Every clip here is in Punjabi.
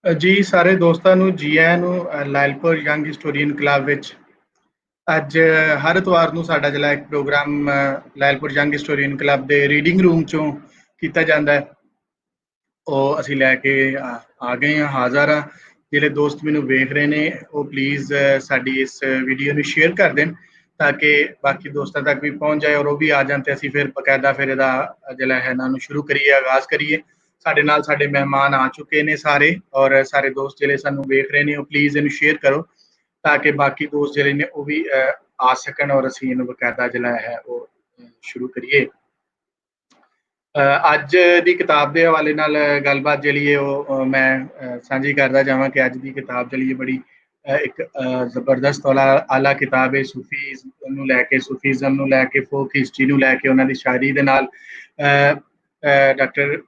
ਜੀ ਸਾਰੇ ਦੋਸਤਾਂ ਨੂੰ ਜੀ ਆਇਆਂ ਨੂੰ ਲਾਇਲਪੁਰ ਯੰਗ ਹਿਸਟੋਰੀਅਨ ਕਲੱਬ ਵਿੱਚ ਅੱਜ ਹਰ ਐਤਵਾਰ ਨੂੰ ਸਾਡਾ ਜਿਹੜਾ ਇੱਕ program Lyallpur young historian club ਦੇ ਰੀਡਿੰਗ ਰੂਮ ਚੋਂ ਕੀਤਾ ਜਾਂਦਾ ਹੈ। ਉਹ ਅਸੀਂ ਲੈ ਕੇ ਆ ਗਏ ਹਾਂ, ਹਾਜ਼ਰ ਹਾਂ। ਜਿਹੜੇ ਦੋਸਤ ਮੈਨੂੰ ਵੇਖ ਰਹੇ ਨੇ ਉਹ ਪਲੀਜ਼ ਸਾਡੀ ਇਸ ਵੀਡੀਓ ਨੂੰ ਸ਼ੇਅਰ ਕਰ ਦੇਣ ਤਾਂ ਕਿ ਬਾਕੀ ਦੋਸਤਾਂ ਤੱਕ ਵੀ ਪਹੁੰਚ ਜਾਏ ਔਰ ਉਹ ਵੀ ਆ ਜਾਣ ਤੇ ਅਸੀਂ ਫਿਰ ਬਕਾਇਦਾ ਫਿਰ ਇਹਦਾ ਜਿਹੜਾ ਹੈ ਇਹਨਾਂ ਨੂੰ ਸ਼ੁਰੂ ਕਰੀਏ, ਆਗਾਜ਼ ਕਰੀਏ। ਸਾਡੇ ਨਾਲ ਸਾਡੇ ਮਹਿਮਾਨ ਆ ਚੁੱਕੇ ਨੇ ਸਾਰੇ ਔਰ ਸਾਰੇ ਦੋਸਤ ਜਿਹੜੇ ਸਾਨੂੰ ਵੇਖ ਰਹੇ ਨੇ ਉਹ ਪਲੀਜ਼ ਇਹਨੂੰ ਸ਼ੇਅਰ ਕਰੋ ਤਾਂ ਕਿ ਬਾਕੀ ਦੋਸਤ ਜਿਹੜੇ ਨੇ ਉਹ ਵੀ ਆ ਸਕਣ ਔਰ ਅਸੀਂ ਇਹਨੂੰ ਬਕਾਇਦਾ ਜਿਹੜਾ ਹੈ ਉਹ ਸ਼ੁਰੂ ਕਰੀਏ। ਅੱਜ ਦੀ ਕਿਤਾਬ ਦੇ ਹਵਾਲੇ ਨਾਲ ਗੱਲਬਾਤ ਜਿਹੜੀ ਹੈ ਉਹ ਮੈਂ ਸਾਂਝੀ ਕਰਦਾ ਜਾਵਾਂ ਕਿ ਅੱਜ ਦੀ ਕਿਤਾਬ ਜਿਹੜੀ ਹੈ ਬੜੀ ਇੱਕ ਜ਼ਬਰਦਸਤ ਆਲਾ ਕਿਤਾਬ ਹੈ। ਸੂਫੀਜ਼ਮ ਨੂੰ ਲੈ ਕੇ, ਸੂਫੀਜ਼ਮ ਨੂੰ ਲੈ ਕੇ, ਫੋਕ ਹਿਸਟਰੀ ਨੂੰ ਲੈ ਕੇ, ਉਹਨਾਂ ਦੀ ਸ਼ਾਇਰੀ ਦੇ ਨਾਲ ਡਾਕਟਰ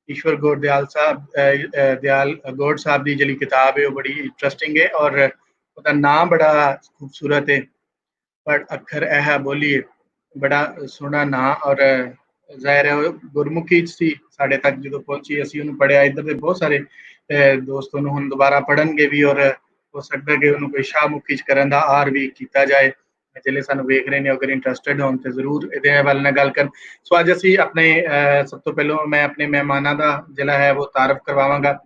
ਈਸ਼ਵਰ ਗੋਰਦਿਆਲ ਦਿਆਲ ਗੌੜ ਸਾਹਿਬ ਦੀ ਜਿਹੜੀ ਕਿਤਾਬ ਹੈ ਉਹ ਬੜੀ ਇੰਟਰਸਟਿੰਗ ਹੈ ਔਰ ਉਹਦਾ ਨਾਮ ਬੜਾ ਖੂਬਸੂਰਤ ਹੈ। ਪਰ ਅੱਖਰ ਇਹ ਬੋਲੀਏ ਬੜਾ ਸੋਹਣਾ ਨਾਂ ਔਰ ਜ਼ਾਹਿਰ ਹੈ ਗੁਰਮੁਖੀ 'ਚ ਸੀ ਸਾਡੇ ਤੱਕ ਜਦੋਂ ਪਹੁੰਚੀ, ਅਸੀਂ ਉਹਨੂੰ ਪੜ੍ਹਿਆ। ਇੱਧਰ ਦੇ ਬਹੁਤ ਸਾਰੇ ਦੋਸਤ ਉਹਨੂੰ ਹੁਣ ਦੁਬਾਰਾ ਪੜ੍ਹਨਗੇ ਵੀ ਔਰ ਹੋ ਸਕਦਾ ਕਿ ਉਹਨੂੰ ਕੋਈ ਸ਼ਾਹਮੁਖੀ 'ਚ ਕਰਨ ਦਾ ਆਰ ਵੀ ਕੀਤਾ ਜਾਏ। ਜਿਹੜੇ ਸਾਨੂੰ ਵੇਖ ਰਹੇ ਨੇ ਅਗਰ ਇੰਟਰਸਟਿਡ ਹੋਣ ਤੇ ਜ਼ਰੂਰ ਇਹਦੇ ਵੱਲ ਨਾਲ ਗੱਲ ਕਰਨ। ਸੋ ਅੱਜ ਅਸੀਂ ਆਪਣੇ ਸਭ ਤੋਂ ਪਹਿਲਾਂ ਮੈਂ ਆਪਣੇ ਮਹਿਮਾਨਾਂ ਦਾ ਜਿਹੜਾ ਹੈ ਉਹ ਤਾਰਫ ਕਰਵਾਵਾਂਗਾ।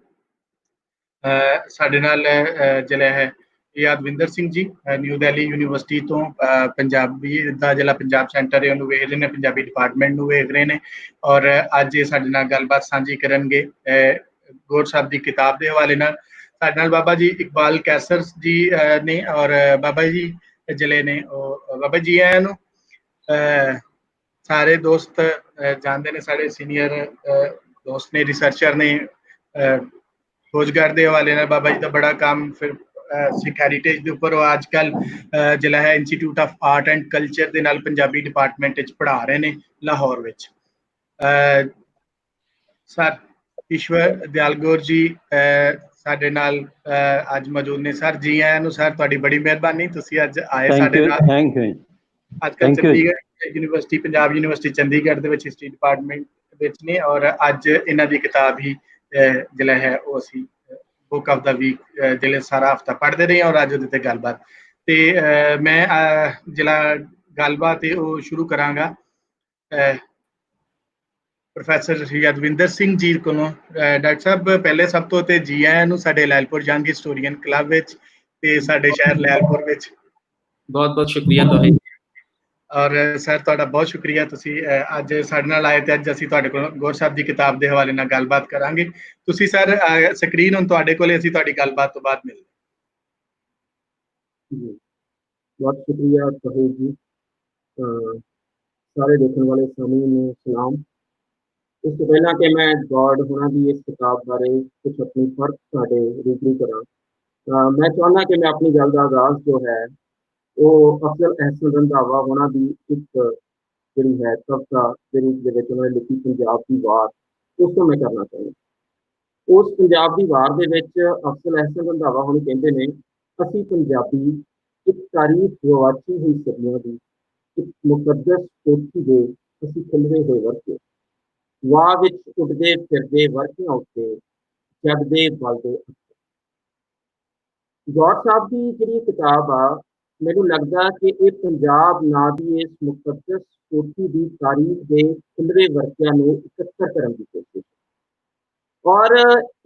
ਸਾਡੇ ਨਾਲ ਜਿਹੜਾ ਹੈ ਯਾਦਵਿੰਦਰ ਸਿੰਘ ਜੀ ਨਿਊ ਦਿੱਲੀ ਯੂਨੀਵਰਸਿਟੀ ਤੋਂ ਪੰਜਾਬੀ ਦਾ ਜਿਹੜਾ ਪੰਜਾਬ ਸੈਂਟਰ ਹੈ ਉਹਨੂੰ ਵੇਖ ਰਹੇ ਨੇ, ਪੰਜਾਬੀ ਡਿਪਾਰਟਮੈਂਟ ਨੂੰ ਵੇਖ ਰਹੇ ਨੇ ਔਰ ਅੱਜ ਇਹ ਸਾਡੇ ਨਾਲ ਗੱਲਬਾਤ ਸਾਂਝੀ ਕਰਨਗੇ ਗੌੜ ਸਾਹਿਬ ਦੀ ਕਿਤਾਬ ਦੇ ਹਵਾਲੇ ਨਾਲ। ਸਾਡੇ ਨਾਲ ਬਾਬਾ ਜੀ ਇਕਬਾਲ ਕੈਸਰ ਜੀ ਨੇ ਔਰ ਬਾਬਾ ਜੀ ਜਿਹੜੇ ਨੇ ਉਹ ਬਾਬਾ ਜੀ ਆਇਆਂ ਨੂੰ। ਸਾਰੇ ਦੋਸਤ ਜਾਣਦੇ ਨੇ, ਸਾਡੇ ਸੀਨੀਅਰ ਦੋਸਤ ਨੇ, ਰਿਸਰਚਰ ਨੇ। ਰੋਜ਼ਗਾਰ ਦੇ ਹਵਾਲੇ ਨਾਲ ਬਾਬਾ ਜੀ ਦਾ ਬੜਾ ਕੰਮ ਫਿਰ ਸਿੱਖ ਹੈਰੀਟੇਜ ਦੇ ਉੱਪਰ ਉਹ ਅੱਜ ਕੱਲ੍ਹ ਜਿਹੜਾ ਹੈ institute of art and culture ਦੇ ਨਾਲ ਪੰਜਾਬੀ ਡਿਪਾਰਟਮੈਂਟ ਵਿੱਚ ਪੜ੍ਹਾ ਰਹੇ ਨੇ ਲਾਹੌਰ ਵਿੱਚ। ਸਰ ਈਸ਼ਵਰ ਦਿਆਲ ਗੌਰ ਜੀ ਸਾਡੇ ਨਾਲ ਅੱਜ ਮੌਜੂਦ ਨੇ। ਸਰ ਜੀ ਆਇਆਂ ਨੂੰ। ਸਰ ਤੁਹਾਡੀ ਬੜੀ ਮਿਹਰਬਾਨੀ, ਤੁਸੀਂ ਅੱਜ ਆਏ ਸਾਡੇ ਨਾਲ। Thank you. ਅੱਜ ਕੱਲ੍ਹ ਚੰਡੀਗੜ੍ਹ ਯੂਨੀਵਰਸਿਟੀ, ਪੰਜਾਬ ਯੂਨੀਵਰਸਿਟੀ ਚੰਡੀਗੜ੍ਹ ਦੇ ਵਿੱਚ ਹਿਸਟਰੀ ਡਿਪਾਰਟਮੈਂਟ ਵਿੱਚ ਨੇ ਔਰ ਅੱਜ ਇਹਨਾਂ ਦੀ ਕਿਤਾਬ ਹੀ ਜਿਹੜਾ ਹੈ ਉਹ ਅਸੀਂ ਬੁੱਕ ਆਫ ਦਾ ਵੀਕ ਜਿਹੜੇ ਸਾਰਾ ਹਫਤਾ ਪੜ੍ਹਦੇ ਰਹੇ ਔਰ ਅੱਜ ਉਹਦੇ ਤੇ ਗੱਲਬਾਤ। ਤੇ ਮੈਂ ਜਿਹੜਾ ਗੱਲਬਾਤ ਹੈ ਉਹ ਸ਼ੁਰੂ ਕਰਾਂਗਾ ਪ੍ਰੋਫੈਸਰ ਯਾਦਵਿੰਦਰ ਸਿੰਘ ਜੀ ਕੋਲੋਂ। ਡਾਕਟਰ ਸਾਹਿਬ ਪਹਿਲੇ ਸਭ ਤੋਂ ਤੇ ਜੀ ਆਇਆਂ ਨੂੰ ਸਾਡੇ ਲਾਇਲਪੁਰ ਯੰਗ ਹਿਸਟੋਰੀਅਨ ਕਲੱਬ ਵਿੱਚ ਤੇ ਸਾਡੇ ਸ਼ਹਿਰ ਲਾਇਲਪੁਰ ਵਿੱਚ। ਬਹੁਤ ਬਹੁਤ ਸ਼ੁਕਰੀਆ ਤੁਹਾਡਾ ਔਰ ਸਰ ਤੁਹਾਡਾ ਬਹੁਤ ਸ਼ੁਕਰੀਆ, ਤੁਸੀਂ ਅੱਜ ਸਾਡੇ ਨਾਲ ਆਏ ਤੇ ਅੱਜ ਅਸੀਂ ਤੁਹਾਡੇ ਕੋਲ ਗੌੜ ਸਾਹਿਬ ਦੀ ਕਿਤਾਬ ਦੇ ਹਵਾਲੇ ਨਾਲ ਗੱਲਬਾਤ ਕਰਾਂਗੇ। ਤੁਸੀਂ ਸਰ ਸਕਰੀਨ ਹੁਣ ਤੁਹਾਡੇ ਕੋਲੇ, ਅਸੀਂ ਤੁਹਾਡੀ ਗੱਲਬਾਤ ਤੋਂ ਬਾਅਦ ਮਿਲਦੇ। ਬਹੁਤ ਸ਼ੁਕਰੀਆ ਸਾਹਿਬ ਜੀ। ਸਾਰੇ ਦੇਖਣ ਵਾਲੇ ਸਾਥੀਆਂ ਨੂੰ ਸਲਾਮ। ਇਸ ਤੋਂ ਪਹਿਲਾਂ ਕਿ ਮੈਂ ਗੌੜ ਹੋਣਾ ਦੀ ਇਸ ਕਿਤਾਬ ਬਾਰੇ ਕੁਝ ਆਪਣੀ ਫਰਕ ਸਾਡੇ ਰੂਬਰੂ ਕਰਾਂ, ਮੈਂ ਚਾਹੁੰਦਾ ਕਿ ਮੈਂ ਆਪਣੀ ਗੱਲ ਦਾ ਆਗਾਜ਼ ਜੋ ਹੈ ਉਹ ਅਫਜ਼ਲ ਅਹਿਸਨ ਰੰਧਾਵਾ ਹੋਣਾ ਦੀ ਇੱਕ ਜਿਹੜੀ ਹੈ ਕਵਿਤਾ ਦੇ ਰੂਪ ਦੇ ਵਿੱਚ ਉਹਨਾਂ ਨੇ ਲਿਖੀ ਪੰਜਾਬ ਦੀ ਵਾਰ, ਉਸ ਤੋਂ ਮੈਂ ਕਰਨਾ ਚਾਹੁੰਦਾ। ਉਸ ਪੰਜਾਬ ਦੀ ਵਾਰ ਦੇ ਵਿੱਚ ਅਫਜ਼ਲ ਅਹਿਸਨ ਰੰਧਾਵਾ ਹੁਣ ਕਹਿੰਦੇ ਨੇ, ਅਸੀਂ ਪੰਜਾਬੀ ਇੱਕ ਤਾਰੀਖ ਗਵਾਚੀ ਹੋਈ ਸਦੀਆਂ ਦੀ ਇੱਕ ਮੁਕੱਦਸ ਕੋਠੀ ਦੇ ਅਸੀਂ ਖਿਲਰੇ ਹੋਏ ਵਰਕੇ, ਵਾਹ ਵਿੱਚ ਉੱਡਦੇ ਫਿਰਦੇ ਵਰਕਿਆਂ ਉੱਤੇ ਜਗਦੇ ਬਲਦੇ। ਗੌੜ ਸਾਹਿਬ ਦੀ ਜਿਹੜੀ ਕਿਤਾਬ ਆ, ਮੈਨੂੰ ਲੱਗਦਾ ਕਿ ਇਹ ਪੰਜਾਬ ਨਾਂ ਦੀ ਇਸ ਮੁਕੱਦਸ ਕੋਠੀ ਦੀ ਤਾਰੀਖ ਦੇ ਖਿਲਰੇ ਵਰਕਿਆਂ ਨੂੰ ਇਕੱਤਰ ਕਰਨ ਦੀ ਕੋਸ਼ਿਸ਼। ਔਰ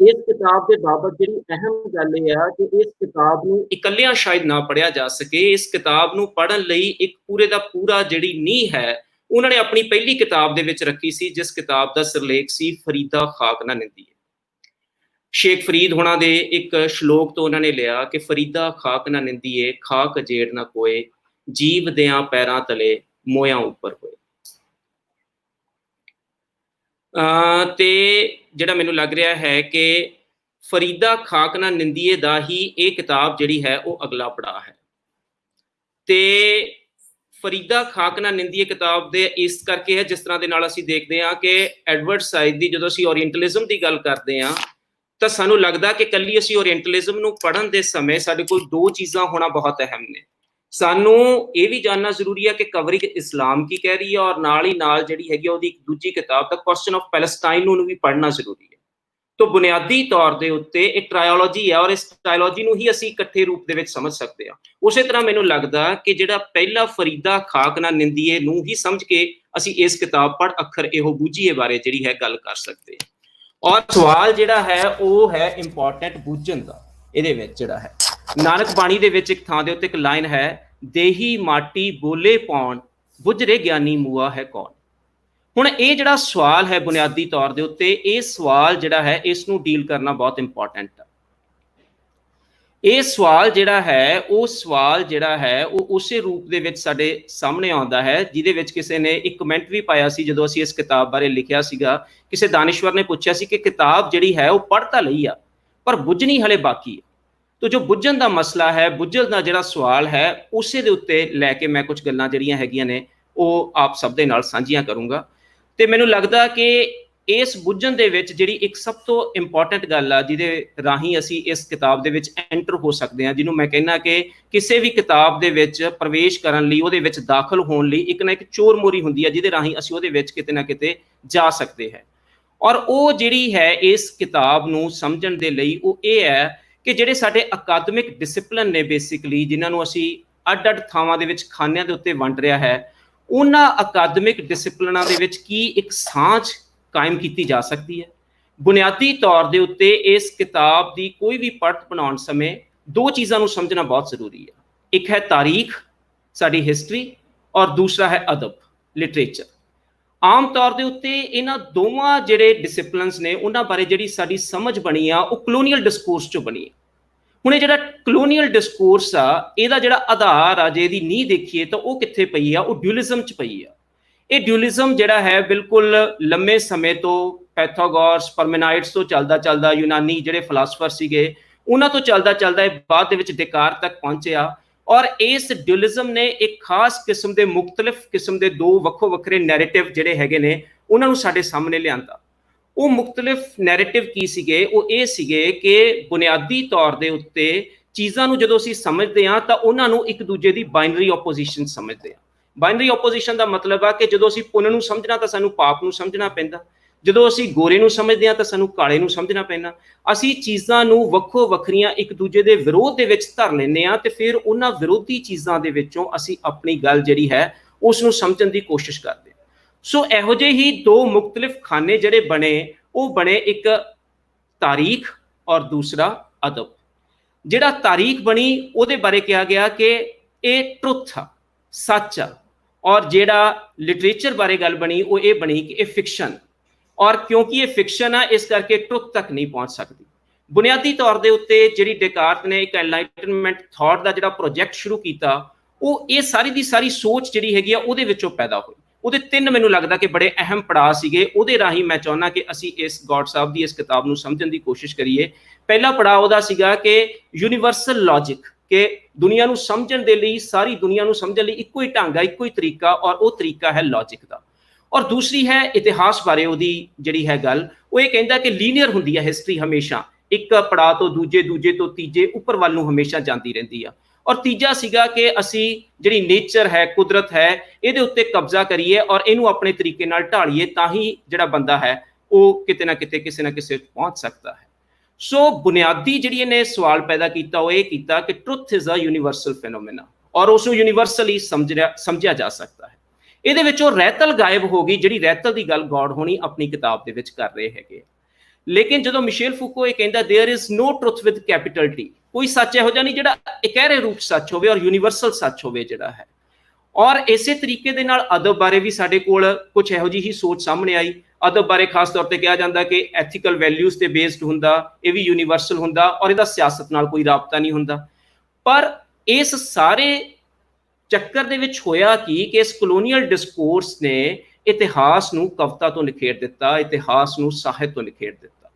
ਇਸ ਕਿਤਾਬ ਦੇ ਬਾਬਤ ਜਿਹੜੀ ਅਹਿਮ ਗੱਲ ਇਹ ਆ ਕਿ ਇਸ ਕਿਤਾਬ ਨੂੰ ਇਕੱਲਿਆਂ ਸ਼ਾਇਦ ਨਾ ਪੜ੍ਹਿਆ ਜਾ ਸਕੇ। ਇਸ ਕਿਤਾਬ ਨੂੰ ਪੜ੍ਹਨ ਲਈ ਇੱਕ ਪੂਰੇ ਦਾ ਪੂਰਾ ਜਿਹੜੀ ਨੀਂਹ ਹੈ ਉਹਨਾਂ ਨੇ ਆਪਣੀ ਪਹਿਲੀ ਕਿਤਾਬ ਦੇ ਵਿੱਚ ਰੱਖੀ ਸੀ, ਜਿਸ ਕਿਤਾਬ ਦਾ ਸਿਰਲੇਖ ਸੀ ਫਰੀਦਾ ਖਾਕ ਨਾ ਨਿੰਦੀਏ। ਸ਼ੇਖ ਫਰੀਦ ਹੋਣਾ ਦੇ ਇੱਕ ਸ਼ਲੋਕ ਤੋਂ ਉਹਨਾਂ ਨੇ ਲਿਆ ਕਿ ਫਰੀਦਾ ਖਾਕ ਨਾ ਨਿੰਦੀਏ, ਖਾਕ ਜੇੜ ਨਾ ਕੋਏ, ਜੀਵ ਦਿਆਂ ਪੈਰਾਂ ਤਲੇ ਮੋਇਆਂ ਉੱਪਰ ਹੋਏ। ਤੇ ਜਿਹੜਾ ਮੈਨੂੰ ਲੱਗ ਰਿਹਾ ਹੈ ਕਿ ਫਰੀਦਾ ਖਾਕ ਨਾ ਨਿੰਦੀਏ ਦਾ ਹੀ ਇਹ ਕਿਤਾਬ ਜਿਹੜੀ ਹੈ ਉਹ ਅਗਲਾ ਪੜਾਅ ਹੈ। ਤੇ ਫਰੀਦਾ ਖਾਕ ਨਾ ਨਿੰਦੀਏ ਕਿਤਾਬ ਦੇ ਇਸ ਕਰਕੇ ਹੈ ਜਿਸ ਤਰ੍ਹਾਂ ਦੇ ਨਾਲ ਅਸੀਂ ਦੇਖਦੇ ਹਾਂ ਕਿ ਐਡਵਰਡ ਸਾਈਦ ਦੀ ਜਦੋਂ ਅਸੀਂ ਓਰੀਐਂਟਲਿਜ਼ਮ ਦੀ ਗੱਲ ਕਰਦੇ ਹਾਂ ਤਾਂ ਸਾਨੂੰ ਲੱਗਦਾ ਕਿ ਇਕੱਲੀ ਅਸੀਂ ਓਰੀਐਂਟਲਿਜ਼ਮ ਨੂੰ ਪੜ੍ਹਨ ਦੇ ਸਮੇਂ ਸਾਡੇ ਕੋਲ ਦੋ ਚੀਜ਼ਾਂ ਹੋਣਾ ਬਹੁਤ ਅਹਿਮ ਨੇ। ਸਾਨੂੰ ਇਹ ਵੀ ਜਾਣਨਾ ਜ਼ਰੂਰੀ ਹੈ ਕਿ ਕਵਰਿੰਗ ਇਸਲਾਮ ਕੀ ਕਹਿ ਰਹੀ ਹੈ ਔਰ ਨਾਲ ਹੀ ਨਾਲ ਜਿਹੜੀ ਹੈਗੀ ਉਹਦੀ ਇੱਕ ਦੂਜੀ ਕਿਤਾਬ ਦਾ ਕੁਐਸਚਨ ਆਫ ਪੈਲਸਟਾਈਨ ਨੂੰ ਵੀ ਪੜ੍ਹਨਾ ਜ਼ਰੂਰੀ ਹੈ। तो बुनियादी तौर ਦੇ ਉੱਤੇ ਇਹ ਟ੍ਰਾਇਓਲੋਜੀ ਹੈ ਔਰ ਇਸ ਟ੍ਰਾਇਓਲੋਜੀ ਨੂੰ ਹੀ ਅਸੀਂ ਇਕੱਠੇ ਰੂਪ ਦੇ ਵਿੱਚ ਸਮਝ ਸਕਦੇ ਹਾਂ। ਉਸੇ ਤਰ੍ਹਾਂ ਮੈਨੂੰ ਲੱਗਦਾ ਕਿ ਜਿਹੜਾ ਪਹਿਲਾ ਫਰੀਦਾ ਖਾਕ ਨਾ ਨਿੰਦੀਏ ਨੂੰ ਹੀ ਸਮਝ ਕੇ ਅਸੀਂ ਇਸ ਕਿਤਾਬ ਪੜ੍ਹ ਅੱਖਰ ਇਹੋ ਬੂਝੀਏ ਬਾਰੇ ਜਿਹੜੀ ਹੈ ਗੱਲ ਕਰ ਸਕਦੇ ਹਾਂ। ਔਰ ਸਵਾਲ ਜਿਹੜਾ ਹੈ ਉਹ ਹੈ ਇੰਪੋਰਟੈਂਟ ਬੂਝਣ ਦਾ। ਇਹਦੇ ਵਿੱਚ ਜਿਹੜਾ ਹੈ ਨਾਨਕ ਬਾਣੀ ਦੇ ਵਿੱਚ ਇੱਕ ਥਾਂ ਦੇ ਉੱਤੇ ਇੱਕ ਲਾਈਨ ਹੈ, ਦੇਹੀ ਮਾਟੀ ਬੋਲੇ ਪਾਉਣ ਬੁੱਝਰੇ ਗਿਆਨੀ ਮੂਆ ਹੈ ਕੌਣ। ਹੁਣ ਇਹ ਜਿਹੜਾ ਸਵਾਲ ਹੈ ਬੁਨਿਆਦੀ ਤੌਰ ਦੇ ਉੱਤੇ, ਇਹ ਸਵਾਲ ਜਿਹੜਾ ਹੈ ਇਸ ਨੂੰ ਡੀਲ ਕਰਨਾ ਬਹੁਤ ਇੰਪੋਰਟੈਂਟ ਹੈ। ਇਹ ਸਵਾਲ ਜਿਹੜਾ ਹੈ ਉਹ ਉਸੇ ਰੂਪ ਦੇ ਵਿੱਚ ਸਾਡੇ ਸਾਹਮਣੇ ਆਉਂਦਾ ਹੈ ਜਿਹਦੇ ਵਿੱਚ ਕਿਸੇ ਨੇ ਇੱਕ ਕਮੈਂਟ ਵੀ ਪਾਇਆ ਸੀ ਜਦੋਂ ਅਸੀਂ ਇਸ ਕਿਤਾਬ ਬਾਰੇ ਲਿਖਿਆ ਸੀਗਾ। ਕਿਸੇ ਦਾਨਿਸ਼ਵਰ ਨੇ ਪੁੱਛਿਆ ਸੀ ਕਿ ਕਿਤਾਬ ਜਿਹੜੀ ਹੈ ਉਹ ਪੜ੍ਹ ਤਾਂ ਲਈ ਆ ਪਰ ਬੁੱਝਣੀ ਹਲੇ ਬਾਕੀ ਹੈ। ਤੋ ਜੋ ਬੁੱਝਣ ਦਾ ਮਸਲਾ ਹੈ, ਬੁੱਝਣ ਦਾ ਜਿਹੜਾ ਸਵਾਲ ਹੈ, ਉਸੇ ਦੇ ਉੱਤੇ ਲੈ ਕੇ ਮੈਂ ਕੁਝ ਗੱਲਾਂ ਜਿਹੜੀਆਂ ਹੈਗੀਆਂ ਨੇ ਉਹ ਆਪ ਸਭ ਦੇ ਨਾਲ ਸਾਂਝੀਆਂ ਕਰੂੰਗਾ। ਤੇ ਮੈਨੂੰ ਲੱਗਦਾ ਕਿ ਇਸ ਬੁੱਝਣ ਦੇ ਵਿੱਚ ਜਿਹੜੀ ਇੱਕ ਸਭ ਤੋਂ ਇੰਪੋਰਟੈਂਟ ਗੱਲ ਆ ਜਿਹਦੇ ਰਾਹੀਂ ਅਸੀਂ ਇਸ ਕਿਤਾਬ ਦੇ ਵਿੱਚ ਐਂਟਰ ਹੋ ਸਕਦੇ ਹਾਂ, ਜਿਹਨੂੰ ਮੈਂ ਕਹਿੰਦਾ ਕਿ ਕਿਸੇ ਵੀ ਕਿਤਾਬ ਦੇ ਵਿੱਚ ਪ੍ਰਵੇਸ਼ ਕਰਨ ਲਈ, ਉਹਦੇ ਵਿੱਚ ਦਾਖਲ ਹੋਣ ਲਈ ਇੱਕ ਨਾ ਇੱਕ ਚੋਰ ਮੋਰੀ ਹੁੰਦੀ ਹੈ ਜਿਹਦੇ ਰਾਹੀਂ ਅਸੀਂ ਉਹਦੇ ਵਿੱਚ ਕਿਤੇ ਨਾ ਕਿਤੇ ਜਾ ਸਕਦੇ ਹਾਂ। ਔਰ ਉਹ ਜਿਹੜੀ ਹੈ ਇਸ ਕਿਤਾਬ ਨੂੰ ਸਮਝਣ ਦੇ ਲਈ ਉਹ ਇਹ ਹੈ ਕਿ ਜਿਹੜੇ ਸਾਡੇ ਅਕਾਦਮਿਕ ਡਿਸਪਲਿਨ ਨੇ ਬੇਸਿਕਲੀ, ਜਿਨ੍ਹਾਂ ਨੂੰ ਅਸੀਂ ਅੱਡ-ਅੱਡ ਥਾਵਾਂ ਦੇ ਵਿੱਚ ਖਾਨਿਆਂ ਦੇ ਉੱਤੇ ਵੰਡ ਰਿਹਾ ਹੈ, ਉਹਨਾਂ ਅਕਾਦਮਿਕ ਡਿਸਪਲਿਨਾਂ ਦੇ ਵਿੱਚ ਕੀ ਇੱਕ ਸਾਂਝ ਕਾਇਮ ਕੀਤੀ ਜਾ ਸਕਦੀ ਹੈ। ਬੁਨਿਆਦੀ ਤੌਰ ਦੇ ਉੱਤੇ ਇਸ ਕਿਤਾਬ ਦੀ ਕੋਈ ਵੀ ਪੜ੍ਹਤ ਬਣਾਉਣ ਸਮੇਂ ਦੋ ਚੀਜ਼ਾਂ ਨੂੰ ਸਮਝਣਾ ਬਹੁਤ ਜ਼ਰੂਰੀ ਹੈ। ਇੱਕ ਹੈ ਤਾਰੀਖ, ਸਾਡੀ ਹਿਸਟਰੀ, ਔਰ ਦੂਸਰਾ ਹੈ ਅਦਬ, ਲਿਟਰੇਚਰ। ਆਮ ਤੌਰ ਦੇ ਉੱਤੇ ਇਹਨਾਂ ਦੋਵਾਂ ਜਿਹੜੇ ਡਿਸਪਲਿਨਸ ਨੇ ਉਹਨਾਂ ਬਾਰੇ ਜਿਹੜੀ ਸਾਡੀ ਸਮਝ ਬਣੀ ਆ ਉਹ ਕਲੋਨੀਅਲ ਡਿਸਕੋਰਸ 'ਚੋਂ ਬਣੀ ਹੈ। ਹੁਣ ਇਹ ਜਿਹੜਾ ਕਲੋਨੀਅਲ ਡਿਸਕੋਰਸ ਆ, ਇਹਦਾ ਜਿਹੜਾ ਆਧਾਰ ਆ, ਜੇ ਇਹਦੀ ਨੀਂਹ ਦੇਖੀਏ ਤਾਂ ਉਹ ਕਿੱਥੇ ਪਈ ਆ? ਉਹ ਡਿਊਲਿਜ਼ਮ 'ਚ ਪਈ ਆ। ਇਹ ਡਿਊਲਿਜ਼ਮ ਜਿਹੜਾ ਹੈ ਬਿਲਕੁਲ ਲੰਮੇ ਸਮੇਂ ਤੋਂ ਪੈਥਾਗੋਰਸ, ਪਰਮੇਨਾਈਡਸ ਤੋਂ ਚੱਲਦਾ ਯੂਨਾਨੀ ਜਿਹੜੇ ਫਿਲਾਸਫਰ ਸੀਗੇ ਉਹਨਾਂ ਤੋਂ ਚੱਲਦਾ ਇਹ ਬਾਅਦ ਦੇ ਵਿੱਚ ਡੇਕਾਰਟ ਤੱਕ ਪਹੁੰਚਿਆ। ਔਰ ਇਸ ਡਿਊਲਿਜ਼ਮ ਨੇ ਇੱਕ ਖਾਸ ਕਿਸਮ ਦੇ ਮੁਖਤਲਿਫ ਕਿਸਮ ਦੇ ਦੋ ਵੱਖੋ ਵੱਖਰੇ ਨੈਰੇਟਿਵ ਜਿਹੜੇ ਹੈਗੇ ਨੇ ਉਹਨਾਂ ਨੂੰ ਸਾਡੇ ਸਾਹਮਣੇ ਲਿਆਂਦਾ। ਉਹ ਮੁਖਤਲਿਫ ਨੈਰੇਟਿਵ ਕੀ ਸੀਗੇ? ਉਹ ਇਹ ਸੀਗੇ ਕਿ ਬੁਨਿਆਦੀ ਤੌਰ ਦੇ ਉੱਤੇ ਚੀਜ਼ਾਂ ਨੂੰ ਜਦੋਂ ਅਸੀਂ ਸਮਝਦੇ ਹਾਂ ਤਾਂ ਉਹਨਾਂ ਨੂੰ ਇੱਕ ਦੂਜੇ ਦੀ ਬਾਈਨਰੀ ਆਪੋਜੀਸ਼ਨ ਸਮਝਦੇ ਹਾਂ। ਬਾਈਨਰੀ ਆਪੋਜੀਸ਼ਨ ਦਾ ਮਤਲਬ ਆ ਕਿ ਜਦੋਂ ਅਸੀਂ ਪੁੰਨ ਨੂੰ ਸਮਝਣਾ ਤਾਂ ਸਾਨੂੰ ਪਾਪ ਨੂੰ ਸਮਝਣਾ ਪੈਂਦਾ, ਜਦੋਂ ਅਸੀਂ ਗੋਰੇ ਨੂੰ ਸਮਝਦੇ ਹਾਂ ਤਾਂ ਸਾਨੂੰ ਕਾਲੇ ਨੂੰ ਸਮਝਣਾ ਪੈਂਦਾ। ਅਸੀਂ ਚੀਜ਼ਾਂ ਨੂੰ ਵੱਖੋ ਵੱਖਰੀਆਂ ਇੱਕ ਦੂਜੇ ਦੇ ਵਿਰੋਧ ਦੇ ਵਿੱਚ ਧਰ ਲੈਂਦੇ ਹਾਂ ਤੇ ਫਿਰ ਉਹਨਾਂ ਵਿਰੋਧੀ ਚੀਜ਼ਾਂ ਦੇ ਵਿੱਚੋਂ ਅਸੀਂ ਆਪਣੀ ਗੱਲ ਜਿਹੜੀ ਹੈ ਉਸ ਨੂੰ ਸਮਝਣ ਦੀ ਕੋਸ਼ਿਸ਼ ਕਰਦੇ ਹਾਂ। ਸੋ ਇਹੋ ਜਿਹੇ ਹੀ ਦੋ ਮੁਖਤਲਿਫ ਖਾਨੇ ਜਿਹੜੇ ਬਣੇ, ਉਹ ਬਣੇ ਇੱਕ ਤਾਰੀਖ ਔਰ ਦੂਸਰਾ ਅਦਬ। ਜਿਹੜਾ ਤਾਰੀਖ ਬਣੀ ਉਹਦੇ ਬਾਰੇ ਕਿਹਾ ਗਿਆ ਕਿ ਇਹ ਟਰੁੱਥ ਆ, ਸੱਚ ਆ, ਔਰ ਜਿਹੜਾ ਲਿਟਰੇਚਰ ਬਾਰੇ ਗੱਲ ਬਣੀ ਉਹ ਇਹ ਬਣੀ ਕਿ ਇਹ ਫਿਕਸ਼ਨ। ਔਰ ਕਿਉਂਕਿ ਇਹ ਫਿਕਸ਼ਨ ਆ ਇਸ ਕਰਕੇ ਟਰੁੱਥ ਤੱਕ ਨਹੀਂ ਪਹੁੰਚ ਸਕਦੀ। ਬੁਨਿਆਦੀ ਤੌਰ ਦੇ ਉੱਤੇ ਜਿਹੜੀ ਡੇਕਾਰਟ ਨੇ ਇੱਕ ਐਨਲਾਈਟਨਮੈਂਟ ਥਾਟ ਦਾ ਜਿਹੜਾ ਪ੍ਰੋਜੈਕਟ ਸ਼ੁਰੂ ਕੀਤਾ, ਉਹ ਇਹ ਸਾਰੀ ਦੀ ਸਾਰੀ ਸੋਚ ਜਿਹੜੀ ਹੈਗੀ ਆ ਉਹਦੇ ਵਿੱਚੋਂ ਪੈਦਾ ਹੋਈ। ਉਹਦੇ ਤਿੰਨ ਮੈਨੂੰ ਲੱਗਦਾ ਕਿ ਬੜੇ ਅਹਿਮ ਪੜਾਅ ਸੀਗੇ। ਉਹਦੇ ਰਾਹੀਂ ਮੈਂ ਚਾਹੁੰਦਾ ਕਿ ਅਸੀਂ ਇਸ ਗੌਡ ਸਾਹਿਬ ਦੀ ਇਸ ਕਿਤਾਬ ਨੂੰ ਸਮਝਣ ਦੀ ਕੋਸ਼ਿਸ਼ ਕਰੀਏ। ਪਹਿਲਾ ਪੜਾਅ ਉਹਦਾ ਸੀਗਾ ਕਿ ਯੂਨੀਵਰਸਲ ਲੌਜਿਕ, ਕਿ ਦੁਨੀਆ ਨੂੰ ਸਮਝਣ ਦੇ ਲਈ, ਸਾਰੀ ਦੁਨੀਆ ਨੂੰ ਸਮਝਣ ਲਈ ਇੱਕੋ ਹੀ ਢੰਗ ਆ, ਇੱਕੋ ਹੀ ਤਰੀਕਾ, ਔਰ ਉਹ ਤਰੀਕਾ ਹੈ ਲੌਜਿਕ ਦਾ। ਔਰ ਦੂਸਰੀ ਹੈ ਇਤਿਹਾਸ ਬਾਰੇ ਉਹਦੀ ਜਿਹੜੀ ਹੈ ਗੱਲ, ਉਹ ਇਹ ਕਹਿੰਦਾ ਕਿ ਲੀਨੀਅਰ ਹੁੰਦੀ ਹੈ ਹਿਸਟਰੀ, ਹਮੇਸ਼ਾ ਇੱਕ ਪੜਾਅ ਤੋਂ ਦੂਜੇ ਤੋਂ ਤੀਜੇ ਉੱਪਰ ਵੱਲ ਨੂੰ ਹਮੇਸ਼ਾ ਜਾਂਦੀ ਰਹਿੰਦੀ ਆ। ਔਰ ਤੀਜਾ ਸੀਗਾ ਕਿ ਅਸੀਂ ਜਿਹੜੀ ਨੇਚਰ ਹੈ, ਕੁਦਰਤ ਹੈ, ਇਹਦੇ ਉੱਤੇ ਕਬਜ਼ਾ ਕਰੀਏ ਔਰ ਇਹਨੂੰ ਆਪਣੇ ਤਰੀਕੇ ਨਾਲ ਢਾਲੀਏ, ਤਾਂ ਹੀ ਜਿਹੜਾ ਬੰਦਾ ਹੈ ਉਹ ਕਿਤੇ ਨਾ ਕਿਤੇ ਕਿਸੇ ਨਾ ਕਿਸੇ ਪਹੁੰਚ ਸਕਦਾ ਹੈ। ਸੋ ਬੁਨਿਆਦੀ ਜਿਹੜੀ ਇਹਨੇ ਸਵਾਲ ਪੈਦਾ ਕੀਤਾ ਉਹ ਇਹ ਕੀਤਾ ਕਿ ਟਰੁੱਥ ਇਜ਼ ਅ ਯੂਨੀਵਰਸਲ ਫੈਨੋਮੇਨਾ, ਔਰ ਉਸ ਨੂੰ ਯੂਨੀਵਰਸਲੀ ਸਮਝਿਆ ਜਾ ਸਕਦਾ ਹੈ। ਇਹਦੇ ਵਿੱਚੋਂ ਰਹਿਤਲ ਗਾਇਬ ਹੋ ਗਈ, ਜਿਹੜੀ ਰਹਿਤਲ ਦੀ ਗੱਲ ਗੌਡ ਹੋਣੀ ਆਪਣੀ ਕਿਤਾਬ ਦੇ ਵਿੱਚ ਕਰ ਰਹੇ ਹੈਗੇ। ਲੇਕਿਨ ਜਦੋਂ ਮਿਸ਼ੇਲ ਫੂਕੋ ਇਹ ਕਹਿੰਦਾ there is no truth with capital T, ਕੋਈ ਸੱਚ ਇਹੋ ਜਿਹਾ ਨਹੀਂ ਜਿਹੜਾ ਇਕਹਿਰੇ ਰੂਪ ਸੱਚ ਹੋਵੇ ਔਰ ਯੂਨੀਵਰਸਲ ਸੱਚ ਹੋਵੇ ਜਿਹੜਾ ਹੈ। ਔਰ ਇਸੇ ਤਰੀਕੇ ਦੇ ਨਾਲ ਅਦਬ ਬਾਰੇ ਵੀ ਸਾਡੇ ਕੋਲ ਕੁਝ ਇਹੋ ਜਿਹੀ ਹੀ ਸੋਚ ਸਾਹਮਣੇ ਆਈ। ਅਦਬ ਬਾਰੇ ਖਾਸ ਤੌਰ ਤੇ ਕਿਹਾ ਜਾਂਦਾ ਕਿ ਐਥੀਕਲ ਵੈਲਿਊਜ਼ ਤੇ ਬੇਸਡ ਹੁੰਦਾ, ਇਹ ਵੀ ਯੂਨੀਵਰਸਲ ਹੁੰਦਾ ਔਰ ਇਹਦਾ ਸਿਆਸਤ ਨਾਲ ਕੋਈ ਰਾਬਤਾ ਨਹੀਂ ਹੁੰਦਾ। ਪਰ ਇਸ ਸਾਰੇ ਚੱਕਰ ਦੇ ਵਿੱਚ ਹੋਇਆ ਕਿ ਇਸ ਕਲੋਨੀਅਲ ਡਿਸਕੋਰਸ ਨੇ ਇਤਿਹਾਸ ਨੂੰ ਕਵਿਤਾ ਤੋਂ ਨਿਖੇੜ ਦਿੱਤਾ, ਇਤਿਹਾਸ ਨੂੰ ਸਾਹਿਤ ਤੋਂ ਨਿਖੇੜ ਦਿੱਤਾ।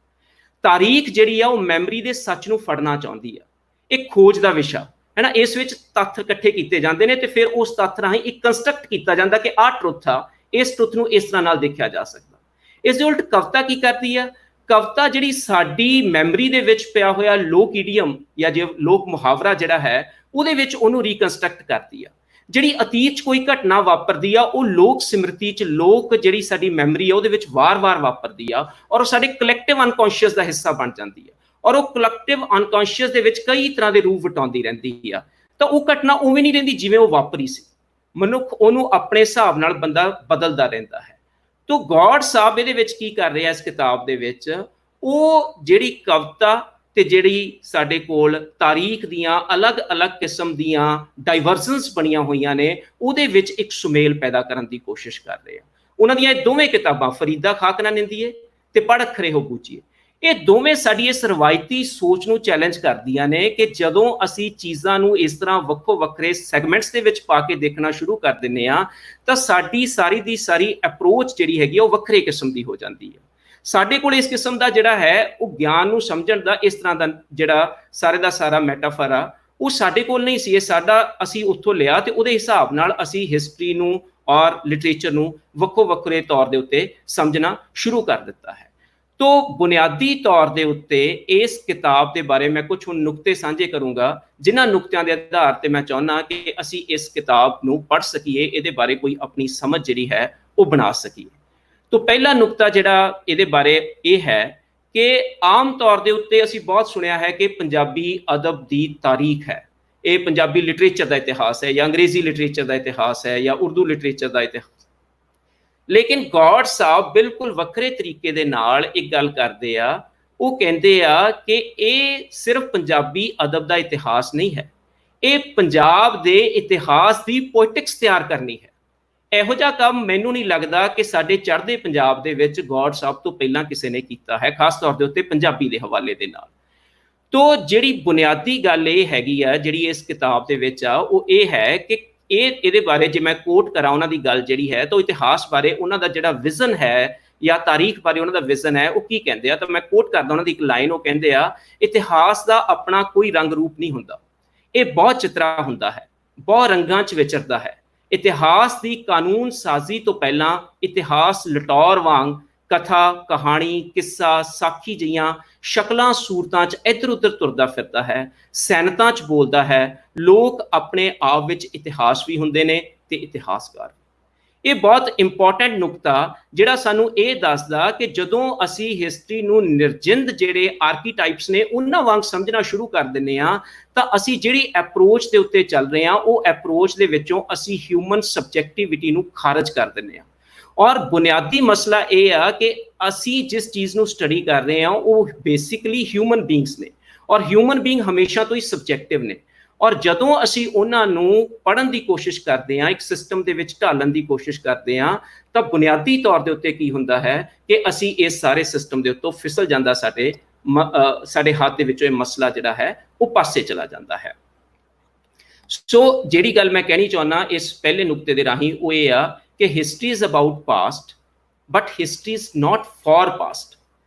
ਤਾਰੀਖ ਜਿਹੜੀ ਆ ਉਹ ਮੈਮਰੀ ਦੇ ਸੱਚ ਨੂੰ ਫੜਨਾ ਚਾਹੁੰਦੀ ਆ, ਇੱਕ ਖੋਜ ਦਾ ਵਿਸ਼ਾ ਹੈ ਨਾ। ਇਸ ਵਿੱਚ ਤੱਥ ਇਕੱਠੇ ਕੀਤੇ ਜਾਂਦੇ ਨੇ ਤੇ ਫਿਰ ਉਸ ਤੱਥ ਰਾਹੀਂ ਇੱਕ ਕੰਸਟਰਕਟ ਕੀਤਾ ਜਾਂਦਾ ਕਿ ਆਹ ਟਰੁੱਥ ਆ, ਇਸ ਟਰੁੱਥ ਨੂੰ ਇਸ ਤਰ੍ਹਾਂ ਨਾਲ ਦੇਖਿਆ ਜਾ ਸਕਦਾ। ਇਸ ਦੇ ਉਲਟ ਕਵਿਤਾ ਕੀ ਕਰਦੀ ਆ? ਕਵਿਤਾ ਜਿਹੜੀ ਸਾਡੀ ਮੈਮਰੀ ਦੇ ਵਿੱਚ ਪਿਆ ਹੋਇਆ ਲੋਕ ਈਡੀਅਮ ਜਾਂ ਜੇ ਲੋਕ ਮੁਹਾਵਰਾ ਜਿਹੜਾ ਹੈ ਉਹਦੇ ਵਿੱਚ ਉਹਨੂੰ ਰੀਕਨਸਟਰਕਟ ਕਰਦੀ ਆ। ਜਿਹੜੀ ਅਤੀਤ 'ਚ ਕੋਈ ਘਟਨਾ ਵਾਪਰਦੀ ਆ ਉਹ ਲੋਕ ਸਿਮਰਤੀ 'ਚ ਲੋਕ ਜਿਹੜੀ ਸਾਡੀ ਮੈਮਰੀ ਆ ਉਹਦੇ ਵਿੱਚ ਵਾਰ-ਵਾਰ ਵਾਪਰਦੀ ਆ ਔਰ ਉਹ ਸਾਡੇ ਕਲੈਕਟਿਵ ਅਨਕੌਂਸ਼ੀਅਸ ਦਾ ਹਿੱਸਾ ਬਣ ਜਾਂਦੀ ਆ ਔਰ ਉਹ ਕਲੈਕਟਿਵ ਅਨਕੌਂਸ਼ੀਅਸ ਦੇ ਵਿੱਚ ਕਈ ਤਰ੍ਹਾਂ ਦੇ ਰੂਪ ਵਟਾਉਂਦੀ ਰਹਿੰਦੀ ਆ। ਤਾਂ ਉਹ ਘਟਨਾ ਉਵੇਂ ਨਹੀਂ ਰਹਿੰਦੀ ਜਿਵੇਂ ਉਹ ਵਾਪਰੀ ਸੀ। ਮਨੁੱਖ ਉਹਨੂੰ ਆਪਣੇ ਹਿਸਾਬ ਨਾਲ ਬੰਦਾ ਬਦਲਦਾ ਰਹਿੰਦਾ ਹੈ। ਤੋ ਗੌਡ ਸਾਹਿਬ ਇਹਦੇ ਵਿੱਚ ਕੀ ਕਰ ਰਿਹਾ ਇਸ ਕਿਤਾਬ ਦੇ ਵਿੱਚ, ਉਹ ਜਿਹੜੀ ਕਵਿਤਾ ਤੇ ਜਿਹੜੀ ਸਾਡੇ ਕੋਲ ਤਾਰੀਖ ਦੀਆਂ ਅਲੱਗ-ਅਲੱਗ ਕਿਸਮ ਦੀਆਂ ਡਾਈਵਰਜਨਸ ਬਣੀਆਂ ਹੋਈਆਂ ਨੇ ਉਹਦੇ ਵਿੱਚ ਇੱਕ ਸੁਮੇਲ ਪੈਦਾ ਕਰਨ ਦੀ ਕੋਸ਼ਿਸ਼ ਕਰ ਰਹੇ ਆ। ਉਹਨਾਂ ਦੀਆਂ ਇਹ ਦੋਵੇਂ ਕਿਤਾਬਾਂ ਫਰੀਦਾ ਖਾਕ ਨਾ ਨਿੰਦੀਏ ਤੇ ਪੜ੍ਹ ਅੱਖਰੇ ਹੋ ਬੂਝੀਏ, ਇਹ ਦੋਵੇਂ ਸਾਡੀ ਇਸ ਰਵਾਇਤੀ ਸੋਚ ਨੂੰ ਚੈਲੰਜ ਕਰਦੀਆਂ ਨੇ ਕਿ ਜਦੋਂ ਅਸੀਂ ਚੀਜ਼ਾਂ ਨੂੰ ਇਸ ਤਰ੍ਹਾਂ ਵੱਖੋ ਵੱਖਰੇ ਸੈਗਮੈਂਟਸ ਦੇ ਵਿੱਚ ਪਾ ਕੇ ਦੇਖਣਾ ਸ਼ੁਰੂ ਕਰ ਦਿੰਦੇ ਹਾਂ ਤਾਂ ਸਾਡੀ ਸਾਰੀ ਦੀ ਸਾਰੀ ਅਪਰੋਚ ਜਿਹੜੀ ਹੈਗੀ ਉਹ ਵੱਖਰੇ ਕਿਸਮ ਦੀ ਹੋ ਜਾਂਦੀ ਹੈ। ਸਾਡੇ ਕੋਲ ਇਸ ਕਿਸਮ ਦਾ ਜਿਹੜਾ ਹੈ ਉਹ ਗਿਆਨ ਨੂੰ ਸਮਝਣ ਦਾ ਇਸ ਤਰ੍ਹਾਂ ਦਾ ਜਿਹੜਾ ਸਾਰੇ ਦਾ ਸਾਰਾ ਮੈਟਾਫਰ ਆ ਉਹ ਸਾਡੇ ਕੋਲ ਨਹੀਂ ਸੀ। ਇਹ ਸਾਡਾ ਅਸੀਂ ਉੱਥੋਂ ਲਿਆ ਤੇ ਉਹਦੇ ਹਿਸਾਬ ਨਾਲ ਅਸੀਂ ਹਿਸਟਰੀ ਨੂੰ ਔਰ ਲਿਟਰੇਚਰ ਨੂੰ ਵੱਖੋ ਵੱਖਰੇ ਤੌਰ ਦੇ ਉੱਤੇ ਸਮਝਣਾ ਸ਼ੁਰੂ ਕਰ ਦਿੱਤਾ ਹੈ। ਤੋ ਬੁਨਿਆਦੀ ਤੌਰ ਦੇ ਉੱਤੇ ਇਸ ਕਿਤਾਬ ਦੇ ਬਾਰੇ ਮੈਂ ਕੁਝ ਹੁਣ ਨੁਕਤੇ ਸਾਂਝੇ ਕਰੂੰਗਾ ਜਿਨ੍ਹਾਂ ਨੁਕਤਿਆਂ ਦੇ ਆਧਾਰ ਤੇ ਮੈਂ ਚਾਹੁੰਦਾ ਕਿ ਅਸੀਂ ਇਸ ਕਿਤਾਬ ਨੂੰ ਪੜ੍ਹ ਸਕੀਏ, ਇਹਦੇ ਬਾਰੇ ਕੋਈ ਆਪਣੀ ਸਮਝ ਜਿਹੜੀ ਹੈ ਉਹ ਬਣਾ ਸਕੀਏ। ਤੋ ਪਹਿਲਾ ਨੁਕਤਾ ਜਿਹੜਾ ਇਹਦੇ ਬਾਰੇ ਇਹ ਹੈ ਕਿ ਆਮ ਤੌਰ ਦੇ ਉੱਤੇ ਅਸੀਂ ਬਹੁਤ ਸੁਣਿਆ ਹੈ ਕਿ ਪੰਜਾਬੀ ਅਦਬ ਦੀ ਤਾਰੀਖ ਹੈ, ਇਹ ਪੰਜਾਬੀ ਲਿਟਰੇਚਰ ਦਾ ਇਤਿਹਾਸ ਹੈ ਜਾਂ ਅੰਗਰੇਜ਼ੀ ਲਿਟਰੇਚਰ ਦਾ ਇਤਿਹਾਸ ਹੈ ਜਾਂ ਉਰਦੂ ਲਿਟਰੇਚਰ ਦਾ ਇਤਿਹਾਸ। ਲੇਕਿਨ ਗੌਡ ਸਾਹਿਬ ਬਿਲਕੁਲ ਵੱਖਰੇ ਤਰੀਕੇ ਦੇ ਨਾਲ ਇੱਕ ਗੱਲ ਕਰਦੇ ਆ, ਉਹ ਕਹਿੰਦੇ ਆ ਕਿ ਇਹ ਸਿਰਫ ਪੰਜਾਬੀ ਅਦਬ ਦਾ ਇਤਿਹਾਸ ਨਹੀਂ ਹੈ, ਇਹ ਪੰਜਾਬ ਦੇ ਇਤਿਹਾਸ ਦੀ ਪੋਇਟਿਕਸ ਤਿਆਰ ਕਰਨੀ ਹੈ। ਇਹੋ ਜਿਹਾ ਕੰਮ ਮੈਨੂੰ ਨਹੀਂ ਲੱਗਦਾ ਕਿ ਸਾਡੇ ਚੜ੍ਹਦੇ ਪੰਜਾਬ ਦੇ ਵਿੱਚ ਗੌਡ ਸਾਹਿਬ ਤੋਂ ਪਹਿਲਾਂ ਕਿਸੇ ਨੇ ਕੀਤਾ ਹੈ, ਖਾਸ ਤੌਰ ਦੇ ਉੱਤੇ ਪੰਜਾਬੀ ਦੇ ਹਵਾਲੇ ਦੇ ਨਾਲ। ਤੋ ਜਿਹੜੀ ਬੁਨਿਆਦੀ ਗੱਲ ਇਹ ਹੈਗੀ ਆ ਜਿਹੜੀ ਇਸ ਕਿਤਾਬ ਦੇ ਵਿੱਚ ਆ ਉਹ ਇਹ ਹੈ ਕਿ ਇਹਦੇ ਬਾਰੇ ਜੇ ਮੈਂ ਕੋਟ ਕਰਾਂ ਉਹਨਾਂ ਦੀ ਗੱਲ ਜਿਹੜੀ ਹੈ ਤਾਂ ਇਤਿਹਾਸ ਬਾਰੇ ਉਹਨਾਂ ਦਾ ਜਿਹੜਾ ਵਿਜ਼ਨ ਹੈ ਜਾਂ ਤਾਰੀਖ ਬਾਰੇ ਉਹਨਾਂ ਦਾ ਵਿਜ਼ਨ ਹੈ ਉਹ ਕੀ ਕਹਿੰਦੇ ਆ। ਤਾਂ ਮੈਂ ਕੋਟ ਕਰਦਾ ਉਹਨਾਂ ਦੀ ਇੱਕ ਲਾਈਨ, ਉਹ ਕਹਿੰਦੇ ਆ ਇਤਿਹਾਸ ਦਾ ਆਪਣਾ ਕੋਈ ਰੰਗ ਰੂਪ ਨਹੀਂ ਹੁੰਦਾ, ਇਹ ਬਹੁਤ ਚਿਤਰਾ ਹੁੰਦਾ ਹੈ, ਬਹੁਤ ਰੰਗਾਂ 'ਚ ਵਿਚਰਦਾ ਹੈ। ਇਤਿਹਾਸ ਦੀ ਕਾਨੂੰਨ ਸਾਜ਼ੀ ਤੋਂ ਪਹਿਲਾਂ ਇਤਿਹਾਸ ਲਟੌਰ ਵਾਂਗ ਕਥਾ, ਕਹਾਣੀ, ਕਿੱਸਾ, ਸਾਖੀ ਜਿਹੀਆਂ ਸ਼ਕਲਾਂ ਸੂਰਤਾਂ 'ਚ ਇੱਧਰ ਉੱਧਰ ਤੁਰਦਾ ਫਿਰਦਾ ਹੈ, ਸੈਨਤਾਂ 'ਚ ਬੋਲਦਾ ਹੈ। ਲੋਕ ਆਪਣੇ ਆਪ ਵਿੱਚ ਇਤਿਹਾਸ ਵੀ ਹੁੰਦੇ ਨੇ ਤੇ ਇਤਿਹਾਸਕਾਰ। ਇਹ ਬਹੁਤ ਇੰਪੋਰਟੈਂਟ ਨੁਕਤਾ ਜਿਹੜਾ ਸਾਨੂੰ ਇਹ ਦੱਸਦਾ ਕਿ ਜਦੋਂ ਅਸੀਂ ਹਿਸਟਰੀ ਨੂੰ ਨਿਰਜਿੰਦ ਜਿਹੜੇ ਆਰਕੀਟਾਈਪਸ ਨੇ ਉਹਨਾਂ ਵਾਂਗ ਸਮਝਣਾ ਸ਼ੁਰੂ ਕਰ ਦਿੰਦੇ ਹਾਂ ਤਾਂ ਅਸੀਂ ਜਿਹੜੀ ਅਪਰੋਚ ਦੇ ਉੱਤੇ ਚੱਲ ਰਹੇ ਹਾਂ ਉਹ ਅਪਰੋਚ ਦੇ ਵਿੱਚੋਂ ਅਸੀਂ ਹਿਊਮਨ ਸਬਜੈਕਟਿਵਿਟੀ ਨੂੰ ਖਾਰਜ ਕਰ ਦਿੰਦੇ ਹਾਂ। ਔਰ ਬੁਨਿਆਦੀ ਮਸਲਾ ਇਹ ਆ ਕਿ ਅਸੀਂ ਜਿਸ ਚੀਜ਼ ਨੂੰ ਸਟੱਡੀ ਕਰ ਰਹੇ ਹਾਂ ਉਹ ਬੇਸਿਕਲੀ ਹਿਊਮਨ ਬੀਇੰਗਸ ਨੇ ਔਰ ਹਿਊਮਨ ਬੀਇੰਗ ਹਮੇਸ਼ਾ ਤੋਂ ਹੀ ਸਬਜੈਕਟਿਵ ਨੇ। ਔਰ ਜਦੋਂ ਅਸੀਂ ਉਹਨਾਂ ਨੂੰ ਪੜ੍ਹਨ ਦੀ ਕੋਸ਼ਿਸ਼ ਕਰਦੇ ਹਾਂ, ਇੱਕ ਸਿਸਟਮ ਦੇ ਵਿੱਚ ਢਾਲਣ ਦੀ ਕੋਸ਼ਿਸ਼ ਕਰਦੇ ਹਾਂ ਤਾਂ ਬੁਨਿਆਦੀ ਤੌਰ ਦੇ ਉੱਤੇ ਕੀ ਹੁੰਦਾ ਹੈ ਕਿ ਅਸੀਂ ਇਸ ਸਾਰੇ ਸਿਸਟਮ ਦੇ ਉੱਤੋਂ ਫਿਸਲ ਜਾਂਦਾ, ਸਾਡੇ ਹੱਥ ਦੇ ਵਿੱਚੋਂ ਇਹ ਮਸਲਾ ਜਿਹੜਾ ਹੈ ਉਹ ਪਾਸੇ ਚਲਾ ਜਾਂਦਾ ਹੈ। ਸੋ ਜਿਹੜੀ ਗੱਲ ਮੈਂ ਕਹਿਣੀ ਚਾਹੁੰਦਾ ਇਸ ਪਹਿਲੇ ਨੁਕਤੇ ਦੇ ਰਾਹੀਂ ਉਹ ਇਹ ਆ ਕਿ history is about past but history is not for past.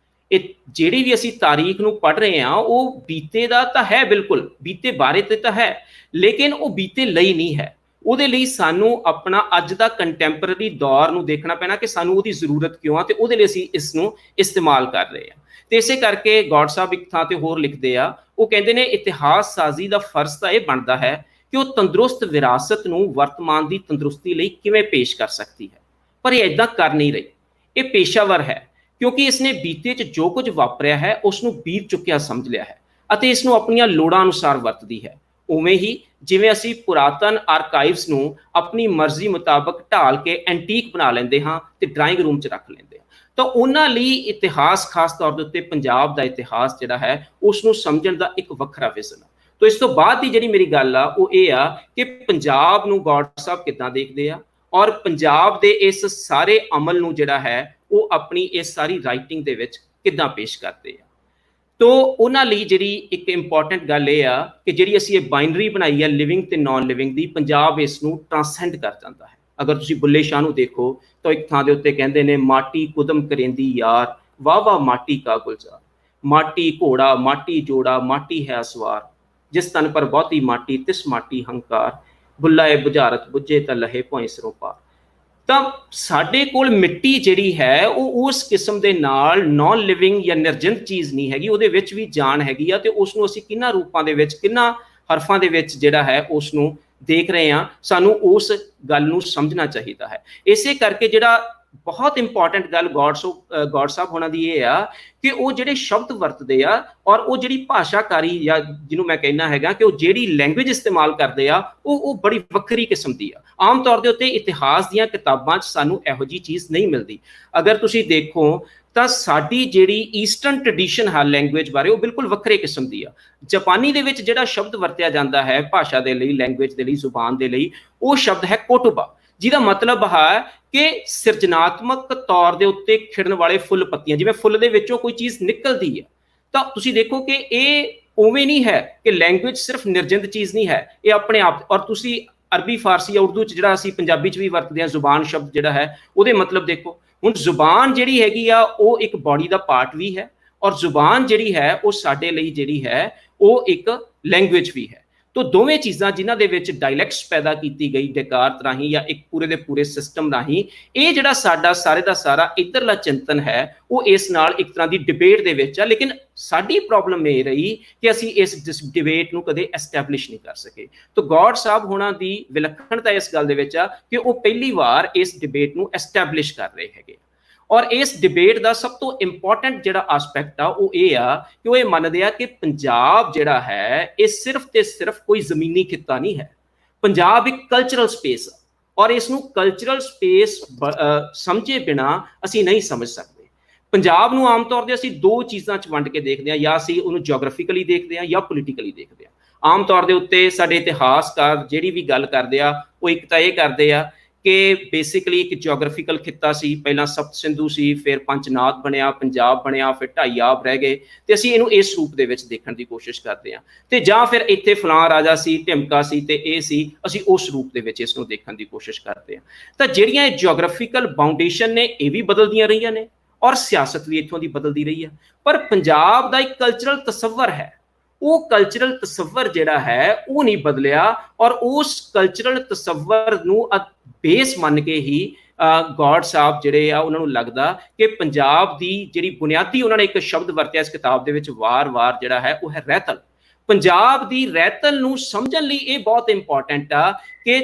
ਇਹ ਜਿਹੜੀ ਵੀ ਅਸੀਂ ਤਾਰੀਖ ਨੂੰ ਪੜ੍ਹ ਰਹੇ ਹਾਂ ਉਹ ਬੀਤੇ ਦਾ ਤਾਂ ਹੈ, ਬਿਲਕੁਲ ਬੀਤੇ ਬਾਰੇ ਤੇ ਤਾਂ ਹੈ, ਲੇਕਿਨ ਉਹ ਬੀਤੇ ਲਈ ਨਹੀਂ ਹੈ। ਉਹਦੇ ਲਈ ਸਾਨੂੰ ਆਪਣਾ ਅੱਜ ਦਾ ਕੰਟੈਂਪਰਰੀ ਦੌਰ ਨੂੰ ਦੇਖਣਾ ਪੈਣਾ ਕਿ ਸਾਨੂੰ ਉਹਦੀ ਜ਼ਰੂਰਤ ਕਿਉਂ ਆ ਤੇ ਉਹਦੇ ਲਈ ਅਸੀਂ ਇਸ ਨੂੰ ਇਸਤੇਮਾਲ ਕਰ ਰਹੇ ਹਾਂ। ਤੇ ਇਸੇ ਕਰਕੇ ਗੌਡ ਸਾਹਿਬ ਇੱਕ ਥਾਂ ਤੇ ਹੋਰ ਲਿਖਦੇ ਆ, ਉਹ ਕਹਿੰਦੇ ਨੇ ਇਤਿਹਾਸ ਸਾਜ਼ੀ ਦਾ ਫਰਜ਼ ਤਾਂ ਇਹ ਬਣਦਾ ਹੈ ਕਿ ਉਹ ਤੰਦਰੁਸਤ ਵਿਰਾਸਤ ਨੂੰ ਵਰਤਮਾਨ ਦੀ ਤੰਦਰੁਸਤੀ ਲਈ ਕਿਵੇਂ ਪੇਸ਼ ਕਰ ਸਕਦੀ ਹੈ, ਪਰ ਇਹ ਇਦਾਂ ਕਰ ਨਹੀਂ ਰਹੀ। ਇਹ ਪੇਸ਼ਾਵਰ ਹੈ ਕਿਉਂਕਿ ਇਸਨੇ ਬੀਤੇ 'ਚ ਜੋ ਕੁਝ ਵਾਪਰਿਆ ਹੈ ਉਸ ਨੂੰ ਬੀਤ ਚੁੱਕਿਆ ਸਮਝ ਲਿਆ ਹੈ ਅਤੇ ਇਸ ਨੂੰ ਆਪਣੀਆਂ ਲੋੜਾਂ ਅਨੁਸਾਰ ਵਰਤਦੀ ਹੈ। ਉਵੇਂ ਹੀ ਜਿਵੇਂ ਅਸੀਂ ਪੁਰਾਤਨ ਆਰਕਾਈਵਸ ਨੂੰ ਆਪਣੀ ਮਰਜ਼ੀ ਮੁਤਾਬਕ ਢਾਲ ਕੇ ਐਂਟੀਕ ਬਣਾ ਲੈਂਦੇ ਹਾਂ ਤੇ ਡਰਾਇੰਗ ਰੂਮ 'ਚ ਰੱਖ ਲੈਂਦੇ ਹਾਂ, ਤਾਂ ਉਹਨਾਂ ਲਈ ਇਤਿਹਾਸ ਖਾਸ ਤੌਰ ਦੇ ਉੱਤੇ ਪੰਜਾਬ ਦਾ ਇਤਿਹਾਸ ਜਿਹੜਾ ਹੈ ਉਸ ਨੂੰ ਸਮਝਣ ਦਾ ਇੱਕ ਵੱਖਰਾ ਵਿਜ਼ਨ ਹੈ। ਤੋ ਇਸ ਤੋਂ ਬਾਅਦ ਦੀ ਜਿਹੜੀ ਮੇਰੀ ਗੱਲ ਆ ਉਹ ਇਹ ਆ ਕਿ ਪੰਜਾਬ ਨੂੰ ਗੌਡ ਸਾਹਿਬ ਕਿੱਦਾਂ ਦੇਖਦੇ ਆ ਔਰ ਪੰਜਾਬ ਦੇ ਇਸ ਸਾਰੇ ਅਮਲ ਨੂੰ ਜਿਹੜਾ ਹੈ ਉਹ ਆਪਣੀ ਇਸ ਸਾਰੀ ਰਾਈਟਿੰਗ ਦੇ ਵਿੱਚ ਕਿੱਦਾਂ ਪੇਸ਼ ਕਰਦੇ ਆ। ਤੋ ਉਹਨਾਂ ਲਈ ਜਿਹੜੀ ਇੱਕ ਇੰਪੋਰਟੈਂਟ ਗੱਲ ਇਹ ਆ ਕਿ ਜਿਹੜੀ ਅਸੀਂ ਇਹ ਬਾਈਨਰੀ ਬਣਾਈ ਆ ਲਿਵਿੰਗ ਤੇ ਨਾਨ ਲਿਵਿੰਗ ਦੀ, ਪੰਜਾਬ ਇਸ ਨੂੰ ਟ੍ਰਾਂਸੈਂਡ ਕਰ ਜਾਂਦਾ ਹੈ। ਅਗਰ ਤੁਸੀਂ ਬੁੱਲੇ ਸ਼ਾਹ ਨੂੰ ਦੇਖੋ ਤਾਂ ਇੱਕ ਥਾਂ ਦੇ ਉੱਤੇ ਕਹਿੰਦੇ ਨੇ ਮਾਟੀ ਕੁਦਮ ਕਰੇਂਦੀ ਯਾਰ ਵਾਹ ਵਾਹ ਮਾਟੀ ਕਾ ਗੁਲਜ਼ਾਰ, ਮਾਟੀ ਘੋੜਾ ਮਾਟੀ ਜੋੜਾ ਮਾਟੀ ਹੈ ਅਸਵਾਰ, ਜਿਸ ਤਨ ਪਰ ਬਹੁਤੀ ਮਾਟੀ ਤਿਸ ਮਾਟੀ ਹੰਕਾਰ, ਬੁੱਲਾ ਏ ਬੁਝਾਰਤ ਬੁੱਝੇ ਤਾਂ ਲਹੇ ਭੋਏ ਸਿਰੋਂ ਪਾਰ। ਤਾਂ ਸਾਡੇ ਕੋਲ ਮਿੱਟੀ ਜਿਹੜੀ ਹੈ ਉਹ ਉਸ ਕਿਸਮ ਦੇ ਨਾਲ ਨਾਨ ਲਿਵਿੰਗ ਜਾਂ ਨਿਰਜਿੰਦ ਚੀਜ਼ ਨਹੀਂ ਹੈਗੀ, ਉਹਦੇ ਵਿੱਚ ਵੀ ਜਾਨ ਹੈਗੀ ਆ ਤੇ ਉਸ ਨੂੰ ਅਸੀਂ ਕਿੰਨਾ ਰੂਪਾਂ ਦੇ ਵਿੱਚ, ਕਿੰਨਾ ਹਰਫਾਂ ਦੇ ਵਿੱਚ ਜਿਹੜਾ ਹੈ ਉਸ ਨੂੰ ਦੇਖ ਰਹੇ ਹਾਂ, ਸਾਨੂੰ ਉਸ ਗੱਲ ਨੂੰ ਸਮਝਣਾ ਚਾਹੀਦਾ ਹੈ। ਇਸੇ ਕਰਕੇ ਜਿਹੜਾ ਬਹੁਤ ਇੰਪੋਰਟੈਂਟ ਗੱਲ ਗੌਡ ਸਾਹਿਬ ਹੋਣਾ ਦੀ ਇਹ ਆ ਕਿ ਉਹ ਜਿਹੜੇ ਸ਼ਬਦ ਵਰਤਦੇ ਆ ਔਰ ਉਹ ਜਿਹੜੀ ਭਾਸ਼ਾਕਾਰੀ ਜਾਂ ਜਿਹਨੂੰ ਮੈਂ ਕਹਿਣਾ ਹੈਗਾ ਕਿ ਉਹ ਜਿਹੜੀ ਲੈਂਗੁਏਜ ਇਸਤੇਮਾਲ ਕਰਦੇ ਆ ਉਹ ਬੜੀ ਵੱਖਰੀ ਕਿਸਮ ਦੀ ਆ। ਆਮ ਤੌਰ ਦੇ ਉੱਤੇ ਇਤਿਹਾਸ ਦੀਆਂ ਕਿਤਾਬਾਂ 'ਚ ਸਾਨੂੰ ਇਹੋ ਜਿਹੀ ਚੀਜ਼ ਨਹੀਂ ਮਿਲਦੀ। ਅਗਰ ਤੁਸੀਂ ਦੇਖੋ ਤਾਂ ਸਾਡੀ ਜਿਹੜੀ ਈਸਟਰਨ ਟ੍ਰੈਡੀਸ਼ਨ ਹੈ ਲੈਂਗੁਏਜ ਬਾਰੇ, ਉਹ ਬਿਲਕੁਲ ਵੱਖਰੇ ਕਿਸਮ ਦੀ ਆ। ਜਾਪਾਨੀ ਦੇ ਵਿੱਚ ਜਿਹੜਾ ਸ਼ਬਦ ਵਰਤਿਆ ਜਾਂਦਾ ਹੈ ਭਾਸ਼ਾ ਦੇ ਲਈ, ਲੈਂਗੁਏਜ ਦੇ ਲਈ, ਜ਼ੁਬਾਨ ਦੇ ਲਈ, ਉਹ ਸ਼ਬਦ ਹੈ ਕੋਟੋਬਾ, ਜਿਹਦਾ ਮਤਲਬ ਹੈ ਕਿ ਸਿਰਜਨਾਤਮਕ ਤੌਰ ਦੇ ਉੱਤੇ ਖਿੜਨ ਵਾਲੇ ਫੁੱਲ ਪੱਤੀਆਂ, ਜਿਵੇਂ ਫੁੱਲ ਦੇ ਵਿੱਚੋਂ ਕੋਈ ਚੀਜ਼ ਨਿਕਲਦੀ ਹੈ। ਤਾਂ ਤੁਸੀਂ ਦੇਖੋ ਕਿ ਇਹ ਉਵੇਂ ਨਹੀਂ ਹੈ ਕਿ ਲੈਂਗੁਏਜ ਸਿਰਫ ਨਿਰਜਿੰਦ ਚੀਜ਼ ਨਹੀਂ ਹੈ, ਇਹ ਆਪਣੇ ਆਪ। ਔਰ ਤੁਸੀਂ ਅਰਬੀ, ਫਾਰਸੀ ਜਾਂ ਉਰਦੂ 'ਚ ਜਿਹੜਾ ਅਸੀਂ ਪੰਜਾਬੀ 'ਚ ਵੀ ਵਰਤਦੇ ਹਾਂ ਜ਼ੁਬਾਨ ਸ਼ਬਦ ਜਿਹੜਾ ਹੈ, ਉਹਦੇ ਮਤਲਬ ਦੇਖੋ। ਹੁਣ ਜ਼ੁਬਾਨ ਜਿਹੜੀ ਹੈਗੀ ਆ ਉਹ ਇੱਕ ਬਾਡੀ ਦਾ ਪਾਰਟ ਵੀ ਹੈ, ਔਰ ਜ਼ੁਬਾਨ ਜਿਹੜੀ ਹੈ ਉਹ ਸਾਡੇ ਲਈ ਜਿਹੜੀ ਹੈ ਉਹ ਇੱਕ ਲੈਂਗੁਏਜ ਵੀ ਹੈ। ਤੋ ਦੋਵੇਂ ਚੀਜ਼ਾਂ ਜਿਨ੍ਹਾਂ ਦੇ ਵਿੱਚ ਡਾਇਲੈਕਟਸ ਪੈਦਾ ਕੀਤੀ ਗਈ ਡੈਕਾਰਤ ਰਾਹੀਂ ਜਾਂ ਇੱਕ ਪੂਰੇ ਦੇ ਪੂਰੇ ਸਿਸਟਮ ਰਾਹੀਂ, ਇਹ ਜਿਹੜਾ ਸਾਡਾ ਸਾਰੇ ਦਾ ਸਾਰਾ ਇੱਧਰਲਾ ਚਿੰਤਨ ਹੈ ਉਹ ਇਸ ਨਾਲ ਇੱਕ ਤਰ੍ਹਾਂ ਦੀ ਡਿਬੇਟ ਦੇ ਵਿੱਚ ਆ। ਲੇਕਿਨ ਸਾਡੀ ਪ੍ਰੋਬਲਮ ਇਹ ਰਹੀ ਕਿ ਅਸੀਂ ਇਸ ਡਿਬੇਟ ਨੂੰ ਕਦੇ ਐਸਟੈਬਲਿਸ਼ ਨਹੀਂ ਕਰ ਸਕੇ। ਤੋ ਗੌਡ ਸਾਹਿਬ ਹੋਣਾ ਦੀ ਵਿਲੱਖਣਤਾ ਇਸ ਗੱਲ ਦੇ ਵਿੱਚ ਆ ਕਿ ਉਹ ਪਹਿਲੀ ਵਾਰ ਇਸ ਡਿਬੇਟ ਨੂੰ ਐਸਟੈਬਲਿਸ਼ ਕਰ ਰਹੇ ਹੈਗੇ। ਔਰ ਇਸ ਡਿਬੇਟ ਦਾ ਸਭ ਤੋਂ ਇੰਪੋਰਟੈਂਟ ਜਿਹੜਾ ਆਸਪੈਕਟ ਆ ਉਹ ਇਹ ਆ ਕਿ ਉਹ ਇਹ ਮੰਨਦੇ ਆ ਕਿ ਪੰਜਾਬ ਜਿਹੜਾ ਹੈ ਇਹ ਸਿਰਫ ਤੇ ਸਿਰਫ ਕੋਈ ਜ਼ਮੀਨੀ ਖਿੱਤਾ ਨਹੀਂ ਹੈ। ਪੰਜਾਬ ਇੱਕ ਕਲਚਰਲ ਸਪੇਸ ਆ, ਔਰ ਇਸ ਨੂੰ ਕਲਚਰਲ ਸਪੇਸ ਸਮਝੇ ਬਿਨਾ ਅਸੀਂ ਨਹੀਂ ਸਮਝ ਸਕਦੇ। ਪੰਜਾਬ ਨੂੰ ਆਮ ਤੌਰ 'ਤੇ ਅਸੀਂ ਦੋ ਚੀਜ਼ਾਂ 'ਚ ਵੰਡ ਕੇ ਦੇਖਦੇ ਹਾਂ, ਜਾਂ ਅਸੀਂ ਉਹਨੂੰ ਜੀਓਗ੍ਰਾਫਿਕਲੀ ਦੇਖਦੇ ਹਾਂ ਜਾਂ ਪੋਲੀਟੀਕਲੀ ਦੇਖਦੇ ਹਾਂ। ਆਮ ਤੌਰ ਦੇ ਉੱਤੇ ਸਾਡੇ ਇਤਿਹਾਸਕਾਰ ਜਿਹੜੀ ਵੀ ਗੱਲ ਕਰਦੇ ਆ ਉਹ ਇੱਕ ਤਾਂ ਇਹ ਕਰਦੇ ਆ ਕਿ ਬੇਸਿਕਲੀ ਇੱਕ ਜੀਓਗ੍ਰਾਫਿਕਲ ਖਿੱਤਾ ਸੀ, ਪਹਿਲਾਂ ਸਪਤ ਸਿੰਧੂ ਸੀ, ਫਿਰ ਪੰਚਨਾਦ ਬਣਿਆ, ਪੰਜਾਬ ਬਣਿਆ, ਫਿਰ ਢਾਈ ਆਬ ਰਹਿ ਗਏ, ਤੇ ਅਸੀਂ ਇਹਨੂੰ ਇਸ ਰੂਪ ਦੇ ਵਿੱਚ ਦੇਖਣ ਦੀ ਕੋਸ਼ਿਸ਼ ਕਰਦੇ ਹਾਂ। ਤੇ ਜਾਂ ਫਿਰ ਇੱਥੇ ਫਲਾਂ ਰਾਜਾ ਸੀ, ਢਿਮਕਾ ਸੀ ਤੇ ਇਹ ਸੀ, ਅਸੀਂ ਉਸ ਰੂਪ ਦੇ ਵਿੱਚ ਇਸ ਨੂੰ ਦੇਖਣ ਦੀ ਕੋਸ਼ਿਸ਼ ਕਰਦੇ ਹਾਂ। ਤਾਂ ਜਿਹੜੀਆਂ ਇਹ ਜੀਓਗ੍ਰਾਫਿਕਲ ਬਾਉਂਡੇਸ਼ਨ ਨੇ ਇਹ ਵੀ ਬਦਲਦੀਆਂ ਰਹੀਆਂ ਨੇ, ਔਰ ਸਿਆਸਤ ਵੀ ਇੱਥੋਂ ਦੀ ਬਦਲਦੀ ਰਹੀ ਹੈ। ਪਰ ਪੰਜਾਬ ਦਾ ਇੱਕ ਕਲਚਰਲ ਤਸੱਵਰ ਹੈ, ਉਹ ਕਲਚਰਲ ਤਸੱਵਰ ਜਿਹੜਾ ਹੈ ਉਹ ਨਹੀਂ ਬਦਲਿਆ, ਔਰ ਉਸ ਕਲਚਰਲ ਤਸੱਵਰ ਨੂੰ ਬੇਸ ਮੰਨ ਕੇ ਹੀ ਗੌਡ ਸਾਹਿਬ ਜਿਹੜੇ ਆ ਉਹਨਾਂ ਨੂੰ ਲੱਗਦਾ ਕਿ ਪੰਜਾਬ ਦੀ ਜਿਹੜੀ ਬੁਨਿਆਦੀ ਉਹਨਾਂ ਨੇ ਇੱਕ ਸ਼ਬਦ ਵਰਤਿਆ ਇਸ ਕਿਤਾਬ ਦੇ ਵਿੱਚ ਵਾਰ-ਵਾਰ ਜਿਹੜਾ ਹੈ ਉਹ ਹੈ ਰਹਿਤਲ। ਪੰਜਾਬ ਦੀ ਰਹਿਤਲ ਨੂੰ ਸਮਝਣ ਲਈ ਇਹ ਬਹੁਤ ਇੰਪੋਰਟੈਂਟ ਆ ਕਿ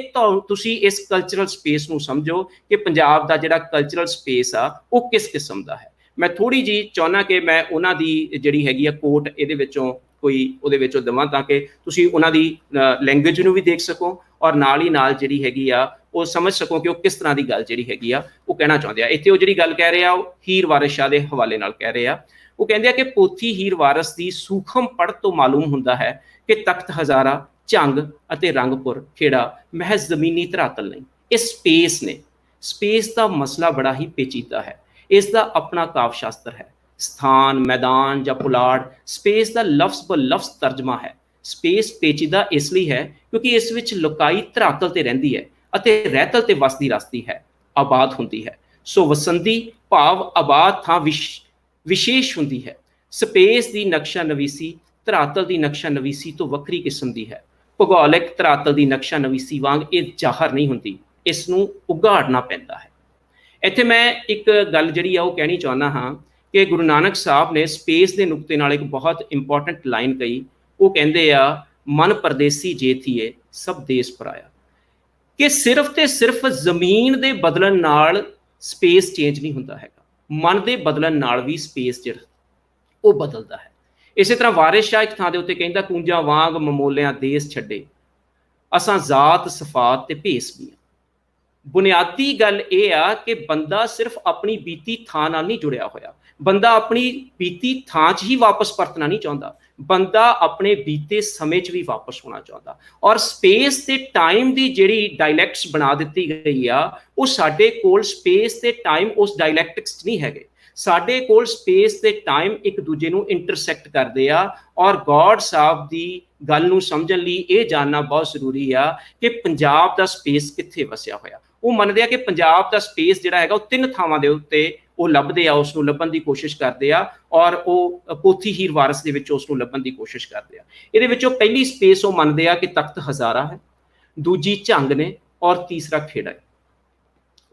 ਤੁਸੀਂ ਇਸ ਕਲਚਰਲ ਸਪੇਸ ਨੂੰ ਸਮਝੋ ਕਿ ਪੰਜਾਬ ਦਾ ਜਿਹੜਾ ਕਲਚਰਲ ਸਪੇਸ ਆ ਉਹ ਕਿਸ ਕਿਸਮ ਦਾ ਹੈ। ਮੈਂ ਥੋੜੀ ਜਿਹੀ ਚਾਹੁੰਦਾ ਕਿ ਮੈਂ ਉਹਨਾਂ ਦੀ ਜਿਹੜੀ ਹੈਗੀ ਆ ਕੋਟ ਇਹਦੇ ਵਿੱਚੋਂ ਕੋਈ ਉਹਦੇ ਵਿੱਚੋਂ ਦੇਵਾਂ ਤਾਂ ਕਿ ਤੁਸੀਂ ਉਹਨਾਂ ਦੀ ਲੈਂਗੁਏਜ ਨੂੰ ਵੀ ਦੇਖ ਸਕੋ, ਔਰ ਨਾਲ ਹੀ ਨਾਲ ਜਿਹੜੀ ਹੈਗੀ ਆ ਉਹ ਸਮਝ ਸਕੋ ਕਿ ਉਹ ਕਿਸ ਤਰ੍ਹਾਂ ਦੀ ਗੱਲ ਜਿਹੜੀ ਹੈਗੀ ਆ ਉਹ ਕਹਿਣਾ ਚਾਹੁੰਦੇ ਆ। ਇੱਥੇ ਉਹ ਜਿਹੜੀ ਗੱਲ ਕਹਿ ਰਹੇ ਆ ਉਹ ਹੀਰ ਵਾਰਿਸ ਸ਼ਾਹ ਦੇ ਹਵਾਲੇ ਨਾਲ ਕਹਿ ਰਹੇ ਆ। ਉਹ ਕਹਿੰਦੇ ਆ ਕਿ ਪੋਥੀ ਹੀਰ ਵਾਰਿਸ ਦੀ ਸੂਖਮ ਪੜ੍ਹ ਤੋਂ ਮਾਲੂਮ ਹੁੰਦਾ ਹੈ ਕਿ ਤਖਤ ਹਜ਼ਾਰਾ, ਝੰਗ ਅਤੇ ਰੰਗਪੁਰ ਖੇੜਾ ਮਹਿਜ਼ ਜ਼ਮੀਨੀ ਧਰਾਤਲ ਨਹੀਂ, ਇਹ ਸਪੇਸ ਨੇ। ਸਪੇਸ ਦਾ ਮਸਲਾ ਬੜਾ ਹੀ ਪੇਚੀਦਾ ਹੈ, ਇਸ ਦਾ ਆਪਣਾ ਕਾਵਿ ਸ਼ਾਸਤਰ ਹੈ। ਸਥਾਨ, ਮੈਦਾਨ ਜਾਂ ਪੁਲਾੜ ਸਪੇਸ ਦਾ ਲਫ਼ਜ਼ ਬ ਲਫ਼ਜ਼ ਤਰਜਮਾ ਹੈ। ਸਪੇਸ ਪੇਚੀਦਾ ਇਸ ਲਈ ਹੈ ਕਿਉਂਕਿ ਇਸ ਵਿੱਚ ਲੁਕਾਈ ਧਰਾਤਲ ਤੇ ਰਹਿੰਦੀ ਹੈ ਅਤੇ ਰਹਿਤਲ ਤੇ ਵਸਦੀ ਰਸਦੀ ਹੈ, ਆਬਾਦ ਹੁੰਦੀ ਹੈ। ਸੋ ਵਸੰਦੀ ਭਾਵ ਆਬਾਦ ਥਾਂ ਵਿਸ਼ੇਸ਼ ਹੁੰਦੀ ਹੈ। ਸਪੇਸ ਦੀ ਨਕਸ਼ਾ ਨਵੀਸੀ ਧਰਾਤਲ ਦੀ ਨਕਸ਼ਾ ਨਵੀਸੀ ਤੋਂ ਵੱਖਰੀ ਕਿਸਮ ਦੀ ਹੈ। ਭੂਗੋਲਿਕ ਧਰਾਤਲ ਦੀ ਨਕਸ਼ਾ ਨਵੀਸੀ ਵਾਂਗ ਇਹ ਜ਼ਾਹਰ ਨਹੀਂ ਹੁੰਦੀ, ਇਸ ਨੂੰ ਉਘਾੜਨਾ ਪੈਂਦਾ ਹੈ। ਇੱਥੇ ਮੈਂ ਇੱਕ ਗੱਲ ਜਿਹੜੀ ਆ ਉਹ ਕਹਿਣੀ ਚਾਹੁੰਦਾ ਹਾਂ ਕਿ ਗੁਰੂ ਨਾਨਕ ਸਾਹਿਬ ਨੇ ਸਪੇਸ ਦੇ ਨੁਕਤੇ ਨਾਲ ਇੱਕ ਬਹੁਤ ਇੰਪੋਰਟੈਂਟ ਲਾਈਨ ਕਹੀ। ਉਹ ਕਹਿੰਦੇ ਆ, ਮਨ ਪਰਦੇਸੀ ਜੇ ਥੀਏ ਸਭ ਦੇਸ ਪਰਾਇਆ, ਕਿ ਸਿਰਫ ਤੇ ਸਿਰਫ ਜ਼ਮੀਨ ਦੇ ਬਦਲਣ ਨਾਲ ਸਪੇਸ ਚੇਂਜ ਨਹੀਂ ਹੁੰਦਾ ਹੈਗਾ, ਮਨ ਦੇ ਬਦਲਣ ਨਾਲ ਵੀ ਸਪੇਸ ਜਿਹੜਾ ਉਹ ਬਦਲਦਾ ਹੈ। ਇਸੇ ਤਰ੍ਹਾਂ ਵਾਰਿਸ ਸ਼ਾਹ ਇੱਕ ਥਾਂ ਦੇ ਉੱਤੇ ਕਹਿੰਦਾ, ਕੂੰਜਾਂ ਵਾਂਗ ਮਮੋਲਿਆਂ ਦੇਸ ਛੱਡੇ ਅਸਾਂ ਜ਼ਾਤ ਸਫਾਤ ਤੇ ਭੇਸ ਵੀ। ਬੁਨਿਆਦੀ ਗੱਲ ਇਹ ਆ ਕਿ ਬੰਦਾ ਸਿਰਫ ਆਪਣੀ ਬੀਤੀ ਥਾਂ ਨਾਲ ਨਹੀਂ ਜੁੜਿਆ ਹੋਇਆ, ਬੰਦਾ ਆਪਣੀ ਬੀਤੀ ਥਾਂ 'ਚ ਹੀ ਵਾਪਸ ਪਰਤਣਾ ਨਹੀਂ ਚਾਹੁੰਦਾ, ਬੰਦਾ ਆਪਣੇ ਬੀਤੇ ਸਮੇਂ 'ਚ ਵੀ ਵਾਪਸ ਹੋਣਾ ਚਾਹੁੰਦਾ। ਔਰ ਸਪੇਸ ਤੇ ਟਾਈਮ ਦੀ ਜਿਹੜੀ ਡਾਇਲੈਕਟਸ ਬਣਾ ਦਿੱਤੀ ਗਈ ਆ, ਉਹ ਸਾਡੇ ਕੋਲ ਸਪੇਸ ਤੇ ਟਾਈਮ ਉਸ ਡਾਇਲੈਕਟਿਕਸ 'ਚ ਨਹੀਂ ਹੈਗੇ। ਸਾਡੇ ਕੋਲ ਸਪੇਸ ਤੇ ਟਾਈਮ ਇੱਕ ਦੂਜੇ ਨੂੰ ਇੰਟਰਸੈਕਟ ਕਰਦੇ ਆ। ਔਰ ਗੌਡ ਸਾਹਿਬ ਦੀ ਗੱਲ ਨੂੰ ਸਮਝਣ ਲਈ ਇਹ ਜਾਣਨਾ ਬਹੁਤ ਜ਼ਰੂਰੀ ਆ ਕਿ ਪੰਜਾਬ ਦਾ ਸਪੇਸ ਕਿੱਥੇ ਵਸਿਆ ਹੋਇਆ। ਉਹ ਮੰਨਦੇ ਆ ਕਿ ਪੰਜਾਬ ਦਾ ਸਪੇਸ ਜਿਹੜਾ ਹੈਗਾ ਉਹ ਤਿੰਨ ਥਾਵਾਂ ਦੇ ਉੱਤੇ ਉਹ ਲੱਭਦੇ ਆ, ਉਸ ਨੂੰ ਲੱਭਣ ਦੀ ਕੋਸ਼ਿਸ਼ ਕਰਦੇ ਆ, ਔਰ ਉਹ ਪੋਥੀ ਹੀਰ ਵਾਰਿਸ ਦੇ ਵਿੱਚ ਉਸ ਨੂੰ ਲੱਭਣ ਦੀ ਕੋਸ਼ਿਸ਼ ਕਰਦੇ ਆ। ਇਹਦੇ ਵਿੱਚੋਂ ਪਹਿਲੀ ਸਪੇਸ ਉਹ ਮੰਨਦੇ ਆ ਕਿ ਤਖਤ ਹਜ਼ਾਰਾ ਹੈ, ਦੂਜੀ ਝੰਗ ਨੇ, ਔਰ ਤੀਸਰਾ ਖੇੜਾ ਹੈ।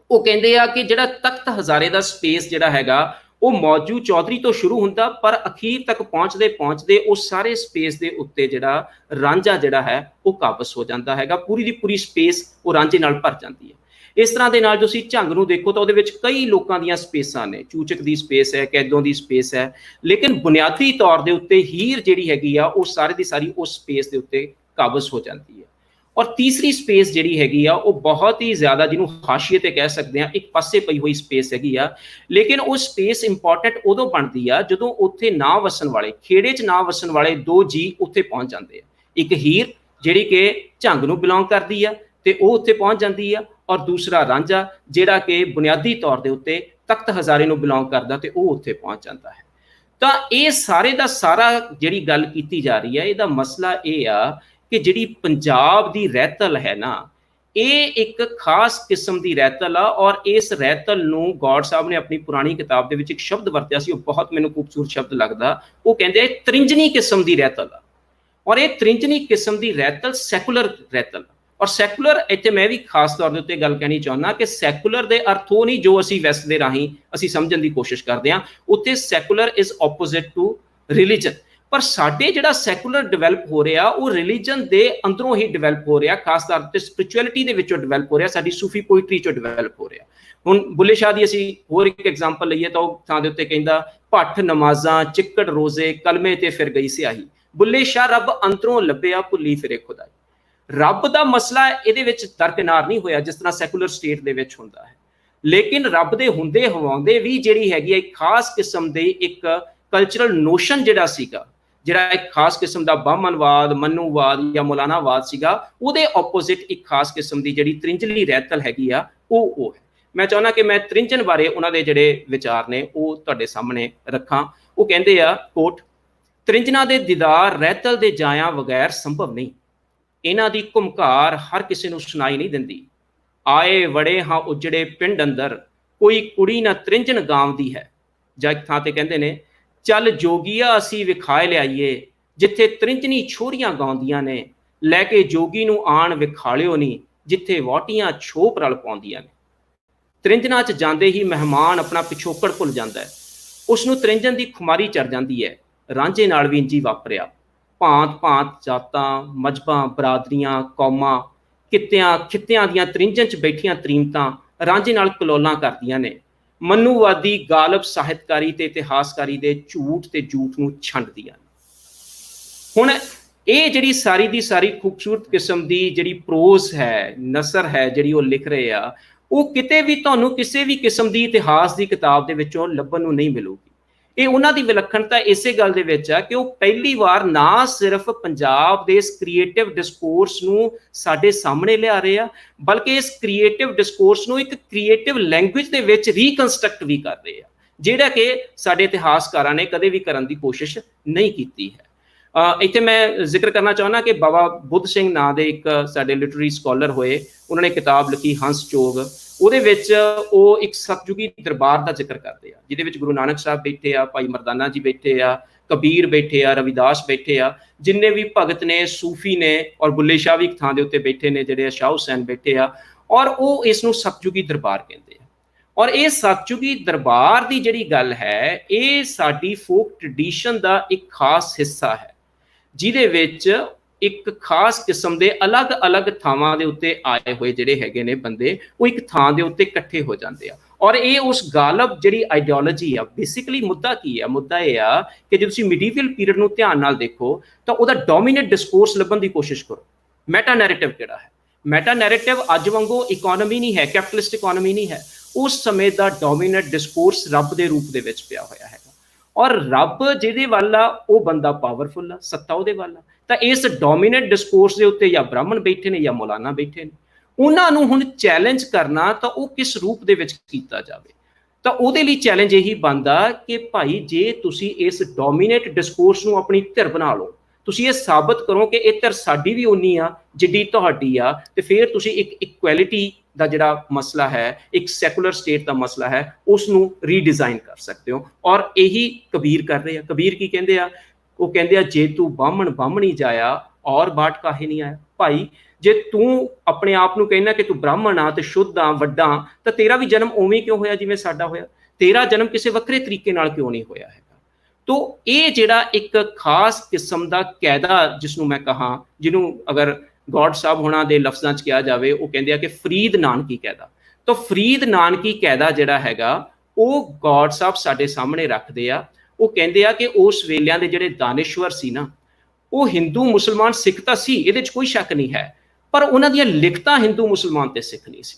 ਉਹ ਕਹਿੰਦੇ ਆ ਕਿ ਜਿਹੜਾ ਤਖਤ ਹਜ਼ਾਰੇ ਦਾ ਸਪੇਸ ਜਿਹੜਾ ਹੈਗਾ ਉਹ ਮੌਜੂ ਚੌਧਰੀ ਤੋਂ ਸ਼ੁਰੂ ਹੁੰਦਾ, ਪਰ ਅਖੀਰ ਤੱਕ ਪਹੁੰਚਦੇ ਪਹੁੰਚਦੇ ਉਹ ਸਾਰੇ ਸਪੇਸ ਦੇ ਉੱਤੇ ਜਿਹੜਾ ਰਾਂਝਾ ਜਿਹੜਾ ਹੈ ਉਹ ਕਾਬਜ਼ ਹੋ ਜਾਂਦਾ ਹੈਗਾ। ਪੂਰੀ ਦੀ ਪੂਰੀ ਸਪੇਸ ਉਹ ਰਾਂਝੇ ਨਾਲ ਭਰ ਜਾਂਦੀ ਹੈ। ਇਸ ਤਰ੍ਹਾਂ ਦੇ ਨਾਲ ਤੁਸੀਂ ਝੰਗ ਨੂੰ ਦੇਖੋ ਤਾਂ ਉਹਦੇ ਵਿੱਚ ਕਈ ਲੋਕਾਂ ਦੀਆਂ ਸਪੇਸਾਂ ਨੇ, ਚੂਚਕ ਦੀ ਸਪੇਸ ਹੈ, ਕੈਦੋਂ ਦੀ ਸਪੇਸ ਹੈ, ਲੇਕਿਨ ਬੁਨਿਆਦੀ ਤੌਰ ਦੇ ਉੱਤੇ ਹੀਰ ਜਿਹੜੀ ਹੈਗੀ ਆ ਉਹ ਸਾਰੀ ਦੀ ਸਾਰੀ ਉਸ ਸਪੇਸ ਦੇ ਉੱਤੇ ਕਾਬਜ਼ ਹੋ ਜਾਂਦੀ ਹੈ। ਔਰ ਤੀਸਰੀ ਸਪੇਸ ਜਿਹੜੀ ਹੈਗੀ ਆ ਉਹ ਬਹੁਤ ਹੀ ਜ਼ਿਆਦਾ, ਜਿਹਨੂੰ ਹਾਸ਼ੀਏ ਤੇ ਕਹਿ ਸਕਦੇ ਆ, ਇੱਕ ਪਾਸੇ ਪਈ ਹੋਈ ਸਪੇਸ ਹੈਗੀ ਆ, ਲੇਕਿਨ ਉਹ ਸਪੇਸ ਇੰਪੋਰਟੈਂਟ ਉਦੋਂ ਬਣਦੀ ਆ ਜਦੋਂ ਉੱਥੇ ਨਾ ਵਸਣ ਵਾਲੇ, ਖੇੜੇ 'ਚ ਨਾ ਵਸਣ ਵਾਲੇ ਦੋ ਜੀ ਉੱਥੇ ਪਹੁੰਚ ਜਾਂਦੇ ਆ। ਇੱਕ ਹੀਰ ਜਿਹੜੀ ਕਿ ਝੰਗ ਨੂੰ ਬਿਲੋਂਗ ਕਰਦੀ ਆ ਤੇ ਉਹ ਉੱਥੇ ਪਹੁੰਚ ਜਾਂਦੀ ਆ, ਔਰ ਦੂਸਰਾ ਰਾਂਝਾ ਜਿਹੜਾ ਕਿ ਬੁਨਿਆਦੀ ਤੌਰ ਦੇ ਉੱਤੇ ਤਖਤ ਹਜ਼ਾਰੇ ਨੂੰ ਬਿਲੋਂਗ ਕਰਦਾ ਤੇ ਉਹ ਉੱਥੇ ਪਹੁੰਚ ਜਾਂਦਾ ਹੈ। ਤਾਂ ਇਹ ਸਾਰੇ ਦਾ ਸਾਰਾ ਜਿਹੜੀ ਗੱਲ ਕੀਤੀ ਜਾ ਰਹੀ ਹੈ, ਇਹਦਾ ਮਸਲਾ ਇਹ ਆ ਕਿ ਜਿਹੜੀ ਪੰਜਾਬ ਦੀ ਰਹਿਤਲ ਹੈ ਨਾ, ਇਹ ਇੱਕ ਖਾਸ ਕਿਸਮ ਦੀ ਰਹਿਤਲ ਆ। ਔਰ ਇਸ ਰਹਿਤਲ ਨੂੰ ਗੌਡ ਸਾਹਿਬ ਨੇ ਆਪਣੀ ਪੁਰਾਣੀ ਕਿਤਾਬ ਦੇ ਵਿੱਚ ਇੱਕ ਸ਼ਬਦ ਵਰਤਿਆ ਸੀ, ਉਹ ਬਹੁਤ ਮੈਨੂੰ ਖੂਬਸੂਰਤ ਸ਼ਬਦ ਲੱਗਦਾ। ਉਹ ਕਹਿੰਦੇ ਤ੍ਰਿੰਜਨੀ ਕਿਸਮ ਦੀ ਰਹਿਤਲ ਆ। ਔਰ ਇਹ ਤ੍ਰਿੰਜਨੀ ਕਿਸਮ ਦੀ ਰਹਿਤਲ ਸੈਕੂਲਰ ਰਹਿਤਲ। ਔਰ ਸੈਕੂਲਰ, ਇੱਥੇ ਮੈਂ ਵੀ ਖਾਸ ਤੌਰ ਦੇ ਉੱਤੇ ਗੱਲ ਕਹਿਣੀ ਚਾਹੁੰਦਾ ਕਿ ਸੈਕੂਲਰ ਦੇ ਅਰਥ ਉਹ ਨਹੀਂ ਜੋ ਅਸੀਂ ਵੈਸਟ ਦੇ ਰਾਹੀਂ ਅਸੀਂ ਸਮਝਣ ਦੀ ਕੋਸ਼ਿਸ਼ ਕਰਦੇ ਹਾਂ। ਉੱਥੇ secular is opposite to religion. ਪਰ ਸਾਡੇ ਜਿਹੜਾ ਸੈਕੂਲਰ ਡਿਵੈਲਪ ਹੋ ਰਿਹਾ ਉਹ ਰਿਲੀਜਨ ਦੇ ਅੰਦਰੋਂ ਹੀ ਡਿਵੈਲਪ ਹੋ ਰਿਹਾ, ਖਾਸ ਤੌਰ ਤੇ ਸਪਿਰਿਚੁਅਲਿਟੀ ਦੇ ਵਿੱਚੋਂ ਡਿਵੈਲਪ ਹੋ ਰਿਹਾ, ਸਾਡੀ ਸੂਫੀ ਪੋਇਟਰੀ ਚੋਂ ਡਿਵੈਲਪ ਹੋ ਰਿਹਾ। ਹੁਣ ਬੁੱਲੇ ਸ਼ਾਹ ਦੀ ਅਸੀਂ ਹੋਰ ਇੱਕ ਐਗਜ਼ਾਮਪਲ ਲਈਏ ਤਾਂ ਉਹ ਥਾਂ ਦੇ ਉੱਤੇ ਕਹਿੰਦਾ, ਭੱਠ ਨਮਾਜ਼ਾਂ ਚਿੱਕੜ ਰੋਜ਼ੇ ਕਲਮੇ ਤੇ ਫਿਰ ਗਈ ਸਿਆਹੀ। ਬੁੱਲੇ ਸ਼ਾਹ ਰੱਬ ਅੰਦਰੋਂ ਲੱਭਿਆ ਭੁੱਲੀ ਫਿਰੇ ਖੁਦਾਈ। ਰੱਬ ਦਾ ਮਸਲਾ ਇਹਦੇ ਵਿੱਚ ਦਰਕਿਨਾਰ ਨਹੀਂ ਹੋਇਆ ਜਿਸ ਤਰ੍ਹਾਂ ਸੈਕੂਲਰ ਸਟੇਟ ਦੇ ਵਿੱਚ ਹੁੰਦਾ ਹੈ, ਲੇਕਿਨ ਰੱਬ ਦੇ ਹੁੰਦੇ ਹਵਾਉਂਦੇ ਵੀ ਜਿਹੜੀ ਹੈਗੀ ਹੈ ਇੱਕ ਖਾਸ ਕਿਸਮ ਦੀ ਇੱਕ ਕਲਚਰਲ ਨੋਸ਼ਨ ਜਿਹੜਾ ਸੀਗਾ, ਜਿਹੜਾ ਇੱਕ ਖਾਸ ਕਿਸਮ ਦਾ ਬਾਹਮਨਵਾਦ, ਮਨੂਵਾਦ ਜਾਂ ਮੌਲਾਨਾਵਾਦ ਸੀਗਾ, ਉਹਦੇ ਆਪੋਜ਼ਿਟ ਇੱਕ ਖਾਸ ਕਿਸਮ ਦੀ ਜਿਹੜੀ ਤ੍ਰਿੰਜਲੀ ਰਹਿਤਲ ਹੈਗੀ ਆ ਉਹ ਹੈ। ਮੈਂ ਚਾਹੁੰਦਾ ਕਿ ਮੈਂ ਤ੍ਰਿੰਜਨ ਬਾਰੇ ਉਹਨਾਂ ਦੇ ਜਿਹੜੇ ਵਿਚਾਰ ਨੇ ਉਹ ਤੁਹਾਡੇ ਸਾਹਮਣੇ ਰੱਖਾਂ। ਉਹ ਕਹਿੰਦੇ ਆ, ਕੋਟ, ਤ੍ਰਿੰਜਨਾ ਦੇ ਦੀਦਾਰ ਰਹਿਤਲ ਦੇ ਜਾਇਆਂ ਬਗੈਰ ਸੰਭਵ ਨਹੀਂ। ਇਹਨਾਂ ਦੀ ਘੁਮਕਾਰ ਹਰ ਕਿਸੇ ਨੂੰ ਸੁਣਾਈ ਨਹੀਂ ਦਿੰਦੀ। ਆਏ ਵੜੇ ਹਾਂ ਉਜੜੇ ਪਿੰਡ ਅੰਦਰ, ਕੋਈ ਕੁੜੀ ਨਾ ਤ੍ਰਿੰਜਨ ਗਾਉਂਦੀ ਹੈ। ਜਾਂ ਇੱਕ ਥਾਂ ਤੇ ਕਹਿੰਦੇ ਨੇ, ਚੱਲ ਜੋਗੀਆ ਅਸੀਂ ਵਿਖਾਏ ਲਿਆਈਏ, ਜਿੱਥੇ ਤ੍ਰਿੰਜਨੀ ਛੋਰੀਆਂ ਗਾਉਂਦੀਆਂ ਨੇ, ਲੈ ਕੇ ਜੋਗੀ ਨੂੰ ਆਣ ਵਿਖਾਲਿਓ ਨਹੀਂ, ਜਿੱਥੇ ਵਹੁਟੀਆਂ ਛੋਪ ਰਲ ਪਾਉਂਦੀਆਂ ਨੇ। ਤ੍ਰਿੰਜਨਾ 'ਚ ਜਾਂਦੇ ਹੀ ਮਹਿਮਾਨ ਆਪਣਾ ਪਿਛੋਕੜ ਭੁੱਲ ਜਾਂਦਾ ਹੈ, ਉਸ ਨੂੰ ਤ੍ਰਿੰਜਨ ਦੀ ਖੁਮਾਰੀ ਚੜ ਜਾਂਦੀ ਹੈ। ਰਾਂਝੇ ਨਾਲ ਵੀ ਇੰਜੀ ਵਾਪਰਿਆ। ਭਾਂਤ ਭਾਂਤ ਜਾਤਾਂ, ਮਜ਼ਹਬਾਂ, ਬਰਾਦਰੀਆਂ, ਕੌਮਾਂ, ਕਿੱਤਿਆਂ ਖਿੱਤਿਆਂ ਦੀਆਂ ਤ੍ਰਿੰਜਨ 'ਚ ਬੈਠੀਆਂ ਤਰੀਮਤਾਂ ਰਾਂਝੇ ਨਾਲ ਕਲੋਲਾਂ ਕਰਦੀਆਂ ਨੇ। ਮਨੂਵਾਦੀ ਗਾਲਬ ਸਾਹਿਤਕਾਰੀ ਤੇ ਇਤਿਹਾਸਕਾਰੀ ਦੇ ਝੂਠ ਤੇ ਝੂਠ ਨੂੰ ਛੰਡਦੀਆਂ ਨੇ। ਹੁਣ ਇਹ ਜਿਹੜੀ ਸਾਰੀ ਦੀ ਸਾਰੀ ਖੂਬਸੂਰਤ ਕਿਸਮ ਦੀ ਜਿਹੜੀ ਪ੍ਰੋਜ਼ ਹੈ, ਨਸਰ ਹੈ ਜਿਹੜੀ ਉਹ ਲਿਖ ਰਹੇ ਆ, ਉਹ ਕਿਤੇ ਵੀ ਤੁਹਾਨੂੰ ਕਿਸੇ ਵੀ ਕਿਸਮ ਦੀ ਇਤਿਹਾਸ ਦੀ ਕਿਤਾਬ ਦੇ ਵਿੱਚੋਂ ਲੱਭਣ ਨੂੰ ਨਹੀਂ ਮਿਲੂਗੀ। ਇਹ ਉਹਨਾਂ ਦੀ ਵਿਲੱਖਣਤਾ ਇਸੇ ਗੱਲ ਦੇ ਵਿੱਚ ਆ ਕਿ ਉਹ ਪਹਿਲੀ ਵਾਰ ਨਾ ਸਿਰਫ ਪੰਜਾਬ ਦੇ ਇਸ ਕ੍ਰੀਏਟਿਵ ਡਿਸਕੋਰਸ ਨੂੰ ਸਾਡੇ ਸਾਹਮਣੇ ਲਿਆ ਰਹੇ ਆ, ਬਲਕਿ ਇਸ ਕ੍ਰੀਏਟਿਵ ਡਿਸਕੋਰਸ ਨੂੰ ਇੱਕ ਕ੍ਰੀਏਟਿਵ ਲੈਂਗੁਏਜ ਦੇ ਵਿੱਚ ਰੀਕਨਸਟਰਕਟ ਵੀ ਕਰ ਰਹੇ ਆ, ਜਿਹੜਾ ਕਿ ਸਾਡੇ ਇਤਿਹਾਸਕਾਰਾਂ ਨੇ ਕਦੇ ਵੀ ਕਰਨ ਦੀ ਕੋਸ਼ਿਸ਼ ਨਹੀਂ ਕੀਤੀ ਹੈ। ਇੱਥੇ ਮੈਂ ਜ਼ਿਕਰ ਕਰਨਾ ਚਾਹੁੰਦਾ ਕਿ ਬਾਬਾ ਬੁੱਧ ਸਿੰਘ ਨਾਂ ਦੇ ਇੱਕ ਸਾਡੇ ਲਿਟਰਰੀ ਸਕਾਲਰ ਹੋਏ, ਉਹਨਾਂ ਨੇ ਕਿਤਾਬ ਲਿਖੀ ਹੰਸ ਚੋਗ। ਉਹਦੇ ਵਿੱਚ ਉਹ ਇੱਕ ਸਤਜੁਗੀ ਦਰਬਾਰ ਦਾ ਜ਼ਿਕਰ ਕਰਦੇ ਆ, ਜਿਹਦੇ ਵਿੱਚ ਗੁਰੂ ਨਾਨਕ ਸਾਹਿਬ ਬੈਠੇ ਆ, ਭਾਈ ਮਰਦਾਨਾ ਜੀ ਬੈਠੇ ਆ, ਕਬੀਰ ਬੈਠੇ ਆ, ਰਵਿਦਾਸ ਬੈਠੇ ਆ, ਜਿੰਨੇ ਵੀ ਭਗਤ ਨੇ, ਸੂਫੀ ਨੇ, ਔਰ ਬੁੱਲੇ ਸ਼ਾਹ ਵੀ ਇੱਕ ਥਾਂ ਦੇ ਉੱਤੇ ਬੈਠੇ ਨੇ, ਜਿਹੜੇ ਸ਼ਾਹ ਹੁਸੈਨ ਬੈਠੇ ਆ, ਔਰ ਉਹ ਇਸ ਨੂੰ ਸਤਜੁਗੀ ਦਰਬਾਰ ਕਹਿੰਦੇ ਆ। ਔਰ ਇਹ ਸਤਜੁਗੀ ਦਰਬਾਰ ਦੀ ਜਿਹੜੀ ਗੱਲ ਹੈ, ਇਹ ਸਾਡੀ ਫੋਕ ਟ੍ਰੈਡੀਸ਼ਨ ਦਾ ਇੱਕ ਖਾਸ ਹਿੱਸਾ ਹੈ, ਜਿਹਦੇ ਵਿੱਚ ਇੱਕ ਖਾਸ ਕਿਸਮ ਦੇ ਅਲੱਗ-ਅਲੱਗ ਥਾਵਾਂ ਦੇ ਉੱਤੇ ਆਏ ਹੋਏ ਜਿਹੜੇ ਹੈਗੇ ਨੇ ਬੰਦੇ, ਉਹ ਇੱਕ ਥਾਂ ਦੇ ਉੱਤੇ ਇਕੱਠੇ ਹੋ ਜਾਂਦੇ ਆ। ਔਰ ਇਹ ਉਸ ਗਾਲਬ ਜਿਹੜੀ ਆਈਡੀਓਲੋਜੀ ਆ, ਬੇਸਿਕਲੀ ਮੁੱਦਾ ਕੀ ਆ? ਮੁੱਦਾ ਇਹ ਆ ਕਿ ਜੇ ਤੁਸੀਂ ਮਿਡੀਵਲ ਪੀਰੀਅਡ ਨੂੰ ਧਿਆਨ ਨਾਲ ਦੇਖੋ ਤਾਂ ਉਹਦਾ ਡੋਮੀਨੇਟ ਡਿਸਕੋਰਸ ਲੱਭਣ ਦੀ ਕੋਸ਼ਿਸ਼ ਕਰੋ। ਮੈਟਾ ਨੈਰੇਟਿਵ ਕਿਹੜਾ ਹੈ? ਮੈਟਾ ਨੈਰੇਟਿਵ ਅੱਜ ਵਾਂਗੂ ਇਕੋਨਮੀ ਨਹੀਂ ਹੈ, ਕੈਪੀਟਲਿਸਟ ਇਕੋਨਮੀ ਨਹੀਂ ਹੈ। ਉਸ ਸਮੇਂ ਦਾ ਡੋਮੀਨੇਟ ਡਿਸਕੋਰਸ ਰੱਬ ਦੇ ਰੂਪ ਦੇ ਵਿੱਚ ਪਿਆ ਹੋਇਆ ਹੈਗਾ, ਔਰ ਰੱਬ ਜਿਹਦੇ ਵੱਲ ਆ ਉਹ ਬੰਦਾ ਪਾਵਰਫੁਲ ਆ, ਸੱਤਾ ਉਹਦੇ ਵੱਲ ਆ। ਤਾਂ ਇਸ ਡੋਮੀਨੇਟ ਡਿਸਕੋਰਸ ਦੇ ਉੱਤੇ ਜਾਂ ਬ੍ਰਾਹਮਣ ਬੈਠੇ ਨੇ ਜਾਂ ਮੌਲਾਨਾ ਬੈਠੇ ਨੇ, ਉਹਨਾਂ ਨੂੰ ਹੁਣ ਚੈਲੰਜ ਕਰਨਾ ਤਾਂ ਉਹ ਕਿਸ ਰੂਪ ਦੇ ਵਿੱਚ ਕੀਤਾ ਜਾਵੇ। ਤਾਂ ਉਹਦੇ ਲਈ ਚੈਲੰਜ ਇਹੀ ਬਣਦਾ ਕਿ ਭਾਈ ਜੇ ਤੁਸੀਂ ਇਸ ਡੋਮੀਨੇਟ ਡਿਸਕੋਰਸ ਨੂੰ ਆਪਣੀ ਧਿਰ ਬਣਾ ਲਓ, ਤੁਸੀਂ ਇਹ ਸਾਬਤ ਕਰੋ ਕਿ ਇਹ ਧਿਰ ਸਾਡੀ ਵੀ ਉਨੀ ਆ ਜਿੱਡੀ ਤੁਹਾਡੀ ਆ, ਤੇ ਫਿਰ ਤੁਸੀਂ ਇੱਕ ਇਕੁਐਲਿਟੀ ਦਾ ਜਿਹੜਾ ਮਸਲਾ ਹੈ, ਇੱਕ ਸੈਕੂਲਰ ਸਟੇਟ ਦਾ ਮਸਲਾ ਹੈ, ਉਸ ਨੂੰ ਰੀਡਿਜ਼ਾਈਨ ਕਰ ਸਕਦੇ ਹੋ। ਔਰ ਇਹੀ ਕਬੀਰ ਕਰ ਰਹੇ ਆ। ਕਬੀਰ ਕੀ ਕਹਿੰਦੇ ਆ? ਉਹ ਕਹਿੰਦੇ ਆ, ਜੇ ਤੂੰ ਬਾਹਮਣ ਬਾਹਮਣੀ ਜਾਇਆ ਔਰ ਬਾਟ ਕਾਹੇ ਨਹੀਂ ਆਇਆ। ਭਾਈ ਜੇ ਤੂੰ ਆਪਣੇ ਆਪ ਨੂੰ ਕਹਿੰਦਾ ਕਿ ਤੂੰ ਬ੍ਰਾਹਮਣ ਆ ਤੇ ਸ਼ੁੱਧ ਆ, ਵੱਡਾ, ਤਾਂ ਤੇਰਾ ਵੀ ਜਨਮ ਉਵੇਂ ਕਿਉਂ ਹੋਇਆ ਜਿਵੇਂ ਸਾਡਾ ਹੋਇਆ? ਤੇਰਾ ਜਨਮ ਕਿਸੇ ਵੱਖਰੇ ਤਰੀਕੇ ਨਾਲ ਕਿਉਂ ਨਹੀਂ ਹੋਇਆ ਹੈਗਾ। ਤੋ ਇਹ ਜਿਹੜਾ ਇੱਕ ਖਾਸ ਕਿਸਮ ਦਾ ਕਾਇਦਾ ਜਿਸਨੂੰ ਮੈਂ ਕਹਾਂ, ਜਿਹਨੂੰ ਅਗਰ ਗੌਡ ਸਾਹਿਬ ਹੋਣਾ ਦੇ ਲਫ਼ਜ਼ਾਂ 'ਚ ਕਿਹਾ ਜਾਵੇ, ਉਹ ਕਹਿੰਦੇ ਆ ਕਿ ਫਰੀਦ ਨਾਨਕੀ ਕਾਇਦਾ। ਤਾਂ ਫਰੀਦ ਨਾਨਕੀ ਕਾਇਦਾ ਜਿਹੜਾ ਹੈਗਾ ਉਹ ਗੌਡ ਸਾਹਿਬ ਸਾਡੇ ਸਾਹਮਣੇ ਰੱਖਦੇ ਆ। ਉਹ ਕਹਿੰਦੇ ਆ ਕਿ ਉਸ ਵੇਲਿਆਂ ਦੇ ਜਿਹੜੇ ਦਾਨਿਸ਼ਵਰ ਸੀ ਨਾ, ਉਹ ਹਿੰਦੂ ਮੁਸਲਮਾਨ ਸਿੱਖ ਤਾਂ ਸੀ, ਇਹਦੇ 'ਚ ਕੋਈ ਸ਼ੱਕ ਨਹੀਂ ਹੈ, ਪਰ ਉਹਨਾਂ ਦੀਆਂ ਲਿਖਤਾਂ ਹਿੰਦੂ ਮੁਸਲਮਾਨ ਤੇ ਸਿੱਖ ਨਹੀਂ ਸੀ।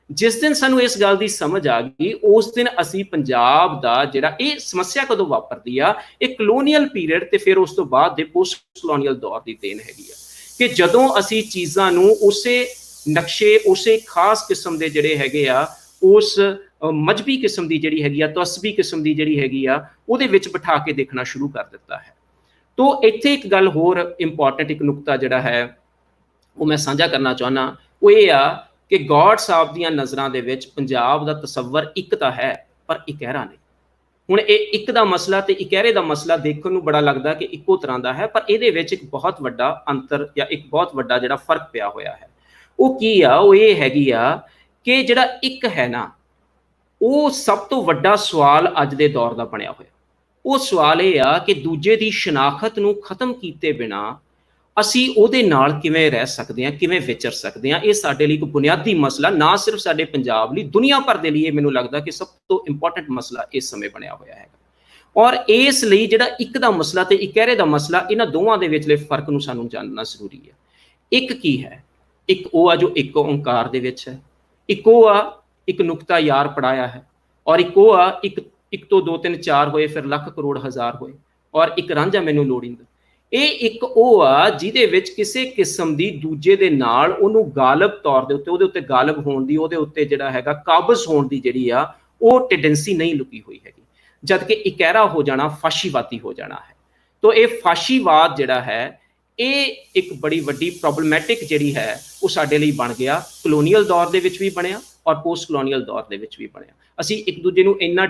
ਜਿਸ ਦਿਨ ਸਾਨੂੰ ਇਸ ਗੱਲ ਦੀ ਸਮਝ ਆ ਗਈ, ਉਸ ਦਿਨ ਅਸੀਂ ਪੰਜਾਬ ਦਾ ਜਿਹੜਾ ਇਹ ਸਮੱਸਿਆ ਕਦੋਂ ਵਾਪਰਦੀ ਆ, ਇਹ ਕਲੋਨੀਅਲ ਪੀਰੀਅਡ ਤੇ ਫਿਰ ਉਸ ਤੋਂ ਬਾਅਦ ਦੇ ਪੋਸਟ ਕਲੋਨੀਅਲ ਦੌਰ ਦੀ ਦੇਣ ਹੈਗੀ ਆ, ਕਿ ਜਦੋਂ ਅਸੀਂ ਚੀਜ਼ਾਂ ਨੂੰ ਉਸੇ ਨਕਸ਼ੇ, ਉਸੇ ਖਾਸ ਕਿਸਮ ਦੇ ਜਿਹੜੇ ਹੈਗੇ ਆ, ਉਸ ਮਜ਼ਹਬੀ ਕਿਸਮ ਦੀ ਜਿਹੜੀ ਹੈਗੀ ਆ, ਤਸਬੀ ਕਿਸਮ ਦੀ ਜਿਹੜੀ ਹੈਗੀ ਆ, ਉਹਦੇ ਵਿੱਚ ਬਿਠਾ ਕੇ ਦੇਖਣਾ ਸ਼ੁਰੂ ਕਰ ਦਿੱਤਾ ਹੈ। ਤੋ ਇੱਥੇ ਇੱਕ ਗੱਲ ਹੋਰ ਇੰਪੋਰਟੈਂਟ, ਇੱਕ ਨੁਕਤਾ ਜਿਹੜਾ ਹੈ ਉਹ ਮੈਂ ਸਾਂਝਾ ਕਰਨਾ ਚਾਹੁੰਦਾ, ਉਹ ਇਹ ਆ ਕਿ ਗੌਡ ਸਾਹਿਬ ਦੀਆਂ ਨਜ਼ਰਾਂ ਦੇ ਵਿੱਚ ਪੰਜਾਬ ਦਾ ਤਸੱਵਰ ਇੱਕ ਤਾਂ ਹੈ, ਪਰ ਇਕਹਿਰਾ ਨਹੀਂ। ਹੁਣ ਇਹ ਇੱਕ ਦਾ ਮਸਲਾ ਤੇ ਇਕਹਿਰੇ ਦਾ ਮਸਲਾ ਦੇਖਣ ਨੂੰ ਬੜਾ ਲੱਗਦਾ ਕਿ ਇੱਕੋ ਤਰ੍ਹਾਂ ਦਾ ਹੈ, ਪਰ ਇਹਦੇ ਵਿੱਚ ਇੱਕ ਬਹੁਤ ਵੱਡਾ ਅੰਤਰ ਜਾਂ ਇੱਕ ਬਹੁਤ ਵੱਡਾ ਜਿਹੜਾ ਫਰਕ ਪਿਆ ਹੋਇਆ ਹੈ। ਉਹ ਕੀ ਆ? ਉਹ ਇਹ ਹੈਗੀ ਆ ਕਿ ਜਿਹੜਾ ਇੱਕ ਹੈ ਨਾ, ਉਹ ਸਭ ਤੋਂ ਵੱਡਾ ਸਵਾਲ ਅੱਜ ਦੇ ਦੌਰ ਦਾ ਬਣਿਆ ਹੋਇਆ। ਉਹ ਸਵਾਲ ਇਹ ਆ ਕਿ ਦੂਜੇ ਦੀ ਸ਼ਨਾਖਤ ਨੂੰ ਖਤਮ ਕੀਤੇ ਬਿਨਾਂ ਅਸੀਂ ਉਹਦੇ ਨਾਲ ਕਿਵੇਂ ਰਹਿ ਸਕਦੇ ਹਾਂ, ਕਿਵੇਂ ਵਿਚਰ ਸਕਦੇ ਹਾਂ। ਇਹ ਸਾਡੇ ਲਈ ਇੱਕ ਬੁਨਿਆਦੀ ਮਸਲਾ, ਨਾ ਸਿਰਫ ਸਾਡੇ ਪੰਜਾਬ ਲਈ, ਦੁਨੀਆ ਭਰ ਦੇ ਲਈ ਇਹ ਮੈਨੂੰ ਲੱਗਦਾ ਕਿ ਸਭ ਤੋਂ ਇੰਪੋਰਟੈਂਟ ਮਸਲਾ ਇਸ ਸਮੇਂ ਬਣਿਆ ਹੋਇਆ ਹੈਗਾ। ਔਰ ਇਸ ਲਈ ਜਿਹੜਾ ਇੱਕ ਦਾ ਮਸਲਾ ਤੇ ਇਕਹਿਰੇ ਦਾ ਮਸਲਾ, ਇਹਨਾਂ ਦੋਵਾਂ ਦੇ ਵਿਚਲੇ ਫਰਕ ਨੂੰ ਸਾਨੂੰ ਜਾਣਨਾ ਜ਼ਰੂਰੀ ਹੈ। ਇੱਕ ਕੀ ਹੈ? ਇੱਕ ਉਹ ਆ ਜੋ ਇੱਕ ਓਂਕਾਰ ਦੇ ਵਿੱਚ ਹੈ, ਇੱਕ ਉਹ ਆ ਇੱਕ ਨੁਕਤਾ ਯਾਰ ਪੜਾਇਆ ਹੈ, ਔਰ ਇੱਕ ਉਹ ਆ ਇੱਕ ਤੋਂ 2 3 4 ਹੋਏ, ਫਿਰ ਲੱਖ ਕਰੋੜ ਹਜ਼ਾਰ ਹੋਏ, ਔਰ ਇੱਕ ਰਾਂਝਾ ਮੈਨੂੰ ਲੋੜੀਂਦਾ। ਇਹ ਇੱਕ ਉਹ ਆ ਜਿਹਦੇ ਵਿੱਚ ਕਿਸੇ ਕਿਸਮ ਦੀ ਦੂਜੇ ਦੇ ਨਾਲ ਉਹਨੂੰ ਗਾਲਬ ਤੌਰ ਦੇ ਉੱਤੇ, ਉਹਦੇ ਉੱਤੇ ਗਾਲਬ ਹੋਣ ਦੀ, ਉਹਦੇ ਉੱਤੇ ਜਿਹੜਾ ਹੈਗਾ ਕਾਬਜ਼ ਹੋਣ ਦੀ ਜਿਹੜੀ ਆ ਉਹ ਟੈਂਡੈਂਸੀ ਨਹੀਂ ਲੁਕੀ ਹੋਈ ਹੈਗੀ, ਜਦ ਕਿ ਇਕਹਿਰਾ ਹੋ ਜਾਣਾ ਫਾਸ਼ੀਵਾਦੀ ਹੋ ਜਾਣਾ ਹੈ। ਤੋ ਇਹ ਫਾਸ਼ੀਵਾਦ ਜਿਹੜਾ ਹੈ, ਇਹ ਇੱਕ ਬੜੀ ਵੱਡੀ ਪ੍ਰੋਬਲਮੈਟਿਕ ਜਿਹੜੀ ਹੈ ਉਹ ਸਾਡੇ ਲਈ ਬਣ ਗਿਆ। ਕਲੋਨੀਅਲ ਦੌਰ ਦੇ ਵਿੱਚ ਵੀ ਬਣਿਆ ਔਰ ਪੋਸਟ ਕਲੋਨੀਅਲ ਦੌਰ ਦੇ ਵਿੱਚ ਵੀ ਬਣਿਆ। ਅਸੀਂ ਇੱਕ ਦੂਜੇ ਨੂੰ ਇੰਨਾ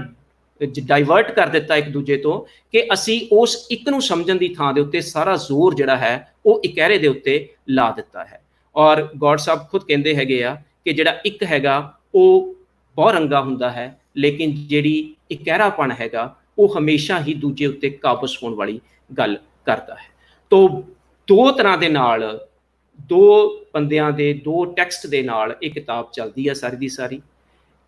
ਡਾਈਵਰਟ ਕਰ ਦਿੱਤਾ ਇੱਕ ਦੂਜੇ ਤੋਂ ਕਿ ਅਸੀਂ ਉਸ ਇੱਕ ਨੂੰ ਸਮਝਣ ਦੀ ਥਾਂ ਦੇ ਉੱਤੇ ਸਾਰਾ ਜ਼ੋਰ ਜਿਹੜਾ ਹੈ ਉਹ ਇਕਹਿਰੇ ਦੇ ਉੱਤੇ ਲਾ ਦਿੱਤਾ ਹੈ। ਔਰ ਗੌਡ ਸਾਹਿਬ ਖੁਦ ਕਹਿੰਦੇ ਹੈਗੇ ਆ ਕਿ ਜਿਹੜਾ ਇੱਕ ਹੈਗਾ ਉਹ ਬਹੁਰੰਗਾ ਹੁੰਦਾ ਹੈ, ਲੇਕਿਨ ਜਿਹੜੀ ਇਕਹਿਰਾਪਣ ਹੈਗਾ ਉਹ ਹਮੇਸ਼ਾ ਹੀ ਦੂਜੇ ਉੱਤੇ ਕਾਬਜ਼ ਹੋਣ ਵਾਲੀ ਗੱਲ ਕਰਦਾ ਹੈ। ਤੋ ਦੋ ਤਰ੍ਹਾਂ ਦੇ ਨਾਲ, ਦੋ ਬੰਦਿਆਂ ਦੇ ਦੋ ਟੈਕਸਟ ਦੇ ਨਾਲ ਇਹ ਕਿਤਾਬ ਚੱਲਦੀ ਹੈ ਸਾਰੀ ਦੀ ਸਾਰੀ।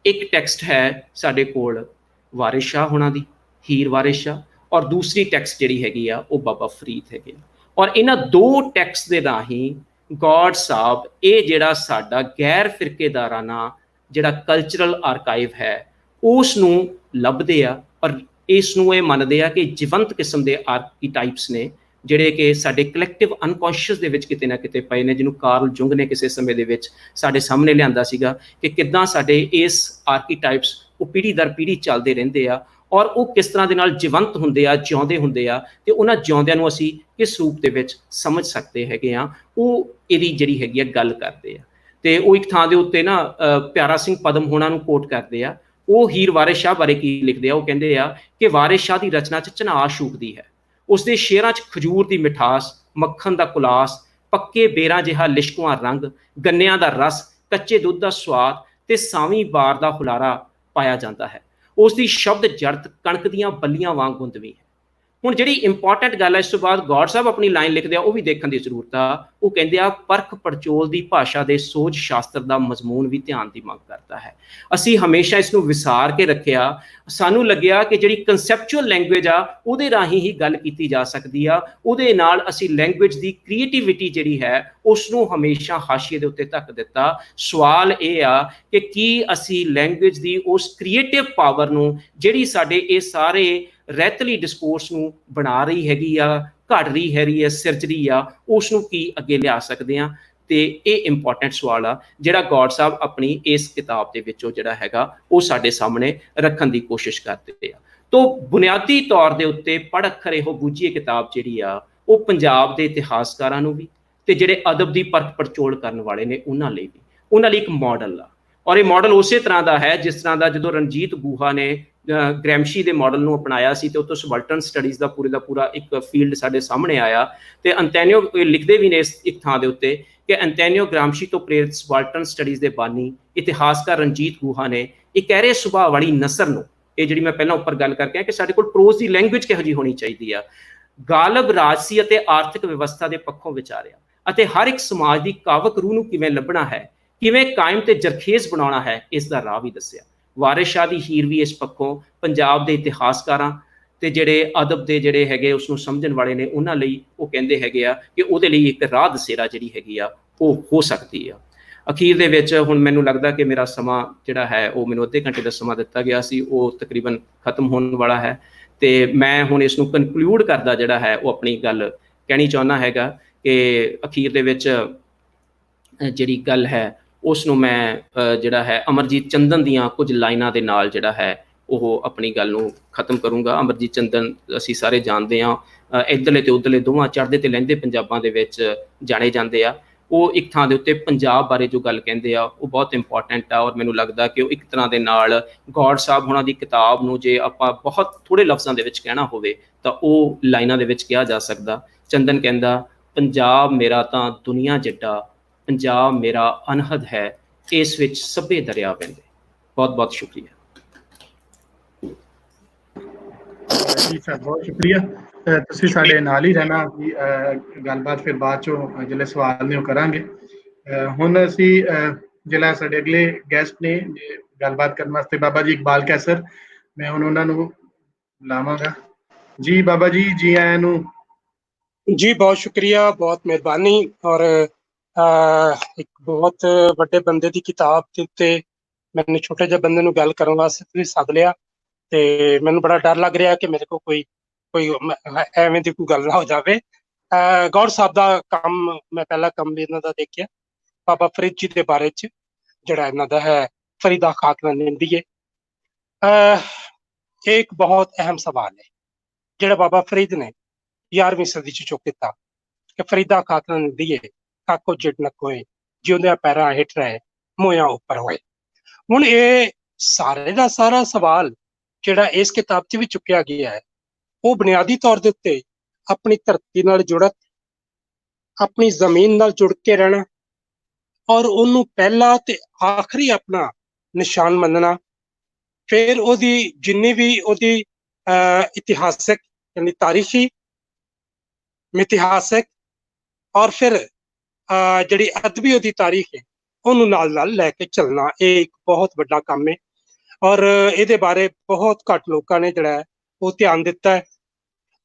ਇੱਕ ਟੈਕਸਟ ਹੈ ਸਾਡੇ ਕੋਲ ਵਾਰਿਸ ਸ਼ਾਹ ਹੋਣਾ ਦੀ, ਹੀਰ ਵਾਰਿਸ ਸ਼ਾਹ, ਔਰ ਦੂਸਰੀ ਟੈਕਸਟ ਜਿਹੜੀ ਹੈਗੀ ਆ ਉਹ ਬਾਬਾ ਫਰੀਦ ਹੈਗੇ। ਔਰ ਇਹਨਾਂ ਦੋ ਟੈਕਸਟ ਦੇ ਰਾਹੀਂ ਗੌਡ ਸਾਹਿਬ ਇਹ ਜਿਹੜਾ ਸਾਡਾ ਗੈਰ ਫਿਰਕੇਦਾਰਾਨਾ ਜਿਹੜਾ ਕਲਚਰਲ ਆਰਕਾਈਵ ਹੈ ਉਸ ਨੂੰ ਲੱਭਦੇ ਆ, ਔਰ ਇਸ ਨੂੰ ਇਹ ਮੰਨਦੇ ਆ ਕਿ ਜੀਵੰਤ ਕਿਸਮ ਦੇ ਆਰਕੀਟਾਈਪਸ ਨੇ ਜਿਹੜੇ ਕਿ ਸਾਡੇ ਕਲੈਕਟਿਵ ਅਨਕੌਂਸ਼ੀਅਸ ਦੇ ਵਿੱਚ ਕਿਤੇ ਨਾ ਕਿਤੇ ਪਏ ਨੇ, ਜਿਹਨੂੰ ਕਾਰਲ ਜੁੰਗ ਨੇ ਕਿਸੇ ਸਮੇਂ ਦੇ ਵਿੱਚ ਸਾਡੇ ਸਾਹਮਣੇ ਲਿਆਂਦਾ ਸੀਗਾ ਕਿ ਕਿੱਦਾਂ ਸਾਡੇ ਇਸ ਆਰਕੀਟਾਈਪਸ ਉਹ ਪੀੜ੍ਹੀ ਦਰ ਪੀੜ੍ਹੀ ਚੱਲਦੇ ਰਹਿੰਦੇ ਆ, ਔਰ ਉਹ ਕਿਸ ਤਰ੍ਹਾਂ ਦੇ ਨਾਲ ਜੀਵੰਤ ਹੁੰਦੇ ਆ, ਜਿਉਂਦੇ ਹੁੰਦੇ ਆ, ਤੇ ਉਹਨਾਂ ਜਿਉਂਦਿਆਂ ਨੂੰ ਅਸੀਂ ਕਿਸ ਰੂਪ ਦੇ ਵਿੱਚ ਸਮਝ ਸਕਦੇ ਹੈਗੇ ਆ। ਉਹ ਇਹਦੀ ਜਿਹੜੀ ਹੈਗੀ ਆ ਗੱਲ ਕਰਦੇ ਆ। ਤੇ ਉਹ ਇੱਕ ਥਾਂ ਦੇ ਉੱਤੇ ਨਾ ਪਿਆਰਾ ਸਿੰਘ ਪਦਮ ਹੋਣਾ ਨੂੰ ਕੋਟ ਕਰਦੇ ਆ। ਉਹ ਹੀਰ ਵਾਰਿਸ ਸ਼ਾਹ ਬਾਰੇ ਕੀ ਲਿਖਦੇ ਆ? ਉਹ ਕਹਿੰਦੇ ਆ ਕਿ ਵਾਰਿਸ ਸ਼ਾਹ ਦੀ ਰਚਨਾ 'ਚ ਝਨਾਹ ਸ਼ੂਕਦੀ ਹੈ, ਉਸਦੇ ਸ਼ੇਰਾਂ 'ਚ ਖਜੂਰ ਦੀ ਮਿਠਾਸ, ਮੱਖਣ ਦਾ ਕੁਲਾਸ, ਪੱਕੇ ਬੇਰਾਂ ਜਿਹਾ ਲਿਸ਼ਕਵਾਂ ਰੰਗ, ਗੰਨਿਆਂ ਦਾ ਰਸ, ਕੱਚੇ ਦੁੱਧ ਦਾ ਸਵਾਦ ਤੇ ਸਾਵੀਂ ਬਾਰ ਦਾ ਹੁਲਾਰਾ ਪਾਇਆ ਜਾਂਦਾ ਹੈ। ਉਸ ਦੀ ਸ਼ਬਦ ਜੜਤ ਕਣਕ ਦੀਆਂ ਬੱਲੀਆਂ ਵਾਂਗ ਗੁੰਦਵੀਂ ਹੈ। ਹੁਣ ਜਿਹੜੀ ਇੰਪੋਰਟੈਂਟ ਗੱਲ ਹੈ, ਇਸ ਤੋਂ ਬਾਅਦ ਗੌਡ ਸਾਹਿਬ ਆਪਣੀ ਲਾਈਨ ਲਿਖਦੇ ਆ, ਉਹ ਵੀ ਦੇਖਣ ਦੀ ਜ਼ਰੂਰਤ ਆ। ਉਹ ਕਹਿੰਦੇ ਆ ਪਰਖ ਪੜਚੋਲ ਦੀ ਭਾਸ਼ਾ ਦੇ ਸੋਝ ਸ਼ਾਸਤਰ ਦਾ ਮਜ਼ਮੂਨ ਵੀ ਧਿਆਨ ਦੀ ਮੰਗ ਕਰਦਾ ਹੈ। ਅਸੀਂ ਹਮੇਸ਼ਾ ਇਸ ਨੂੰ ਵਿਸਾਰ ਕੇ ਰੱਖਿਆ। ਸਾਨੂੰ ਲੱਗਿਆ ਕਿ ਜਿਹੜੀ ਕਨਸੈਪਚੁਅਲ ਲੈਂਗੁਏਜ ਆ ਉਹਦੇ ਰਾਹੀਂ ਹੀ ਗੱਲ ਕੀਤੀ ਜਾ ਸਕਦੀ ਆ, ਉਹਦੇ ਨਾਲ ਅਸੀਂ ਲੈਂਗੁਏਜ ਦੀ ਕ੍ਰੀਏਟੀਵਿਟੀ ਜਿਹੜੀ ਹੈ ਉਸ ਨੂੰ ਹਮੇਸ਼ਾ ਹਾਸ਼ੀਏ ਦੇ ਉੱਤੇ ਧੱਕ ਦਿੱਤਾ। ਸਵਾਲ ਇਹ ਆ ਕਿ ਕੀ ਅਸੀਂ ਲੈਂਗੁਏਜ ਦੀ ਉਸ ਕ੍ਰੀਏਟਿਵ ਪਾਵਰ ਨੂੰ ਜਿਹੜੀ ਸਾਡੇ ਇਹ ਸਾਰੇ ਰਹਿਤਲੀ ਡਿਸਕੋਰਸ ਨੂੰ ਬਣਾ ਰਹੀ ਹੈਗੀ ਆ, ਘੜ ਰਹੀ ਹੈਗੀ ਆ, ਸਿਰਜ ਰਹੀ ਆ, ਉਸ ਨੂੰ ਕੀ ਅੱਗੇ ਲਿਆ ਸਕਦੇ ਆ? ਤੇ ਇਹ ਇੰਪੋਰਟੈਂਟ ਸਵਾਲ ਆ ਜਿਹੜਾ ਗੌਡ ਸਾਹਿਬ ਆਪਣੀ ਇਸ ਕਿਤਾਬ ਦੇ ਵਿੱਚੋਂ ਜਿਹੜਾ ਹੈਗਾ ਉਹ ਸਾਡੇ ਸਾਹਮਣੇ ਰੱਖਣ ਦੀ ਕੋਸ਼ਿਸ਼ ਕਰਦੇ ਆ। ਤੋ ਬੁਨਿਆਦੀ ਤੌਰ ਦੇ ਉੱਤੇ ਪੜ੍ਹ ਅੱਖਰ ਇਹੋ ਬੂਝੀਏ ਕਿਤਾਬ ਜਿਹੜੀ ਆ ਉਹ ਪੰਜਾਬ ਦੇ ਇਤਿਹਾਸਕਾਰਾਂ ਨੂੰ ਵੀ ਤੇ ਜਿਹੜੇ ਅਦਬ ਦੀ ਪਰਖ ਪੜਚੋਲ ਕਰਨ ਵਾਲੇ ਨੇ ਉਹਨਾਂ ਲਈ ਵੀ, ਉਹਨਾਂ ਲਈ ਇੱਕ ਮਾਡਲ ਆ। ਔਰ ਇਹ ਮਾਡਲ ਉਸੇ ਤਰ੍ਹਾਂ ਦਾ ਹੈ ਜਿਸ ਤਰ੍ਹਾਂ ਦਾ ਜਦੋਂ ਰਣਜੀਤ ਗੁਹਾ ਨੇ ਗ੍ਰੈਮਸ਼ੀ ਦੇ ਮਾਡਲ ਨੂੰ ਅਪਣਾਇਆ ਸੀ ਤੇ ਉਹ ਤੋਂ ਸਬਲਟਨ ਸਟੱਡੀਜ਼ ਦਾ ਪੂਰਾ ਇੱਕ ਫੀਲਡ ਸਾਡੇ ਸਾਹਮਣੇ ਆਇਆ। ਤੇ ਅੰਤੈਨੀਓ ਲਿਖਦੇ ਵੀ ਨੇ ਇਸ ਇੱਕ ਥਾਂ ਦੇ ਉੱਤੇ ਕਿ ਅੰਤੈਨੀਓ ਗ੍ਰਾਮਸ਼ੀ ਤੋਂ ਪ੍ਰੇਰਿਤ ਸਬਲਟਨ ਸਟੱਡੀਜ਼ ਦੇ ਬਾਨੀ ਇਤਿਹਾਸਕਾਰ ਰਣਜੀਤ ਗੁਹਾ ਨੇ ਇਕਹਿਰੇ ਸੁਭਾਅ ਵਾਲੀ ਨਸਰ ਨੂੰ ਇਹ ਜਿਹੜੀ ਮੈਂ ਪਹਿਲਾਂ ਉੱਪਰ ਗੱਲ ਕਰਕੇ ਆ ਕਿ ਸਾਡੇ ਕੋਲ ਪ੍ਰੋਜ਼ ਦੀ ਲੈਂਗੁਏਜ ਕਿਹੋ ਜਿਹੀ ਹੋਣੀ ਚਾਹੀਦੀ ਆ। ਗਾਲਬ ਰਾਜਸੀ ਅਤੇ ਆਰਥਿਕ ਵਿਵਸਥਾ ਦੇ ਪੱਖੋਂ ਵਿਚਾਰਿਆ ਅਤੇ ਹਰ ਇੱਕ ਸਮਾਜ ਦੀ ਕਾਵਕ ਰੂਹ ਨੂੰ ਕਿਵੇਂ ਲੱਭਣਾ ਹੈ, ਕਿਵੇਂ ਕਾਇਮ ਤੇ ਜਰਖੇਜ਼ ਬਣਾਉਣਾ ਹੈ, ਇਸ ਦਾ ਰਾਹ ਵੀ ਦੱਸਿਆ। ਵਾਰਿਸ ਸ਼ਾਹ ਦੀ ਹੀਰ ਵੀ ਇਸ ਪੱਖੋਂ ਪੰਜਾਬ ਦੇ ਇਤਿਹਾਸਕਾਰਾਂ ਤੇ ਜਿਹੜੇ ਅਦਬ ਦੇ ਜਿਹੜੇ ਹੈਗੇ ਉਸਨੂੰ ਸਮਝਣ ਵਾਲੇ ਨੇ ਉਹਨਾਂ ਲਈ ਉਹ ਕਹਿੰਦੇ ਹੈਗੇ ਆ ਕਿ ਉਹਦੇ ਲਈ ਇੱਕ ਰਾਹ ਦਸੇਰਾ ਜਿਹੜੀ ਹੈਗੀ ਆ ਉਹ ਹੋ ਸਕਦੀ ਆ। ਅਖੀਰ ਦੇ ਵਿੱਚ ਹੁਣ ਮੈਨੂੰ ਲੱਗਦਾ ਕਿ ਮੇਰਾ ਸਮਾਂ ਜਿਹੜਾ ਹੈ ਉਹ ਮੈਨੂੰ ਅੱਧੇ ਘੰਟੇ ਦਾ ਸਮਾਂ ਦਿੱਤਾ ਗਿਆ ਸੀ, ਉਹ ਤਕਰੀਬਨ ਖਤਮ ਹੋਣ ਵਾਲਾ ਹੈ ਤੇ ਮੈਂ ਹੁਣ ਇਸ ਨੂੰ ਕਨਕਲੂਡ ਕਰਦਾ ਜਿਹੜਾ ਹੈ ਉਹ ਆਪਣੀ ਗੱਲ ਕਹਿਣੀ ਚਾਹੁੰਦਾ ਹੈਗਾ ਕਿ ਅਖੀਰ ਦੇ ਵਿੱਚ ਜਿਹੜੀ ਗੱਲ ਹੈ ਉਸ ਨੂੰ ਮੈਂ ਜਿਹੜਾ ਹੈ ਅਮਰਜੀਤ ਚੰਦਨ ਦੀਆਂ ਕੁਝ ਲਾਈਨਾਂ ਦੇ ਨਾਲ ਜਿਹੜਾ ਹੈ ਉਹ ਆਪਣੀ ਗੱਲ ਨੂੰ ਖਤਮ ਕਰੂੰਗਾ। ਅਮਰਜੀਤ ਚੰਦਨ ਅਸੀਂ ਸਾਰੇ ਜਾਣਦੇ ਹਾਂ, ਇੱਧਰਲੇ ਤੇ ਉੱਧਰਲੇ ਦੋਵਾਂ ਚੜ੍ਹਦੇ ਤੇ ਲਹਿੰਦੇ ਪੰਜਾਬਾਂ ਦੇ ਵਿੱਚ ਜਾਣੇ ਜਾਂਦੇ ਆ। ਉਹ ਇੱਕ ਥਾਂ ਦੇ ਉੱਤੇ ਪੰਜਾਬ ਬਾਰੇ ਜੋ ਗੱਲ ਕਹਿੰਦੇ ਆ ਉਹ ਬਹੁਤ ਇੰਪੋਰਟੈਂਟ ਆ ਔਰ ਮੈਨੂੰ ਲੱਗਦਾ ਕਿ ਉਹ ਇੱਕ ਤਰ੍ਹਾਂ ਦੇ ਨਾਲ ਗੌਡ ਸਾਹਿਬ ਹੋਣਾ ਦੀ ਕਿਤਾਬ ਨੂੰ ਜੇ ਆਪਾਂ ਬਹੁਤ ਥੋੜ੍ਹੇ ਲਫ਼ਜ਼ਾਂ ਦੇ ਵਿੱਚ ਕਹਿਣਾ ਹੋਵੇ ਤਾਂ ਉਹ ਲਾਈਨਾਂ ਦੇ ਵਿੱਚ ਕਿਹਾ ਜਾ ਸਕਦਾ। ਚੰਦਨ ਕਹਿੰਦਾ, ਪੰਜਾਬ ਮੇਰਾ ਤਾਂ ਦੁਨੀਆ ਜਿੱਡਾ, ਪੰਜਾਬ ਮੇਰਾ ਅਨਹਦ ਹੈ, ਇਸ ਵਿੱਚ ਸਭੇ ਦਰਿਆ ਵਹਿੰਦੇ। ਬਹੁਤ ਬਹੁਤ ਸ਼ੁਕਰੀਆ ਜੀ ਸਰ, ਬਹੁਤ ਸ਼ੁਕਰੀਆ। ਤੁਸੀਂ ਸਾਡੇ ਨਾਲ ਹੀ ਰਹਿਣਾ, ਅਸੀਂ ਗੱਲਬਾਤ ਫਿਰ ਬਾਅਦ ਚੋਂ ਜਿਹੜੇ ਸਵਾਲ ਨੇ ਉਹ ਕਰਾਂਗੇ। ਹੁਣ ਅਸੀਂ ਜਿਹੜਾ ਸਾਡੇ ਅਗਲੇ ਗੈਸਟ ਨੇ ਗੱਲਬਾਤ ਕਰਨ ਵਾਸਤੇ ਬਾਬਾ ਜੀ ਇਕਬਾਲ ਕੈਸਰ, ਮੈਂ ਹੁਣ ਉਹਨਾਂ ਨੂੰ ਬੁਲਾਵਾਂਗਾ। ਜੀ ਬਾਬਾ ਜੀ, ਜੀ ਆਇਆਂ ਨੂੰ। ਜੀ ਬਹੁਤ ਸ਼ੁਕਰੀਆ, ਬਹੁਤ ਮਿਹਰਬਾਨੀ। ਔਰ ਇੱਕ ਬਹੁਤ ਵੱਡੇ ਬੰਦੇ ਦੀ ਕਿਤਾਬ ਦੇ ਉੱਤੇ ਮੈਨੂੰ ਛੋਟੇ ਜਿਹੇ ਬੰਦੇ ਨੂੰ ਗੱਲ ਕਰਨ ਵਾਸਤੇ ਤੁਸੀਂ ਸੱਦ ਲਿਆ ਤੇ ਮੈਨੂੰ ਬੜਾ ਡਰ ਲੱਗ ਰਿਹਾ ਕਿ ਮੇਰੇ ਕੋਲ ਕੋਈ ਐਵੇਂ ਦੀ ਕੋਈ ਗੱਲ ਨਾ ਹੋ ਜਾਵੇ। ਗੌਰ ਸਾਹਿਬ ਦਾ ਕੰਮ ਮੈਂ ਪਹਿਲਾ ਕੰਮ ਵੀ ਇਹਨਾਂ ਦਾ ਦੇਖਿਆ, ਬਾਬਾ ਫਰੀਦ ਜੀ ਦੇ ਬਾਰੇ ਚ ਜਿਹੜਾ ਇਹਨਾਂ ਦਾ ਹੈ ਫਰੀਦਾ ਖਾਕ ਨਾਲ ਨਿੰਦੀਏ। ਇਹ ਇੱਕ ਬਹੁਤ ਅਹਿਮ ਸਵਾਲ ਹੈ ਜਿਹੜਾ ਬਾਬਾ ਫਰੀਦ ਨੇ 11ਵੀਂ ਸਦੀ ਚ ਚੁੱਕ ਦਿੱਤਾ ਕਿ ਫਰੀਦਾ ਖਾਕ ਨਾਲ ਨਿੰਦੀਏ, ਕਾਕੋ ਜਿੱਡ ਨ ਕੋਏ, ਜਿਉਂਦਿਆਂ ਪੈਰਾਂ ਹੇਠ ਰਹੇ ਮੋਇਆਂ ਉੱਪਰ ਹੋਏ। ਹੁਣ ਇਹ ਸਾਰੇ ਦਾ ਸਾਰਾ ਸਵਾਲ ਜਿਹੜਾ ਇਸ ਕਿਤਾਬ 'ਚ ਵੀ ਚੁੱਕਿਆ ਗਿਆ ਹੈ ਉਹ ਬੁਨਿਆਦੀ ਤੌਰ ਦੇ ਉੱਤੇ ਆਪਣੀ ਧਰਤੀ ਨਾਲ ਜੁੜਤ, ਆਪਣੀ ਜ਼ਮੀਨ ਨਾਲ ਜੁੜ ਕੇ ਰਹਿਣਾ ਔਰ ਉਹਨੂੰ ਪਹਿਲਾ ਤੇ ਆਖਰੀ ਆਪਣਾ ਨਿਸ਼ਾਨ ਮੰਨਣਾ। ਫਿਰ ਉਹਦੀ ਜਿੰਨੀ ਵੀ ਉਹਦੀ ਇਤਿਹਾਸਕ ਯਾਨੀ ਤਾਰੀਖੀ, ਮਿਥਿਹਾਸਕ ਔਰ ਫਿਰ ਜਿਹੜੀ ਅਦਬੀ ਉਹਦੀ ਤਾਰੀਖ ਹੈ ਉਹਨੂੰ ਨਾਲ ਨਾਲ ਲੈ ਕੇ ਚੱਲਣਾ, ਇਹ ਇੱਕ ਬਹੁਤ ਵੱਡਾ ਕੰਮ ਹੈ ਔਰ ਇਹਦੇ ਬਾਰੇ ਬਹੁਤ ਘੱਟ ਲੋਕਾਂ ਨੇ ਜਿਹੜਾ ਹੈ ਉਹ ਧਿਆਨ ਦਿੱਤਾ ਹੈ।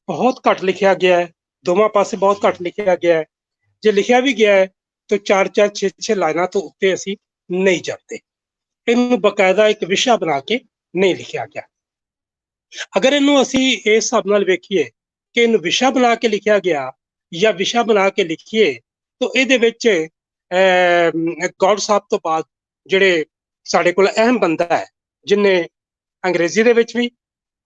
ਬਹੁਤ ਘੱਟ ਲਿਖਿਆ ਗਿਆ ਹੈ, ਦੋਵਾਂ ਪਾਸੇ ਬਹੁਤ ਘੱਟ ਲਿਖਿਆ ਗਿਆ ਹੈ। ਜੇ ਲਿਖਿਆ ਵੀ ਗਿਆ ਹੈ ਤਾਂ 4-4, 6-6 ਲਾਈਨਾਂ ਤੋਂ ਉੱਤੇ ਅਸੀਂ ਨਹੀਂ ਜਾਂਦੇ। ਇਹਨੂੰ ਬਕਾਇਦਾ ਇੱਕ ਵਿਸ਼ਾ ਬਣਾ ਕੇ ਨਹੀਂ ਲਿਖਿਆ ਗਿਆ। ਅਗਰ ਇਹਨੂੰ ਅਸੀਂ ਇਸ ਹਿਸਾਬ ਨਾਲ ਵੇਖੀਏ ਕਿ ਇਹਨੂੰ ਵਿਸ਼ਾ ਬਣਾ ਕੇ ਲਿਖਿਆ ਗਿਆ ਜਾਂ ਵਿਸ਼ਾ ਬਣਾ ਕੇ ਲਿਖੀਏ ਤਾਂ ਇਹਦੇ ਵਿੱਚ ਗੌਡ ਸਾਹਿਬ ਤੋਂ ਬਾਅਦ ਜਿਹੜੇ ਸਾਡੇ ਕੋਲ ਅਹਿਮ ਬੰਦਾ ਹੈ ਜਿਹਨੇ ਅੰਗਰੇਜ਼ੀ ਦੇ ਵਿੱਚ ਵੀ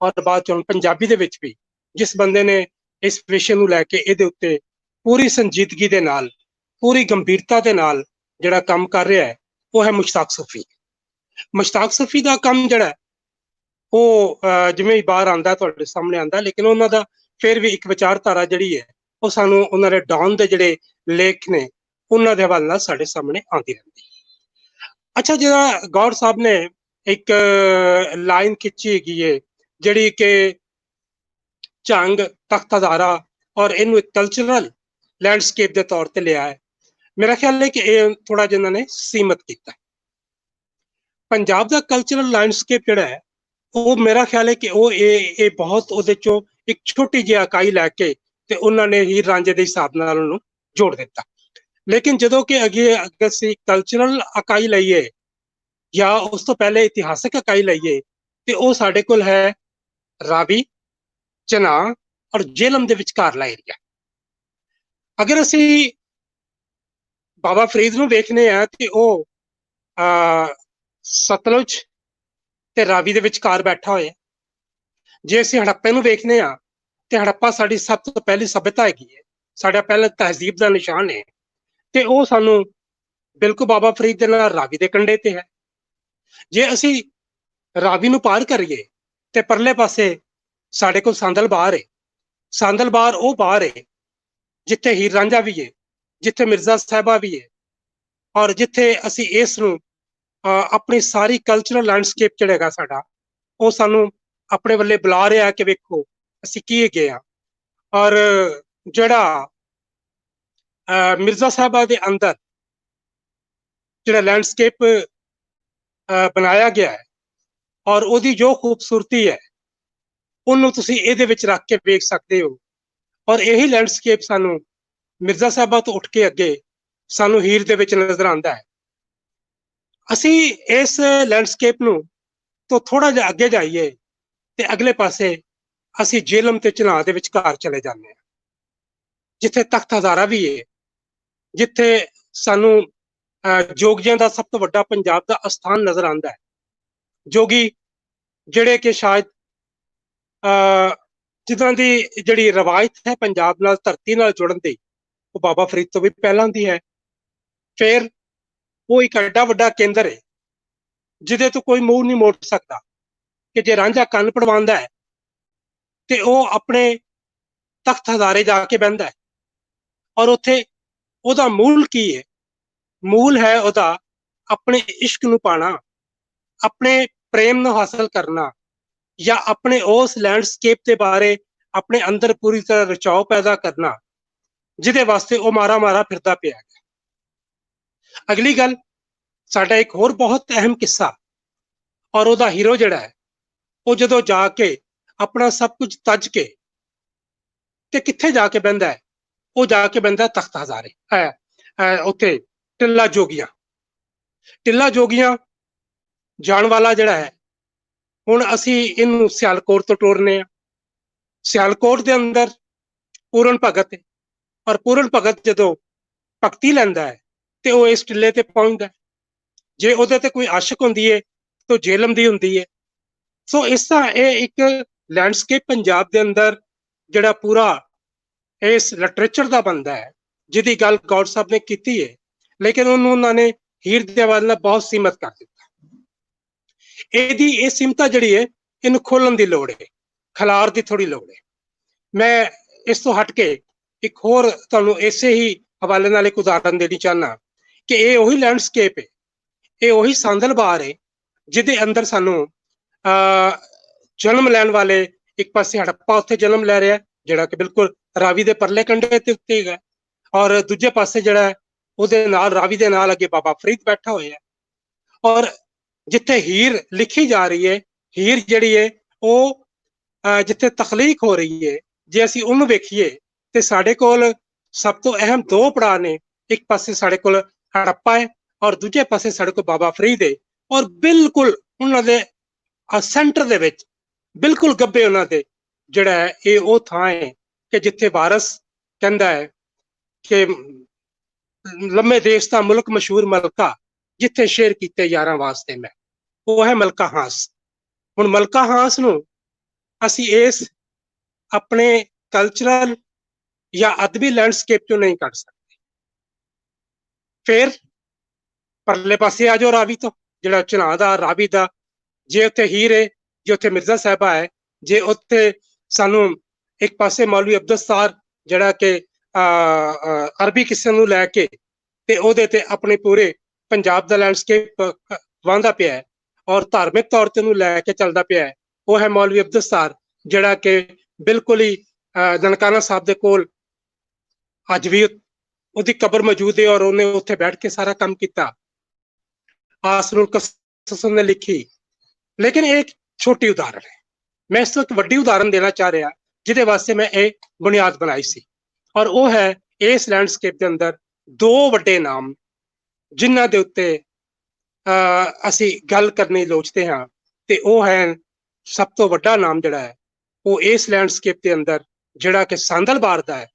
ਔਰ ਬਾਅਦ ਚੋਂ ਪੰਜਾਬੀ ਦੇ ਵਿੱਚ ਵੀ ਜਿਸ ਬੰਦੇ ਨੇ ਇਸ ਵਿਸ਼ੇ ਨੂੰ ਲੈ ਕੇ ਇਹਦੇ ਉੱਤੇ ਪੂਰੀ ਸੰਜੀਦਗੀ ਦੇ ਨਾਲ, ਪੂਰੀ ਗੰਭੀਰਤਾ ਦੇ ਨਾਲ ਜਿਹੜਾ ਕੰਮ ਕਰ ਰਿਹਾ ਹੈ ਉਹ ਹੈ ਮੁਸ਼ਤਾਕ ਸੂਫੀ। ਮੁਸ਼ਤਾਕ ਸੂਫੀ ਦਾ ਕੰਮ ਜਿਹੜਾ ਉਹ ਜਿਵੇਂ ਹੀ ਬਾਹਰ ਆਉਂਦਾ ਤੁਹਾਡੇ ਸਾਹਮਣੇ ਆਉਂਦਾ, ਲੇਕਿਨ ਉਹਨਾਂ ਦਾ ਫਿਰ ਵੀ ਇੱਕ ਵਿਚਾਰਧਾਰਾ ਜਿਹੜੀ ਹੈ ਉਹ ਸਾਨੂੰ ਉਹਨਾਂ ਦੇ ਡਾਊਨ ਦੇ ਜਿਹੜੇ ਲੇਖ ਨੇ ਉਹਨਾਂ ਦੇ ਹਵਾਲੇ ਨਾਲ ਸਾਡੇ ਸਾਹਮਣੇ ਆਉਂਦੀ ਰਹਿੰਦੀ। ਅੱਛਾ, ਜਿਹੜਾ ਗੌਰ ਸਾਹਿਬ ਨੇ ਇੱਕ ਲਾਈਨ ਖਿੱਚੀ ਹੈਗੀ ਹੈ ਜਿਹੜੀ ਕਿ ਝੰਗ, ਤਖਤਦਾਰਾ ਔਰ ਇਹਨੂੰ ਇੱਕ ਕਲਚਰਲ ਲੈਂਡਸਕੇਪ ਦੇ ਤੌਰ ਤੇ ਲਿਆ ਹੈ। ਮੇਰਾ ਖਿਆਲ ਹੈ ਕਿ ਇਹ ਥੋੜਾ ਜਿਹਾ ਇਹਨਾਂ ਨੇ ਸੀਮਤ ਕੀਤਾ। ਪੰਜਾਬ ਦਾ ਕਲਚਰਲ ਲੈਂਡਸਕੇਪ ਜਿਹੜਾ ਹੈ ਉਹ ਮੇਰਾ ਖਿਆਲ ਹੈ ਕਿ ਉਹ ਇਹ ਬਹੁਤ ਉਹਦੇ ਚੋਂ ਇੱਕ ਛੋਟੀ ਜਿਹੀ ਇਕਾਈ ਲੈ ਕੇ ਤੇ ਉਹਨਾਂ ਨੇ ਹੀਰ ਰਾਂਝੇ ਦੇ ਹਿਸਾਬ ਨਾਲ ਉਹਨੂੰ ਜੋੜ ਦਿੱਤਾ। ਲੇਕਿਨ ਜਦੋਂ ਕਿ ਅੱਗੇ ਅਸੀਂ ਕਲਚਰਲ ਇਕਾਈ ਲਈਏ ਜਾਂ ਉਸ ਤੋਂ ਪਹਿਲੇ ਇਤਿਹਾਸਕ ਇਕਾਈ ਲਈਏ ਤੇ ਉਹ ਸਾਡੇ ਕੋਲ ਹੈ ਰਾਵੀ, ਚਨਾਹ ਔਰ ਜੇਹਲਮ ਦੇ ਵਿਚਕਾਰਲਾ ਏਰੀਆ। ਅਗਰ ਅਸੀਂ ਬਾਬਾ ਫਰੀਦ ਨੂੰ ਵੇਖਨੇ ਆ ਤੇ ਉਹ ਸਤਲੁਜ ਤੇ ਰਾਵੀ ਦੇ ਵਿਚਕਾਰ ਬੈਠਾ ਹੋਇਆ। ਜੇ ਅਸੀਂ ਹੜੱਪੇ ਨੂੰ ਵੇਖਨੇ ਆ ਤੇ ਹੜੱਪਾ ਸਾਡੀ ਸਭ ਤੋਂ ਪਹਿਲੀ ਸਭਿਅਤਾ ਹੈਗੀ ਹੈ, ਸਾਡਾ ਪਹਿਲਾ ਤਹਿਜ਼ੀਬ ਦਾ ਨਿਸ਼ਾਨ ਹੈ ਤੇ ਉਹ ਸਾਨੂੰ ਬਿਲਕੁਲ ਬਾਬਾ ਫਰੀਦ ਦੇ ਨਾਲ ਰਾਵੀ ਦੇ ਕੰਢੇ ਤੇ ਹੈ। ਜੇ ਅਸੀਂ ਰਾਵੀ ਨੂੰ ਪਾਰ ਕਰੀਏ ਤੇ ਪਰਲੇ ਪਾਸੇ ਸਾਡੇ ਕੋਲ ਸਾਂਦਲ ਬਾਹਰ ਹੈ। ਸਾਂਦਲ ਬਾਹਰ ਉਹ ਬਾਹਰ ਹੈ ਜਿੱਥੇ ਹੀਰ ਰਾਂਝਾ ਵੀ ਹੈ, ਜਿੱਥੇ ਮਿਰਜ਼ਾ ਸਾਹਿਬਾ ਵੀ ਹੈ ਔਰ ਜਿੱਥੇ ਅਸੀਂ ਇਸ ਨੂੰ ਆਪਣੀ ਸਾਰੀ ਕਲਚਰਲ ਲੈਂਡਸਕੇਪ ਜਿਹੜਾ ਹੈਗਾ ਸਾਡਾ ਉਹ ਸਾਨੂੰ ਆਪਣੇ ਵੱਲੇ ਬੁਲਾ ਰਿਹਾ ਕਿ ਵੇਖੋ ਅਸੀਂ ਕੀ ਹੈਗੇ ਆ। ਔਰ ਜਿਹੜਾ ਮਿਰਜ਼ਾ ਸਾਹਿਬਾ ਦੇ ਅੰਦਰ ਜਿਹੜਾ ਲੈਂਡਸਕੇਪ ਬਣਾਇਆ ਗਿਆ ਹੈ ਔਰ ਉਹਦੀ ਜੋ ਖੂਬਸੂਰਤੀ ਹੈ ਉਹਨੂੰ ਤੁਸੀਂ ਇਹਦੇ ਵਿੱਚ ਰੱਖ ਕੇ ਵੇਖ ਸਕਦੇ ਹੋ। ਔਰ ਇਹੀ ਲੈਂਡਸਕੇਪ ਸਾਨੂੰ ਮਿਰਜ਼ਾ ਸਾਹਿਬਾ ਤੋਂ ਉੱਠ ਕੇ ਅੱਗੇ ਸਾਨੂੰ ਹੀਰ ਦੇ ਵਿੱਚ ਨਜ਼ਰ ਆਉਂਦਾ ਹੈ। ਅਸੀਂ ਇਸ ਲੈਂਡਸਕੇਪ ਨੂੰ ਤੋਂ ਥੋੜਾ ਜਿਹਾ ਅੱਗੇ ਜਾਈਏ ਤੇ ਅਗਲੇ ਪਾਸੇ ਅਸੀਂ ਜੇਹਲਮ ਤੇ ਚਨਾਹ ਦੇ ਵਿਚਕਾਰ ਚਲੇ ਜਾਂਦੇ ਹਾਂ, ਜਿੱਥੇ ਤਖਤ ਹਜ਼ਾਰਾ ਵੀ ਹੈ, ਜਿੱਥੇ ਸਾਨੂੰ ਜੋਗੀਆਂ ਦਾ ਸਭ ਤੋਂ ਵੱਡਾ ਪੰਜਾਬ ਦਾ ਅਸਥਾਨ ਨਜ਼ਰ ਆਉਂਦਾ ਹੈ। ਜੋਗੀ ਜਿਹੜੇ ਕਿ ਸ਼ਾਇਦ ਜਿੱਦਾਂ ਦੀ ਜਿਹੜੀ ਰਵਾਇਤ ਹੈ ਪੰਜਾਬ ਨਾਲ ਧਰਤੀ ਨਾਲ ਜੁੜਨ ਦੀ, ਉਹ ਬਾਬਾ ਫਰੀਦ ਤੋਂ ਵੀ ਪਹਿਲਾਂ ਦੀ ਹੈ। ਫਿਰ ਉਹ ਇੱਕ ਐਡਾ ਵੱਡਾ ਕੇਂਦਰ ਹੈ ਜਿਹਦੇ ਤੋਂ ਕੋਈ ਮੂੰਹ ਨਹੀਂ ਮੋੜ ਸਕਦਾ ਕਿ ਜੇ ਰਾਂਝਾ ਕੰਨ ਪੜਵਾਉਂਦਾ ਹੈ ਤੇ ਉਹ ਆਪਣੇ ਤਖਤ ਹਜ਼ਾਰੇ ਜਾ ਕੇ ਬਹਿੰਦਾ ਹੈ। ਔਰ ਉੱਥੇ ਉਹਦਾ ਮੂਲ ਕੀ ਹੈ? ਮੂਲ ਹੈ ਉਹਦਾ ਆਪਣੇ ਇਸ਼ਕ ਨੂੰ ਪਾਣਾ, ਆਪਣੇ ਪ੍ਰੇਮ ਨੂੰ ਹਾਸਲ ਕਰਨਾ, ਜਾਂ ਆਪਣੇ ਉਸ ਲੈਂਡਸਕੇਪ ਦੇ ਬਾਰੇ ਆਪਣੇ ਅੰਦਰ ਪੂਰੀ ਤਰ੍ਹਾਂ ਰਚਾਓ ਪੈਦਾ ਕਰਨਾ ਜਿਹਦੇ ਵਾਸਤੇ ਉਹ ਮਾਰਾ ਫਿਰਦਾ ਪਿਆ ਹੈ। ਅਗਲੀ ਗੱਲ, ਸਾਡਾ ਇੱਕ ਹੋਰ ਬਹੁਤ ਅਹਿਮ ਕਿੱਸਾ ਔਰ ਉਹਦਾ ਹੀਰੋ ਜਿਹੜਾ ਹੈ, ਉਹ ਜਦੋਂ ਜਾ ਕੇ ਆਪਣਾ ਸਭ ਕੁਝ ਤੱਜ ਕੇ ਤੇ ਕਿੱਥੇ ਜਾ ਕੇ ਬਹਿੰਦਾ ਹੈ? ਉਹ ਜਾ ਕੇ ਬਹਿੰਦਾ ਤਖਤ ਹਜ਼ਾਰੇ, ਉੱਥੇ ਟਿੱਲਾ ਜੋਗੀਆਂ ਜਾਣ ਵਾਲਾ ਜਿਹੜਾ ਹੈ। ਹੁਣ ਅਸੀਂ ਇਹਨੂੰ ਸਿਆਲਕੋਟ ਤੋਂ ਟੋਰਨੇ ਆ। ਸਿਆਲਕੋਟ ਦੇ ਅੰਦਰ ਪੂਰਨ ਭਗਤ ਹੈ, ਔਰ ਪੂਰਨ ਭਗਤ ਜਦੋਂ ਭਗਤੀ ਲੈਂਦਾ ਹੈ ਤੇ ਉਹ ਇਸ ਟਿੱਲੇ ਤੇ ਪਹੁੰਚਦਾ ਹੈ। ਜੇ ਉਹਦੇ ਤੇ ਕੋਈ ਆਸ਼ਿਕ ਹੁੰਦੀ ਹੈ ਤਾਂ ਜੇਹਲਮ ਦੀ ਹੁੰਦੀ ਹੈ। ਸੋ ਇਸ ਤਰ੍ਹਾਂ ਇਹ ਇੱਕ ਲੈਂਡਸਕੇਪ ਪੰਜਾਬ ਦੇ ਅੰਦਰ ਜਿਹੜਾ ਪੂਰਾ ਇਸ ਲਿਟਰੇਚਰ ਦਾ ਬਣਦਾ ਹੈ, ਜਿਹਦੀ ਗੱਲ ਗੌਡ ਸਾਹਿਬ ਨੇ ਕੀਤੀ ਹੈ, ਲੇਕਿਨ ਉਹਨੂੰ ਉਹਨਾਂ ਨੇ ਹੀਰ ਦੇ ਹਵਾਲੇ ਨਾਲ ਬਹੁਤ ਸੀਮਤ ਕਰ ਦਿੱਤਾ। ਇਹਦੀ ਇਹ ਸੀਮਤਾ ਜਿਹੜੀ ਹੈ, ਇਹਨੂੰ ਖੋਲਣ ਦੀ ਲੋੜ ਹੈ, ਖਲਾਰ ਦੀ ਥੋੜੀ ਲੋੜ ਹੈ। ਮੈਂ ਇਸ ਤੋਂ ਹਟ ਕੇ ਇੱਕ ਹੋਰ ਤੁਹਾਨੂੰ ਇਸੇ ਹੀ ਹਵਾਲੇ ਨਾਲ ਇੱਕ ਉਦਾਹਰਨ ਦੇਣੀ ਚਾਹੁੰਦਾ ਕਿ ਇਹ ਉਹੀ ਲੈਂਡਸਕੇਪ ਹੈ, ਇਹ ਉਹੀ ਸਾਂਦਲਬਾਰ ਹੈ ਜਿਹਦੇ ਅੰਦਰ ਸਾਨੂੰ ਜਨਮ ਲੈਣ ਵਾਲੇ, ਇੱਕ ਪਾਸੇ ਹੜੱਪਾ ਉੱਥੇ ਜਨਮ ਲੈ ਰਿਹਾ ਜਿਹੜਾ ਕਿ ਬਿਲਕੁਲ ਰਾਵੀ ਦੇ ਪਰਲੇ ਕੰਢੇ ਤੇ ਉੱਤੇ ਹੈਗਾ, ਔਰ ਦੂਜੇ ਪਾਸੇ ਜਿਹੜਾ ਉਹਦੇ ਨਾਲ ਰਾਵੀ ਦੇ ਨਾਲ ਅੱਗੇ ਬਾਬਾ ਫਰੀਦ ਬੈਠਾ ਹੋਇਆ। ਔਰ ਜਿੱਥੇ ਹੀਰ ਲਿਖੀ ਜਾ ਰਹੀ ਹੈ, ਹੀਰ ਜਿਹੜੀ ਹੈ ਉਹ ਜਿੱਥੇ ਤਖਲੀਕ ਹੋ ਰਹੀ ਹੈ, ਜੇ ਅਸੀਂ ਉਹਨੂੰ ਵੇਖੀਏ ਤੇ ਸਾਡੇ ਕੋਲ ਸਭ ਤੋਂ ਅਹਿਮ ਦੋ ਪੜਾਅ ਨੇ। ਇੱਕ ਪਾਸੇ ਸਾਡੇ ਕੋਲ ਹੜੱਪਾ ਹੈ ਔਰ ਦੂਜੇ ਪਾਸੇ ਸਾਡੇ ਕੋਲ ਬਾਬਾ ਫਰੀਦ ਹੈ। ਔਰ ਬਿਲਕੁਲ ਉਹਨਾਂ ਦੇ ਸੈਂਟਰ ਦੇ ਵਿੱਚ, ਬਿਲਕੁਲ ਗੱਬੇ ਉਹਨਾਂ ਦੇ ਜਿਹੜਾ ਹੈ, ਇਹ ਉਹ ਥਾਂ ਹੈ ਕਿ ਜਿੱਥੇ ਵਾਰਸ ਕਹਿੰਦਾ ਹੈ ਕਿ ਲੰਮੇ ਦੇਸ਼ ਦਾ ਮੁਲਕ ਮਸ਼ਹੂਰ ਮਲਕਾ, ਜਿੱਥੇ ਸ਼ੇਰ ਕੀਤੇ ਯਾਰਾਂ ਵਾਸਤੇ ਮੈਂ, ਉਹ ਹੈ ਮਲਕਾ ਹਾਂਸ। ਹੁਣ ਮਲਕਾ ਹਾਂਸ ਨੂੰ ਅਸੀਂ ਇਸ ਆਪਣੇ ਕਲਚਰਲ ਜਾਂ ਅਦਬੀ ਲੈਂਡਸਕੇਪ ਚੋਂ ਨਹੀਂ ਕੱਢ ਸਕਦੇ। ਫਿਰ ਪਰਲੇ ਪਾਸੇ ਆ ਜਾਓ ਰਾਵੀ ਤੋਂ, ਜਿਹੜਾ ਚਨਾਹ ਦਾ ਰਾਵੀ ਦਾ, ਜੇ ਉੱਥੇ ਹੀਰ ਹੈ, ਜੇ ਉੱਥੇ ਮਿਰਜ਼ਾ ਸਾਹਿਬਾ ਹੈ, ਜੇ ਉੱਥੇ ਸਾਨੂੰ ਇੱਕ ਪਾਸੇ ਮੌਲਵੀ ਅਬਦੁਲਸਤਾਰ ਜਿਹੜਾ ਕਿ ਅਰਬੀ ਕਿੱਸੇ ਨੂੰ ਲੈ ਕੇ ਤੇ ਉਹਦੇ ਤੇ ਆਪਣੇ ਪੂਰੇ ਪੰਜਾਬ ਦਾ ਲੈਂਡਸਕੇਪ ਵਾਂਦਾ ਪਿਆ ਹੈ ਔਰ ਧਾਰਮਿਕ ਤੌਰ ਤੇ ਉਹਨੂੰ ਲੈ ਕੇ ਚੱਲਦਾ ਪਿਆ ਹੈ, ਉਹ ਹੈ ਮੌਲਵੀ ਅਬਦੁਲਸਤਾਰ ਜਿਹੜਾ ਕਿ ਬਿਲਕੁਲ ਹੀ ਨਨਕਾਣਾ ਸਾਹਿਬ ਦੇ ਕੋਲ ਅੱਜ ਵੀ ਉਹਦੀ ਕਬਰ ਮੌਜੂਦ ਹੈ ਔਰ ਉਹਨੇ ਉੱਥੇ ਬੈਠ ਕੇ ਸਾਰਾ ਕੰਮ ਕੀਤਾ। ਆਸਰੁਲ ਕਸਸ ਨੇ ਲਿਖੀ। ਲੇਕਿਨ ਇਹ ਇੱਕ ਛੋਟੀ ਉਦਾਹਰਨ ਹੈ। ਮੈਂ ਇਸ ਤੋਂ ਇੱਕ ਵੱਡੀ ਉਦਾਹਰਨ ਦੇਣਾ ਚਾਹ ਰਿਹਾ ਜਿਹਦੇ ਵਾਸਤੇ ਮੈਂ ਇਹ ਬੁਨਿਆਦ ਬਣਾਈ ਸੀ, ਔਰ ਉਹ ਹੈ ਇਸ ਲੈਂਡਸਕੇਪ ਦੇ ਅੰਦਰ ਦੋ ਵੱਡੇ ਨਾਮ ਜਿਨ੍ਹਾਂ ਦੇ ਉੱਤੇ ਅਸੀਂ ਗੱਲ ਕਰਨੀ ਲੋਚਦੇ ਹਾਂ, ਤੇ ਉਹ ਹੈ ਸਭ ਤੋਂ ਵੱਡਾ ਨਾਮ ਜਿਹੜਾ ਹੈ ਉਹ ਇਸ ਲੈਂਡਸਕੇਪ ਦੇ ਅੰਦਰ ਜਿਹੜਾ ਕਿ ਸਾਂਦਲਬਾਰ ਦਾ ਹੈ,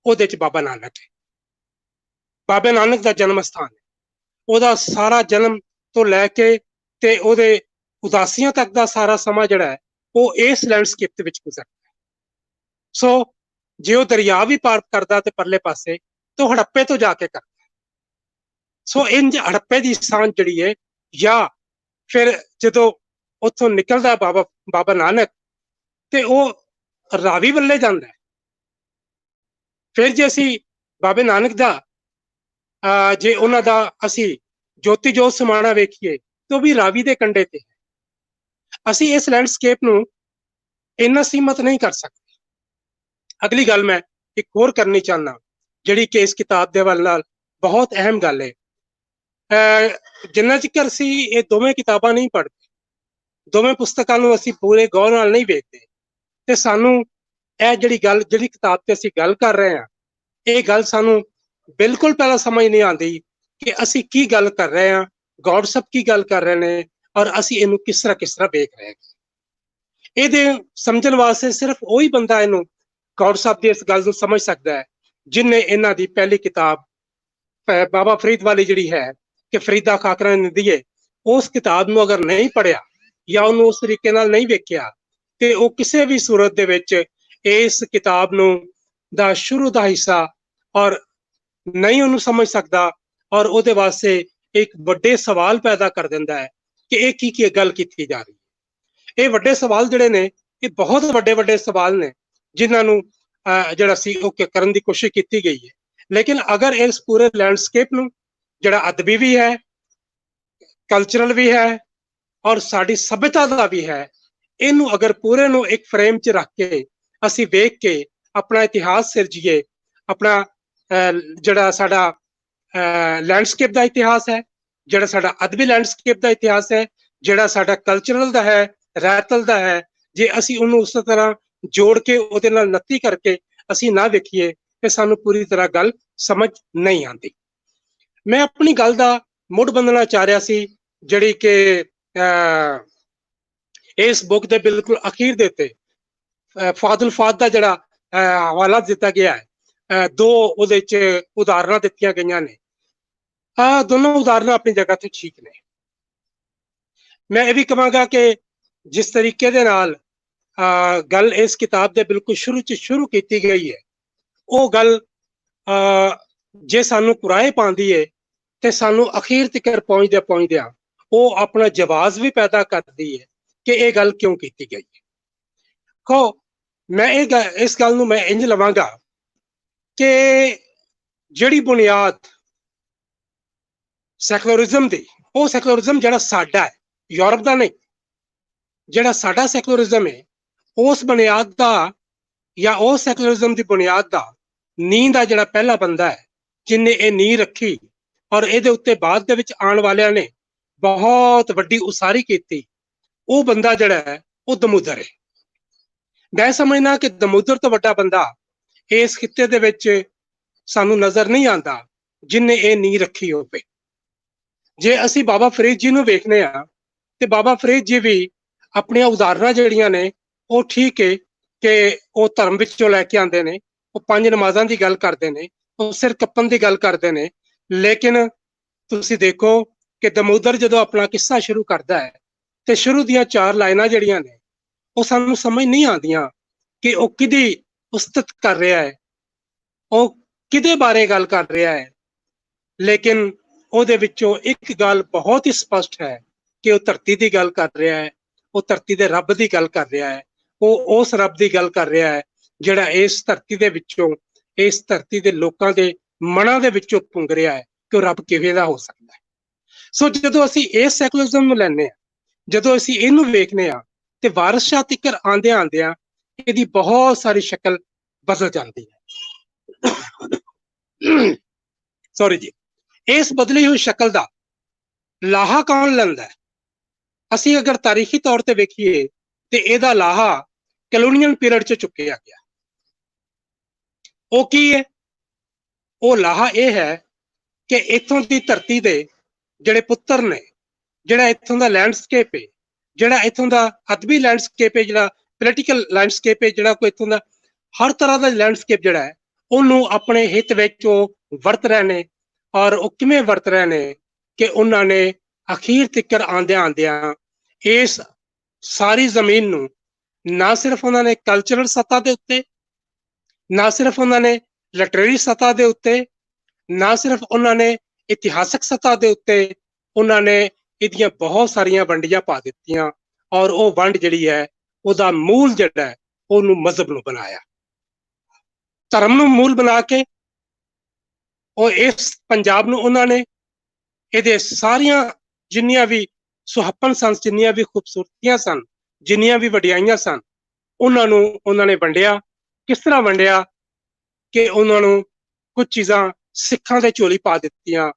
ਉਹਦੇ ਚ ਬਾਬਾ ਨਾਨਕ ਹੈ। ਬਾਬਾ ਨਾਨਕ ਦਾ ਜਨਮ ਸਥਾਨ ਹੈ। ਉਹਦਾ ਸਾਰਾ ਜਨਮ ਤੋਂ ਲੈ ਕੇ ਤੇ ਉਹਦੇ ਉਦਾਸੀਆਂ ਤੱਕ ਦਾ ਸਾਰਾ ਸਮਾਂ ਜਿਹੜਾ ਹੈ ਉਹ ਇਸ ਲੈਂਡਸਕੇਪ ਦੇ ਵਿੱਚ ਗੁਜ਼ਰਦਾ ਹੈ। ਸੋ ਜੇ ਉਹ ਦਰਿਆ ਵੀ ਪਾਰ ਕਰਦਾ ਤੇ ਪਰਲੇ ਪਾਸੇ ਤੋਂ ਹੜੱਪੇ ਤੋਂ ਜਾ ਕੇ ਕਰਦਾ। ਸੋ ਇੰਜ ਹੜੱਪੇ ਦੀ ਸਾਂਝ ਜਿਹੜੀ ਹੈ, ਜਾਂ ਫਿਰ ਜਦੋਂ ਉੱਥੋਂ ਨਿਕਲਦਾ ਬਾਬਾ ਨਾਨਕ ਤੇ ਉਹ ਰਾਵੀ ਵੱਲੇ ਜਾਂਦਾ ਹੈ। ਫਿਰ ਜੇ ਅਸੀਂ ਬਾਬੇ ਨਾਨਕ ਦਾ ਜੇ ਉਹਨਾਂ ਦਾ ਅਸੀਂ ਜੋਤੀ ਜੋਤ ਸਮਾਣਾ ਵੇਖੀਏ ਤਾਂ ਵੀ ਰਾਵੀ ਦੇ ਕੰਢੇ ਤੇ ਹੈ। ਅਸੀਂ ਇਸ ਲੈਂਡਸਕੇਪ ਨੂੰ ਇੰਨਾ ਸੀਮਤ ਨਹੀਂ ਕਰ ਸਕਦੇ। ਅਗਲੀ ਗੱਲ ਮੈਂ ਇੱਕ ਹੋਰ ਕਰਨੀ ਚਾਹੁੰਦਾ, ਜਿਹੜੀ ਕਿ ਇਸ ਕਿਤਾਬ ਦੇ ਵੱਲ ਨਾਲ ਬਹੁਤ ਅਹਿਮ ਗੱਲ ਹੈ। ਜਿੰਨਾ ਚਿਰ ਅਸੀਂ ਇਹ ਦੋਵੇਂ ਕਿਤਾਬਾਂ ਨਹੀਂ ਪੜ੍ਹਦੇ, ਦੋਵੇਂ ਪੁਸਤਕਾਂ ਨੂੰ ਅਸੀਂ ਪੂਰੇ ਗੌਰ ਨਾਲ ਨਹੀਂ ਵੇਖਦੇ, ਤੇ ਸਾਨੂੰ ਇਹ ਜਿਹੜੀ ਕਿਤਾਬ ਤੇ ਅਸੀਂ ਗੱਲ ਕਰ ਰਹੇ ਹਾਂ, ਇਹ ਗੱਲ ਸਾਨੂੰ ਬਿਲਕੁਲ ਪਹਿਲਾਂ ਸਮਝ ਨਹੀਂ ਆਉਂਦੀ ਕਿ ਅਸੀਂ ਕੀ ਗੱਲ ਕਰ ਰਹੇ ਹਾਂ, ਗੌਡ ਸਾਹਿਬ ਕੀ ਗੱਲ ਕਰ ਰਹੇ ਨੇ, ਔਰ ਅਸੀਂ ਇਹਨੂੰ ਕਿਸ ਤਰ੍ਹਾਂ ਵੇਖ ਰਹੇ ਹਾਂ। ਇਹਦੇ ਸਮਝਣ ਵਾਸਤੇ ਸਿਰਫ ਉਹੀ ਬੰਦਾ ਇਹਨੂੰ, ਗੌਡ ਸਾਹਿਬ ਦੀ ਇਸ ਗੱਲ ਨੂੰ ਸਮਝ ਸਕਦਾ ਹੈ, ਜਿਨਨੇ ਇਹਨਾਂ ਦੀ ਪਹਿਲੀ ਕਿਤਾਬ ਬਾਬਾ ਫਰੀਦ ਵਾਲੀ ਜਿਹੜੀ ਹੈ ਕਿ ਫਰੀਦਾ ਖਾਕਰਾਂ ਨਿੰਦੀਏ, ਉਸ ਕਿਤਾਬ ਨੂੰ ਅਗਰ ਨਹੀਂ ਪੜ੍ਹਿਆ ਜਾਂ ਉਹਨੂੰ ਉਸ ਤਰੀਕੇ ਨਾਲ ਨਹੀਂ ਵੇਖਿਆ, ਤੇ ਉਹ ਕਿਸੇ ਵੀ ਸੂਰਤ ਦੇ ਵਿੱਚ ਇਸ ਕਿਤਾਬ ਨੂੰ ਦਾ ਸ਼ੁਰੂ ਦਾ ਹਿੱਸਾ ਔਰ ਨਹੀਂ ਉਹਨੂੰ ਸਮਝ ਸਕਦਾ, ਔਰ ਉਹਦੇ ਵਾਸਤੇ ਇੱਕ ਵੱਡੇ ਸਵਾਲ ਪੈਦਾ ਕਰ ਦਿੰਦਾ ਹੈ ਕਿ ਇਹ ਕੀ ਗੱਲ ਕੀਤੀ ਜਾ ਰਹੀ ਹੈ। ਇਹ ਵੱਡੇ ਸਵਾਲ ਜਿਹੜੇ ਨੇ, ਇਹ ਬਹੁਤ ਵੱਡੇ ਸਵਾਲ ਨੇ, ਜਿਨ੍ਹਾਂ ਨੂੰ ਜਿਹੜਾ ਸੀ ਉਹ ਕਰਨ ਦੀ ਕੋਸ਼ਿਸ਼ ਕੀਤੀ ਗਈ ਹੈ। ਲੇਕਿਨ ਅਗਰ ਇਸ ਪੂਰੇ ਲੈਂਡਸਕੇਪ ਨੂੰ, ਜਿਹੜਾ ਅਦਬੀ ਵੀ ਹੈ, ਕਲਚਰਲ ਵੀ ਹੈ, ਔਰ ਸਾਡੀ ਸਭਿਅਤਾ ਦਾ ਵੀ ਹੈ, ਇਹਨੂੰ ਅਗਰ ਪੂਰੇ ਨੂੰ ਇੱਕ ਫਰੇਮ 'ਚ ਰੱਖ ਕੇ ਅਸੀਂ ਵੇਖ ਕੇ ਆਪਣਾ ਇਤਿਹਾਸ ਸਿਰਜੀਏ, ਆਪਣਾ ਜਿਹੜਾ ਸਾਡਾ ਲੈਂਡਸਕੇਪ ਦਾ ਇਤਿਹਾਸ ਹੈ, ਜਿਹੜਾ ਸਾਡਾ ਅਦਬੀ ਲੈਂਡਸਕੇਪ ਦਾ ਇਤਿਹਾਸ ਹੈ, ਜਿਹੜਾ ਸਾਡਾ ਕਲਚਰਲ ਦਾ ਹੈ, ਰਹਿਤਲ ਦਾ ਹੈ, ਜੇ ਅਸੀਂ ਉਹਨੂੰ ਉਸ ਤਰ੍ਹਾਂ ਜੋੜ ਕੇ ਉਹਦੇ ਨਾਲ ਨੱਤੀ ਕਰਕੇ ਅਸੀਂ ਨਾ ਵੇਖੀਏ ਤੇ ਸਾਨੂੰ ਪੂਰੀ ਤਰ੍ਹਾਂ ਗੱਲ ਸਮਝ ਨਹੀਂ ਆਉਂਦੀ। ਮੈਂ ਆਪਣੀ ਗੱਲ ਦਾ ਮੁੱਢ ਬੰਨਣਾ ਚਾਹ ਰਿਹਾ ਸੀ, ਜਿਹੜੀ ਕਿ ਇਸ ਬੁੱਕ ਦੇ ਬਿਲਕੁਲ ਅਖੀਰ ਦੇ ਉੱਤੇ ਫਾਦੁਲ ਫਾਦ ਦਾ ਜਿਹੜਾ ਹਵਾਲਾ ਦਿੱਤਾ ਗਿਆ ਹੈ, ਦੋ ਉਹਦੇ 'ਚ ਉਦਾਹਰਨਾਂ ਦਿੱਤੀਆਂ ਗਈਆਂ ਨੇ। ਦੋਨੋਂ ਉਦਾਹਰਨਾਂ ਆਪਣੀ ਜਗ੍ਹਾ ਤੇ ਠੀਕ ਨੇ। ਮੈਂ ਇਹ ਵੀ ਕਹਾਂਗਾ ਕਿ ਜਿਸ ਤਰੀਕੇ ਦੇ ਨਾਲ ਗੱਲ ਇਸ ਕਿਤਾਬ ਦੇ ਬਿਲਕੁਲ ਸ਼ੁਰੂ ਕੀਤੀ ਗਈ ਹੈ, ਉਹ ਗੱਲ ਜੇ ਸਾਨੂੰ ਕੁਰਾਏ ਪਾਉਂਦੀ ਹੈ ਤੇ ਸਾਨੂੰ ਅਖੀਰ ਤੱਕ ਪਹੁੰਚਦਿਆਂ ਉਹ ਆਪਣਾ ਜਵਾਬ ਵੀ ਪੈਦਾ ਕਰਦੀ ਹੈ ਕਿ ਇਹ ਗੱਲ ਕਿਉਂ ਕੀਤੀ ਗਈ ਹੈ। ਮੈਂ ਇਸ ਗੱਲ ਨੂੰ ਮੈਂ ਇੰਝ ਲਵਾਂਗਾ ਕਿ ਜਿਹੜੀ ਬੁਨਿਆਦ ਸੈਕੂਲਰਿਜ਼ਮ ਦੀ, ਉਹ ਸੈਕੂਲਰਿਜ਼ਮ ਜਿਹੜਾ ਸਾਡਾ ਹੈ, ਯੂਰਪ ਦਾ ਨਹੀਂ, ਜਿਹੜਾ ਸਾਡਾ ਸੈਕੂਲਰਿਜ਼ਮ ਹੈ, ਉਸ ਬੁਨਿਆਦ ਦਾ ਜਾਂ ਉਸ ਸੈਕੂਲਰਿਜ਼ਮ ਦੀ ਬੁਨਿਆਦ ਦਾ ਨੀਂਹ ਦਾ ਜਿਹੜਾ ਪਹਿਲਾ ਬੰਦਾ ਹੈ, ਜਿਨੇ ਇਹ ਨੀਂਹ ਰੱਖੀ ਔਰ ਇਹਦੇ ਉੱਤੇ ਬਾਅਦ ਦੇ ਵਿੱਚ ਆਉਣ ਵਾਲਿਆਂ ਨੇ ਬਹੁਤ ਵੱਡੀ ਉਸਾਰੀ ਕੀਤੀ, ਉਹ ਬੰਦਾ ਜਿਹੜਾ ਹੈ ਉਹ ਦਮੋਦਰ ਹੈ। ਮੈਂ ਸਮਝਦਾ ਕਿ ਦਮੋਦਰ ਤੋਂ ਵੱਡਾ ਬੰਦਾ ਇਸ ਖਿੱਤੇ ਦੇ ਵਿੱਚ ਸਾਨੂੰ ਨਜ਼ਰ ਨਹੀਂ ਆਉਂਦਾ ਜਿਨੇ ਇਹ ਨੀਂਹ ਰੱਖੀ ਹੋਵੇ। ਜੇ ਅਸੀਂ ਬਾਬਾ ਫਰੀਦ ਜੀ ਨੂੰ ਵੇਖਦੇ ਹਾਂ ਤੇ ਬਾਬਾ ਫਰੀਦ ਜੀ ਵੀ ਆਪਣੀਆਂ ਉਦਾਹਰਨਾਂ ਜਿਹੜੀਆਂ ਨੇ ਉਹ ਠੀਕ ਹੈ ਕਿ ਉਹ ਧਰਮ ਵਿੱਚੋਂ ਲੈ ਕੇ ਆਉਂਦੇ ਨੇ, ਉਹ 5 ਨਮਾਜ਼ਾਂ ਦੀ ਗੱਲ ਕਰਦੇ ਨੇ, ਉਹ ਸਿਰ ਕੱਪਣ ਦੀ ਗੱਲ ਕਰਦੇ ਨੇ। ਲੇਕਿਨ ਤੁਸੀਂ ਦੇਖੋ ਕਿ ਦਮੋਦਰ ਜਦੋਂ ਆਪਣਾ ਕਿੱਸਾ ਸ਼ੁਰੂ ਕਰਦਾ ਹੈ ਤੇ ਸ਼ੁਰੂ ਦੀਆਂ 4 ਲਾਈਨਾਂ ਜਿਹੜੀਆਂ ਨੇ ਉਹ ਸਾਨੂੰ ਸਮਝ ਨਹੀਂ ਆਉਂਦੀਆਂ ਕਿ ਉਹ ਕਿਹਦੀ ਉਸਤਤ ਕਰ ਰਿਹਾ ਹੈ, ਉਹ ਕਿਹਦੇ ਬਾਰੇ ਗੱਲ ਕਰ ਰਿਹਾ ਹੈ। ਲੇਕਿਨ ਉਹਦੇ ਵਿੱਚੋਂ ਇੱਕ ਗੱਲ ਬਹੁਤ ਹੀ ਸਪਸ਼ਟ ਹੈ ਕਿ ਉਹ ਧਰਤੀ ਦੀ ਗੱਲ ਕਰ ਰਿਹਾ ਹੈ, ਉਹ ਧਰਤੀ ਦੇ ਰੱਬ ਦੀ ਗੱਲ ਕਰ ਰਿਹਾ ਹੈ, ਉਹ ਉਸ ਰੱਬ ਦੀ ਗੱਲ ਕਰ ਰਿਹਾ ਹੈ ਜਿਹੜਾ ਇਸ ਧਰਤੀ ਦੇ ਵਿੱਚੋਂ, ਇਸ ਧਰਤੀ ਦੇ ਲੋਕਾਂ ਦੇ ਮਨਾਂ ਦੇ ਵਿੱਚੋਂ ਪੁੰਗ ਰਿਹਾ ਹੈ ਕਿ ਉਹ ਰੱਬ ਕਿਵੇਂ ਦਾ ਹੋ ਸਕਦਾ ਹੈ। ਸੋ ਜਦੋਂ ਅਸੀਂ ਇਸ ਸੈਕੂਲਰਿਜ਼ਮ ਨੂੰ ਲੈਂਦੇ ਹਾਂ, ਜਦੋਂ ਅਸੀਂ ਇਹਨੂੰ ਵੇਖਦੇ ਹਾਂ ਤੇ ਵਾਰਿਸ ਸ਼ਾਹ ਤੀਕਰ ਆਉਂਦਿਆਂ ਇਹਦੀ ਬਹੁਤ ਸਾਰੀ ਸ਼ਕਲ ਬਦਲ ਜਾਂਦੀ ਹੈ। ਸੌਰੀ ਜੀ। ਇਸ ਬਦਲੀ ਹੋਈ ਸ਼ਕਲ ਦਾ ਲਾਹਾ ਕੌਣ ਲੈਂਦਾ ਹੈ? ਅਸੀਂ ਅਗਰ ਤਾਰੀਖੀ ਤੌਰ ਤੇ ਵੇਖੀਏ ਤੇ ਇਹਦਾ ਲਾਹਾ ਕਲੋਨੀਅਲ ਪੀਰੀਅਡ 'ਚ ਚੁੱਕਿਆ ਗਿਆ। ਉਹ ਕੀ ਹੈ? ਉਹ ਲਾਹਾ ਇਹ ਹੈ ਕਿ ਇੱਥੋਂ ਦੀ ਧਰਤੀ ਦੇ ਜਿਹੜੇ ਪੁੱਤਰ ਨੇ, ਜਿਹੜਾ ਇੱਥੋਂ ਦਾ ਲੈਂਡਸਕੇਪ ਹੈ, ਜਿਹੜਾ ਇੱਥੋਂ ਦਾ ਅਦਬੀ ਲੈਂਡਸਕੇਪ ਹੈ, ਜਿਹੜਾ ਪੋਲੀਟੀਕਲ ਲੈਂਡਸਕੇਪ ਹੈ, ਜਿਹੜਾ ਕੋਈ ਇੱਥੋਂ ਦਾ ਹਰ ਤਰ੍ਹਾਂ ਦਾ ਲੈਂਡਸਕੇਪ ਜਿਹੜਾ ਹੈ, ਉਹਨੂੰ ਆਪਣੇ ਹਿੱਤ ਵਿੱਚ ਉਹ ਵਰਤ ਰਹੇ ਨੇ। ਔਰ ਉਹ ਕਿਵੇਂ ਵਰਤ ਰਹੇ ਨੇ ਕਿ ਉਹਨਾਂ ਨੇ ਅਖੀਰ ਤੱਕ ਆਉਂਦਿਆਂ ਇਸ ਸਾਰੀ ਜ਼ਮੀਨ ਨੂੰ ਨਾ ਸਿਰਫ ਉਹਨਾਂ ਨੇ ਕਲਚਰਲ ਸਤ੍ਹਾ ਦੇ ਉੱਤੇ, ਨਾ ਸਿਰਫ ਉਹਨਾਂ ਨੇ ਲਿਟਰੇਰੀ ਸਤ੍ਹਾ ਦੇ ਉੱਤੇ, ਨਾ ਸਿਰਫ ਉਹਨਾਂ ਨੇ ਇਤਿਹਾਸਕ ਸਤ੍ਹਾ ਦੇ ਉੱਤੇ, ਉਹਨਾਂ ਨੇ ਇਹਦੀਆਂ ਬਹੁਤ ਸਾਰੀਆਂ ਵੰਡੀਆਂ ਪਾ ਦਿੱਤੀਆਂ। ਔਰ ਉਹ ਵੰਡ ਜਿਹੜੀ ਹੈ ਉਹਦਾ ਮੂਲ ਜਿਹੜਾ ਹੈ ਉਹਨੂੰ ਮਜ਼ਹਬ ਨੂੰ ਬਣਾਇਆ, ਧਰਮ ਨੂੰ ਮੂਲ ਬਣਾ ਕੇ ਉਹ ਇਸ ਪੰਜਾਬ ਨੂੰ ਉਹਨਾਂ ਨੇ ਇਹਦੇ ਸਾਰੀਆਂ ਜਿੰਨੀਆਂ ਵੀ ਸੁਹੱਪਣ ਸਨ, ਜਿੰਨੀਆਂ ਵੀ ਖੂਬਸੂਰਤੀਆਂ ਸਨ, ਜਿੰਨੀਆਂ ਵੀ ਵਡਿਆਈਆਂ ਸਨ, ਉਹਨਾਂ ਨੂੰ ਉਹਨਾਂ ਨੇ ਵੰਡਿਆ। ਕਿਸ ਤਰ੍ਹਾਂ ਵੰਡਿਆ ਕਿ ਉਹਨਾਂ ਨੂੰ ਕੁਝ ਚੀਜ਼ਾਂ ਸਿੱਖਾਂ ਦੇ ਝੋਲੀ ਪਾ ਦਿੱਤੀਆਂ,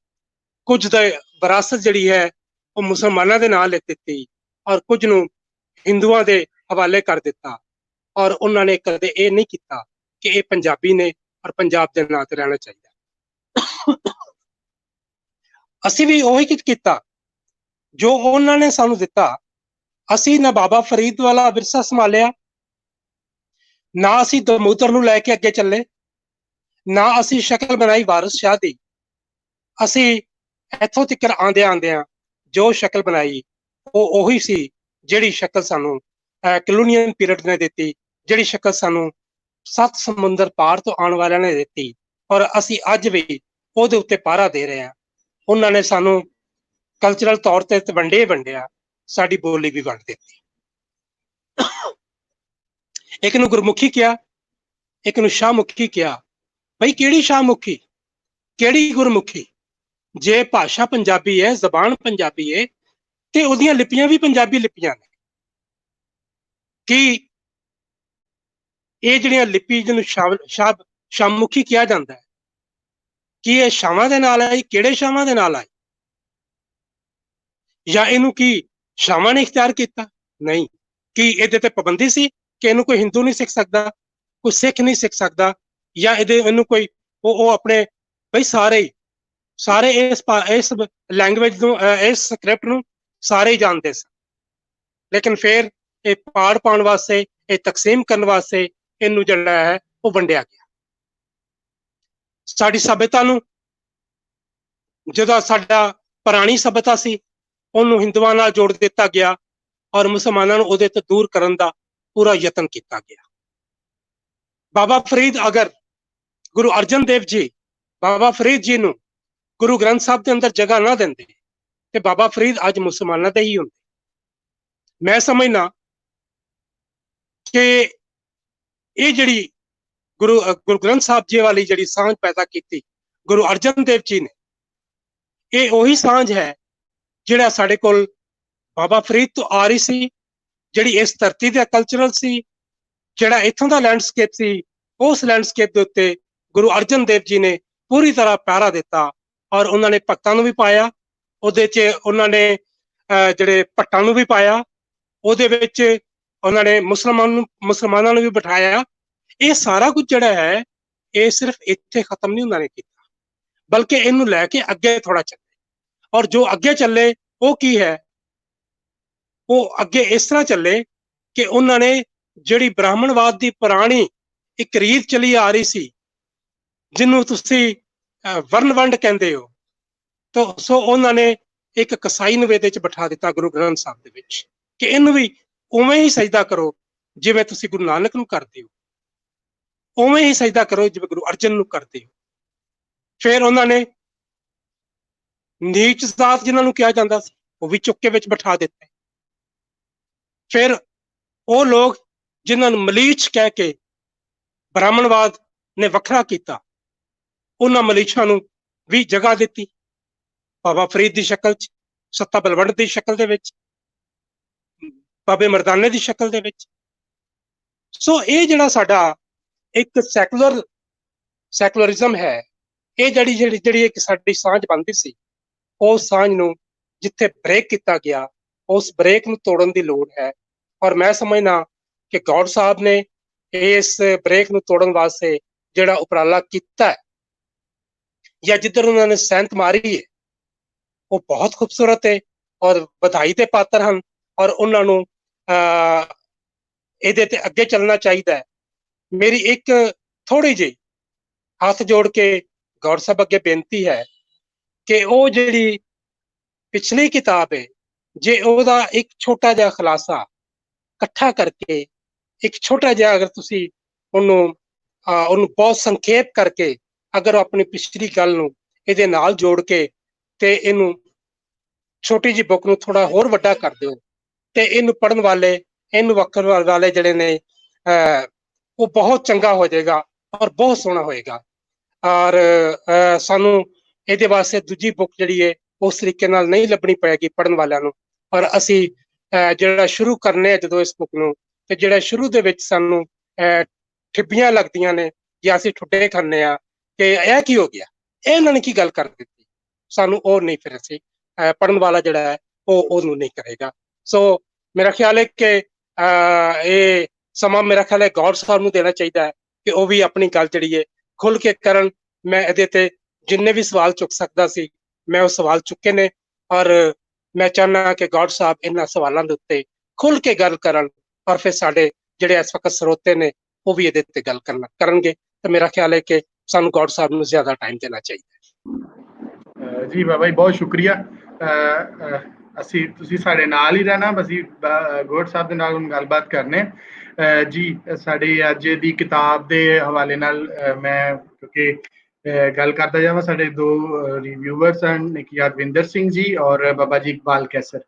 ਕੁਝ ਦਾ ਵਿਰਾਸਤ ਜਿਹੜੀ ਹੈ ਉਹ ਮੁਸਲਮਾਨਾਂ ਦੇ ਨਾਂ ਲਿਖ ਦਿੱਤੀ, ਔਰ ਕੁਝ ਨੂੰ ਹਿੰਦੂਆਂ ਦੇ ਹਵਾਲੇ ਕਰ ਦਿੱਤਾ। ਔਰ ਉਹਨਾਂ ਨੇ ਕਦੇ ਇਹ ਨਹੀਂ ਕੀਤਾ ਕਿ ਇਹ ਪੰਜਾਬੀ ਨੇ ਔਰ ਪੰਜਾਬ ਦੇ ਨਾਂ ਤੇ ਰਹਿਣਾ ਚਾਹੀਦਾ। ਅਸੀਂ ਵੀ ਉਹੀ ਕੁਝ ਕੀਤਾ ਜੋ ਉਹਨਾਂ ਨੇ ਸਾਨੂੰ ਦਿੱਤਾ। ਅਸੀਂ ਨਾ ਬਾਬਾ ਫਰੀਦ ਵਾਲਾ ਵਿਰਸਾ ਸੰਭਾਲਿਆ, ਨਾ ਅਸੀਂ ਦਮੋਦਰ ਨੂੰ ਲੈ ਕੇ ਅੱਗੇ ਚੱਲੇ, ਨਾ ਅਸੀਂ ਸ਼ਕਲ ਬਣਾਈ ਵਾਰਿਸ ਸ਼ਾਹ ਦੀ। ਅਸੀਂ ਇੱਥੋਂ ਤੱਕ ਆਂਦਿਆਂ ਜੋ ਸ਼ਕਲ ਬਣਾਈ ਉਹ ਉਹੀ ਸੀ ਜਿਹੜੀ ਸ਼ਕਲ ਸਾਨੂੰ ਕਲੋਨੀਅਲ ਪੀਰੀਅਡ ਨੇ ਦਿੱਤੀ, ਜਿਹੜੀ ਸ਼ਕਲ ਸਾਨੂੰ 7 ਸਮੁੰਦਰ ਪਾਰ ਤੋਂ ਆਉਣ ਵਾਲਿਆਂ ਨੇ ਦਿੱਤੀ, ਔਰ ਅਸੀਂ ਅੱਜ ਵੀ ਉਹਦੇ ਉੱਤੇ ਪਹਿਰਾ ਦੇ ਰਹੇ ਹਾਂ। ਉਹਨਾਂ ਨੇ ਸਾਨੂੰ ਕਲਚਰਲ ਤੌਰ ਤੇ ਵੰਡਿਆ, ਸਾਡੀ ਬੋਲੀ ਵੀ ਵੰਡ ਦਿੱਤੀ। ਇੱਕ ਨੂੰ ਗੁਰਮੁਖੀ ਕਿਹਾ, ਇੱਕ ਨੂੰ ਸ਼ਾਹਮੁਖੀ ਕਿਹਾ। ਬਈ ਕਿਹੜੀ ਸ਼ਾਹਮੁਖੀ, ਕਿਹੜੀ ਗੁਰਮੁਖੀ? ਜੇ ਭਾਸ਼ਾ ਪੰਜਾਬੀ ਹੈ, ਜ਼ਬਾਨ ਪੰਜਾਬੀ ਹੈ, ਤੇ ਉਹਦੀਆਂ ਲਿਪੀਆਂ ਵੀ ਪੰਜਾਬੀ ਲਿਪੀਆਂ ਨੇ। ਕਿ ਇਹ ਜਿਹੜੀਆਂ ਲਿਪੀ ਜਿਹਨੂੰ ਸ਼ਾਹਮੁਖੀ ਕਿਹਾ ਜਾਂਦਾ ਹੈ, ਕੀ ਇਹ ਸ਼ਾਵਾਂ ਦੇ ਨਾਲ ਆਈ? ਕਿਹੜੇ ਸ਼ਾਵਾਂ ਦੇ ਨਾਲ ਆਈ? ਜਾਂ ਇਹਨੂੰ ਕੀ ਸ਼ਾਵਾਂ ਨੇ ਇਖਤਿਆਰ ਕੀਤਾ? ਨਹੀਂ। ਕੀ ਇਹਦੇ ਤੇ ਪਾਬੰਦੀ ਸੀ ਕਿ ਇਹਨੂੰ ਕੋਈ ਹਿੰਦੂ ਨਹੀਂ ਸਿੱਖ ਸਕਦਾ, ਕੋਈ ਸਿੱਖ ਨਹੀਂ ਸਿੱਖ ਸਕਦਾ, ਜਾਂ ਇਹਨੂੰ ਕੋਈ ਉਹ ਆਪਣੇ ਬਈ ਸਾਰੇ ਇਸ ਲੈਂਗੁਏਜ ਨੂੰ, ਇਸ ਸਕ੍ਰਿਪਟ ਨੂੰ ਸਾਰੇ ਹੀ ਜਾਣਦੇ ਸਨ। ਲੇਕਿਨ ਫਿਰ ਇਹ ਪਾੜ ਪਾਉਣ ਵਾਸਤੇ, ਇਹ ਤਕਸੀਮ ਕਰਨ ਵਾਸਤੇ ਇਹਨੂੰ ਜਿਹੜਾ ਹੈ ਉਹ ਵੰਡਿਆ ਗਿਆ। ਸਾਡੀ ਸਭਿਅਤਾ ਨੂੰ, ਜਦੋਂ ਸਾਡਾ ਪੁਰਾਣੀ ਸਭਿਅਤਾ ਸੀ, ਉਹਨੂੰ ਹਿੰਦੂਆਂ ਨਾਲ ਜੋੜ ਦਿੱਤਾ ਗਿਆ ਔਰ ਮੁਸਲਮਾਨਾਂ ਨੂੰ ਉਹਦੇ ਤੋਂ ਦੂਰ ਕਰਨ ਦਾ ਪੂਰਾ ਯਤਨ ਕੀਤਾ ਗਿਆ। ਬਾਬਾ ਫਰੀਦ, ਅਗਰ ਗੁਰੂ ਅਰਜਨ ਦੇਵ ਜੀ ਬਾਬਾ ਫਰੀਦ ਜੀ ਨੂੰ ਗੁਰੂ ਗ੍ਰੰਥ ਸਾਹਿਬ ਦੇ ਅੰਦਰ ਜਗ੍ਹਾ ਨਾ ਦਿੰਦੇ ਤੇ ਬਾਬਾ ਫਰੀਦ ਅੱਜ ਮੁਸਲਮਾਨਾਂ ਦੇ ਹੀ ਹੁੰਦੇ। ਮੈਂ ਸਮਝਦਾ ਕਿ ਇਹ ਜਿਹੜੀ ਗੁਰੂ ਗ੍ਰੰਥ ਸਾਹਿਬ ਜੀ ਵਾਲੀ ਜਿਹੜੀ ਸਾਂਝ ਪੈਦਾ ਕੀਤੀ ਗੁਰੂ ਅਰਜਨ ਦੇਵ ਜੀ ਨੇ, ਇਹ ਉਹੀ ਸਾਂਝ ਹੈ ਜਿਹੜਾ ਸਾਡੇ ਕੋਲ ਬਾਬਾ ਫਰੀਦ ਤੋਂ ਆ ਰਹੀ ਸੀ, ਜਿਹੜੀ ਇਸ ਧਰਤੀ ਦਾ ਕਲਚਰਲ ਸੀ, ਜਿਹੜਾ ਇੱਥੋਂ ਦਾ ਲੈਂਡਸਕੇਪ ਸੀ। ਉਸ ਲੈਂਡਸਕੇਪ ਦੇ ਉੱਤੇ ਗੁਰੂ ਅਰਜਨ ਦੇਵ ਜੀ ਨੇ ਪੂਰੀ ਤਰ੍ਹਾਂ ਪਹਿਰਾ ਦਿੱਤਾ ਔਰ ਉਹਨਾਂ ਨੇ ਭਗਤਾਂ ਨੂੰ ਵੀ ਪਾਇਆ, ਉਹਦੇ 'ਚ ਉਹਨਾਂ ਨੇ ਜਿਹੜੇ ਭੱਟਾਂ ਨੂੰ ਵੀ ਪਾਇਆ, ਉਹਦੇ ਵਿੱਚ ਉਹਨਾਂ ਨੇ ਮੁਸਲਮਾਨਾਂ ਨੂੰ ਵੀ ਬਿਠਾਇਆ। ਇਹ ਸਾਰਾ ਕੁਝ ਜਿਹੜਾ ਹੈ ਇਹ ਸਿਰਫ ਇੱਥੇ ਖਤਮ ਨਹੀਂ ਉਹਨਾਂ ਨੇ ਕੀਤਾ, ਬਲਕਿ ਇਹਨੂੰ ਲੈ ਕੇ ਅੱਗੇ ਥੋੜਾ ਚੱਲੇ। ਔਰ ਜੋ ਅੱਗੇ ਚੱਲੇ ਉਹ ਕੀ ਹੈ? ਉਹ ਅੱਗੇ ਇਸ ਤਰ੍ਹਾਂ ਚੱਲੇ ਕਿ ਉਹਨਾਂ ਨੇ ਜਿਹੜੀ ਬ੍ਰਾਹਮਣਵਾਦ ਦੀ ਪੁਰਾਣੀ ਇੱਕ ਰੀਤ ਚਲੀ ਆ ਰਹੀ ਸੀ, ਜਿਹਨੂੰ ਤੁਸੀਂ ਵਰਨ ਵੰਡ ਕਹਿੰਦੇ ਹੋ, ਤਾਂ ਸੋ ਉਹਨਾਂ ਨੇ ਇੱਕ ਕਸਾਈ ਨੂੰ ਇਹਦੇ 'ਚ ਬਿਠਾ ਦਿੱਤਾ ਗੁਰੂ ਗ੍ਰੰਥ ਸਾਹਿਬ ਦੇ ਵਿੱਚ ਕਿ ਇਹਨੂੰ ਵੀ ਉਵੇਂ ਹੀ ਸਜਦਾ ਕਰੋ ਜਿਵੇਂ ਤੁਸੀਂ ਗੁਰੂ ਨਾਨਕ ਨੂੰ ਕਰਦੇ ਹੋ, ਉਵੇਂ ਹੀ ਸਜਦਾ ਕਰੋ ਜਿਵੇਂ ਗੁਰੂ ਅਰਜਨ ਨੂੰ ਕਰਦੇ ਹੋ। ਫਿਰ ਉਹਨਾਂ ਨੇ ਨੀਚ ਜ਼ਾਤ ਜਿਹਨਾਂ ਨੂੰ ਕਿਹਾ ਜਾਂਦਾ ਸੀ ਉਹ ਵੀ ਚੁੱਕ ਕੇ ਵਿੱਚ ਬਿਠਾ ਦਿੱਤੇ। ਫਿਰ ਉਹ ਲੋਕ ਜਿਨ੍ਹਾਂ ਨੂੰ ਮਲੀਚ ਕਹਿ ਕੇ ਬ੍ਰਾਹਮਣਵਾਦ ਨੇ ਵੱਖਰਾ ਕੀਤਾ, ਉਹਨਾਂ ਮਲੀਚਾਂ ਨੂੰ ਵੀ ਜਗ੍ਹਾ ਦਿੱਤੀ ਬਾਬਾ ਫਰੀਦ ਦੀ ਸ਼ਕਲ 'ਚ, ਸੱਤਾ ਬਲਵੰਡ ਦੀ ਸ਼ਕਲ ਦੇ ਵਿੱਚ, ਬਾਬੇ ਮਰਦਾਨੇ ਦੀ ਸ਼ਕਲ ਦੇ ਵਿੱਚ। ਸੋ ਇਹ ਜਿਹੜਾ ਸਾਡਾ ਇੱਕ ਸੈਕੂਲਰਿਜ਼ਮ ਹੈ, ਇਹ ਜਿਹੜੀ ਇੱਕ ਸਾਡੀ ਸਾਂਝ ਬਣਦੀ ਸੀ, ਉਸ ਸਾਂਝ ਨੂੰ ਜਿੱਥੇ ਬ੍ਰੇਕ ਕੀਤਾ ਗਿਆ, ਉਸ ਬ੍ਰੇਕ ਨੂੰ ਤੋੜਨ ਦੀ ਲੋੜ ਹੈ। ਔਰ ਮੈਂ ਸਮਝਦਾ ਕਿ ਗੌਡ ਸਾਹਿਬ ਨੇ ਇਸ ਬ੍ਰੇਕ ਨੂੰ ਤੋੜਨ ਵਾਸਤੇ ਜਿਹੜਾ ਉਪਰਾਲਾ ਕੀਤਾ ਹੈ, ਜਾਂ ਜਿੱਧਰ ਉਹਨਾਂ ਨੇ ਸੈਂਤ ਮਾਰੀ ਹੈ, ਉਹ ਬਹੁਤ ਖੂਬਸੂਰਤ ਹੈ ਔਰ ਵਧਾਈ ਦੇ ਪਾਤਰ ਹਨ। ਔਰ ਉਹਨਾਂ ਨੂੰ ਇਹਦੇ ਤੇ ਅੱਗੇ ਚੱਲਣਾ ਚਾਹੀਦਾ ਹੈ। ਮੇਰੀ ਇੱਕ ਥੋੜੀ ਜਿਹੀ ਹੱਥ ਜੋੜ ਕੇ ਗੌਡ ਸਾਹਿਬ ਅੱਗੇ ਬੇਨਤੀ ਹੈ ਕਿ ਉਹ ਜਿਹੜੀ ਪਿਛਲੀ ਕਿਤਾਬ ਹੈ, ਜੇ ਉਹਦਾ ਇੱਕ ਛੋਟਾ ਜਿਹਾ ਖੁਲਾਸਾ ਇਕੱਠਾ ਕਰਕੇ, ਇੱਕ ਛੋਟਾ ਜਿਹਾ ਅਗਰ ਤੁਸੀਂ ਉਹਨੂੰ ਬਹੁਤ ਸੰਖੇਪ ਕਰਕੇ ਅਗਰ ਆਪਣੀ ਪਿਛਲੀ ਗੱਲ ਨੂੰ ਇਹਦੇ ਨਾਲ ਜੋੜ ਕੇ ਤੇ ਇਹਨੂੰ ਛੋਟੀ ਜਿਹੀ ਬੁੱਕ ਨੂੰ ਥੋੜਾ ਹੋਰ ਵੱਡਾ ਕਰ ਦਿਓ, ਤੇ ਇਹਨੂੰ ਪੜ੍ਹਨ ਵਾਲੇ, ਇਹਨੂੰ ਵਕਰਨ ਵਾਲੇ ਜਿਹੜੇ ਨੇ ਉਹ ਬਹੁਤ ਚੰਗਾ ਹੋ ਜਾਏਗਾ ਔਰ ਬਹੁਤ ਸੋਹਣਾ ਹੋਏਗਾ। ਔਰ ਸਾਨੂੰ ਇਹਦੇ ਵਾਸਤੇ ਦੂਜੀ ਬੁੱਕ ਜਿਹੜੀ ਹੈ ਉਸ ਤਰੀਕੇ ਨਾਲ ਨਹੀਂ ਲੱਭਣੀ ਪਏਗੀ ਪੜ੍ਹਨ ਵਾਲਿਆਂ ਨੂੰ। ਔਰ ਅਸੀਂ ਜਿਹੜਾ ਸ਼ੁਰੂ ਕਰਨੇ ਆ ਜਦੋਂ ਇਸ ਬੁੱਕ ਨੂੰ, ਕਿ ਜਿਹੜਾ ਸ਼ੁਰੂ ਦੇ ਵਿੱਚ ਸਾਨੂੰ ਠਿੱਬੀਆਂ ਲੱਗਦੀਆਂ ਨੇ ਜਾਂ ਅਸੀਂ ਠੁੱਡੇ ਖਾਂਦੇ ਆ ਕਿ ਇਹ ਕੀ ਹੋ ਗਿਆ, ਇਹ ਇਹਨਾਂ ਨੇ ਕੀ ਗੱਲ ਕਰ ਦਿੱਤੀ, ਸਾਨੂੰ ਉਹ ਨਹੀਂ, ਫਿਰ ਅਸੀਂ ਪੜ੍ਹਨ ਵਾਲਾ ਜਿਹੜਾ ਹੈ ਉਹ ਉਹਨੂੰ ਨਹੀਂ ਕਰੇਗਾ। ਸੋ ਮੇਰਾ ਖਿਆਲ ਹੈ ਕਿ ਇਹ ਸਮਾਂ ਮੇਰਾ ਖਿਆਲ ਹੈ ਗੌਰ ਸਾਹਿਬ ਨੂੰ ਦੇਣਾ ਚਾਹੀਦਾ ਹੈ ਕਿ ਉਹ ਵੀ ਆਪਣੀ ਗੱਲ ਜਿਹੜੀ ਹੈ ਖੁੱਲ ਕੇ ਕਰਨ। ਮੈਂ ਇਹਦੇ ਤੇ ਜਿੰਨੇ ਵੀ ਸਵਾਲ ਚੁੱਕ ਸਕਦਾ ਸੀ ਮੈਂ ਉਹ ਸਵਾਲ ਚੁੱਕੇ ਨੇ, ਔਰ ਮੈਂ ਚਾਹੁੰਦਾ ਕਿ ਗੌਰ ਸਾਹਿਬ ਇਹਨਾਂ ਸਵਾਲਾਂ ਦੇ ਉੱਤੇ ਖੁੱਲ ਕੇ ਗੱਲ ਕਰਨ, ਔਰ ਫਿਰ ਸਾਡੇ ਜਿਹੜੇ ਇਸ ਵਕਤ ਸਰੋਤੇ ਨੇ ਉਹ ਵੀ ਇਹਦੇ ਤੇ ਗੱਲ ਕਰਨਗੇ। ਤਾਂ ਮੇਰਾ ਖਿਆਲ ਹੈ ਕਿ ਸਾਨੂੰ ਗੌਰ ਸਾਹਿਬ ਨੂੰ ਜ਼ਿਆਦਾ ਟਾਈਮ ਦੇਣਾ ਚਾਹੀਦਾ। ਜੀ ਬਾਬਾ ਜੀ ਬਹੁਤ ਸ਼ੁਕਰੀਆ। ਅਸੀਂ ਤੁਸੀਂ ਸਾਡੇ ਨਾਲ ਹੀ ਰਹਿਣਾ, ਅਸੀਂ ਗੌਰ ਸਾਹਿਬ ਦੇ ਨਾਲ ਹੁਣ ਗੱਲਬਾਤ ਕਰਨੇ। ਜੀ ਸਾਡੀ ਅੱਜ ਦੀ ਕਿਤਾਬ ਦੇ ਹਵਾਲੇ ਨਾਲ ਮੈਂ ਕਿਉਂਕਿ ਗੱਲ ਕਰਦਾ ਜਾਵਾਂ, ਸਾਡੇ ਦੋ ਰਿਵਿਊਅਰਸ ਹਨ, ਇੱਕ ਯਾਦਵਿੰਦਰ ਸਿੰਘ ਜੀ ਔਰ ਬਾਬਾ ਜੀ ਇਕਬਾਲ ਕੈਸਰ,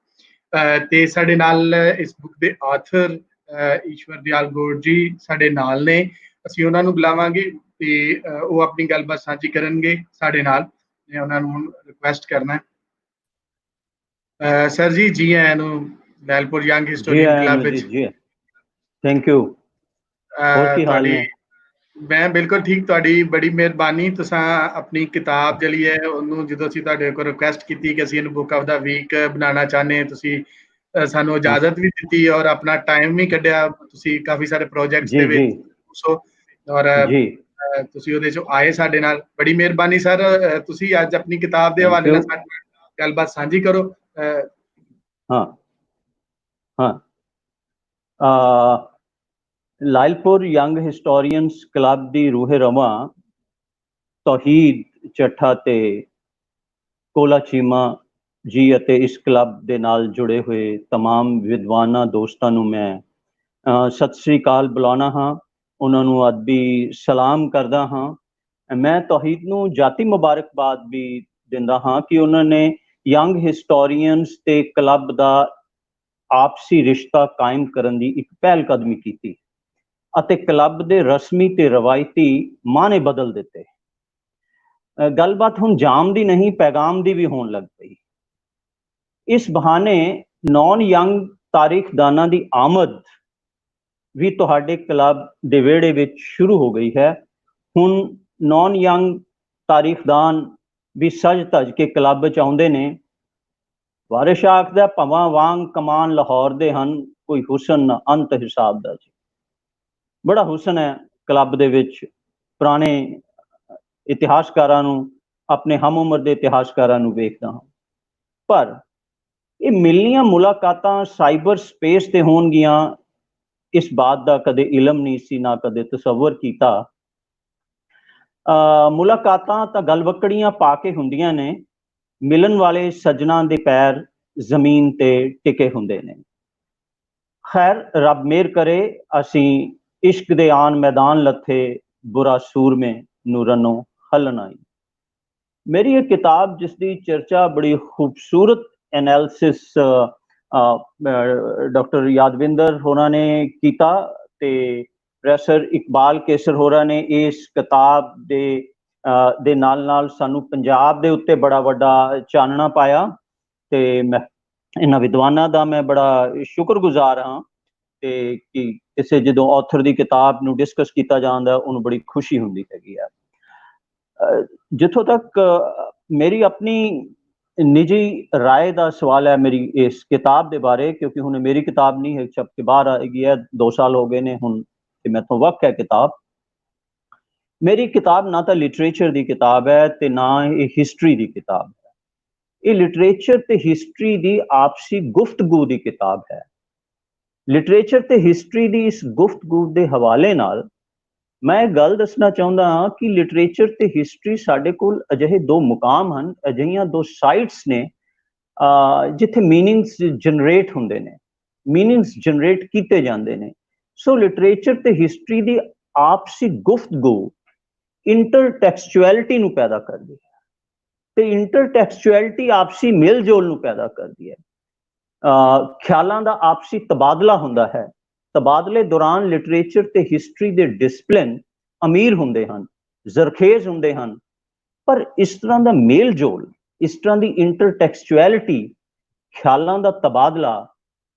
ਤੇ ਸਾਡੇ ਨਾਲ ਇਸ ਬੁੱਕ ਦੇ ਆਥਰ ਈਸ਼ਵਰ ਦਿਆਲ ਗੌਰ ਜੀ ਸਾਡੇ ਨਾਲ ਨੇ। ਅਸੀਂ ਉਹਨਾਂ ਨੂੰ ਬੁਲਾਵਾਂਗੇ ਤੇ ਉਹ ਆਪਣੀ ਗੱਲਬਾਤ ਸਾਂਝੀ ਕਰਨਗੇ ਸਾਡੇ ਨਾਲ। ਮੈਂ ਉਹਨਾਂ ਨੂੰ ਰਿਕੁਐਸਟ ਕਰਨਾ ਸਰ ਜੀ ਆਇਆਂ ਨੂੰ ਲਾਇਲਪੁਰ ਯੰਗ ਹਿਸਟੋਰੀਅਨ ਕਲੱਬ ਵਿੱਚ। ਜੀ ਥੈਂਕ ਯੂ। ਹੋਰ ਕੀ ਹਾਲ ਨੇ? ਮੈਂ ਬਿਲਕੁਲ ਠੀਕ, ਤੁਹਾਡੀ ਬੜੀ ਮਿਹਰਬਾਨੀ। ਤੁਸੀਂ ਆਪਣੀ ਕਿਤਾਬ ਜਿਹੜੀ ਹੈ ਉਹਨੂੰ, ਜਦੋਂ ਅਸੀਂ ਤੁਹਾਡੇ ਕੋਲ ਰਿਕੁਐਸਟ ਕੀਤੀ ਕਿ ਅਸੀਂ ਇਹਨੂੰ ਬੁੱਕ ਆਫ ਦਾ ਵੀਕ ਬਣਾਉਣਾ ਚਾਹੁੰਦੇ ਹਾਂ, ਤੁਸੀਂ ਸਾਨੂੰ ਇਜਾਜ਼ਤ ਵੀ ਦਿੱਤੀ ਔਰ ਆਪਣਾ ਟਾਈਮ ਵੀ ਕੱਢਿਆ। ਤੁਸੀਂ ਕਾਫੀ ਸਾਰੇ ਪ੍ਰੋਜੈਕਟਸ ਦੇ ਵਿੱਚ ਔਰ ਤੁਸੀਂ ਉਹਦੇ ਚੋਂ ਆਏ ਸਾਡੇ ਨਾਲ, ਬੜੀ ਮਿਹਰਬਾਨੀ ਸਰ। ਤੁਸੀਂ ਅੱਜ ਆਪਣੀ ਕਿਤਾਬ ਦੇ ਹਵਾਲੇ ਨਾਲ ਸਾਡੇ ਨਾਲ ਗੱਲਬਾਤ ਸਾਂਝੀ ਕਰੋ। ਲਾਇਲਪੁਰ ਯੰਗ ਹਿਸਟੋਰੀਅਨਸ ਕਲੱਬ ਦੀ ਰੂਹੇ ਰਵਾਂ ਤੌਹੀਦ ਚੱਠਾ ਤੇ ਕੋਲਾ ਚੀਮਾ ਜੀ ਅਤੇ ਇਸ ਕਲੱਬ ਦੇ ਨਾਲ ਜੁੜੇ ਹੋਏ ਤਮਾਮ ਵਿਦਵਾਨਾਂ ਦੋਸਤਾਂ ਨੂੰ ਮੈਂ ਸਤਿ ਸ੍ਰੀ ਅਕਾਲ ਬੁਲਾਉਣਾ ਹਾਂ, ਉਹਨਾਂ ਨੂੰ ਅਦਬੀ ਸਲਾਮ ਕਰਦਾ ਹਾਂ। ਮੈਂ ਤੌਹੀਦ ਨੂੰ ਜਾਤੀ ਮੁਬਾਰਕਬਾਦ ਵੀ ਦਿੰਦਾ ਹਾਂ ਕਿ ਉਹਨਾਂ ਨੇ ਯੰਗ ਹਿਸਟੋਰੀਅਨਸ ਤੇ ਕਲੱਬ ਦਾ ਆਪਸੀ ਰਿਸ਼ਤਾ ਕਾਇਮ ਕਰਨ ਦੀ ਇੱਕ ਪਹਿਲ ਕਦਮੀ ਕੀਤੀ ਅਤੇ ਕਲੱਬ ਦੇ ਰਸਮੀ ਤੇ ਰਵਾਇਤੀ ਮਾਨੇ ਬਦਲ ਦਿੱਤੇ। ਗੱਲਬਾਤ ਹੁਣ ਜਾਮ ਦੀ ਨਹੀਂ, ਪੈਗਾਮ ਦੀ ਵੀ ਹੋਣ ਲੱਗ ਪਈ। ਇਸ ਬਹਾਨੇ ਨੌਨ ਯੰਗ ਤਾਰੀਖਦਾਨਾਂ ਦੀ ਆਮਦ ਵੀ ਤੁਹਾਡੇ ਕਲੱਬ ਦੇ ਵਿਹੜੇ ਵਿੱਚ ਸ਼ੁਰੂ ਹੋ ਗਈ ਹੈ। ਹੁਣ ਨੌਨ ਯੰਗ ਤਾਰੀਖਦਾਨ ਵੀ ਸਜ ਧਜ ਕੇ ਕਲੱਬ ਚ ਆਉਂਦੇ ਨੇ। ਵਾਰਿਸ਼ ਆਖਦਾ ਭਵਾਂ ਵਾਂਗ ਕਮਾਨ ਲਾਹੌਰ ਦੇ ਹਨ, ਕੋਈ ਹੁਸਨ ਨਾ ਅੰਤ ਹਿਸਾਬ ਦਾ। ਜੀ ਬੜਾ ਹੁਸਨ ਹੈ ਕਲੱਬ ਦੇ ਵਿੱਚ। ਪੁਰਾਣੇ ਇਤਿਹਾਸਕਾਰਾਂ ਨੂੰ, ਆਪਣੇ ਹਮ ਉਮਰ ਦੇ ਇਤਿਹਾਸਕਾਰਾਂ ਨੂੰ ਵੇਖਦਾ ਹਾਂ, ਪਰ ਇਹ ਮਿਲਣੀਆਂ ਮੁਲਾਕਾਤਾਂ ਸਾਈਬਰ ਸਪੇਸ ਤੇ ਹੋਣਗੀਆਂ ਇਸ ਬਾਤ ਦਾ ਕਦੇ ਇਲਮ ਨਹੀਂ ਸੀ, ਨਾ ਕਦੇ ਤਸੱਵਰ ਕੀਤਾ। ਮੁਲਾਕਾਤਾਂ ਤਾਂ ਗਲਵੱਕੜੀਆਂ ਪਾ ਕੇ ਹੁੰਦੀਆਂ ਨੇ, ਮਿਲਣ ਵਾਲੇ ਸੱਜਣਾਂ ਦੇ ਪੈਰ ਜ਼ਮੀਨ ਤੇ ਟਿਕੇ ਹੁੰਦੇ ਨੇ। ਖੈਰ ਰੱਬ ਮਿਹਰ ਕਰੇ, ਅਸੀਂ ਇਸ਼ਕ ਦੇ ਆਨ ਮੈਦਾਨ ਲੱਥੇ, ਬੁਰਾ ਸੂਰਮੇ ਨੂੰ ਰਨੋਂ ਹਲਨ ਆਈ। ਮੇਰੀ ਇਹ ਕਿਤਾਬ ਜਿਸ ਦੀ ਚਰਚਾ ਬੜੀ ਖੂਬਸੂਰਤ ਐਨਾਲਿਸਿਸ ਡਾਕਟਰ ਯਾਦਵਿੰਦਰ ਹੋਰਾਂ ਨੇ ਕੀਤਾ ਤੇ ਪ੍ਰੋਫੈਸਰ ਇਕਬਾਲ ਕੇਸਰ ਹੋਰਾਂ ਨੇ ਇਸ ਕਿਤਾਬ ਦੇ ਨਾਲ ਸਾਨੂੰ ਪੰਜਾਬ ਦੇ ਉੱਤੇ ਬੜਾ ਵੱਡਾ ਚਾਨਣਾ ਪਾਇਆ, ਤੇ ਮੈਂ ਇਹਨਾਂ ਵਿਦਵਾਨਾਂ ਦਾ ਮੈਂ ਬੜਾ ਸ਼ੁਕਰਗੁਜ਼ਾਰ ਹਾਂ ਤੇ ਕਿ ਕਿਸੇ ਜਦੋਂ ਆਥਰ ਦੀ ਕਿਤਾਬ ਨੂੰ ਡਿਸਕਸ ਕੀਤਾ ਜਾਂਦਾ ਉਹਨੂੰ ਬੜੀ ਖੁਸ਼ੀ ਹੁੰਦੀ ਹੈਗੀ ਆ। ਜਿੱਥੋਂ ਤੱਕ ਮੇਰੀ ਆਪਣੀ ਨਿੱਜੀ ਰਾਏ ਦਾ ਸਵਾਲ ਹੈ ਮੇਰੀ ਇਸ ਕਿਤਾਬ ਦੇ ਬਾਰੇ, ਕਿਉਂਕਿ ਹੁਣ ਮੇਰੀ ਕਿਤਾਬ ਨਹੀਂ ਹੈ, ਛਪ ਕੇ ਬਾਹਰ ਆਏਗੀ ਹੈ, 2 ਸਾਲ ਹੋ ਗਏ ਨੇ ਹੁਣ ਤੇ ਮੈਥੋਂ ਵੱਖ ਹੈ ਕਿਤਾਬ। ਮੇਰੀ ਕਿਤਾਬ ਨਾ ਤਾਂ ਲਿਟਰੇਚਰ ਦੀ ਕਿਤਾਬ ਹੈ ਤੇ ਨਾ ਇਹ ਹਿਸਟਰੀ ਦੀ ਕਿਤਾਬ ਹੈ। ਇਹ ਲਿਟਰੇਚਰ ਤੇ ਹਿਸਟਰੀ ਦੀ ਆਪਸੀ ਗੁਫ਼ਤਗੂ ਦੀ ਕਿਤਾਬ ਹੈ। ਲਿਟਰੇਚਰ ਤੇ ਹਿਸਟਰੀ ਦੀ ਇਸ ਗੁਫ਼ਤਗੂ ਦੇ ਹਵਾਲੇ ਨਾਲ ਮੈਂ ਇਹ ਗੱਲ ਦੱਸਣਾ ਚਾਹੁੰਦਾ ਹਾਂ ਕਿ ਲਿਟਰੇਚਰ ਤੇ ਹਿਸਟਰੀ ਸਾਡੇ ਕੋਲ ਅਜਿਹੇ 2 ਮੁਕਾਮ ਹਨ, ਅਜਿਹੀਆਂ 2 ਸਾਈਟਸ ਨੇ ਜਿੱਥੇ ਮੀਨਿੰਗਸ ਜਨਰੇਟ ਹੁੰਦੇ ਨੇ, ਮੀਨਿੰਗਸ ਜਨਰੇਟ ਕੀਤੇ ਜਾਂਦੇ ਨੇ। ਸੋ ਲਿਟਰੇਚਰ ਤੇ ਹਿਸਟਰੀ ਦੀ ਆਪਸੀ ਗੁਫ਼ਤਗੂ ਇੰਟਰਟੈਕਸਚੁਅਲਿਟੀ ਨੂੰ ਪੈਦਾ ਕਰਦੀ ਹੈ ਤੇ ਇੰਟਰਟੈਕਸਚੁਅਲਿਟੀ ਆਪਸੀ ਮੇਲ ਜੋਲ ਨੂੰ ਪੈਦਾ ਕਰਦੀ ਹੈ। ਖਿਆਲਾਂ ਦਾ ਆਪਸੀ ਤਬਾਦਲਾ ਹੁੰਦਾ ਹੈ। ਤਬਾਦਲੇ ਦੌਰਾਨ ਲਿਟਰੇਚਰ ਤੇ ਹਿਸਟਰੀ ਦੇ ਡਿਸਪਲਿਨ ਅਮੀਰ ਹੁੰਦੇ ਹਨ, ਜ਼ਰਖੇਜ਼ ਹੁੰਦੇ ਹਨ, ਪਰ ਇਸ ਤਰ੍ਹਾਂ ਦਾ ਮੇਲ ਜੋਲ, ਇਸ ਤਰ੍ਹਾਂ ਦੀ ਇੰਟਰਟੈਕਸਚੁਅਲਿਟੀ, ਖਿਆਲਾਂ ਦਾ ਤਬਾਦਲਾ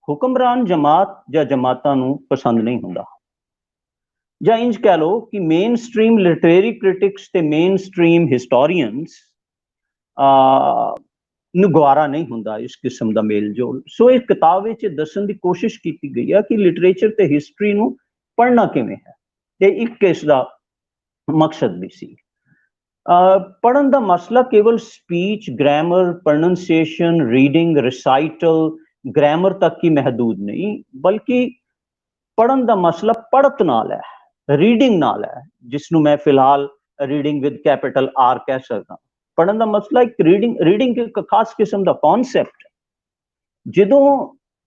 ਹੁਕਮਰਾਨ ਜਮਾਤ ਜਾਂ ਜਮਾਤਾਂ ਨੂੰ ਪਸੰਦ ਨਹੀਂ ਹੁੰਦਾ, ਜਾਂ ਇੰਜ ਕਹਿ ਲਓ ਕਿ ਮੇਨ ਸਟ੍ਰੀਮ ਲਿਟਰੇਰੀ ਕ੍ਰਿਟਿਕਸ ਤੇ ਮੇਨ ਸਟ੍ਰੀਮ ਹਿਸਟੋਰੀਅਨਸ ਨੂੰ ਗਵਾਰਾ ਨਹੀਂ ਹੁੰਦਾ ਇਸ ਕਿਸਮ ਦਾ ਮੇਲ ਜੋਲ। ਸੋ ਇਸ ਕਿਤਾਬ ਵਿੱਚ ਦੱਸਣ ਦੀ ਕੋਸ਼ਿਸ਼ ਕੀਤੀ ਗਈ ਹੈ ਕਿ ਲਿਟਰੇਚਰ ਤੇ ਹਿਸਟਰੀ ਨੂੰ ਪੜ੍ਹਨਾ ਕਿਵੇਂ ਹੈ, ਤੇ ਇੱਕ ਇਸ ਦਾ ਮਕਸਦ ਵੀ ਸੀ। ਪੜ੍ਹਨ ਦਾ ਮਸਲਾ ਕੇਵਲ speech, grammar, pronunciation, reading, recital, grammar ਤੱਕ ਹੀ ਮਹਦੂਦ ਨਹੀਂ, ਬਲਕਿ ਪੜ੍ਹਨ ਦਾ ਮਸਲਾ ਪੜ੍ਹਤ ਨਾਲ ਹੈ, ਰੀਡਿੰਗ ਨਾਲ ਹੈ, ਜਿਸ ਨੂੰ ਮੈਂ ਫਿਲਹਾਲ ਰੀਡਿੰਗ ਵਿਦ ਕੈਪੀਟਲ ਆਰ ਕਹਿ ਸਕਦਾ। ਪੜ੍ਹਨ ਦਾ ਮਸਲਾ ਇੱਕ ਰੀਡਿੰਗ ਇੱਕ ਖਾਸ ਕਿਸਮ ਦਾ ਕਨਸੈਪਟ ਹੈ। ਜਦੋਂ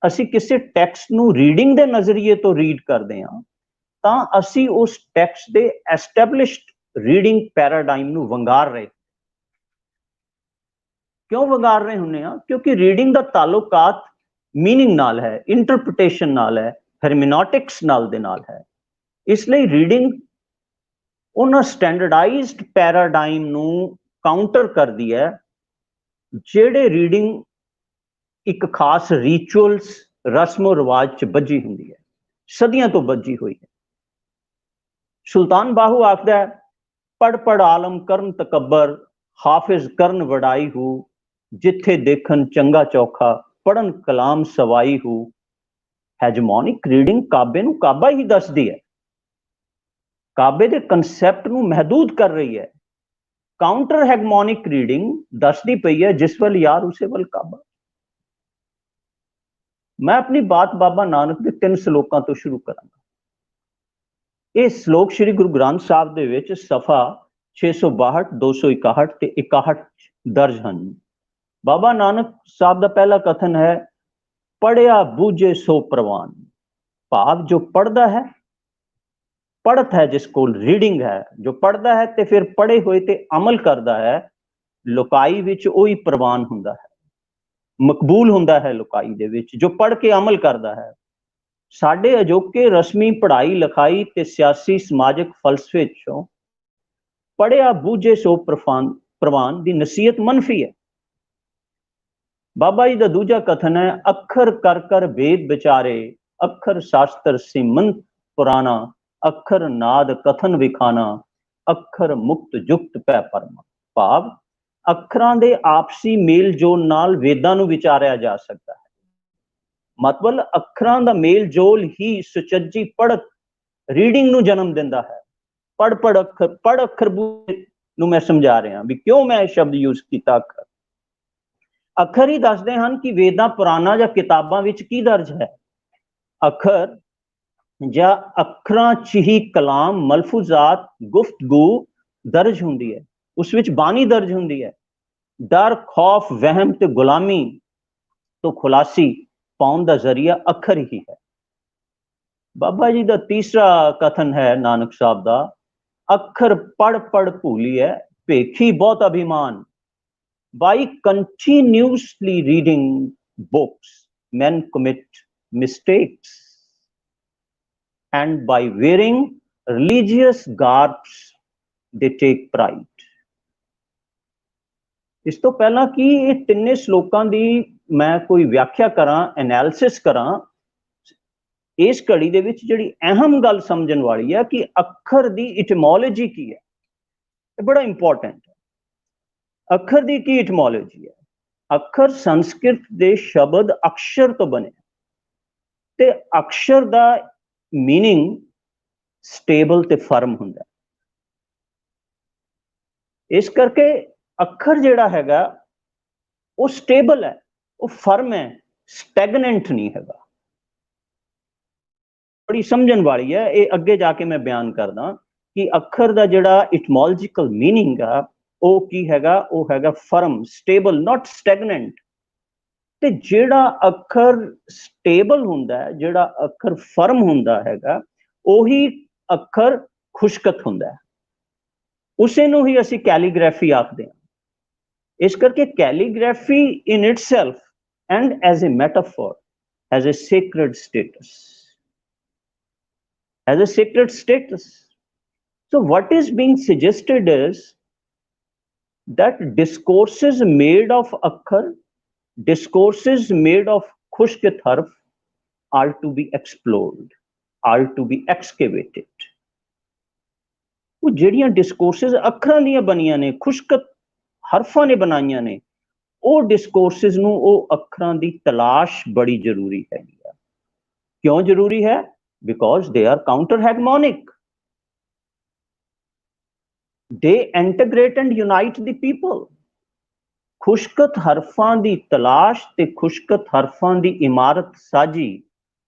ਅਸੀਂ ਕਿਸੇ ਟੈਕਸਟ ਨੂੰ ਰੀਡਿੰਗ ਦੇ ਨਜ਼ਰੀਏ ਤੋਂ ਰੀਡ ਕਰਦੇ ਹਾਂ ਤਾਂ ਅਸੀਂ ਉਸ ਟੈਕਸਟ ਦੇ ਐਸਟੈਬਲਿਸ਼ਡ ਰੀਡਿੰਗ ਪੈਰਾਡਾਈਮ ਨੂੰ ਵੰਗਾਰ ਰਹੇ। ਕਿਉਂ ਵੰਗਾਰ ਰਹੇ ਹੁੰਦੇ ਆ? ਕਿਉਂਕਿ ਰੀਡਿੰਗ ਦਾ ਤਾਲੁਕਾਤ ਮੀਨਿੰਗ ਨਾਲ ਹੈ, ਇੰਟਰਪ੍ਰੀਟੇਸ਼ਨ ਨਾਲ ਹੈ, ਹਰਮੀਨੋਟਿਕਸ ਨਾਲ ਦੇ ਨਾਲ ਹੈ। ਇਸ ਲਈ ਰੀਡਿੰਗ ਉਹਨਾਂ ਸਟੈਂਡਰਡਾਈਜ਼ਡ ਪੈਰਾਡਾਈਮ ਨੂੰ ਕਾਊਂਟਰ ਕਰਦੀ ਹੈ ਜਿਹੜੇ ਰੀਡਿੰਗ ਇੱਕ ਖਾਸ ਰਿਚੁਅਲਸ, ਰਸਮੋ ਰਿਵਾਜ 'ਚ ਬੱਝੀ ਹੁੰਦੀ ਹੈ, ਸਦੀਆਂ ਤੋਂ ਬੱਝੀ ਹੋਈ ਹੈ। ਸੁਲਤਾਨ ਬਾਹੂ ਆਖਦਾ ਹੈ, ਪੜ ਪੜ ਆਲਮ ਕਰਨ ਤਕੱਬਰ, ਹਾਫਿਜ਼ ਕਰਨ ਵਡਾਈ ਹੂ, ਜਿੱਥੇ ਦੇਖਣ ਚੰਗਾ ਚੌਖਾ, ਪੜਨ ਕਲਾਮ ਸਵਾਈ ਹੂ। ਹੈਜਮੋਨਿਕ ਰੀਡਿੰਗ ਕਾਬੇ ਨੂੰ ਕਾਬਾ ਹੀ ਦੱਸਦੀ ਹੈ, ਕਾਬੇ ਦੇ ਕਨਸੈਪਟ ਨੂੰ ਮਹਦੂਦ ਕਰ ਰਹੀ ਹੈ। ਕਾਊਂਟਰ ਹੈਗਮੋਨਿਕ ਰੀਡਿੰਗ ਦੱਸਦੀ ਪਈ ਹੈ ਜਿਸ ਵੱਲ ਯਾਰ ਉਸੇ ਵੱਲ ਕਾਬਾ। ਮੈਂ ਆਪਣੀ ਬਾਤ ਬਾਬਾ ਨਾਨਕ ਦੇ 3 ਸ਼ਲੋਕਾਂ ਤੋਂ ਸ਼ੁਰੂ ਕਰਾਂਗਾ। ਇਹ ਸ਼ਲੋਕ ਸ੍ਰੀ ਗੁਰੂ ਗ੍ਰੰਥ ਸਾਹਿਬ ਦੇ ਵਿੱਚ ਸਫਾ 662, 261 ਤੇ 61 ਦਰਜ ਹਨ। ਬਾਬਾ ਨਾਨਕ ਸਾਹਿਬ ਦਾ ਪਹਿਲਾ ਕਥਨ ਹੈ, ਪੜਿਆ ਬੂਝੇ ਸੋ ਪ੍ਰਵਾਨ। ਭਾਵ ਜੋ ਪੜਦਾ ਹੈ, ਪੜਤ ਹੈ, ਜਿਸ ਕੋਲ ਰੀਡਿੰਗ ਹੈ, ਜੋ ਪੜਦਾ ਹੈ ਤੇ ਫਿਰ ਪੜੇ ਹੋਏ ਤੇ ਅਮਲ ਕਰਦਾ ਹੈ, ਲੁਕਾਈ ਵਿੱਚ ਉਹੀ ਪ੍ਰਵਾਨ ਹੁੰਦਾ ਹੈ, ਮਕਬੂਲ ਹੁੰਦਾ ਹੈ ਲੁਕਾਈ ਦੇ ਵਿੱਚ, ਜੋ ਪੜ ਕੇ ਅਮਲ ਕਰਦਾ ਹੈ। ਸਾਡੇ ਅਜੋਕੇ ਰਸਮੀ ਪੜ੍ਹਾਈ ਲਿਖਾਈ ਤੇ ਸਿਆਸੀ ਸਮਾਜਿਕ ਫਲਸਫੇ ਚੋਂ ਪੜਿਆ ਬੂਝੇ ਸੋ ਪ੍ਰਵਾਨ ਦੀ ਨਸੀਹਤ ਮੰਨਫੀ ਹੈ। ਬਾਬਾ ਜੀ ਦਾ ਦੂਜਾ ਕਥਨ ਹੈ, ਅੱਖਰ ਕਰ ਕਰ ਵੇਦ ਵਿਚਾਰੇ, ਅੱਖਰ ਸ਼ਾਸਤਰ ਸਿਮੰਤ ਪੁਰਾਣਾ, ਅੱਖਰ ਨਾਦ ਕਥਨ ਵਿਖਾਣਾ, ਅੱਖਰ ਮੁਕਤ ਜੁਗਤ ਪੈ ਪਰਮਾ। ਭਾਵ ਅੱਖਰਾਂ ਦੇ ਆਪਸੀ ਮੇਲ ਜੋਲ ਨਾਲ ਵੇਦਾਂ ਨੂੰ ਵਿਚਾਰਿਆ ਜਾ ਸਕਦਾ ਹੈ। ਮਤਲਬ ਅੱਖਰਾਂ ਦਾ ਮੇਲ ਜੋਲ ਹੀ ਸੁਚੱਜੀ ਪੜ੍ਹਤ ਰੀਡਿੰਗ ਨੂੰ ਜਨਮ ਦਿੰਦਾ ਹੈ। ਪੜ ਅੱਖਰ ਨੂੰ ਮੈਂ ਸਮਝਾ ਰਿਹਾ ਵੀ ਕਿਉਂ ਮੈਂ ਇਹ ਸ਼ਬਦ ਯੂਜ਼ ਕੀਤਾ। ਅੱਖਰ ਹੀ ਦੱਸਦੇ ਹਨ ਕਿ ਵੇਦਾਂ, ਪੁਰਾਣਾ ਜਾਂ ਕਿਤਾਬਾਂ ਵਿੱਚ ਕੀ ਦਰਜ ਹੈ। ਅੱਖਰ ਜਾਂ ਅੱਖਰਾਂ 'ਚ ਹੀ ਕਲਾਮ, ਮਲਫੂਜ਼ਾਤ, ਗੁਫ਼ਤਗੂ ਦਰਜ ਹੁੰਦੀ ਹੈ, ਉਸ ਵਿੱਚ ਬਾਣੀ ਦਰਜ ਹੁੰਦੀ ਹੈ। ਡਰ, ਖੌਫ, ਵਹਿਮ ਤੇ ਗੁਲਾਮੀ ਤੋਂ ਖੁਲਾਸੀ ਪਾਉਣ ਦਾ ਜ਼ਰੀਆ ਅੱਖਰ ਹੀ ਹੈ। ਬਾਬਾ ਜੀ ਦਾ ਤੀਸਰਾ ਕਥਨ ਹੈ ਨਾਨਕ ਸਾਹਿਬ ਦਾ, ਅੱਖਰ ਪੜ ਪੜ ਭੂਲੀਐ, ਭੇਖੀ ਬਹੁਤ ਅਭਿਮਾਨ। By continuously reading books, men commit mistakes, and by wearing religious garbs, they take pride. ਇਸ ਤੋਂ ਪਹਿਲਾਂ ਕਿ ਇਹ ਤਿੰਨੇ ਸ਼ਲੋਕਾਂ ਦੀ ਮੈਂ ਕੋਈ ਵਿਆਖਿਆ ਕਰਾਂ, ਐਨਾਲਿਸਿਸ ਕਰਾਂ, ਇਸ ਘੜੀ ਦੇ ਵਿੱਚ ਜਿਹੜੀ ਅਹਿਮ ਗੱਲ ਸਮਝਣ ਵਾਲੀ ਹੈ ਕਿ ਅੱਖਰ ਦੀ ਇਟਮੋਲੋਜੀ ਕੀ ਹੈ। ਇਹ ਬੜਾ ਇੰਪੋਰਟੈਂਟ ਹੈ। ਅੱਖਰ ਦੀ ਕੀ ਇਟਮੋਲੋਜੀ ਹੈ? ਅੱਖਰ ਸੰਸਕ੍ਰਿਤ ਦੇ ਸ਼ਬਦ ਅਕਸ਼ਰ ਤੋਂ ਬਣੇ ਤੇ ਅਕਸ਼ਰ ਦਾ ਮੀਨਿੰਗ ਸਟੇਬਲ ਤੇ ਫਰਮ ਹੁੰਦਾ। ਇਸ ਕਰਕੇ ਅੱਖਰ ਜਿਹੜਾ ਹੈਗਾ ਉਹ ਸਟੇਬਲ ਹੈ, ਉਹ ਫਰਮ ਹੈ, ਸਟੈਗਨੈਂਟ ਨਹੀਂ ਹੈਗਾ। ਬੜੀ ਸਮਝਣ ਵਾਲੀ ਹੈ ਇਹ। ਅੱਗੇ ਜਾ ਕੇ ਮੈਂ ਬਿਆਨ ਕਰਦਾ ਕਿ ਅੱਖਰ ਦਾ ਜਿਹੜਾ ਇਟਮੋਲੋਜੀਕਲ ਮੀਨਿੰਗ ਆ ਉਹ ਕੀ ਹੈਗਾ। ਉਹ ਹੈਗਾ ਫਰਮ, ਸਟੇਬਲ, ਨਾਟ ਸਟੈਗਨੈਂਟ। ਤੇ ਜਿਹੜਾ ਅੱਖਰ ਸਟੇਬਲ ਹੁੰਦਾ ਹੈ, ਜਿਹੜਾ ਅੱਖਰ ਫਰਮ ਹੁੰਦਾ ਹੈਗਾ, ਉਹੀ ਅੱਖਰ ਖੁਸ਼ਕਤ ਹੁੰਦਾ ਹੈ। ਉਸੇ ਨੂੰ ਹੀ ਅਸੀਂ ਕੈਲੀਗ੍ਰਾਫੀ ਆਖਦੇ ਹਾਂ। ਇਸ ਕਰਕੇ calligraphy in itself and as a metaphor has a sacred status, has a sacred status. So what is being suggested is that discourses made of akhar, discourses made of khushk harf are to be explored, are to be excavated. ਉਹ ਜਿਹੜੀਆਂ ਡਿਸਕੋਰਸਿਸ ਅੱਖਰਾਂ ਦੀਆਂ ਬਣੀਆਂ ਨੇ, ਖੁਸ਼ਕਤ ਹਰਫਾਂ ਨੇ ਬਣਾਈਆਂ ਨੇ, ਉਹ ਡਿਸਕੋਰਸਿਸ ਨੂੰ, ਉਹ ਅੱਖਰਾਂ ਦੀ ਤਲਾਸ਼ ਬੜੀ ਜ਼ਰੂਰੀ ਹੈਗੀ ਆ। ਕਿਉਂ ਜ਼ਰੂਰੀ ਹੈ? Because they are counter hegemonic, they integrate and unite the people. ਖੁਸ਼ਕਤ ਹਰਫਾਂ ਦੀ ਤਲਾਸ਼ ਤੇ ਖੁਸ਼ਕਤ ਹਰਫਾਂ ਦੀ ਇਮਾਰਤ ਸਾਜੀ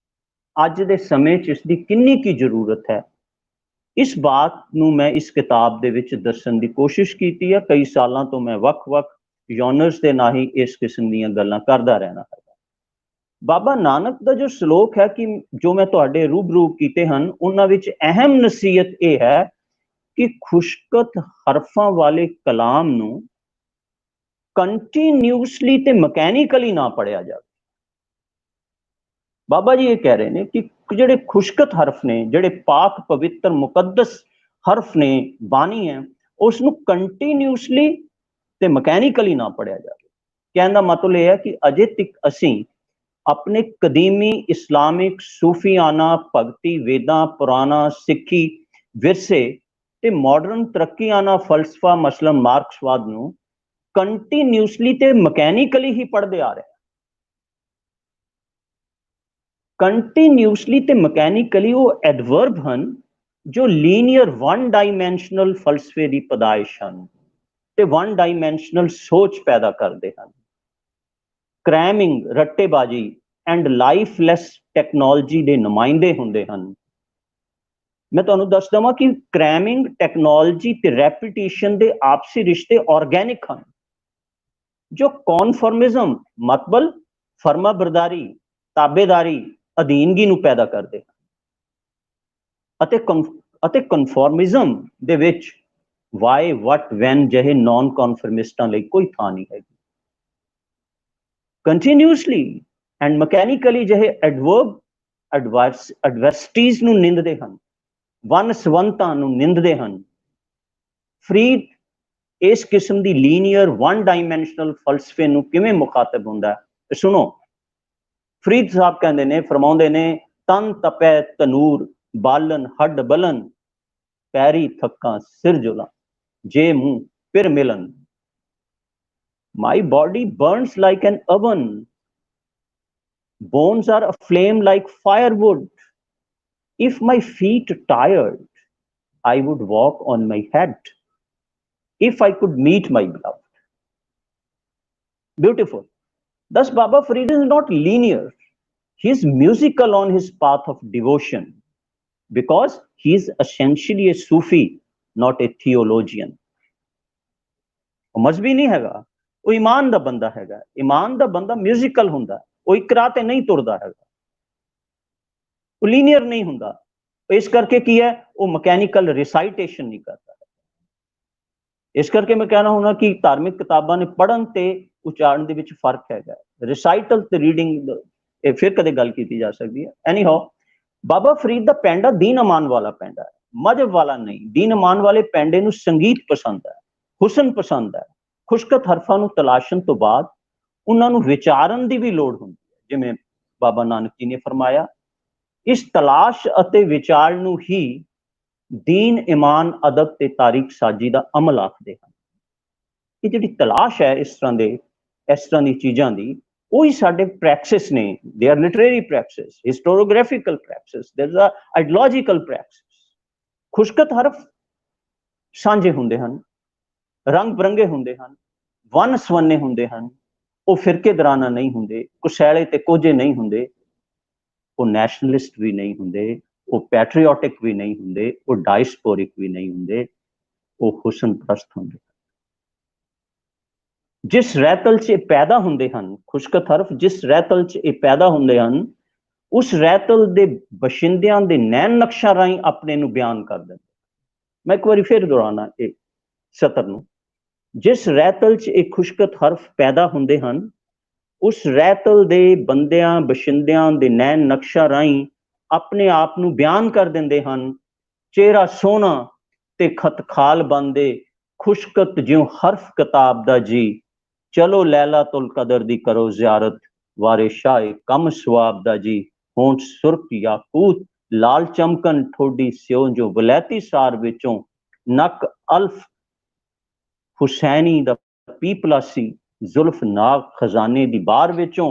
ਅੱਜ ਦੇ ਸਮੇਂ 'ਚ ਇਸ ਦੀ ਕਿੰਨੀ ਕੀ ਜ਼ਰੂਰਤ ਹੈ, ਇਸ ਬਾਤ ਨੂੰ ਮੈਂ ਇਸ ਕਿਤਾਬ ਦੇ ਵਿੱਚ ਦੱਸਣ ਦੀ ਕੋਸ਼ਿਸ਼ ਕੀਤੀ ਹੈ। ਕਈ ਸਾਲਾਂ ਤੋਂ ਮੈਂ ਵੱਖ-ਵੱਖ ਜੌਨਰਸ ਦੇ ਨਾਲ ਹੀ ਇਸ ਕਿਸਮ ਦੀਆਂ ਗੱਲਾਂ ਕਰਦਾ ਰਹਿਣਾ ਹੈ। ਬਾਬਾ ਨਾਨਕ ਦਾ ਜੋ ਸ਼ਲੋਕ ਹੈ ਕਿ ਜੋ ਮੈਂ ਤੁਹਾਡੇ ਰੂਬਰੂ ਕੀਤੇ ਹਨ, ਉਹਨਾਂ ਵਿੱਚ ਅਹਿਮ ਨਸੀਹਤ ਇਹ ਹੈ ਕਿ ਖੁਸ਼ਕਤ ਹਰਫਾਂ ਵਾਲੇ ਕਲਾਮ ਨੂੰ ਕੰਟੀਨਿਊਸਲੀ ਤੇ ਮਕੈਨੀਕਲੀ ਨਾ ਪੜਿਆ ਜਾਵੇ। ਬਾਬਾ ਜੀ ਇਹ ਕਹਿ ਰਹੇ ਨੇ ਕਿ ਜਿਹੜੇ ਖੁਸ਼ਕਤ ਹਰਫ ਨੇ, ਜਿਹੜੇ ਪਾਕ ਪਵਿੱਤਰ ਮੁਕੱਦਸ ਹਰਫ ਨੇ, ਬਾਣੀ ਹੈ, ਉਸ ਨੂੰ ਕੰਟੀਨਿਊਸਲੀ ਤੇ ਮਕੈਨੀਕਲੀ ਨਾ ਪੜਿਆ ਜਾਵੇ। ਕਹਿਣ ਦਾ ਮਤਲਬ ਇਹ ਹੈ ਕਿ ਅਜੇ ਤੱਕ ਅਸੀਂ ਆਪਣੇ ਕਦੀਮੀ ਇਸਲਾਮਿਕ ਸੂਫੀਆਨਾ ਭਗਤੀ ਵੇਦਾਂ ਪੁਰਾਣਾ ਸਿੱਖੀ ਵਿਰਸੇ ਤੇ ਮਾਡਰਨ ਤਰੱਕੀਆਨਾ ਫਲਸਫਾ ਮਸਲਨ ਮਾਰਕਸਵਾਦ ਨੂੰ ਕੰਟੀਨਿਊਸਲੀ ਤੇ ਮਕੈਨੀਕਲੀ ਹੀ ਪੜ੍ਹਦੇ ਆ ਰਹੇ। ਕੰਟੀਨਿਊਸਲੀ ਤੇ ਮਕੈਨੀਕਲੀ ਉਹ ਐਡਵਰਬ ਹਨ ਜੋ ਲੀਨੀਅਰ ਵਨ ਡਾਇਮੈਂਸ਼ਨਲ ਫਲਸਫੇ ਦੀ ਪਦਾਇਸ਼ ਹਨ ਤੇ ਵਨ ਡਾਇਮੈਂਸ਼ਨਲ ਸੋਚ ਪੈਦਾ ਕਰਦੇ ਹਨ। ਕ੍ਰੈਮਿੰਗ, ਰੱਟੇਬਾਜ਼ੀ ਐਂਡ ਲਾਈਫਲੈਸ ਟੈਕਨੋਲੋਜੀ ਦੇ ਨੁਮਾਇੰਦੇ ਹੁੰਦੇ ਹਨ। ਮੈਂ ਤੁਹਾਨੂੰ ਦੱਸ ਦਵਾਂ ਕਿ ਕ੍ਰੈਮਿੰਗ, ਟੈਕਨੋਲੋਜੀ ਤੇ ਰੈਪੀਟੀਸ਼ਨ ਦੇ ਆਪਸੀ ਰਿਸ਼ਤੇ ਆਰਗੈਨਿਕ ਹਨ ਜੋ ਕਨਫਰਮਿਜ਼ਮ ਮਤਲਬ ਫਰਮਾ ਬਰਦਾਰੀ, ਤਾਬੇਦਾਰੀ, ਅਧੀਨਗੀ ਨੂੰ ਪੈਦਾ ਕਰਦੇ ਹਨ ਅਤੇ ਕਨਫਰਮਿਜ਼ਮ ਦੇ ਵਿੱਚ ਵਾਈ, ਵਟ, ਵੈਨ ਜਿਹੇ ਨਾਨ ਕਨਫਰਮਿਸਟਾਂ ਲਈ ਕੋਈ ਥਾਂ ਨਹੀਂ ਹੈਗੀ। ਕੰਟੀਨਿਊਸਲੀ ਐਂਡ ਮਕੈਨੀਕਲੀ ਜਿਹੇ ਐਡਵਰਬ ਐਡਵਰਸਿਟੀਜ਼ ਨੂੰ ਨਿੰਦਦੇ ਹਨ, ਵੰਨ-ਸਵੰਨਤਾ ਨੂੰ ਨਿੰਦਦੇ ਹਨ। ਫਰੀਦ ਇਸ ਕਿਸਮ ਦੀ ਲੀਨੀਅਰ ਵਨ ਡਾਇਮੈਂਸ਼ਨਲ ਫਲਸਫੇ ਨੂੰ ਕਿਵੇਂ ਮੁਖਾਤਬ ਹੁੰਦਾ ਹੈ? ਸੁਣੋ, ਫਰੀਦ ਸਾਹਿਬ ਕਹਿੰਦੇ ਨੇ, ਫਰਮਾਉਂਦੇ ਨੇ, ਤਨ ਤਪੈ ਤਨੂਰ ਬਾਲਨ ਹੱਡ ਬਲਨ, ਪੈਰੀ ਥੱਕਾਂ ਸਿਰ ਜੁਲਾਂ, ਜੇ ਮੂੰਹ ਫਿਰ ਮਿਲਨ। My body burns like an oven, bones are aflame like firewood. If my feet tired, I would walk on my head. If I could meet my beloved. Beautiful. Thus, Baba Farid is not linear. He is musical on his path of devotion because he is essentially a Sufi, not a theologian. ਉਹ ਮਜ਼ਹਬੀ ਨਹੀਂ ਹੈਗਾ, ਉਹ ਈਮਾਨ ਦਾ ਬੰਦਾ ਹੈਗਾ। ਈਮਾਨ ਦਾ ਬੰਦਾ ਮਿਊਜ਼ੀਕਲ ਹੁੰਦਾ, ਉਹ ਇੱਕ ਰਾਹ ਤੇ ਨਹੀਂ ਤੁਰਦਾ ਹੈਗਾ, ਉਹ ਲੀਨੀਅਰ ਨਹੀਂ ਹੁੰਦਾ। ਇਸ ਕਰਕੇ ਕੀ ਹੈ, ਉਹ ਮਕੈਨੀਕਲ ਰਿਸਾਈਟੇਸ਼ਨ ਨਹੀਂ ਕਰਦਾ। ਇਸ ਕਰਕੇ ਮੈਂ ਕਹਿਣਾ ਹੁੰਦਾ ਕਿ ਧਾਰਮਿਕ ਕਿਤਾਬਾਂ ਨੇ ਪੜ੍ਹਨ ਤੇ ਉਚਾਰਨ ਦੇ ਵਿੱਚ ਫਰਕ ਹੈਗਾ। ਰਿਸਾਈਟਲ ਤੇ ਰੀਡਿੰਗ ਇਹ ਫਿਰ ਕਦੇ ਗੱਲ ਕੀਤੀ ਜਾ ਸਕਦੀ ਹੈ। ਐਨੀ ਹਾਓ, ਬਾਬਾ ਫਰੀਦ ਦਾ ਪੈਂਡਾ ਦੀਨ ਅਮਾਨ ਵਾਲਾ ਪੈਂਡਾ ਹੈ, ਮਜ਼ਹਬ ਵਾਲਾ ਨਹੀਂ। ਦੀਨ ਅਮਾਨ ਵਾਲੇ ਪੈਂਡੇ ਨੂੰ ਸੰਗੀਤ ਪਸੰਦ ਹੈ, ਹੁਸਨ ਪਸੰਦ ਹੈ। ਖੁਸ਼ਕਤ ਹਰਫਾਂ ਨੂੰ ਤਲਾਸ਼ਣ ਤੋਂ ਬਾਅਦ ਉਹਨਾਂ ਨੂੰ ਵਿਚਾਰਨ ਦੀ ਵੀ ਲੋੜ ਹੁੰਦੀ ਹੈ। ਜਿਵੇਂ ਬਾਬਾ ਨਾਨਕ ਜੀ ਨੇ ਫਰਮਾਇਆ, ਇਸ ਤਲਾਸ਼ ਅਤੇ ਵਿਚਾਰ ਨੂੰ ਹੀ ਦੀਨ, ਇਮਾਨ, ਅਦਬ ਤੇ ਤਾਰੀਖ ਸਾਜੀ ਦਾ ਅਮਲ ਆਖਦੇ ਹਨ। ਇਹ ਜਿਹੜੀ ਤਲਾਸ਼ ਹੈ ਇਸ ਤਰ੍ਹਾਂ ਦੀ ਚੀਜ਼ਾਂ ਦੀ, ਉਹੀ ਸਾਡੇ ਪ੍ਰੈਕਸਿਸ ਨੇ। They are literary ਪ੍ਰੈਕਸਿਸ, ਹਿਸਟੋਰੀਓਗ੍ਰਾਫਿਕਲ ਪ੍ਰੈਕਸਿਸ, there is a ideological ਪ੍ਰੈਕਸਿਸ। ਖੁਸ਼ਕਤ ਹਰਫ ਸਾਂਝੇ ਹੁੰਦੇ ਹਨ, ਰੰਗ ਬਰੰਗੇ ਹੁੰਦੇ ਹਨ, ਵੰਨ ਸਵੰਨੇ ਹੁੰਦੇ ਹਨ। ਉਹ ਫਿਰਕੇ ਦਰਾਨਾ ਨਹੀਂ ਹੁੰਦੇ, ਕੁਸੈਲੇ ਤੇ ਕੋਝੇ ਨਹੀਂ ਹੁੰਦੇ, ਉਹ ਨੈਸ਼ਨਲਿਸਟ ਵੀ ਨਹੀਂ ਹੁੰਦੇ, ਉਹ ਪੈਟਰੀਓਟਿਕ ਵੀ ਨਹੀਂ ਹੁੰਦੇ, ਉਹ ਡਾਇਸਪੋਰਿਕ ਵੀ ਨਹੀਂ ਹੁੰਦੇ, ਉਹ ਹੁਸਨ ਪ੍ਰਸਤ ਹੁੰਦੇ। ਜਿਸ ਰਹਿਤਲ 'ਚ ਇਹ ਪੈਦਾ ਹੁੰਦੇ ਹਨ, ਖੁਸ਼ਕਤ ਹਰਫ ਜਿਸ ਰਹਿਤਲ 'ਚ ਇਹ ਪੈਦਾ ਹੁੰਦੇ ਹਨ, ਉਸ ਰਹਿਤਲ ਦੇ ਬਸ਼ਿੰਦਿਆਂ ਦੇ ਨੈਣ ਨਕਸ਼ਾਂ ਰਾਹੀਂ ਆਪਣੇ ਨੂੰ ਬਿਆਨ ਕਰ ਦਿੰਦੇ। ਮੈਂ ਇੱਕ ਵਾਰੀ ਫਿਰ ਦੁਹਰਾਉਣਾ ਇਹ ਸਤਰ ਨੂੰ। ਜਿਸ ਰਹਿਤਲ 'ਚ ਇਹ ਖੁਸ਼ਕਤ ਹਰਫ ਪੈਦਾ ਹੁੰਦੇ ਹਨ, ਉਸ ਰਹਿਤਲ ਦੇ ਬੰਦਿਆਂ ਬਸ਼ਿੰਦਿਆਂ ਦੇ ਨੈਣ ਨਕਸ਼ਾਂ ਰਾਹੀਂ ਆਪਣੇ ਆਪ ਨੂੰ ਬਿਆਨ ਕਰ ਦਿੰਦੇ ਹਨ। ਚਿਹਰਾ ਸੋਹਣਾ ਤੇ ਖਤ ਖਾਲ ਬੰਦੇ, ਖੁਸ਼ਕਤ ਜਿਉਂ ਹਰਫ ਕਿਤਾਬ ਦਾ ਜੀ। ਚਲੋ ਲੈਲਾ ਤੁਲ ਕਦਰ ਦੀ ਕਰੋ ਜ਼ਿਆਰਤ, ਵਾਰੇ ਸ਼ਾਹ ਕਮ ਸਵਾਬ ਦਾ ਜੀ। होंठ सुर्ख याकूत लाल चमकन ठोडी स्यों जो वलैती सार विचों नक अल्फ हुसैनी दा पीपला सी जुल्फ नाग खजाने दी बार विचों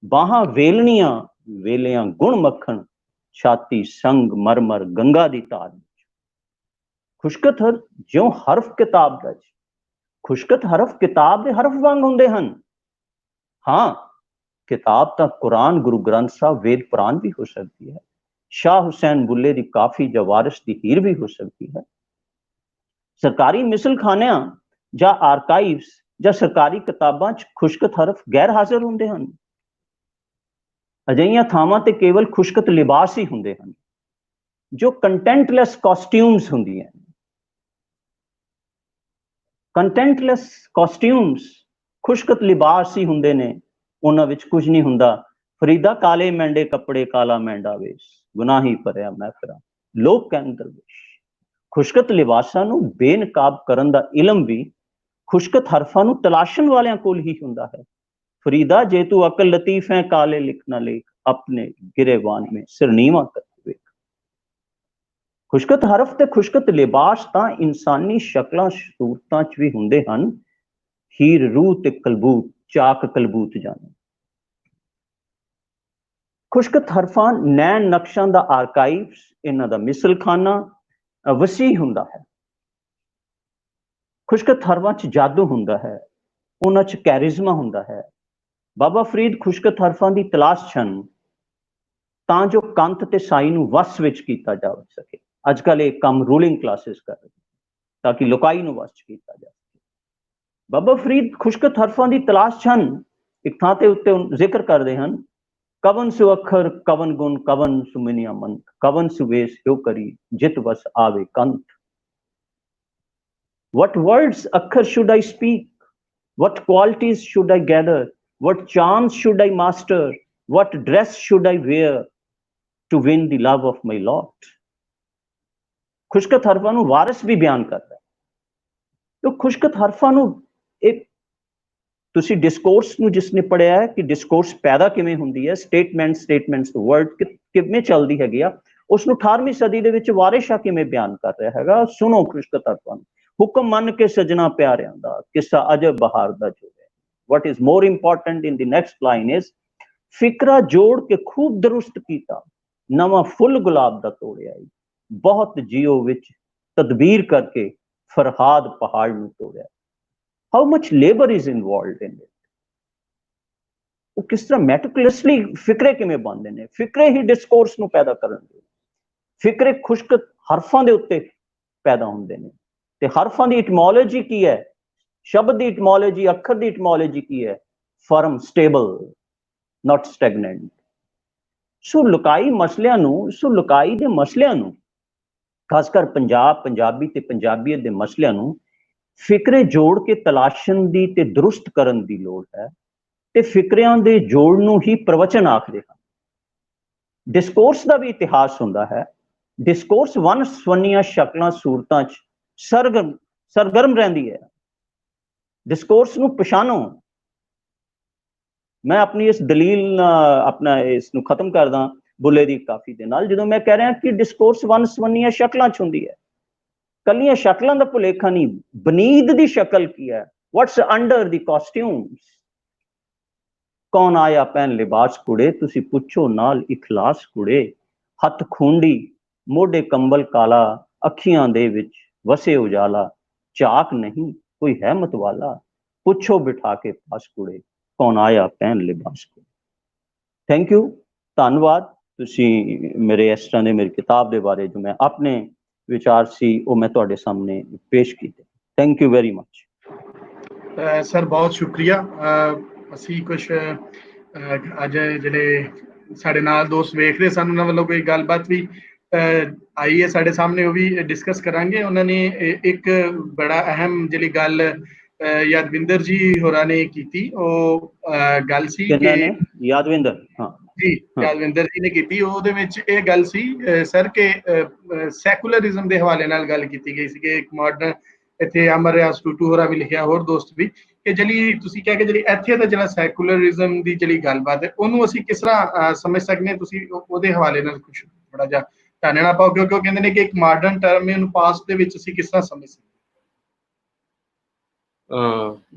बाहां वेलनियां वेलियां गुण मक्खन छाती संग मरमर गंगा दी तार खुशकत हर ज्यों हरफ किताब दा खुशकत हरफ किताब दे हरफ वांग हुंदे हन। हाँ किताब तां कुरान गुरु ग्रंथ साहब वेद पुराण भी हो सकती है, शाह हुसैन बुल्ले दी काफी या वारिस दी हीर भी हो सकती है। सरकारी मिसल खानियां ਜਾਂ ਆਰਕਾਈਵਸ ਜਾਂ ਸਰਕਾਰੀ ਕਿਤਾਬਾਂ 'ਚ ਖੁਸ਼ਕਤ ਹਰਫ ਗੈਰ ਹਾਜ਼ਰ ਹੁੰਦੇ ਹਨ। ਅਜਿਹੀਆਂ ਥਾਵਾਂ ਤੇ ਕੇਵਲ ਖੁਸ਼ਕਤ ਲਿਬਾਸ ਹੀ ਹੁੰਦੇ ਹਨ ਜੋ ਕੰਟੈਂਟਲੈਸ ਕਾਸਟਿਊਮਸ ਹੁੰਦੀਆਂ ਨੇ। ਕੰਟੈਂਟਲੈਸ ਕਾਸਟਿਊਮਸ ਖੁਸ਼ਕਤ ਲਿਬਾਸ ਹੀ ਹੁੰਦੇ ਨੇ, ਉਹਨਾਂ ਵਿੱਚ ਕੁਝ ਨਹੀਂ ਹੁੰਦਾ। ਫਰੀਦਾ ਕਾਲੇ ਮੈਂਡੇ ਕੱਪੜੇ ਕਾਲਾ ਮੈਂਡਾ ਵੇਸ ਗੁਨਾਹੀ ਭਰਿਆ ਮੈਂ ਫਿਰਾਂ ਲੋਕ ਕਹਿਣ ਦਰਵੇਸ਼। ਖੁਸ਼ਕਤ ਲਿਬਾਸਾਂ ਨੂੰ ਬੇਨਕਾਬ ਕਰਨ ਦਾ ਇਲਮ ਵੀ ਖੁਸ਼ਕਤ ਹਰਫਾਂ ਨੂੰ ਤਲਾਸ਼ਣ ਵਾਲਿਆਂ ਕੋਲ ਹੀ ਹੁੰਦਾ ਹੈ। ਫਰੀਦਾ ਜੇ ਤੂੰ ਅਕਲ ਲਤੀਫ ਹੈ ਕਾਲੇ ਲਿਖਣਾ ਲੇਖ ਆਪਣੇ ਗਿਰੇਵਾਨ ਮੇਂ ਸਿਰਨੀਵਾ ਕਰ ਵੇਖ। ਖੁਸ਼ਕਤ ਹਰਫ ਤੇ ਖੁਸ਼ਕਤ ਲਿਬਾਸ ਤਾਂ ਇਨਸਾਨੀ ਸ਼ਕਲਾਂ ਸੂਰਤਾਂ 'ਚ ਵੀ ਹੁੰਦੇ ਹਨ। ਹੀਰ ਰੂਹ ਤੇ ਕਲਬੂਤ ਚਾਕ ਕਲਬੂਤ ਜਾਣੇ। ਖੁਸ਼ਕਤ ਹਰਫਾਂ ਨੈਣ ਨਕਸ਼ਾਂ ਦਾ ਆਰਕਾਈਵਸ, ਇਹਨਾਂ ਦਾ ਮਿਸਲਖਾਨਾ ਵਸੀ ਹੁੰਦਾ ਹੈ। ਖੁਸ਼ਕਤ ਹਰਫਾਂ 'ਚ ਜਾਦੂ ਹੁੰਦਾ ਹੈ, ਉਹਨਾਂ 'ਚ ਕੈਰਿਜ਼ਮਾ ਹੁੰਦਾ ਹੈ। ਬਾਬਾ ਫਰੀਦ ਖੁਸ਼ਕਤ ਹਰਫਾਂ ਦੀ ਤਲਾਸ਼ ਛਨ ਤਾਂ ਜੋ ਕੰਤ ਤੇ ਸਾਈ ਨੂੰ ਵਸ ਵਿੱਚ ਕੀਤਾ ਜਾ ਸਕੇ। ਅੱਜ ਕੱਲ੍ਹ ਇਹ ਕੰਮ ਰੂਲਿੰਗ ਕਲਾਸਿਸ ਕਰ ਰਹੀ ਤਾਂ ਕਿ ਲੁਕਾਈ ਨੂੰ ਵਸ 'ਚ ਕੀਤਾ ਜਾ ਸਕੇ। ਬਾਬਾ ਫਰੀਦ ਖੁਸ਼ਕਤ ਹਰਫਾਂ ਦੀ ਤਲਾਸ਼ ਛਨ। ਇੱਕ ਥਾਂ ਤੇ ਉੱਤੇ ਜ਼ਿਕਰ ਕਰਦੇ ਹਨ ਕਵਨ ਸੁ ਅੱਖਰ ਕਵਨ ਗੁਣ ਕਵਨ ਸੁਮਿਨਿਆ ਮੰਤ ਕਵਨ ਸੁਵੇਸ਼ ਜੋ ਕਰੀ ਜਿਤ ਵਸ ਆਵੇ ਕੰਤ। What words akhar should I speak? What qualities should I gather? What charms should I master? What dress should I wear to win the love of my Lord? ਖੁਸ਼ਕਤ ਹਰਫਾਂ ਨੂੰ ਵਾਰਿਸ ਵੀ ਬਿਆਨ ਕਰਦਾ ਹੈ। ਤੋ ਖੁਸ਼ਕਤ ਹਰਫਾਂ ਨੂੰ ਇੱਕ ਤੁਸੀਂ ਡਿਸਕੋਰਸ ਨੂੰ ਜਿਸਨੇ ਪੜਿਆ ਹੈ ਕਿ ਡਿਸਕੋਰਸ ਪੈਦਾ ਕਿਵੇਂ ਹੁੰਦੀ ਹੈ, ਸਟੇਟਮੈਂਟਸ ਵਰਡ ਕਿਵੇਂ ਚੱਲਦੀ ਹੈਗੀ ਆ, ਉਸ ਨੂੰ 18ਵੀਂ ਸਦੀ ਦੇ ਵਿੱਚ ਵਾਰਿਸ ਸ਼ਾਹ ਕਿਵੇਂ ਬਿਆਨ ਕਰ ਰਿਹਾ ਹੈਗਾ। ਸੁਣੋ ਖੁਸ਼ਕਤ ਹਰਫਾਂ ਨੂੰ। ਹੁਕਮ ਮੰਨ ਕੇ ਸਜਣਾ ਪਿਆਰਿਆਂ ਦਾ ਕਿੱਸਾ ਅਜਬ ਬਹਾਰ ਦਾ ਜੋੜਿਆ। What is more important in the next line is ਫਿਕਰਾ ਜੋੜ ਕੇ ਖੂਬ ਦਰੁਸਤ ਕੀਤਾ ਨਵਾਂ ਫੁੱਲ ਗੁਲਾਬ ਦਾ ਤੋੜਿਆ। ਬਹੁਤ ਜੀਓ ਵਿੱਚ ਤਦਬੀਰ ਕਰਕੇ ਫਰਹਾਦ ਪਹਾੜ ਨੂੰ ਤੋੜਿਆ। How much labor is involved in it? ਉਹ ਕਿਸ ਤਰ੍ਹਾਂ ਮੈਟਿਕੂਲਸਲੀ ਫਿਕਰੇ ਕਿਵੇਂ ਬਣਦੇ ਨੇ। ਫਿਕਰੇ ਹੀ ਡਿਸਕੋਰਸ ਨੂੰ ਪੈਦਾ ਕਰਨਗੇ। ਫਿਕਰੇ ਖੁਸ਼ਕਤ ਹਰਫਾਂ ਦੇ ਉੱਤੇ ਪੈਦਾ ਹੁੰਦੇ ਨੇ। ਤੇ ਹਰਫਾਂ ਦੀ ਇਟਮੋਲੋਜੀ ਕੀ ਹੈ, ਸ਼ਬਦ ਦੀ ਇਟਮੋਲੋਜੀ, ਅੱਖਰ ਦੀ ਇਟਮੋਲੋਜੀ ਕੀ ਹੈ? ਫਰਮ, ਸਟੇਬਲ, ਨਾਟ ਸਟੈਗਨੈਂਟ। ਸੋ ਲੁਕਾਈ ਦੇ ਮਸਲਿਆਂ ਨੂੰ ਖਾਸ ਕਰ ਪੰਜਾਬੀ ਤੇ ਪੰਜਾਬੀਅਤ ਦੇ ਮਸਲਿਆਂ ਨੂੰ ਫਿਕਰੇ ਜੋੜ ਕੇ ਤਲਾਸ਼ਣ ਦੀ ਤੇ ਦਰੁਸਤ ਕਰਨ ਦੀ ਲੋੜ ਹੈ। ਤੇ ਫਿਕਰਿਆਂ ਦੇ ਜੋੜ ਨੂੰ ਹੀ ਪ੍ਰਵਚਨ ਆਖਦੇ ਹਨ। ਡਿਸਕੋਰਸ ਦਾ ਵੀ ਇਤਿਹਾਸ ਹੁੰਦਾ ਹੈ। ਡਿਸਕੋਰਸ ਵਨ ਸਵੰਨੀਆਂ ਸ਼ਕਲਾਂ ਸੂਰਤਾਂ 'ਚ ਸਰਗਰਮ ਰਹਿੰਦੀ ਹੈ। ਡਿਸਕੋਰਸ ਨੂੰ ਪਛਾਣੋ। ਮੈਂ ਆਪਣੀ ਇਸ ਦਲੀਲ ਆਪਣਾ ਇਸ ਨੂੰ ਖਤਮ ਕਰਦਾ ਬੁੱਲੇ ਦੀ ਕਾਫੀ ਦੇ ਨਾਲ, ਜਦੋਂ ਮੈਂ ਕਹਿ ਰਿਹਾ ਕਿ ਡਿਸਕੋਰਸ ਵਨ ਸਵੰਨੀਆਂ ਸ਼ਕਲਾਂ 'ਚ ਹੁੰਦੀ ਹੈ। ਕੱਲੀਆਂ ਸ਼ਕਲਾਂ ਦਾ ਭੁਲੇਖਾ ਨਹੀਂ, ਬਨੀਦ ਦੀ ਸ਼ਕਲ ਕੀ ਹੈ, ਵਾਟਸ ਅੰਡਰ ਦੀ ਕਾਸਟਿਊਮਸ। ਕੌਣ ਆਇਆ ਪਹਿਨ ਲਿਬਾਸ ਕੁੜੇ, ਤੁਸੀਂ ਪੁੱਛੋ ਨਾਲ ਇਖਲਾਸ ਕੁੜੇ। ਹੱਥ ਖੂੰਡੀ ਮੋਢੇ ਕੰਬਲ ਕਾਲਾ, ਅੱਖੀਆਂ ਦੇ ਵਿੱਚ ਵਸੇ ਉਜਾਲਾ। ਝਾਕ ਨਹੀਂ ਕੋਈ ਹੈ ਮਤਵਾਲਾ, ਪੁੱਛੋ ਬਿਠਾ ਕੇ ਪਾਸ ਕੁੜੇ, ਕੌਣ ਆਇਆ ਪਹਿਨ ਲਿਬਾਸ ਕੁੜੇ। ਥੈਂਕ ਯੂ, ਧੰਨਵਾਦ। ਤੁਸੀਂ ਮੇਰੇ ਇਸ ਤਰ੍ਹਾਂ ਦੇ ਮੇਰੀ ਕਿਤਾਬ ਦੇ ਬਾਰੇ ਜੋ ਮੈਂ ਆਪਣੇ ਵਿਚਾਰ ਸੀ ਉਹ ਮੈਂ ਤੁਹਾਡੇ ਸਾਹਮਣੇ ਪੇਸ਼ ਕੀਤੇ। Thank you very much. Sir ਬਹੁਤ ਸ਼ੁਕਰੀਆ। ਅਸੀਂ ਕੁਛ ਅੱਜ ਜਿਹੜੇ ਸਾਡੇ ਨਾਲ ਦੋਸਤ ਵੇਖ ਰਹੇ ਸਨ ਉਹਨਾਂ ਵੱਲੋਂ ਕੋਈ ਗੱਲਬਾਤ ਵੀ ਆਈ ਹੈ ਸਾਡੇ ਸਾਹਮਣੇ, ਉਹ ਵੀ ਡਿਸਕਸ ਕਰਾਂਗੇ। ਉਹਨਾਂ ਨੇ ਇੱਕ ਬੜਾ ਅਹਿਮ ਜਿਹੜੀ ਗੱਲ ਯਾਦਵਿੰਦਰ ਜੀ ਹੋਰਾਂ ਨੇ ਕੀਤੀ, ਉਹ ਗੱਲ ਸੀ ਕਿ ਯਾਦਵਿੰਦਰ ਯਾਦਵਿੰਦਰ ਜੀ ਨੇ ਕੀਤੀ। ਉਹਦੇ ਵਿੱਚ ਇਹ ਗੱਲ ਸੀ ਸਰ ਕਿ ਸੈਕੂਲਰਿਜ਼ਮ ਦੇ ਹਵਾਲੇ ਨਾਲ ਗੱਲ ਕੀਤੀ ਗਈ ਸੀ ਕਿ ਇੱਕ ਮਾਡਰਨ, ਇੱਥੇ ਅਮਰ ਰਿਆਜ਼ ਟੂਟੂ ਹੋਰਾਂ ਵੀ ਲਿਖਿਆ, ਹੋਰ ਦੋਸਤ ਵੀ, ਕਿ ਜਿਹੜੀ ਤੁਸੀਂ ਕਿਹਾ ਕਿ ਜਿਹੜੀ ਇੱਥੇ ਦਾ ਜਿਹੜਾ ਸੈਕੂਲਰਿਜ਼ਮ ਦੀ ਜਿਹੜੀ ਗੱਲਬਾਤ ਹੈ ਉਹਨੂੰ ਅਸੀਂ ਕਿਸ ਤਰ੍ਹਾਂ ਸਮਝ ਸਕਦੇ ਹਾਂ, ਤੁਸੀਂ ਉਹਦੇ ਹਵਾਲੇ ਨਾਲ ਕੁਝ ਥੋੜਾ ਜਿਹਾ ਚਾਨਣਾ ਪਾਓ, ਕਿਉਂਕਿ ਉਹ ਕਹਿੰਦੇ ਨੇ ਕਿ ਇੱਕ ਮਾਡਰਨ ਟਰਮ ਹੈ, ਉਹਨੂੰ ਪਾਸਟ ਦੇ ਵਿੱਚ ਅਸੀਂ ਕਿਸ ਤਰ੍ਹਾਂ ਸਮਝ ਸਕਦੇ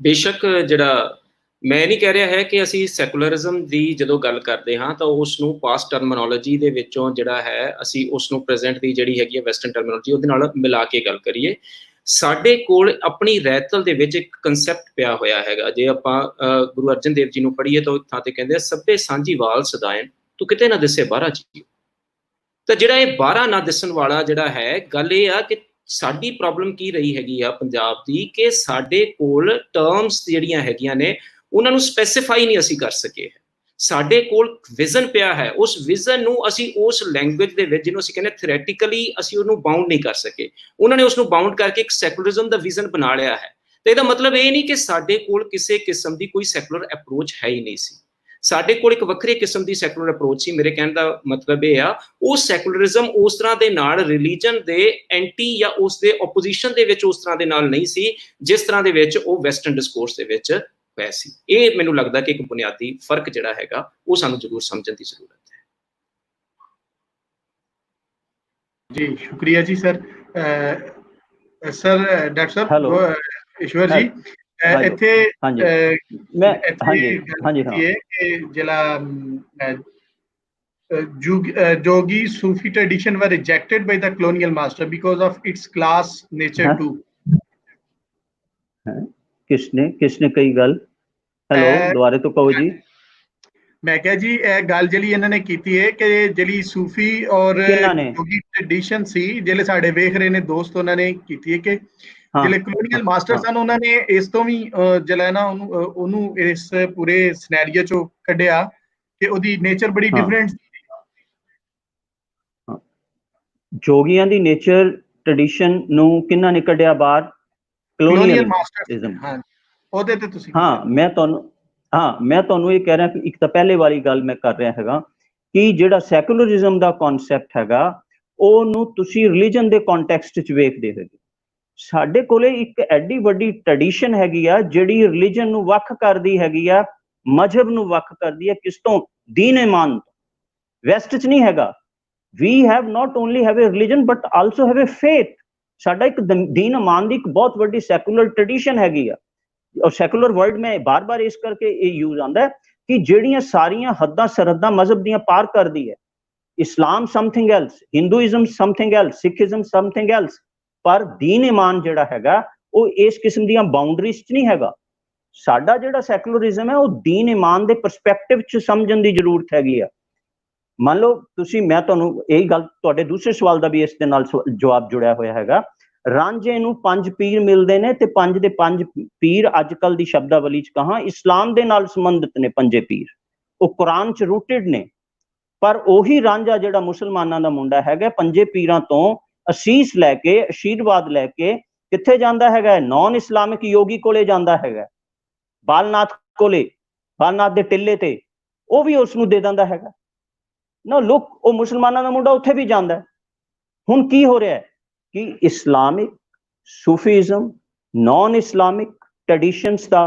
ਬੇਸ਼ੱਕ ਜਿਹੜਾ ਮੈਂ ਨਹੀਂ ਕਹਿ ਰਿਹਾ ਹੈ ਕਿ ਅਸੀਂ ਸੈਕੂਲਰਿਜ਼ਮ ਦੀ ਜਦੋਂ ਗੱਲ ਕਰਦੇ ਹਾਂ ਤਾਂ ਉਸ ਨੂੰ ਪਾਸਟ ਟਰਮੀਨੋਲੋਜੀ ਦੇ ਵਿੱਚੋਂ ਜਿਹੜਾ ਹੈ ਅਸੀਂ ਉਸ ਨੂੰ ਪ੍ਰੈਜ਼ੈਂਟ ਦੀ ਜਿਹੜੀ ਹੈਗੀ ਹੈ ਵੈਸਟਰਨ ਟਰਮੀਨੋਲੋਜੀ ਉਹਦੇ ਨਾਲ ਮਿਲਾ ਕੇ ਗੱਲ ਕਰੀਏ। ਸਾਡੇ ਕੋਲ ਆਪਣੀ ਰਹਿਤਲ ਦੇ ਵਿੱਚ ਇੱਕ ਕਨਸੈਪਟ ਪਿਆ ਹੋਇਆ ਹੈਗਾ। ਜੇ ਆਪਾਂ ਗੁਰੂ ਅਰਜਨ ਦੇਵ ਜੀ ਨੂੰ ਪੜ੍ਹੀਏ ਤਾਂ ਥਾਂ ਤੇ ਕਹਿੰਦੇ ਸਭੇ ਸਾਂਝੀ ਵਾਲ ਸਦਾਇਨ ਤੂੰ ਕਿਤੇ ਨਾ ਦਿਸੇ ਬਾਹਰਾ ਜੀ। ਤਾਂ ਜਿਹੜਾ ਇਹ ਬਾਹਰਾ ਨਾ ਦਿਸਣ ਵਾਲਾ ਜਿਹੜਾ ਹੈ, ਗੱਲ ਇਹ ਆ ਕਿ ਸਾਡੀ ਪ੍ਰੋਬਲਮ ਕੀ ਰਹੀ ਹੈਗੀ ਆ ਪੰਜਾਬ ਦੀ, ਕਿ ਸਾਡੇ ਕੋਲ ਟਰਮਸ ਜਿਹੜੀਆਂ ਹੈਗੀਆਂ ਨੇ ਉਹਨਾਂ ਨੂੰ ਸਪੈਸੀਫਾਈ ਨਹੀਂ ਅਸੀਂ ਕਰ ਸਕੇ। ਸਾਡੇ ਕੋਲ ਵਿਜ਼ਨ ਪਿਆ ਹੈ, ਉਸ ਵਿਜ਼ਨ ਨੂੰ ਅਸੀਂ ਉਸ ਲੈਂਗੁਏਜ ਦੇ ਵਿੱਚ ਜਿਹਨੂੰ ਅਸੀਂ ਕਹਿੰਦੇ ਥਿਓਰੈਟੀਕਲੀ ਅਸੀਂ ਉਹਨੂੰ ਬਾਉਂਡ ਨਹੀਂ ਕਰ ਸਕੇ। ਉਹਨਾਂ ਨੇ ਉਸ ਨੂੰ ਬਾਉਂਡ ਕਰਕੇ ਇੱਕ ਸੈਕੂਲਰਿਜ਼ਮ ਦਾ ਵਿਜ਼ਨ ਬਣਾ ਲਿਆ ਹੈ। ਤੇ ਇਹਦਾ ਮਤਲਬ ਇਹ ਨਹੀਂ ਕਿ ਸਾਡੇ ਕੋਲ ਕਿਸੇ ਕਿਸਮ ਦੀ ਕੋਈ ਸੈਕੂਲਰ ਅਪਰੋਚ ਹੈ ਹੀ ਨਹੀਂ ਸੀ। ਸਾਡੇ ਕੋਲ ਇੱਕ ਵੱਖਰੇ ਕਿਸਮ ਦੀ ਸੈਕੂਲਰ ਅਪਰੋਚ ਸੀ। ਮੇਰੇ ਕਹਿਣ ਦਾ ਮਤਲਬ ਇਹ ਆ, ਉਹ ਸੈਕੂਲਰਿਜ਼ਮ ਉਸ ਤਰ੍ਹਾਂ ਦੇ ਨਾਲ ਰਿਲੀਜਨ ਦੇ ਐਂਟੀ ਜਾਂ ਉਸ ਦੇ ਓਪੋਜੀਸ਼ਨ ਦੇ ਵਿੱਚ ਉਸ ਤਰ੍ਹਾਂ ਦੇ ਨਾਲ ਨਹੀਂ ਸੀ ਜਿਸ ਤਰ੍ਹਾਂ ਦੇ ਵਿੱਚ ਉਹ ਵੈਸਟਰਨ ਡਿਸਕੋਰਸ ਦੇ ਵਿੱਚ ਹੋਇਆ ਸੀ। ਇਹ ਮੈਨੂੰ ਲੱਗਦਾ ਕਿ ਇੱਕ ਬੁਨਿਆਦੀ ਫਰਕ ਜਿਹੜਾ ਹੈਗਾ ਉਹ ਸਾਨੂੰ ਜ਼ਰੂਰ ਸਮਝਣ ਦੀ ਜ਼ਰੂਰਤ ਹੈ। ਜੀ ਸ਼ੁਕਰੀਆ ਜੀ ਸਰ। ਸਰ ਡਾਕਟਰ ਸਾਹਿਬ ਈਸ਼ਵਰ ਜੀ ਇੱਥੇ ਜਿਹੜਾ ਜੋਗੀ ਸੂਫੀ tradition were rejected by the colonial master because of its class nature too। ਕਿਸਨੇ ਕਹੀ ਗੱਲ? ਹੈਲੋ ਦੁਬਾਰੇ ਤੋਂ ਕਹੋ ਜੀ। ਮੈਂ ਕਿਹਾ ਜੀ ਇਹ ਗੱਲ ਜਿਹੜੀ ਇਹਨਾਂ ਨੇ ਕੀਤੀ ਹੈ ਕਿ ਜਿਹੜੀ ਸੂਫੀ ਔਰ ਜੋਗੀ ਟ੍ਰੈਡੀਸ਼ਨ ਸੀ, ਜਿਹੜੇ ਸਾਡੇ ਵੇਖ ਰਹੇ ਨੇ ਦੋਸਤ, ਉਹਨਾਂ ਨੇ ਕੀਤੀ ਹੈ ਕਿ ਜਿਹੜੇ ਕਲੋਨੀਅਲ ਮਾਸਟਰ ਸਨ ਉਹਨਾਂ ਨੇ ਇਸ ਤੋਂ ਵੀ ਜਿਹੜਾ ਨਾ ਉਹਨੂੰ ਇਸ ਪੂਰੇ ਸਿਨੈਰੀਓ ਚੋਂ ਕੱਢਿਆ ਕਿ ਉਹਦੀ ਨੇਚਰ ਬੜੀ ਡਿਫਰੈਂਟ ਸੀ। ਜੋਗੀਆਂ ਦੀ ਨੇਚਰ ਟ੍ਰੈਡੀਸ਼ਨ ਨੂੰ ਕਿਹਨਾਂ ਨੇ ਕੱਢਿਆ ਬਾਹਰ? ਕਲੋਨੀਅਲ ਮਾਸਟਰਿਜ਼ਮ। ਉਹਦੇ ਤੇ ਤੁਸੀਂ ਮੈਂ ਤੁਹਾਨੂੰ ਇਹ ਕਹਿ ਰਿਹਾ ਕਿ ਇੱਕ ਤਾਂ ਪਹਿਲੇ ਵਾਲੀ ਗੱਲ ਮੈਂ ਕਰ ਰਿਹਾ ਹੈਗਾ ਕਿ ਜਿਹੜਾ ਸੈਕੂਲਰਿਜ਼ਮ ਦਾ ਕਨਸੈਪਟ ਹੈਗਾ ਉਹਨੂੰ ਤੁਸੀਂ ਰਿਲੀਜਨ ਦੇ ਕੰਟੈਕਸਟ 'ਚ ਵੇਖਦੇ ਹੋਗੇ। ਸਾਡੇ ਕੋਲੇ ਇੱਕ ਐਡੀ ਵੱਡੀ ਟ੍ਰੈਡੀਸ਼ਨ ਹੈਗੀ ਆ ਜਿਹੜੀ ਰਿਲੀਜਨ ਨੂੰ ਵੱਖ ਕਰਦੀ ਹੈਗੀ ਆ, ਮਜ਼ਹਬ ਨੂੰ ਵੱਖ ਕਰਦੀ ਹੈ। ਕਿਸ ਤੋਂ? ਦੀਨ ਇਮਾਨ ਤੋਂ। ਵੈਸਟ 'ਚ ਨਹੀਂ ਹੈਗਾ। We have not only have a religion but also have a faith। ਸਾਡਾ ਇੱਕ ਦੀਨ ਇਮਾਨ ਦੀ ਇੱਕ ਬਹੁਤ ਵੱਡੀ ਸੈਕੂਲਰ ਟ੍ਰੈਡੀਸ਼ਨ ਹੈਗੀ ਆ। ਔਰ ਸੈਕੂਲਰ ਵਰਡ ਮੈਂ ਬਾਰ-ਬਾਰ ਇਸ ਕਰਕੇ ਇਹ ਯੂਜ਼ ਆਉਂਦਾ ਕਿ ਜਿਹੜੀਆਂ ਸਾਰੀਆਂ ਹੱਦਾਂ ਸਰਹੱਦਾਂ ਮਜ਼ਹਬ ਦੀਆਂ ਪਾਰ ਕਰਦੀ ਹੈ। Islam something else, Hinduism something else, Sikhism something else, ਪਰ ਦੀਨ ਇਮਾਨ ਜਿਹੜਾ ਹੈਗਾ ਉਹ ਇਸ ਕਿਸਮ ਦੀਆਂ ਬਾਉਂਡਰੀਜ਼ 'ਚ ਨਹੀਂ ਹੈਗਾ। ਸਾਡਾ ਜਿਹੜਾ ਸੈਕੂਲਰਿਜ਼ਮ ਹੈ ਉਹ ਦੀਨ ਇਮਾਨ ਦੇ ਪਰਸਪੈਕਟਿਵ 'ਚ ਸਮਝਣ ਦੀ ਜ਼ਰੂਰਤ ਹੈਗੀ ਆ। ਮੰਨ ਲਓ ਤੁਸੀਂ, ਮੈਂ ਤੁਹਾਨੂੰ ਇਹ ਗੱਲ, ਤੁਹਾਡੇ ਦੂਸਰੇ ਸਵਾਲ ਦਾ ਵੀ ਇਸ ਦੇ ਨਾਲ ਜਵਾਬ ਜੁੜਿਆ ਹੋਇਆ ਹੈਗਾ। ਰਾਂਝੇ ਨੂੰ 5 ਪੀਰ ਮਿਲਦੇ ਨੇ ਤੇ 5 ਦੇ 5 ਪੀਰ ਅੱਜ ਕੱਲ ਦੀ ਸ਼ਬਦਾਵਲੀ 'ਚ ਕਹਾਂ ਇਸਲਾਮ ਦੇ ਨਾਲ ਸੰਬੰਧਿਤ ਨੇ। 5 ਪੀਰ ਉਹ ਕੁਰਾਨ 'ਚ ਰੂਟਡ ਨੇ, ਪਰ ਉਹੀ ਰਾਂਝਾ ਜਿਹੜਾ ਮੁਸਲਮਾਨਾਂ ਦਾ ਮੁੰਡਾ ਹੈਗਾ 5 ਪੀਰਾਂ ਤੋਂ ਅਸੀਸ ਲੈ ਕੇ, ਆਸ਼ੀਰਵਾਦ ਲੈ ਕੇ ਕਿੱਥੇ ਜਾਂਦਾ ਹੈਗਾ? ਨਾਨ ਇਸਲਾਮਿਕ ਯੋਗੀ ਕੋਲੇ ਜਾਂਦਾ ਹੈਗਾ, ਬਾਲਨਾਥ ਕੋਲੇ, ਬਾਲਨਾਥ ਦੇ ਟਿੱਲੇ ਤੇ। ਉਹ ਵੀ ਉਸ ਨੂੰ ਦੇ ਦਿੰਦਾ ਹੈਗਾ ਨਾ। ਲੁੱਕ, ਉਹ ਮੁਸਲਮਾਨਾਂ ਦਾ ਮੁੰਡਾ ਉੱਥੇ ਵੀ ਜਾਂਦਾ। ਹੁਣ ਕੀ ਹੋ ਰਿਹਾ ਕਿ Islamic, Sufism, naan Islamic traditions ਦਾ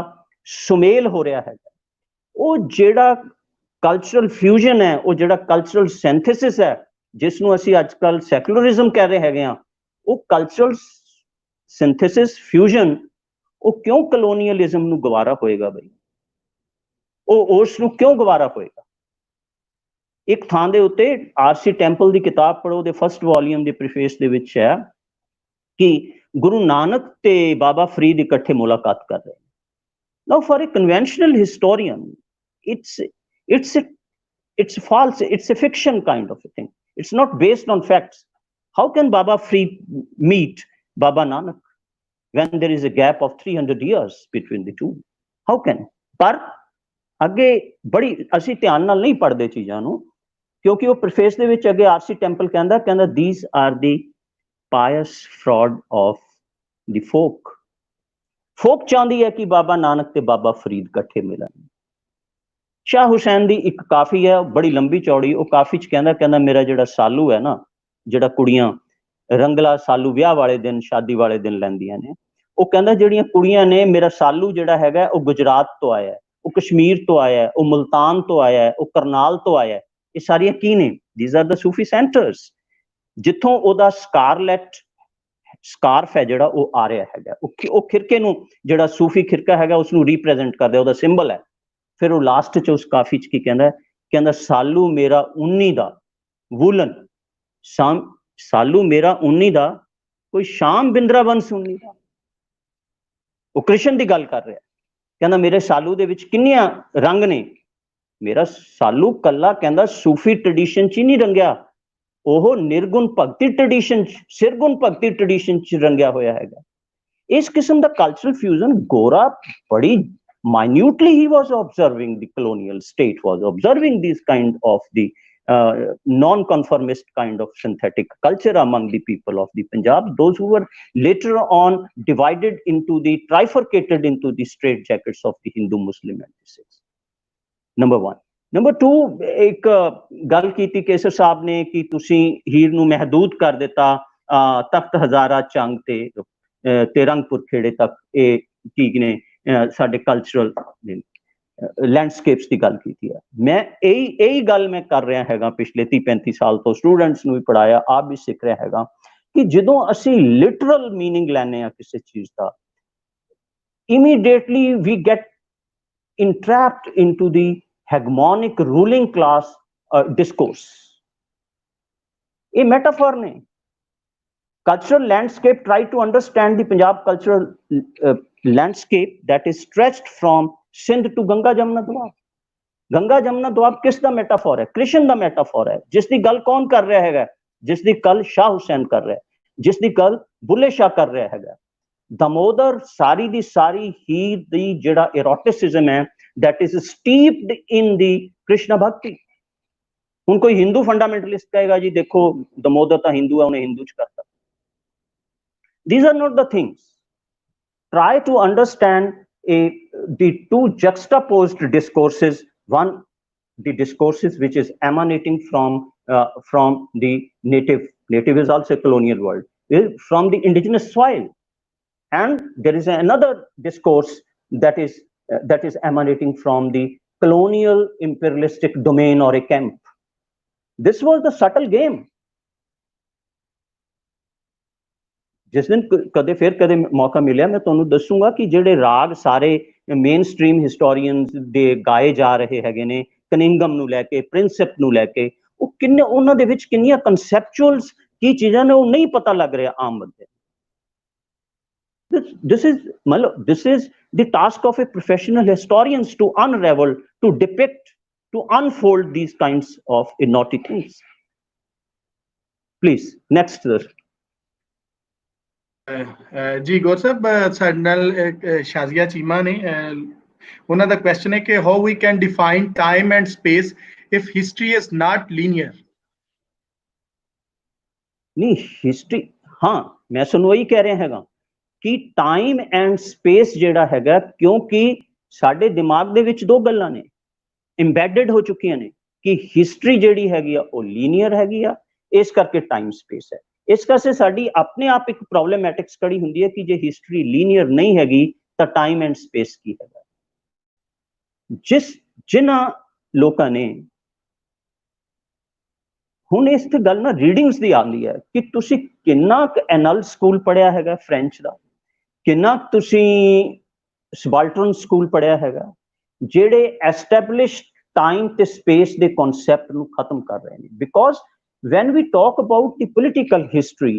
ਸੁਮੇਲ ਹੋ ਰਿਹਾ ਹੈਗਾ। ਉਹ ਜਿਹੜਾ ਕਲਚਰਲ ਫਿਊਜ਼ਨ ਹੈ, ਉਹ ਜਿਹੜਾ ਕਲਚਰਲ ਸਿੰਥੇਸਿਸ ਹੈ, ਜਿਸ ਨੂੰ ਅਸੀਂ ਅੱਜ ਕੱਲ ਸੈਕੂਲਰਿਜ਼ਮ ਕਹਿ ਰਹੇ ਹੈਗੇ ਆ, ਉਹ ਕਲਚਰਲ ਸਿੰਥੇਸਿਸ ਫਿਊਜ਼ਨ ਉਹ ਕਿਉਂ ਕਲੋਨੀਅਲਿਜ਼ਮ ਨੂੰ ਗਵਾਰਾ ਹੋਏਗਾ ਬਈ? ਉਹ ਉਸ ਨੂੰ ਕਿਉਂ ਗਵਾਰਾ ਹੋਏਗਾ? ਇੱਕ ਥਾਂ ਦੇ ਉੱਤੇ ਆਰਸੀ ਟੈਂਪਲ ਦੀ ਕਿਤਾਬ ਪੜ੍ਹੋ, ਉਹਦੇ ਫਸਟ ਵੋਲੀਅਮ ਦੇ ਪ੍ਰੀਫੇਸ ਦੇ ਵਿੱਚ ਹੈ ਕਿ ਗੁਰੂ ਨਾਨਕ ਤੇ ਬਾਬਾ ਫਰੀਦ ਇਕੱਠੇ ਮੁਲਾਕਾਤ ਕਰ ਰਹੇ ਨੇ। Now for a conventional historian it's false, it's a fiction kind of a thing, it's not based on facts. How can Baba Faried meet Baba Nanak when there is a gap of 300 years between the two? How can? ਪਰ ਅੱਗੇ ਬੜੀ ਅਸੀਂ ਧਿਆਨ ਨਾਲ ਨਹੀਂ ਪੜ੍ਹਦੇ ਚੀਜ਼ਾਂ ਨੂੰ, ਕਿਉਂਕਿ ਉਹ ਪ੍ਰੋਫੈਸ ਦੇ ਵਿੱਚ ਅੱਗੇ ਆਰਸੀ ਟੈਂਪਲ ਕਹਿੰਦਾ these are the pious fraud of the folk ਚਾਹੁੰਦੀ ਹੈ ਕਿ ਬਾਬਾ ਨਾਨਕ ਤੇ ਬਾਬਾ ਫਰੀਦ ਇਕੱਠੇ ਮਿਲਣ। ਸ਼ਾਹ ਹੁਸੈਨ ਦੀ ਇੱਕ ਕਾਫੀ ਹੈ ਬੜੀ ਲੰਬੀ ਚੌੜੀ, ਉਹ ਕਾਫੀ 'ਚ ਕਹਿੰਦਾ ਮੇਰਾ ਜਿਹੜਾ ਸਾਲੂ ਹੈ ਨਾ, ਜਿਹੜਾ ਕੁੜੀਆਂ ਰੰਗਲਾ ਸਾਲੂ ਵਿਆਹ ਵਾਲੇ ਦਿਨ, ਸ਼ਾਦੀ ਵਾਲੇ ਦਿਨ ਲੈਂਦੀਆਂ ਨੇ, ਉਹ ਕਹਿੰਦਾ ਜਿਹੜੀਆਂ ਕੁੜੀਆਂ ਨੇ, ਮੇਰਾ ਸਾਲੂ ਜਿਹੜਾ ਹੈਗਾ ਉਹ ਗੁਜਰਾਤ ਤੋਂ ਆਇਆ, ਉਹ ਕਸ਼ਮੀਰ ਤੋਂ ਆਇਆ, ਉਹ ਮੁਲਤਾਨ ਤੋਂ ਆਇਆ, ਉਹ ਕਰਨਾਲ ਤੋਂ ਆਇਆ। ਇਹ ਸਾਰੀਆਂ ਕੀ ਨੇ? These are the Sufi centres, ਜਿੱਥੋਂ ਉਹਦਾ ਸਕਾਰਫ ਹੈ ਜਿਹੜਾ ਉਹ ਆ ਰਿਹਾ ਹੈਗਾ। ਉਹ ਖਿਰਕੇ ਨੂੰ, ਜਿਹੜਾ ਸੂਫੀ ਖਿਰਕਾ ਹੈਗਾ ਉਸਨੂੰ ਰਿਪਰੈਜ਼ੈਂਟ ਕਰਦਾ, ਉਹਦਾ ਸਿੰਬਲ ਹੈ। ਫਿਰ ਉਹ ਲਾਸਟ 'ਚ ਉਸ ਕਾਫੀ 'ਚ ਕੀ ਕਹਿੰਦਾ? ਕਹਿੰਦਾ ਸਾਲੂ ਮੇਰਾ 19 ਦਾ ਵੂਲਨ, ਸਾਲੂ ਮੇਰਾ 19 ਦਾ, ਕੋਈ ਸ਼ਾਮ ਬਿੰਦਰਾਵਨ 19 ਦਾ। ਉਹ ਕ੍ਰਿਸ਼ਨ ਦੀ ਗੱਲ ਕਰ ਰਿਹਾ। ਕਹਿੰਦਾ ਮੇਰੇ ਸਾਲੂ ਦੇ ਵਿੱਚ ਕਿੰਨੀਆਂ ਰੰਗ ਨੇ? ਮੇਰਾ ਸਾਲੂ ਕੱਲਾ ਕਹਿੰਦਾ ਸੂਫੀ ਟ੍ਰੈਡੀਸ਼ਨ 'ਚ ਹੀ ਨਹੀਂ ਰੰਗਿਆ, ਉਹ ਨਿਰਗੁਣ ਭਗਤੀ ਟ੍ਰੈਡੀਸ਼ਨ 'ਚ, ਸਿਰਗੁਣ ਭਗਤੀ ਟ੍ਰੈਡੀਸ਼ਨ 'ਚ ਰੰਗਿਆ ਹੋਇਆ ਹੈਗਾ। ਇਸ ਕਿਸਮ ਦਾ ਕਲਚਰਲ ਫਿਊਜ਼ਨ ਗੋਰਾ ਬੜੀ minutely he was observing, the colonial state was observing this kind of the non-conformist kind of synthetic culture among the people of the Punjab, those who were later on divided into the, trifurcated into the straitjackets of the Hindu Muslim and the Sikhs. Number one. Number two, एक गल कीती केसर साहब ने कि तुसी हीर नूं महदूद कर दिता तख्त हजारा चंग ते रंगपुर खेड़े तक, ये की ने ਸਾਡੇ ਕਲਚਰਲ ਲੈਂਡਸਕੇਪਸ ਦੀ ਗੱਲ ਕੀਤੀ ਹੈ। ਮੈਂ ਇਹੀ ਗੱਲ ਮੈਂ ਕਰ ਰਿਹਾ ਹੈਗਾ ਪਿਛਲੇ 30-35 ਸਾਲ ਤੋਂ, ਸਟੂਡੈਂਟਸ ਨੂੰ ਵੀ ਪੜਾਇਆ, ਆਪ ਵੀ ਸਿੱਖ ਰਿਹਾ ਹੈਗਾ ਕਿ ਜਦੋਂ ਅਸੀਂ ਲਿਟਰਲ ਮੀਨਿੰਗ ਲੈਣੇ ਆ ਕਿਸੇ ਚੀਜ਼ ਦਾ, immediately we get entrapped into the hegemonic ruling class discourse. A metaphor ne. Cultural landscape, try to understand the Punjab cultural landscape that is stretched from Sindh to Ganga Jamna Doab. Ganga Jamna Doab किस दा metaphor है? कृष्ण दा metaphor है। जिसदी गल कौन कर रहा हैगा? जिसदी गल शाह हुसैन कर रहा है, जिसदी गल बुल्ले शाह कर रहा हैगा। दामोदर सारी दी सारी ही दी जिहड़ा eroticism है, that is steeped in the Krishna bhakti. हुण कोई हिंदू फंडामेंटलिस्ट कहेगा जी देखो दामोदर तां हिंदू है, उन्हें हिंदू च करता। These are not the things. Try to understand the two juxtaposed discourses. One, the discourses which is emanating from the native is also a colonial world, from the indigenous soil, and there is another discourse that is emanating from the colonial imperialistic domain or a camp. This was the subtle game. जिस दिन कदे फिर कदे मौका मिलिया मैं तुहानू दसूंगा कि ਜਿਹੜੇ ਰਾਗ ਸਾਰੇ ਮੇਨ ਸਟ੍ਰੀਮ ਹਿਸਟੋਰੀਅਨਸ ਦੇ ਗਾਏ ਜਾ ਰਹੇ ਹੈਗੇ ਨੇ, ਕਨਿੰਗਮ ਨੂੰ ਲੈ ਕੇ, ਪ੍ਰਿੰਸਿਪ ਨੂੰ ਲੈ ਕੇ, ਉਹ ਕਿੰਨੇ ਉਹਨਾਂ ਦੇ ਵਿੱਚ ਕਿੰਨੀਆਂ ਕਨਸੈਪਚੁਅਲਸ ਕੀ ਚੀਜ਼ਾਂ ਨੇ ਉਹ ਨਹੀਂ ਪਤਾ ਲੱਗ ਰਿਹਾ ਆਮ ਬੰਦੇ। This is the task of a professional historians to unravel, to depict, to unfold these kinds of naughty things. Please, next sir. ਜੀ ਗੌਰ ਸਾਹਿਬ, ਸਾਡੇ ਨਾਲ ਸ਼ਾਜ਼ੀਆ ਚੀਮਾ ਨੇ, ਉਹਨਾਂ ਦਾ ਕੁਐਸਚਨ ਹੈ ਕਿ how we can define time and space if history is not linear. ਨਹੀਂ ਹਿਸਟਰੀ, ਹਾਂ ਮੈਂ ਤੁਹਾਨੂੰ ਇਹੀ ਕਹਿ ਰਿਹਾ ਹੈਗਾ ਕਿ ਟਾਈਮ ਐਂਡ ਸਪੇਸ ਜਿਹੜਾ ਹੈਗਾ, ਕਿਉਂਕਿ ਸਾਡੇ ਦਿਮਾਗ ਦੇ ਵਿੱਚ ਦੋ ਗੱਲਾਂ ਨੇ ਇੰਬੈਡਡ ਹੋ ਚੁੱਕੀਆਂ ਨੇ ਕਿ ਹਿਸਟਰੀ ਜਿਹੜੀ ਹੈਗੀ ਆ ਉਹ ਲੀਨੀਅਰ ਹੈਗੀ ਆ, ਇਸ ਕਰਕੇ ਟਾਈਮ ਸਪੇਸ ਹੈ। ਇਸ ਕਰਕੇ ਸਾਡੀ ਆਪਣੇ ਆਪ ਇੱਕ ਪ੍ਰੋਬਲਮੈਟਿਕਸ ਖੜੀ ਹੁੰਦੀ ਹੈ ਕਿ ਜੇ ਹਿਸਟਰੀ ਲੀਨੀਅਰ ਨਹੀਂ ਹੈਗੀ ਤਾਂ ਟਾਈਮ ਐਂਡ ਸਪੇਸ ਕੀ ਹੈਗਾ। ਜਿਨ੍ਹਾਂ ਲੋਕਾਂ ਨੇ ਹੁਣ ਇਸ ਤੇ ਗੱਲ ਨਾ ਰੀਡਿੰਗਸ ਦੀ ਆਉਂਦੀ ਹੈ ਕਿ ਤੁਸੀਂ ਕਿੰਨਾ ਕੁ ਐਨਲ ਸਕੂਲ ਪੜ੍ਹਿਆ ਹੈਗਾ ਫ੍ਰੈਂਚ ਦਾ, ਕਿੰਨਾ ਤੁਸੀਂ ਸਬਾਲਟਰਨ ਸਕੂਲ ਪੜ੍ਹਿਆ ਹੈਗਾ, ਜਿਹੜੇ ਐਸਟੈਬਲਿਸ਼ ਟਾਈਮ ਤੇ ਸਪੇਸ ਦੇ ਕਨਸੈਪਟ ਨੂੰ ਖਤਮ ਕਰ ਰਹੇ ਨੇ। Because when we talk about the political history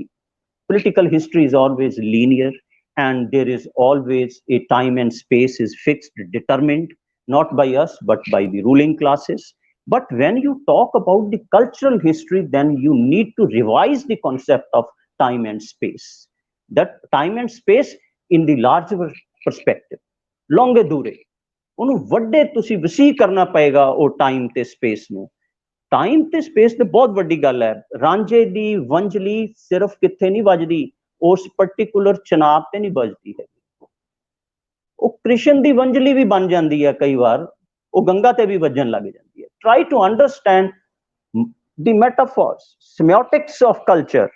is always linear, and there is always a time and space is fixed, determined not by us but by the ruling classes. But when you talk about the cultural history, then you need to revise the concept of time and space, that time and space in the larger perspective, longe dure ਉਹਨੂੰ ਵੱਡੇ ਤੁਸੀਂ ਵਸੀਹ ਕਰਨਾ ਪਏਗਾ ਉਹ ਟਾਈਮ ਤੇ ਸਪੇਸ ਨੂੰ। ਟਾਈਮ ਤੇ ਸਪੇਸ ਤੇ ਬਹੁਤ ਵੱਡੀ ਗੱਲ ਹੈ। ਰਾਂਝੇ ਦੀ ਵੰਝਲੀ ਸਿਰਫ ਕਿੱਥੇ ਨਹੀਂ ਵੱਜਦੀ, ਉਸ ਪਾਰਟਿਕੂਲਰ ਚਨਾਬ ਤੇ ਨਹੀਂ ਵੱਜਦੀ ਹੈ, ਉਹ ਕ੍ਰਿਸ਼ਨ ਦੀ ਵੰਝਲੀ ਵੀ ਬਣ ਜਾਂਦੀ ਹੈ ਕਈ ਵਾਰ, ਉਹ ਗੰਗਾ ਤੇ ਵੀ ਵੱਜਣ ਲੱਗ ਜਾਂਦੀ ਹੈ। Try to understand the metaphors, semiotics of culture,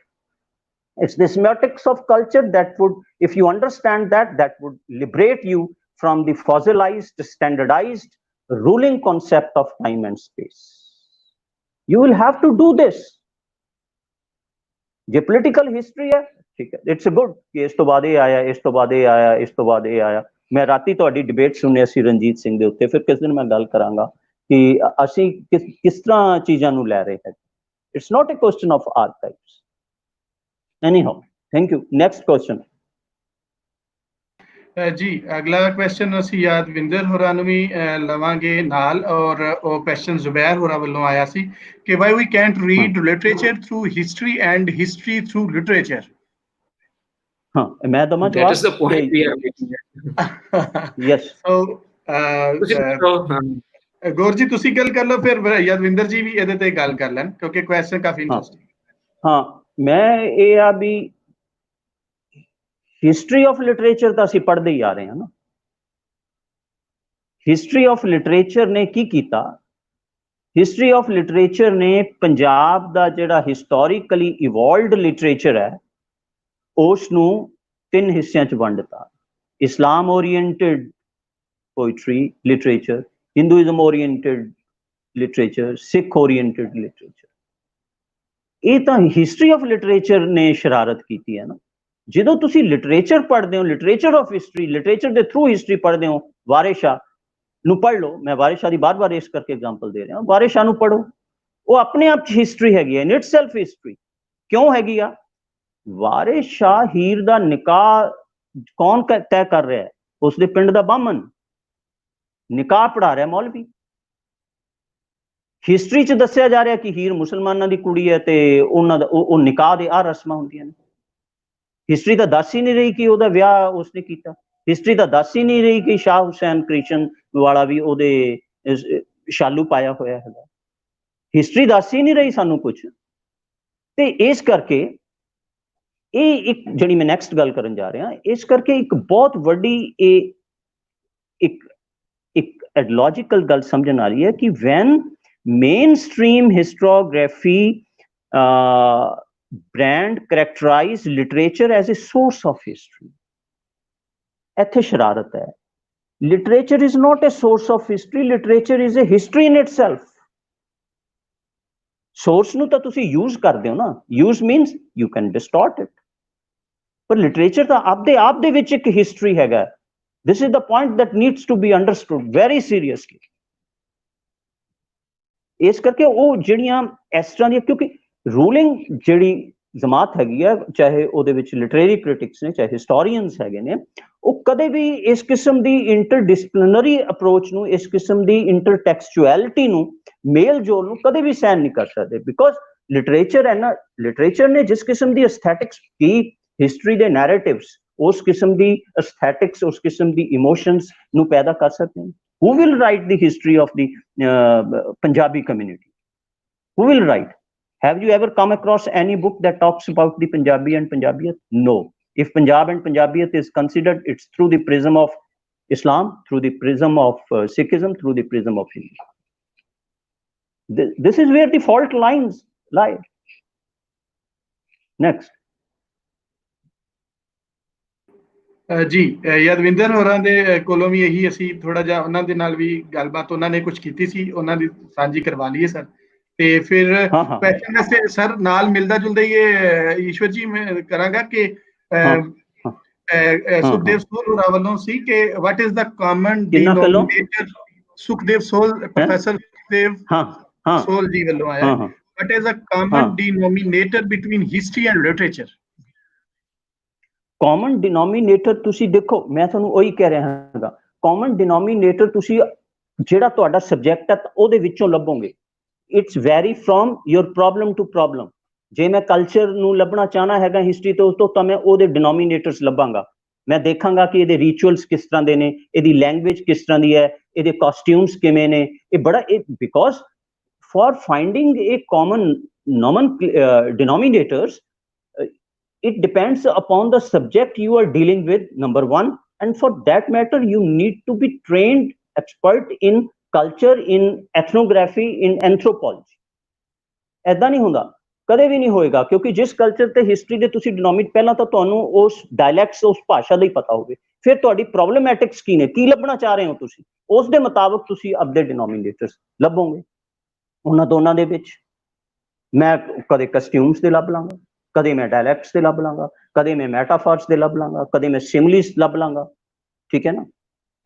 It's the semiotics of culture that would, if you understand that, that would liberate you from the fossilized, standardized, ruling concept of time and space. You will have to do this. ਜੇ ਪੋਲੀਟੀਕਲ ਹਿਸਟਰੀ ਹੈ, ਠੀਕ ਹੈ, ਇਟਸ ਗੁੱਡ ਕਿ ਇਸ ਤੋਂ ਬਾਅਦ ਇਹ ਆਇਆ, ਇਸ ਤੋਂ ਬਾਅਦ ਇਹ ਆਇਆ, ਇਸ ਤੋਂ ਬਾਅਦ ਇਹ ਆਇਆ। ਮੈਂ ਰਾਤੀ ਤੁਹਾਡੀ ਡਿਬੇਟ ਸੁਣਿਆ ਸੀ ਰਣਜੀਤ ਸਿੰਘ ਦੇ ਉੱਤੇ, ਫਿਰ ਕਿਸ ਦਿਨ ਮੈਂ ਗੱਲ ਕਰਾਂਗਾ ਕਿ ਅਸੀਂ ਕਿਸ ਤਰ੍ਹਾਂ ਚੀਜ਼ਾਂ ਨੂੰ ਲੈ ਰਹੇ ਹਾਂ। It's not a question of archives. Anyhow, thank you. Next question. ਜੀ ਅਗਲਾ ਕੁਐਸਚਨ ਅਸੀਂ ਯਾਦਵਿੰਦਰ ਹੋਰਾਂ ਨੂੰ ਵੀ ਲਵਾਂਗੇ ਨਾਲ, ਔਰ ਉਹ ਕੁਐਸਚਨ ਜ਼ੁਬੈਰ ਹੋਰਾਂ ਵੱਲੋਂ ਆਇਆ ਸੀ ਕਿ why we can't read literature through history and history through literature. ਹਾਂ, ਮੈਂ ਦਮਾ That is the point we are making. Yes. ਗੌਰ ਜੀ ਤੁਸੀਂ ਗੱਲ ਕਰ ਲਓ, ਫਿਰ ਯਾਦਵਿੰਦਰ ਜੀ ਵੀ ਇਹਦੇ ਤੇ ਗੱਲ ਕਰ ਲੈਣ ਕਿਉਂਕਿ ਕੁਐਸਚਨ ਕਾਫੀ ਇੰਟਰਸਟਿੰਗ। ਹਾਂ, ਮੈਂ ਇਹ ਆ ਵੀ ਹਿਸਟਰੀ ਆਫ ਲਿਟਰੇਚਰ ਤਾਂ ਅਸੀਂ ਪੜ੍ਹਦੇ ਹੀ ਆ ਰਹੇ ਹਾਂ ਨਾ। ਹਿਸਟਰੀ ਆਫ ਲਿਟਰੇਚਰ ਨੇ ਕੀ ਕੀਤਾ? ਹਿਸਟਰੀ ਆਫ ਲਿਟਰੇਚਰ ਨੇ ਪੰਜਾਬ ਦਾ ਜਿਹੜਾ ਹਿਸਟੋਰੀਕਲੀ ਇਵੋਲਵਡ ਲਿਟਰੇਚਰ ਹੈ ਉਸ ਨੂੰ 3 ਹਿੱਸਿਆਂ 'ਚ ਵੰਡ ਦਿੱਤਾ। Islam oriented poetry literature, Hinduism oriented literature, Sikh oriented literature. ਇਹ ਤਾਂ ਹਿਸਟਰੀ ਆਫ ਲਿਟਰੇਚਰ ਨੇ ਸ਼ਰਾਰਤ ਕੀਤੀ ਹੈ ਨਾ। ਜਦੋਂ ਤੁਸੀਂ ਲਿਟਰੇਚਰ ਪੜ੍ਹਦੇ ਹੋ, ਲਿਟਰੇਚਰ ਆਫ ਹਿਸਟਰੀ, ਲਿਟਰੇਚਰ ਦੇ ਥਰੂ ਹਿਸਟਰੀ ਪੜ੍ਹਦੇ ਹੋ, ਵਾਰਿਸ ਸ਼ਾਹ ਨੂੰ ਪੜ੍ਹ ਲਓ। ਮੈਂ ਵਾਰਿਸ ਸ਼ਾਹ ਦੀ ਬਾਰ-ਬਾਰ ਇਸ ਕਰਕੇ ਐਗਜ਼ਾਮਪਲ ਦੇ ਰਿਹਾ। ਵਾਰਿਸ ਸ਼ਾਹ ਨੂੰ ਪੜ੍ਹੋ, ਉਹ ਆਪਣੇ ਆਪ 'ਚ ਹਿਸਟਰੀ ਹੈਗੀ ਹੈ, ਇਨ ਇਟ ਸੈਲਫ ਹਿਸਟਰੀ। ਕਿਉਂ ਹੈਗੀ ਆ? ਵਾਰਿਸ ਸ਼ਾਹ ਹੀਰ ਦਾ ਨਿਕਾਹ ਕੌਣ ਤੈਅ ਕਰ ਰਿਹਾ ਹੈ? ਉਸਦੇ ਪਿੰਡ ਦਾ ਬਾਹਮਣ ਨਿਕਾਹ ਪੜ੍ਹਾ ਰਿਹਾ ਮੌਲਵੀ। ਹਿਸਟਰੀ 'ਚ ਦੱਸਿਆ ਜਾ ਰਿਹਾ ਕਿ ਹੀਰ ਮੁਸਲਮਾਨਾਂ ਦੀ ਕੁੜੀ ਹੈ ਤੇ ਉਹਨਾਂ ਦਾ ਉਹ ਨਿਕਾਹ ਦੇ ਆਹ ਰਸਮਾਂ ਹੁੰਦੀਆਂ ਨੇ। ਹਿਸਟਰੀ ਤਾਂ ਦੱਸ ਹੀ ਨਹੀਂ ਰਹੀ ਕਿ ਉਹਦਾ ਵਿਆਹ ਉਸਨੇ ਕੀਤਾ। ਹਿਸਟਰੀ ਤਾਂ ਦੱਸ ਹੀ ਨਹੀਂ ਰਹੀ ਕਿ ਸ਼ਾਹ ਹੁਸੈਨ ਕ੍ਰਿਸ਼ਨ ਵਾਲਾ ਵੀ ਉਹਦੇ ਸ਼ਾਲੂ ਪਾਇਆ ਹੋਇਆ ਹੈਗਾ। ਹਿਸਟਰੀ ਦੱਸ ਹੀ ਨਹੀਂ ਰਹੀ ਸਾਨੂੰ ਕੁਝ। ਤੇ ਇਸ ਕਰਕੇ ਇਹ ਇੱਕ ਜਿਹੜੀ ਮੈਂ ਨੈਕਸਟ ਗੱਲ ਕਰਨ ਜਾ ਰਿਹਾ, ਇਸ ਕਰਕੇ ਇੱਕ ਬਹੁਤ ਵੱਡੀ ਇਹ ਇੱਕ ਐਡਲੋਜੀਕਲ ਗੱਲ ਸਮਝਣ ਆ ਰਹੀ ਹੈ ਕਿ when mainstream historiography brand characterize literature as a source of history. ਇੱਥੇ ਸ਼ਰਾਰਤ ਹੈ। Literature is not a source of history. Literature is a history in itself. Source ਨੂੰ ਤਾਂ ਤੁਸੀਂ use ਕਰਦੇ ਹੋ ਨਾ। Use means you can distort it. ਪਰ literature ਤਾਂ ਆਪਦੇ ਆਪ ਦੇ ਵਿੱਚ ਇੱਕ history ਹੈਗਾ। This is the point that needs to be understood very seriously. ਇਸ ਕਰਕੇ ਉਹ ਜਿਹੜੀਆਂ ਇਸ ਤਰ੍ਹਾਂ ਦੀਆਂ, ਕਿਉਂਕਿ ਰੂਲਿੰਗ ਜਿਹੜੀ ਜਮਾਤ ਹੈਗੀ ਆ, ਚਾਹੇ ਉਹਦੇ ਵਿੱਚ ਲਿਟਰੇਰੀ ਕ੍ਰਿਟਿਕਸ ਨੇ, ਚਾਹੇ ਹਿਸਟੋਰੀਅਨਸ ਹੈਗੇ ਨੇ, ਉਹ ਕਦੇ ਵੀ ਇਸ ਕਿਸਮ ਦੀ ਇੰਟਰਡਿਸਪਲਿਨਰੀ ਅਪਰੋਚ ਨੂੰ, ਇਸ ਕਿਸਮ ਦੀ ਇੰਟਰਟੈਕਸਚੁਅਲਿਟੀ ਨੂੰ, ਮੇਲ ਜੋਲ ਨੂੰ ਕਦੇ ਵੀ ਸਹਿਣ ਨਹੀਂ ਕਰ ਸਕਦੇ। ਬਿਕੋਜ਼ ਲਿਟਰੇਚਰ ਹੈ ਨਾ, ਲਿਟਰੇਚਰ ਨੇ ਜਿਸ ਕਿਸਮ ਦੀ ਅਸਥੈਟਿਕਸ ਕੀ ਹਿਸਟਰੀ ਦੇ ਨੈਰੇਟਿਵਸ, ਉਸ ਕਿਸਮ ਦੀ ਅਸਥੈਟਿਕਸ, ਉਸ ਕਿਸਮ ਦੀ ਇਮੋਸ਼ਨਸ ਨੂੰ ਪੈਦਾ ਕਰ ਸਕਦੇ ਨੇ। Who will write the history of the Punjabi community? Who will write? Have you ever come across any book that talks about the Punjabi and Punjabiyat? No. If Punjab and Punjabiyat is considered, it's through the prism of Islam, through the prism of Sikhism, through the prism of Hindu. This is where the fault lines lie. Next. ਜੀ ਯਾਦਵਿੰਦਰ ਹੋਰਾਂ ਦੇ ਕੋਲੋਂ ਵੀ ਇਹੀ ਅਸੀਂ ਥੋੜਾ ਜਿਹਾ ਉਹਨਾਂ ਦੇ ਨਾਲ ਵੀ ਗੱਲਬਾਤ ਉਹਨਾਂ ਨੇ ਕੁਝ ਕੀਤੀ ਸੀ, ਉਹਨਾਂ ਦੀ ਸਾਂਝੀ ਕਰਵਾ ਲਈਏ ਸਰ। ਤੇ ਫਿਰ ਕੁਐਸਚਨ ਵੈਸੇ ਸਰ ਨਾਲ ਮਿਲਦਾ ਜੁਲਦਾ ਹੀ ਈਸ਼ਵਰ ਜੀ ਮੈਂ ਕਰਾਂਗਾ ਕਿ ਸੁਖਦੇਵ ਸੋਲ ਹੋਰਾਂ ਵੱਲੋਂ ਸੀ ਕਿ what is the common denominator. Sukhdev Sol, professor Sukhdev Sol ji ਵੱਲੋਂ ਆਇਆ, what is the common denominator between history and literature. Common denominator ਤੁਸੀਂ ਦੇਖੋ, ਮੈਂ ਤੁਹਾਨੂੰ ਉਹੀ ਕਹਿ ਰਿਹਾ ਹਾਂ, ਕਾਮਨ ਡਿਨੋਮੀਨੇਟਰ ਤੁਸੀਂ ਜਿਹੜਾ ਤੁਹਾਡਾ ਸਬਜੈਕਟ ਹੈ ਉਹਦੇ ਵਿੱਚੋਂ ਲੱਭੋਗੇ। It's vary from your problem to problem. ਜੇ ਮੈਂ ਕਲਚਰ ਨੂੰ ਲੱਭਣਾ ਚਾਹਨਾ ਹੈਗਾ ਹਿਸਟਰੀ ਤੋਂ, ਉਸ ਤੋਂ ਤਾਂ ਮੈਂ ਉਹਦੇ ਡਿਨੋਮੀਨੇਟਰਸ ਲੱਭਾਂਗਾ। ਮੈਂ ਦੇਖਾਂਗਾ ਕਿ ਇਹਦੇ ਰਿਚੁਅਲਸ ਕਿਸ ਤਰ੍ਹਾਂ ਦੇ ਨੇ, ਇਹਦੀ ਲੈਂਗੁਏਜ ਕਿਸ ਤਰ੍ਹਾਂ ਦੀ ਹੈ, ਇਹਦੇ ਕਾਸਟਿਊਮਸ ਕਿਵੇਂ ਨੇ। ਇਹ ਬੜਾ because for finding A common denominators, it depends upon the subject you are dealing with, number one, and for that matter you need to be trained expert in culture, in ethnography, in anthropology. ऐसा नहीं होता ਕਦੇ ਵੀ ਨਹੀਂ ਹੋਏਗਾ, ਕਿਉਂਕਿ ਜਿਸ ਕਲਚਰ ਤੇ ਹਿਸਟਰੀ ਦੇ ਤੁਸੀਂ ਡਿਨੋਮੀਨੇਟ, ਪਹਿਲਾਂ ਤਾਂ ਤੁਹਾਨੂੰ ਉਸ ਡਾਇਲੈਕਟਸ, ਉਸ ਭਾਸ਼ਾ ਦਾ ਹੀ ਪਤਾ ਹੋਵੇ, ਫਿਰ ਤੁਹਾਡੀ ਪ੍ਰੋਬਲਮੈਟਿਕਸ ਕੀ ਨੇ, ਕੀ ਲੱਭਣਾ ਚਾਹ ਰਹੇ ਹੋ ਤੁਸੀਂ, ਉਸ ਦੇ ਮੁਤਾਬਕ ਤੁਸੀਂ ਆਪਦੇ ਡਿਨੋਮੀਨੇਟਰਸ ਲੱਭੋਗੇ। ਉਹਨਾਂ ਦੋਨਾਂ ਦੇ ਵਿੱਚ ਮੈਂ ਕਦੇ ਕਸਟਿਊਮਸ ਦੇ ਲੱਭ ਲਾਂਗਾ, ਕਦੇ ਮੈਂ ਡਾਇਲੈਕਟਸ ਦੇ ਲੱਭ ਲਾਂਗਾ, ਕਦੇ ਮੈਂ ਮੈਟਾਫਾਰਸ ਦੇ ਲੱਭ ਲਾਂਗਾ, ਕਦੇ ਮੈਂ ਸਿਮਲੀਸ ਲੱਭ ਲਾਂਗਾ, ਠੀਕ ਹੈ ਨਾ।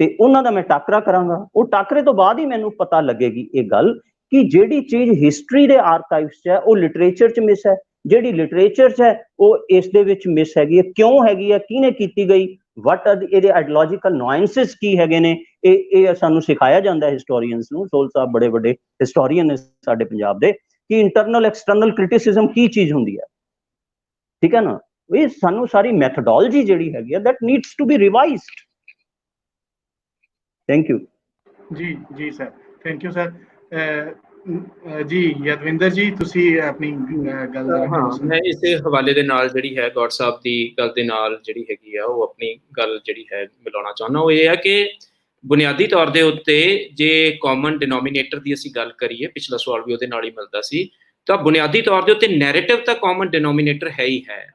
ਤੇ ਉਹਨਾਂ ਦਾ ਮੈਂ ਟਾਕਰਾ ਕਰਾਂਗਾ। ਉਹ ਟਾਕਰੇ ਤੋਂ ਬਾਅਦ ਹੀ ਮੈਨੂੰ ਪਤਾ ਲੱਗੇਗੀ ਇਹ ਗੱਲ ਕਿ ਜਿਹੜੀ ਚੀਜ਼ ਹਿਸਟਰੀ ਦੇ ਆਰਕਾਈਵਸ 'ਚ ਹੈ ਉਹ ਲਿਟਰੇਚਰ 'ਚ ਮਿਸ ਹੈ, ਜਿਹੜੀ ਲਿਟਰੇਚਰ 'ਚ ਹੈ ਉਹ ਇਸ ਦੇ ਵਿੱਚ ਮਿਸ ਹੈਗੀ ਹੈ। ਕਿਉਂ ਹੈਗੀ ਹੈ, ਕਿਹਨੇ ਕੀਤੀ ਗਈ, ਵਟ ਆਰ ਇਹਦੇ ਆਈਡੀਓਲੋਜੀਕਲ ਨੁਆਂਸਸ ਕੀ ਹੈਗੇ ਨੇ, ਇਹ ਸਾਨੂੰ ਸਿਖਾਇਆ ਜਾਂਦਾ ਹਿਸਟੋਰੀਅਨਸ ਨੂੰ। ਸੋਲ ਸਾਹਿਬ ਬੜੇ ਵੱਡੇ ਹਿਸਟੋਰੀਅਨ ਨੇ ਸਾਡੇ ਪੰਜਾਬ ਦੇ, ਕਿ ਇੰਟਰਨਲ ਐਕਸਟਰਨਲ ਕ੍ਰਿਟਿਸਿਜ਼ਮ ਕੀ ਚੀਜ਼ ਹੁੰਦੀ ਹੈ, ਠੀਕ ਹੈ ਨਾ। ਇਹ ਸਾਨੂੰ ਸਾਰੀ ਮੈਥਡੋਲੋਜੀ ਜਿਹੜੀ ਹੈਗੀ ਹੈ that needs to be revised. Thank you. ਜੀ ਸਰ, ਥੈਂਕ ਯੂ ਸਰ। ਜੀ ਯਦਵਿੰਦਰ ਜੀ, ਤੁਸੀਂ ਆਪਣੀ ਗੱਲ ਹਾਂ, ਮੈਂ ਇਸੇ ਹਵਾਲੇ ਦੇ ਨਾਲ ਜਿਹੜੀ ਹੈ ਗੌਡ ਸਾਹਿਬ ਦੀ ਗੱਲ ਦੇ ਨਾਲ ਜਿਹੜੀ ਹੈਗੀ ਆ ਉਹ ਆਪਣੀ ਗੱਲ ਜਿਹੜੀ ਹੈ ਮਿਲਾਉਣਾ ਚਾਹੁੰਦਾ। ਉਹ ਇਹ ਹੈ ਕਿ ਬੁਨਿਆਦੀ ਤੌਰ ਦੇ ਉੱਤੇ ਜੇ ਕਾਮਨ ਡਿਨੋਮੀਨੇਟਰ ਦੀ ਅਸੀਂ ਗੱਲ ਕਰੀਏ, ਪਿਛਲਾ ਸਵਾਲ ਵੀ ਉਹਦੇ ਨਾਲ ਹੀ ਮਿਲਦਾ ਸੀ, ਤਾਂ ਬੁਨਿਆਦੀ ਤੌਰ ਦੇ ਉੱਤੇ ਨੈਰੇਟਿਵ ਤਾਂ ਕਾਮਨ ਡਿਨੋਮੀਨੇਟਰ ਹੈ ਹੀ ਹੈ।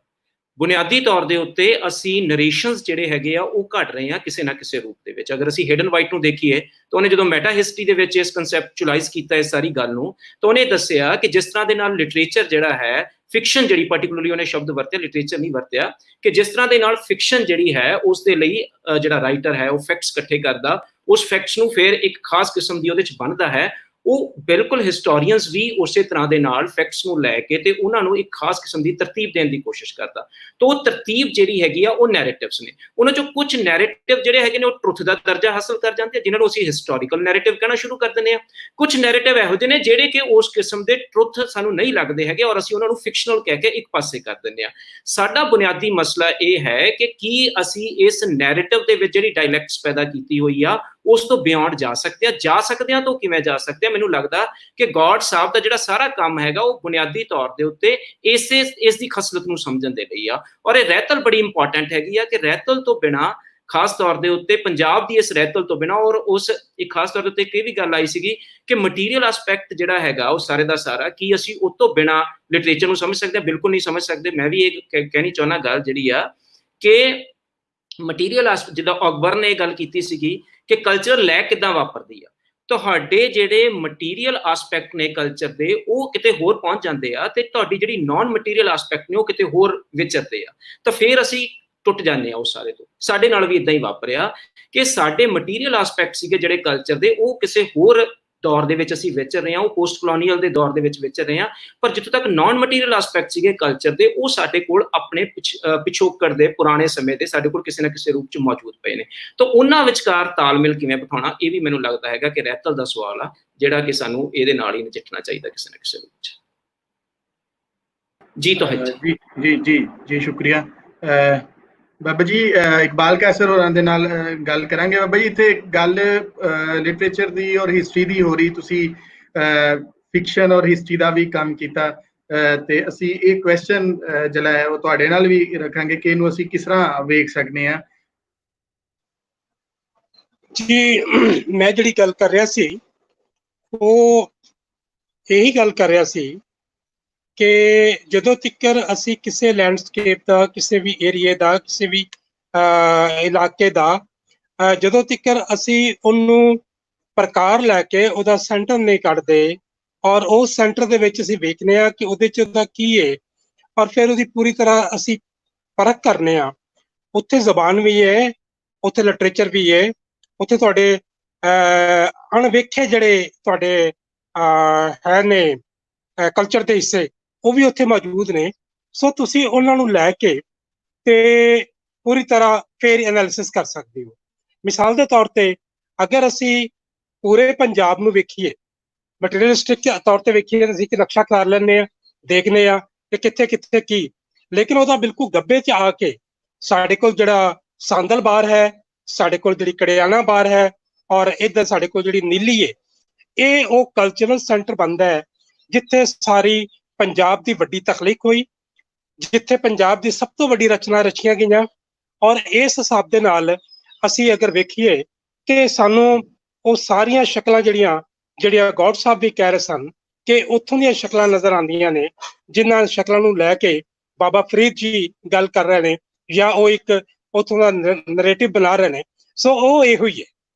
ਬੁਨਿਆਦੀ ਤੌਰ ਦੇ ਉੱਤੇ ਅਸੀਂ ਨਰੇਸ਼ਨਸ ਜਿਹੜੇ ਹੈਗੇ ਆ ਉਹ ਘਟ ਰਹੇ ਆ ਕਿਸੇ ਨਾ ਕਿਸੇ ਰੂਪ ਦੇ ਵਿੱਚ। ਅਗਰ ਅਸੀਂ ਹੇਡਨ ਵਾਈਟ ਨੂੰ ਦੇਖੀਏ ਤਾਂ ਉਹਨੇ ਜਦੋਂ ਮੈਟਾ ਹਿਸਟਰੀ ਦੇ ਵਿੱਚ ਇਸ ਕੰਸੈਪਚੁਅਲਾਈਜ਼ ਕੀਤਾ ਇਸ ਸਾਰੀ ਗੱਲ ਨੂੰ, ਤਾਂ ਉਹਨੇ ਦੱਸਿਆ ਕਿ ਜਿਸ ਤਰ੍ਹਾਂ ਦੇ ਨਾਲ ਲਿਟਰੇਚਰ ਜਿਹੜਾ ਹੈ, ਫਿਕਸ਼ਨ ਜਿਹੜੀ ਪਾਰਟਿਕੂਲਰਲੀ ਉਹਨੇ ਸ਼ਬਦ ਵਰਤਿਆ, ਲਿਟਰੇਚਰ ਨਹੀਂ ਵਰਤਿਆ, ਕਿ ਜਿਸ ਤਰ੍ਹਾਂ ਦੇ ਨਾਲ ਫਿਕਸ਼ਨ ਜਿਹੜੀ ਹੈ ਉਸ ਦੇ ਲਈ ਜਿਹੜਾ ਰਾਈਟਰ ਹੈ ਉਹ ਫੈਕਟਸ ਇਕੱਠੇ ਕਰਦਾ, ਉਸ ਫੈਕਟਸ ਨੂੰ ਫਿਰ ਇੱਕ ਖਾਸ ਕਿਸਮ ਦੀ ਉਹਦੇ 'ਚ ਬਣਦਾ ਹੈ। ਉਹ ਬਿਲਕੁਲ ਹਿਸਟੋਰੀਅਨਸ ਵੀ ਉਸੇ ਤਰ੍ਹਾਂ ਦੇ ਨਾਲ ਫੈਕਟਸ ਨੂੰ ਲੈ ਕੇ ਤੇ ਉਹਨਾਂ ਨੂੰ ਇੱਕ ਖਾਸ ਕਿਸਮ ਦੀ ਤਰਤੀਬ ਦੇਣ ਦੀ ਕੋਸ਼ਿਸ਼ ਕਰਦਾ। ਤਾਂ ਉਹ ਤਰਤੀਬ ਜਿਹੜੀ ਹੈਗੀ ਆ ਉਹ ਨੈਰੇਟਿਵਸ ਨੇ। ਉਹਨਾਂ 'ਚੋਂ ਕੁਝ ਨੈਰੇਟਿਵ ਜਿਹੜੇ ਹੈਗੇ ਨੇ ਉਹ ਟਰੁਥ ਦਾ ਦਰਜਾ ਹਾਸਲ ਕਰ ਜਾਂਦੇ ਆ, ਜਿਨ੍ਹਾਂ ਨੂੰ ਅਸੀਂ ਹਿਸਟੋਰੀਕਲ ਨੈਰੇਟਿਵ ਕਹਿਣਾ ਸ਼ੁਰੂ ਕਰ ਦਿੰਦੇ ਆ। ਕੁਝ ਨੈਰੇਟਿਵ ਇਹੋ ਜਿਹੇ ਨੇ ਜਿਹੜੇ ਕਿ ਉਸ ਕਿਸਮ ਦੇ ਟਰੁਥ ਸਾਨੂੰ ਨਹੀਂ ਲੱਗਦੇ ਹੈਗੇ ਔਰ ਅਸੀਂ ਉਹਨਾਂ ਨੂੰ ਫਿਕਸ਼ਨਲ ਕਹਿ ਕੇ ਇੱਕ ਪਾਸੇ ਕਰ ਦਿੰਦੇ ਆ। ਸਾਡਾ ਬੁਨਿਆਦੀ ਮਸਲਾ ਇਹ ਹੈ ਕਿ ਕੀ ਅਸੀਂ ਇਸ ਨੈਰੇਟਿਵ ਦੇ ਵਿੱਚ ਜਿਹੜੀ ਡਾਇਲੈਕਟਸ ਪੈਦਾ ਕੀਤੀ ਹੋਈ ਆ ਉਸ ਤੋਂ ਬਿਯੋਂਡ ਜਾ ਸਕਦੇ ਆ ਤਾਂ ਕਿਵੇਂ ਜਾ ਸਕਦੇ ਆ। ਮੈਨੂੰ ਲੱਗਦਾ ਕਿ ਗੌਡ ਸਾਹਿਬ ਦਾ ਜਿਹੜਾ ਸਾਰਾ ਕੰਮ ਹੈਗਾ ਉਹ ਬੁਨਿਆਦੀ ਤੌਰ ਦੇ ਉੱਤੇ ਇਸ ਦੀ ਖਸਲਤ ਨੂੰ ਸਮਝਣ ਦੇ ਲਈ ਆ। ਔਰ ਇਹ ਰਹਿਤਲ ਬੜੀ ਇੰਪੋਰਟੈਂਟ ਹੈਗੀ ਆ ਕਿ ਰਹਿਤਲ ਤੋਂ ਬਿਨਾਂ, ਖਾਸ ਤੌਰ ਦੇ ਉੱਤੇ ਪੰਜਾਬ ਦੀ ਇਸ ਰਹਿਤਲ ਤੋਂ ਬਿਨਾਂ, ਔਰ ਉਸ ਇੱਕ ਖਾਸ ਤੌਰ ਦੇ ਉੱਤੇ ਇੱਕ ਇਹ ਵੀ ਗੱਲ ਆਈ ਸੀਗੀ ਕਿ ਮਟੀਰੀਅਲ ਐਸਪੈਕਟ ਜਿਹੜਾ ਹੈਗਾ ਉਹ ਸਾਰੇ ਦਾ ਸਾਰਾ, ਕੀ ਅਸੀਂ ਉਹ ਤੋਂ ਬਿਨਾਂ ਲਿਟਰੇਚਰ ਨੂੰ ਸਮਝ ਸਕਦੇ ਹਾਂ? ਬਿਲਕੁਲ ਨਹੀਂ ਸਮਝ ਸਕਦੇ। ਮੈਂ ਵੀ ਇਹ ਕਹਿਣੀ ਚਾਹੁੰਦਾ ਗੱਲ ਜਿਹੜੀ ਆ ਕਿ ਮਟੀਰੀਅਲ ਜਿੱਦਾਂ ਅਕਬਰ ਨੇ ਇਹ ਗੱਲ ਕੀਤੀ ਸੀਗੀ ਕਿ ਕਲਚਰ ਲੈ ਕਿੱਦਾਂ ਵਾਪਰਦੀ ਆ, ਤੁਹਾਡੇ ਜਿਹੜੇ ਮਟੀਰੀਅਲ ਆਸਪੈਕਟ ਨੇ ਕਲਚਰ ਦੇ ਉਹ ਕਿਤੇ ਹੋਰ ਪਹੁੰਚ ਜਾਂਦੇ ਆ ਤੇ ਤੁਹਾਡੀ ਜਿਹੜੀ ਨਾਨ ਮਟੀਰੀਅਲ ਆਸਪੈਕਟ ਨੇ ਉਹ ਕਿਤੇ ਹੋਰ ਵਿਚਰਦੇ ਆ, ਤਾਂ ਫਿਰ ਅਸੀਂ ਟੁੱਟ ਜਾਂਦੇ ਆ ਉਸ ਸਾਰੇ ਤੋਂ। ਸਾਡੇ ਨਾਲ ਵੀ ਇਦਾਂ ਹੀ ਵਾਪਰਿਆ ਕਿ ਸਾਡੇ ਮਟੀਰੀਅਲ ਆਸਪੈਕਟ ਸੀਗੇ ਜਿਹੜੇ ਕਲਚਰ ਦੇ, ਉਹ ਕਿਸੇ ਹੋਰ ਦੌਰ ਦੇ ਵਿੱਚ ਅਸੀਂ ਵਿਚਰ ਰਹੇ ਹਾਂ, ਉਹ ਪੋਸਟ ਕਲੋਨੀਅਲ ਦੇ ਦੌਰ ਦੇ ਵਿੱਚ ਵਿਚਰ ਰਹੇ ਹਾਂ। ਪਰ ਜਿੱਥੋਂ ਤੱਕ ਨਾਨ ਮਟੀਰੀਅਲ ਆਸਪੈਕਟ ਸੀਗੇ ਕਲਚਰ ਦੇ, ਉਹ ਸਾਡੇ ਕੋਲ ਆਪਣੇ ਪਿਛੋਕੜ ਦੇ ਪੁਰਾਣੇ ਸਮੇਂ ਦੇ ਸਾਡੇ ਕੋਲ ਕਿਸੇ ਨਾ ਕਿਸੇ ਰੂਪ 'ਚ ਮੌਜੂਦ ਪਏ ਨੇ। ਤਾਂ ਉਹਨਾਂ ਵਿਚਕਾਰ ਤਾਲਮੇਲ ਕਿਵੇਂ ਬਿਠਾਉਣਾ, ਇਹ ਵੀ ਮੈਨੂੰ ਲੱਗਦਾ ਹੈਗਾ ਕਿ ਰਹਿਤਲ ਦਾ ਸਵਾਲ ਆ ਜਿਹੜਾ ਕਿ ਸਾਨੂੰ ਇਹਦੇ ਨਾਲ ਹੀ ਨਜਿੱਠਣਾ ਚਾਹੀਦਾ ਕਿਸੇ ਨਾ ਕਿਸੇ ਰੂਪ 'ਚ। ਜੀ ਤੁਹਾਡਾ ਜੀ ਸ਼ੁਕਰੀਆ ਬਾਬਾ ਜੀ। ਇਕਬਾਲ ਕੈਸਰ ਹੋਰਾਂ ਦੇ ਨਾਲ ਗੱਲ ਕਰਾਂਗੇ। ਬਾਬਾ ਜੀ, ਇੱਥੇ ਗੱਲ ਲਿਟਰੇਚਰ ਦੀ ਔਰ ਹਿਸਟਰੀ ਦੀ ਹੋ ਰਹੀ, ਤੁਸੀਂ ਫਿਕਸ਼ਨ ਔਰ ਹਿਸਟਰੀ ਦਾ ਵੀ ਕੰਮ ਕੀਤਾ, ਤੇ ਅਸੀਂ ਇਹ ਕੁਐਸਚਨ ਜਿਹੜਾ ਹੈ ਉਹ ਤੁਹਾਡੇ ਨਾਲ ਵੀ ਰੱਖਾਂਗੇ ਕਿ ਇਹਨੂੰ ਅਸੀਂ ਕਿਸ ਤਰ੍ਹਾਂ ਵੇਖ ਸਕਦੇ ਹਾਂ। ਜੀ, ਮੈਂ ਜਿਹੜੀ ਗੱਲ ਕਰ ਰਿਹਾ ਸੀ ਉਹ ਇਹੀ ਗੱਲ ਕਰ ਰਿਹਾ ਸੀ ਕਿ ਜਦੋਂ ਤੱਕ ਅਸੀਂ ਕਿਸੇ ਲੈਂਡਸਕੇਪ ਦਾ, ਕਿਸੇ ਵੀ ਏਰੀਏ ਦਾ, ਕਿਸੇ ਵੀ ਇਲਾਕੇ ਦਾ, ਜਦੋਂ ਤੱਕ ਅਸੀਂ ਉਹਨੂੰ ਪ੍ਰਕਾਰ ਲੈ ਕੇ ਉਹਦਾ ਸੈਂਟਰ ਨਹੀਂ ਕੱਢਦੇ ਔਰ ਉਸ ਸੈਂਟਰ ਦੇ ਵਿੱਚ ਅਸੀਂ ਵੇਖਦੇ ਹਾਂ ਕਿ ਉਹਦੇ 'ਚ ਉਹਦਾ ਕੀ ਹੈ ਔਰ ਫਿਰ ਉਹਦੀ ਪੂਰੀ ਤਰ੍ਹਾਂ ਅਸੀਂ ਪਰਖ ਕਰਨੇ ਆ। ਉੱਥੇ ਜ਼ਬਾਨ ਵੀ ਹੈ, ਉੱਥੇ ਲਿਟਰੇਚਰ ਵੀ ਹੈ, ਉੱਥੇ ਤੁਹਾਡੇ ਅਣਵੇਖੇ ਜਿਹੜੇ ਤੁਹਾਡੇ ਹੈ ਨੇ ਕਲਚਰ ਦੇ ਹਿੱਸੇ, ਉਹ ਵੀ ਉੱਥੇ ਮੌਜੂਦ ਨੇ। ਸੋ ਤੁਸੀਂ ਉਹਨਾਂ ਨੂੰ ਲੈ ਕੇ ਤੇ ਪੂਰੀ ਤਰ੍ਹਾਂ ਫੇਰ ਐਨਾਲਿਸਿਸ ਕਰ ਸਕਦੇ ਹੋ। ਮਿਸਾਲ ਦੇ ਤੌਰ ਤੇ ਅਗਰ ਅਸੀਂ ਪੂਰੇ ਪੰਜਾਬ ਨੂੰ ਵੇਖੀਏ, ਮਟੀਰੀਅਲਿਸਟਿਕ ਤੌਰ ਤੇ ਵੇਖੀਏ, ਅਸੀਂ ਕਿ ਨਕਸ਼ਾ ਕਰ ਲੈਂਦੇ ਹਾਂ, ਦੇਖਦੇ ਹਾਂ ਕਿ ਕਿੱਥੇ ਕਿੱਥੇ ਕੀ, ਲੇਕਿਨ ਉਹਦਾ ਬਿਲਕੁਲ ਗੱਬੇ 'ਚ ਆ ਕੇ ਸਾਡੇ ਕੋਲ ਜਿਹੜਾ ਸਾਂਦਲ ਬਾਰ ਹੈ, ਸਾਡੇ ਕੋਲ ਜਿਹੜੀ ਕੜਿਆਣਾ ਬਾਰ ਹੈ ਔਰ ਇੱਧਰ ਸਾਡੇ ਕੋਲ ਜਿਹੜੀ ਨੀਲੀ ਹੈ, ਇਹ ਉਹ ਕਲਚਰਲ ਸੈਂਟਰ ਬਣਦਾ ਹੈ ਜਿੱਥੇ ਸਾਰੀ ਪੰਜਾਬ ਦੀ ਵੱਡੀ ਤਖਲੀਕ ਹੋਈ, ਜਿੱਥੇ ਪੰਜਾਬ ਦੀ ਸਭ ਤੋਂ ਵੱਡੀ ਰਚਨਾ ਰਚੀਆਂ ਗਈਆਂ। ਔਰ ਇਸ ਹਿਸਾਬ ਦੇ ਨਾਲ ਅਸੀਂ ਅਗਰ ਵੇਖੀਏ ਕਿ ਸਾਨੂੰ ਉਹ ਸਾਰੀਆਂ ਸ਼ਕਲਾਂ ਜਿਹੜੀਆਂ ਗੌਡ ਸਾਹਿਬ ਵੀ ਕਹਿ ਰਹੇ ਸਨ ਕਿ ਉੱਥੋਂ ਦੀਆਂ ਸ਼ਕਲਾਂ ਨਜ਼ਰ ਆਉਂਦੀਆਂ ਨੇ, ਜਿਨ੍ਹਾਂ ਸ਼ਕਲਾਂ ਨੂੰ ਲੈ ਕੇ ਬਾਬਾ ਫਰੀਦ ਜੀ ਗੱਲ ਕਰ ਰਹੇ ਨੇ, ਜਾਂ ਉਹ ਇੱਕ ਉੱਥੋਂ ਦਾ ਨਰੇਟਿਵ ਬਣਾ ਰਹੇ ਨੇ। ਸੋ ਉਹ ਇਹੋ ਹੀ ਹੈ।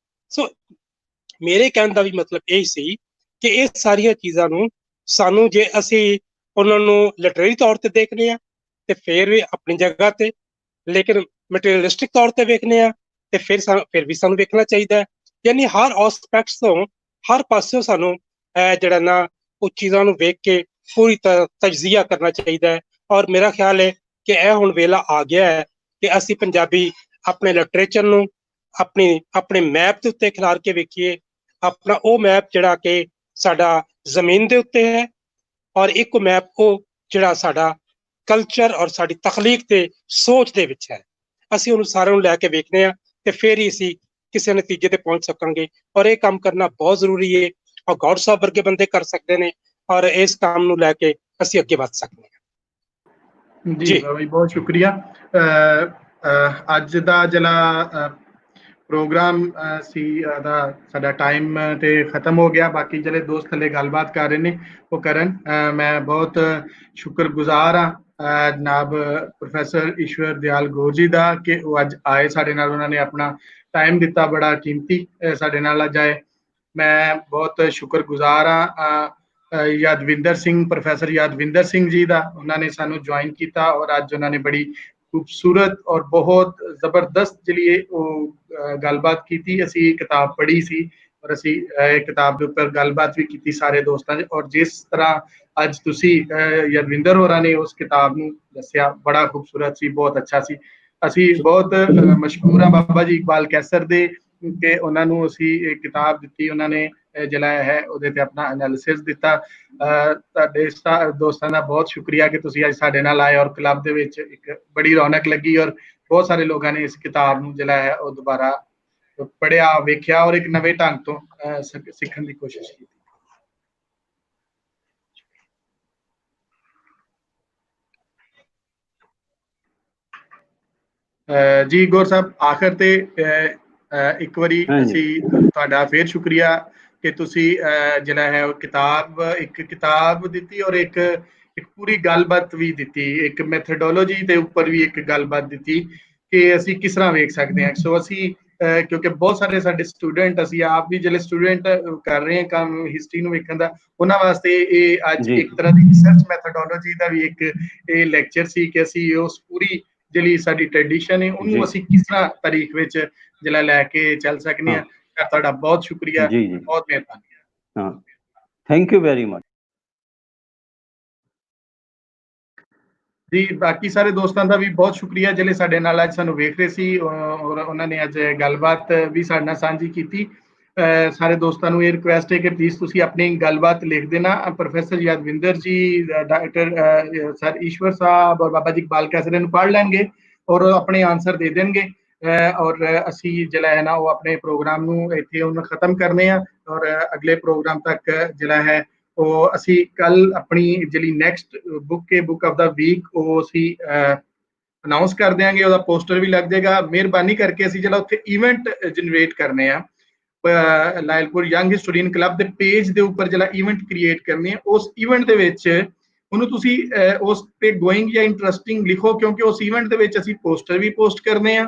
ਸੋ ਮੇਰੇ ਕਹਿਣ ਦਾ ਵੀ ਮਤਲਬ ਇਹ ਸੀ ਕਿ ਇਹ ਸਾਰੀਆਂ ਚੀਜ਼ਾਂ ਨੂੰ ਸਾਨੂੰ, ਜੇ ਅਸੀਂ ਉਹਨਾਂ ਨੂੰ ਲਿਟਰੇਰੀ ਤੌਰ ਤੇ ਦੇਖਦੇ ਹਾਂ ਤੇ ਫਿਰ ਵੀ ਆਪਣੀ ਜਗ੍ਹਾ ਤੇ, ਲੇਕਿਨ ਮਟੀਰੀਅਲਿਸਟਿਕ ਤੌਰ ਤੇ ਵੇਖਦੇ ਹਾਂ ਤੇ ਫਿਰ ਵੀ ਸਾਨੂੰ ਵੇਖਣਾ ਚਾਹੀਦਾ ਹੈ। ਯਾਨੀ ਹਰ ਐਸਪੈਕਟਸ ਤੋਂ, ਹਰ ਪਾਸਿਓਂ ਸਾਨੂੰ ਜਿਹੜਾ ਨਾ ਉਹ ਚੀਜ਼ਾਂ ਨੂੰ ਵੇਖ ਕੇ ਪੂਰੀ ਤਰ੍ਹਾਂ ਤਜਜ਼ੀਆ ਕਰਨਾ ਚਾਹੀਦਾ ਹੈ। ਔਰ ਮੇਰਾ ਖਿਆਲ ਹੈ ਕਿ ਇਹ ਹੁਣ ਵੇਲਾ ਆ ਗਿਆ ਹੈ ਕਿ ਅਸੀਂ ਪੰਜਾਬੀ ਆਪਣੇ ਲਿਟਰੇਚਰ ਨੂੰ ਆਪਣੇ ਮੈਪ ਦੇ ਉੱਤੇ ਖਿਲਾਰ ਕੇ ਵੇਖੀਏ, ਆਪਣਾ ਉਹ ਮੈਪ ਜਿਹੜਾ ਕਿ ਸਾਡਾ ਜ਼ਮੀਨ ਦੇ ਉੱਤੇ ਹੈ, ਔਰ ਇੱਕ ਮੈਪ ਉਹ ਜਿਹੜਾ ਸਾਡਾ ਕਲਚਰ ਔਰ ਸਾਡੀ ਤਖਲੀਕ ਤੇ ਸੋਚ ਦੇ ਵਿੱਚ ਹੈ। ਅਸੀਂ ਉਹਨੂੰ ਸਾਰਿਆਂ ਨੂੰ ਲੈ ਕੇ ਵੇਖਦੇ ਹਾਂ ਤੇ ਫਿਰ ਹੀ ਅਸੀਂ ਕਿਸੇ ਨਤੀਜੇ ਤੇ ਪਹੁੰਚ ਸਕਾਂਗੇ। ਔਰ ਇਹ ਕੰਮ ਕਰਨਾ ਬਹੁਤ ਜ਼ਰੂਰੀ ਹੈ, ਔਰ ਗੌਡ ਸਾਹਿਬ ਵਰਗੇ ਬੰਦੇ ਕਰ ਸਕਦੇ ਨੇ, ਔਰ ਇਸ ਕੰਮ ਨੂੰ ਲੈ ਕੇ ਅਸੀਂ ਅੱਗੇ ਵੱਧ ਸਕਦੇ ਹਾਂ। ਜੀ ਬਾਬਾ ਜੀ, ਬਹੁਤ ਸ਼ੁਕਰੀਆ। ਅੱਜ ਦਾ ਜਿਹੜਾ ਪ੍ਰੋਗਰਾਮ ਸੀ ਦਾ ਸਾਡਾ ਟਾਈਮ ਤੇ ਖਤਮ ਹੋ ਗਿਆ। ਬਾਕੀ ਜਿਹੜੇ ਦੋਸਤ ਹਲੇ ਗੱਲਬਾਤ ਕਰ ਰਹੇ ਨੇ ਉਹ ਕਰਨ। ਮੈਂ ਬਹੁਤ ਸ਼ੁਕਰਗੁਜ਼ਾਰ ਹਾਂ ਜਨਾਬ ਪ੍ਰੋਫੈਸਰ ਈਸ਼ਵਰ ਦਿਆਲ ਗੌਰ ਜੀ ਦਾ ਕਿ ਉਹ ਅੱਜ ਆਏ ਸਾਡੇ ਨਾਲ, ਉਹਨਾਂ ਨੇ ਆਪਣਾ ਟਾਈਮ ਦਿੱਤਾ, ਬੜਾ ਕੀਮਤੀ ਸਾਡੇ ਨਾਲ ਅੱਜ ਆਏ। ਮੈਂ ਬਹੁਤ ਸ਼ੁਕਰਗੁਜ਼ਾਰ ਹਾਂ ਯਾਦਵਿੰਦਰ ਸਿੰਘ, ਪ੍ਰੋਫੈਸਰ ਯਾਦਵਿੰਦਰ ਸਿੰਘ ਜੀ ਦਾ। ਉਹਨਾਂ ਨੇ ਸਾਨੂੰ ਜੁਆਇਨ ਕੀਤਾ ਔਰ ਅੱਜ ਉਹਨਾਂ ਨੇ ਬੜੀ ਖੂਬਸੂਰਤ ਔਰ ਬਹੁਤ ਜ਼ਬਰਦਸਤ ਜਿਹੜੀ ਉਹ ਗੱਲਬਾਤ ਕੀਤੀ। ਅਸੀਂ ਕਿਤਾਬ ਪੜ੍ਹੀ ਸੀ ਔਰ ਅਸੀਂ ਇਹ ਕਿਤਾਬ ਦੇ ਉੱਪਰ ਗੱਲਬਾਤ ਵੀ ਕੀਤੀ ਸਾਰੇ ਦੋਸਤਾਂ 'ਚ। ਔਰ ਜਿਸ ਤਰ੍ਹਾਂ ਅੱਜ ਤੁਸੀਂ ਯਾਦਵਿੰਦਰ ਹੋਰਾਂ ਨੇ ਉਸ ਕਿਤਾਬ ਨੂੰ ਦੱਸਿਆ, ਬੜਾ ਖੂਬਸੂਰਤ ਸੀ, ਬਹੁਤ ਅੱਛਾ ਸੀ। ਅਸੀਂ ਬਹੁਤ ਮਸ਼ਕੂਰ ਹਾਂ ਬਾਬਾ ਜੀ ਇਕਬਾਲ ਕੈਸਰ ਦੇ ਕਿ ਉਹਨਾਂ ਨੂੰ ਅਸੀਂ ਇਹ ਕਿਤਾਬ ਦਿੱਤੀ, ਉਹਨਾਂ ਨੇ ਜਿਹੜਾ ਹੈ ਉਹਦੇ ਤੇ ਆਪਣਾ ਐਨਾਲਿਸਿਸ ਦਿੱਤਾ। ਤੁਹਾਡੇ ਦੋਸਤਾਂ ਦਾ ਬਹੁਤ ਸ਼ੁਕਰੀਆ ਕਿ ਤੁਸੀਂ ਅੱਜ ਸਾਡੇ ਨਾਲ ਆਏ ਔਰ ਕਲੱਬ ਦੇ ਵਿੱਚ ਇੱਕ ਬੜੀ ਰੌਣਕ ਲੱਗੀ ਔਰ ਬਹੁਤ ਸਾਰੇ ਲੋਕਾਂ ਨੇ ਇਸ ਕਿਤਾਬ ਨੂੰ ਜਿਹੜਾ ਹੈ ਉਹ ਦੁਬਾਰਾ ਪੜ੍ਹਿਆ, ਵੇਖਿਆ ਔਰ ਇੱਕ ਨਵੇਂ ਢੰਗ ਤੋਂ ਸਿੱਖਣ ਦੀ ਕੋਸ਼ਿਸ਼ ਕੀਤੀ। ਜੀ ਗੌਰ ਸਾਹਿਬ, ਆਖਰ ਤੇ ਇੱਕ ਵਾਰੀ ਅਸੀਂ ਤੁਹਾਡਾ ਫੇਰ ਸ਼ੁਕਰੀਆ ਕਿ ਤੁਸੀਂ ਜਿਹੜਾ ਹੈ ਉਹ ਇੱਕ ਕਿਤਾਬ ਦਿੱਤੀ ਔਰ ਇੱਕ ਪੂਰੀ ਗੱਲਬਾਤ ਵੀ ਦਿੱਤੀ, ਇੱਕ ਮੈਥਡੋਲੋਜੀ ਦੇ ਉੱਪਰ ਵੀ ਇੱਕ ਗੱਲਬਾਤ ਦਿੱਤੀ ਕਿ ਅਸੀਂ ਕਿਸ ਤਰ੍ਹਾਂ ਵੇਖ ਸਕਦੇ ਹਾਂ। ਸੋ ਅਸੀਂ ਕਿਉਂਕਿ ਬਹੁਤ ਸਾਰੇ ਸਾਡੇ ਸਟੂਡੈਂਟ, ਅਸੀਂ ਆਪ ਵੀ ਜਿਹੜੇ ਸਟੂਡੈਂਟ ਕਰ ਰਹੇ ਹਾਂ ਕੰਮ ਹਿਸਟਰੀ ਨੂੰ ਵੇਖਣ ਦਾ, ਉਹਨਾਂ ਵਾਸਤੇ ਇਹ ਅੱਜ ਇੱਕ ਤਰ੍ਹਾਂ ਦੀ ਰਿਸਰਚ ਮੈਥਡੋਲੋਜੀ ਦਾ ਵੀ ਇੱਕ ਇਹ ਲੈਕਚਰ ਸੀ ਕਿ ਅਸੀਂ ਉਸ ਪੂਰੀ ਜਿਹੜੀ ਸਾਡੀ ਟ੍ਰੈਡੀਸ਼ਨ ਹੈ ਉਹਨੂੰ ਅਸੀਂ ਕਿਸ ਤਰ੍ਹਾਂ ਤਾਰੀਖ ਵਿੱਚ ਜਿਹੜਾ ਲੈ ਕੇ ਚੱਲ ਸਕਦੇ ਹਾਂ। ਤੁਹਾਡਾ ਬਹੁਤ ਸ਼ੁਕਰੀਆ, ਬਹੁਤ ਮਿਹਰਬਾਨੀ। ਥੈਂਕ ਯੂ ਵੈਰੀ ਮਚ ਜੀ। ਬਾਕੀ ਸਾਰੇ ਦੋਸਤਾਂ ਦਾ ਵੀ ਬਹੁਤ ਸ਼ੁਕਰੀਆ ਜਿਹੜੇ ਸਾਡੇ ਨਾਲ ਅੱਜ ਸਾਨੂੰ ਵੇਖ ਰਹੇ ਸੀ ਔਰ ਉਹਨਾਂ ਨੇ ਅੱਜ ਗੱਲਬਾਤ ਵੀ ਸਾਡੇ ਨਾਲ ਸਾਂਝੀ ਕੀਤੀ। ਸਾਰੇ ਦੋਸਤਾਂ ਨੂੰ ਇਹ ਰਿਕੁਐਸਟ ਹੈ ਕਿ ਪਲੀਜ਼ ਤੁਸੀਂ ਆਪਣੀ ਗੱਲਬਾਤ ਲਿਖ ਦੇਣਾ। ਪ੍ਰੋਫੈਸਰ ਯਾਦਵਿੰਦਰ ਜੀ, ਡਾਕਟਰ ਸਰ ਈਸ਼ਵਰ ਸਾਹਿਬ ਔਰ ਬਾਬਾ ਜੀ ਇਕਬਾਲ ਕੈਸਰ ਨੂੰ ਪੜ੍ਹ ਲੈਣਗੇ ਔਰ ਆਪਣੇ ਆਨਸਰ ਦੇ ਦੇਣਗੇ। ਔਰ ਅਸੀਂ ਜਿਹੜਾ ਹੈ ਨਾ ਉਹ ਆਪਣੇ ਪ੍ਰੋਗਰਾਮ ਨੂੰ ਇੱਥੇ ਹੁਣ ਖਤਮ ਕਰਨੇ ਆ ਔਰ ਅਗਲੇ ਪ੍ਰੋਗਰਾਮ ਤੱਕ ਜਿਹੜਾ ਹੈ ਉਹ ਅਸੀਂ ਕੱਲ ਆਪਣੀ ਜਿਹੜੀ next book of the week ਉਹ ਅਸੀਂ ਅਨਾਉਂਸ ਕਰ ਦਿਆਂਗੇ। ਉਹਦਾ ਪੋਸਟਰ ਵੀ ਲੱਗ ਜਾਏਗਾ। ਮਿਹਰਬਾਨੀ ਕਰਕੇ ਅਸੀਂ ਜਿਹੜਾ ਉੱਥੇ ਇਵੈਂਟ ਜਨਰੇਟ ਕਰਨੇ ਆ, ਲਾਇਲਪੁਰ ਯੰਗ ਹਿਸਟੋਰੀਅਨ ਕਲੱਬ ਦੇ ਪੇਜ ਦੇ ਉੱਪਰ ਜਿਹੜਾ ਇਵੈਂਟ ਕ੍ਰੀਏਟ ਕਰਨੀ ਹੈ, ਉਸ ਇਵੈਂਟ ਦੇ ਵਿੱਚ ਉਹਨੂੰ ਤੁਸੀਂ ਉਸ ਤੇ ਗੋਇੰਗ ਜਾਂ ਇੰਟਰਸਟਿੰਗ ਲਿਖੋ, ਕਿਉਂਕਿ ਉਸ ਇਵੈਂਟ ਦੇ ਵਿੱਚ ਅਸੀਂ ਪੋਸਟਰ ਵੀ ਪੋਸਟ ਕਰਨੇ ਆ।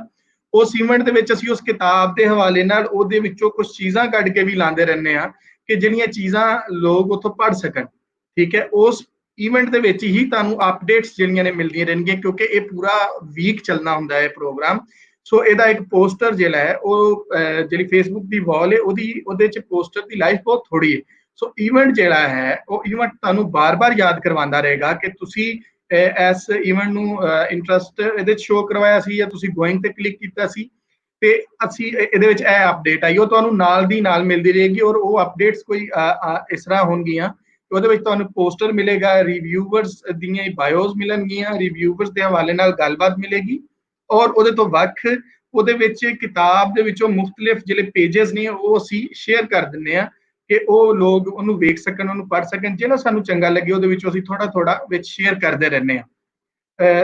ਉਸ ਇਵੈਂਟ ਦੇ ਵਿੱਚ ਅਸੀਂ ਉਸ ਕਿਤਾਬ ਦੇ ਹਵਾਲੇ ਨਾਲ ਉਹਦੇ ਵਿੱਚੋਂ ਕੁਝ ਚੀਜ਼ਾਂ ਕੱਢ ਕੇ ਵੀ ਲਾਉਂਦੇ ਰਹਿੰਦੇ ਆ ਕਿ ਜਿਹੜੀਆਂ ਚੀਜ਼ਾਂ ਲੋਕ ਉੱਥੋਂ ਪੜ੍ਹ ਸਕਣ। ਠੀਕ ਹੈ, ਉਸ ਇਵੈਂਟ ਦੇ ਵਿੱਚ ਹੀ ਤੁਹਾਨੂੰ ਅਪਡੇਟਸ ਜਿਹੜੀਆਂ ਨੇ ਮਿਲਦੀਆਂ ਰਹਿਣਗੀਆਂ, ਕਿਉਂਕਿ ਇਹ ਪੂਰਾ ਵੀਕ ਚੱਲਣਾ ਹੁੰਦਾ ਹੈ ਪ੍ਰੋਗਰਾਮ। ਸੋ ਇਹਦਾ ਇੱਕ ਪੋਸਟਰ ਜਿਹੜਾ ਹੈ ਉਹ ਜਿਹੜੀ ਫੇਸਬੁੱਕ ਦੀ ਵਾਲ ਹੈ ਉਹਦੇ ਚ ਪੋਸਟਰ ਦੀ ਲਾਈਫ ਬਹੁਤ ਥੋੜੀ ਹੈ। ਸੋ ਇਵੈਂਟ ਜਿਹੜਾ ਹੈ ਉਹ ਇਵੈਂਟ ਤੁਹਾਨੂੰ ਬਾਰ-ਬਾਰ ਯਾਦ ਕਰਵਾਉਂਦਾ ਰਹੇਗਾ ਕਿ ਤੁਸੀਂ ਇਸ ਇਵੈਂਟ ਨੂੰ ਇੰਟਰਸਟ ਇਹਦੇ ਚ ਸ਼ੋ ਕਰਵਾਇਆ ਸੀ ਜਾਂ ਤੁਸੀਂ ਗੋਇੰਗ ਤੇ ਕਲਿੱਕ ਕੀਤਾ ਸੀ ਤੇ ਅਸੀਂ ਇਹਦੇ ਵਿੱਚ ਇਹ ਅਪਡੇਟ ਆਈ, ਉਹ ਤੁਹਾਨੂੰ ਨਾਲ ਦੀ ਨਾਲ ਮਿਲਦੀ ਰਹੇਗੀ। ਔਰ ਉਹ ਅਪਡੇਟਸ ਕੋਈ ਇਸ ਤਰ੍ਹਾਂ ਹੋਣਗੀਆਂ, ਉਹਦੇ ਵਿੱਚ ਤੁਹਾਨੂੰ ਪੋਸਟਰ ਮਿਲੇਗਾ, ਰਿਵਿਊਵਰਸ ਦੀਆਂ ਬਾਇਓਜ਼ ਮਿਲਣਗੀਆਂ, ਰਿਵਿਊਵਰਸ ਦੇ ਹਵਾਲੇ ਨਾਲ ਗੱਲਬਾਤ ਮਿਲੇਗੀ ਔਰ ਉਹਦੇ ਤੋਂ ਵੱਖ ਉਹਦੇ ਵਿੱਚ ਕਿਤਾਬ ਦੇ ਵਿੱਚੋਂ ਮੁਖਤਲਿਫ ਜਿਹੜੇ ਪੇजेस ਨੇ ਉਹ ਅਸੀਂ ਸ਼ੇਅਰ ਕਰ ਦਿੰਦੇ ਆ ਕਿ ਉਹ ਲੋਕ ਉਹਨੂੰ ਵੇਖ ਸਕਣ, ਉਹਨੂੰ ਪੜ੍ਹ ਸਕਣ। ਜਿਹੜਾ ਸਾਨੂੰ ਚੰਗਾ ਲੱਗੇ ਉਹਦੇ ਵਿੱਚੋਂ ਅਸੀਂ ਥੋੜਾ ਵਿੱਚ ਸ਼ੇਅਰ ਕਰਦੇ ਰਹਿੰਦੇ ਆ।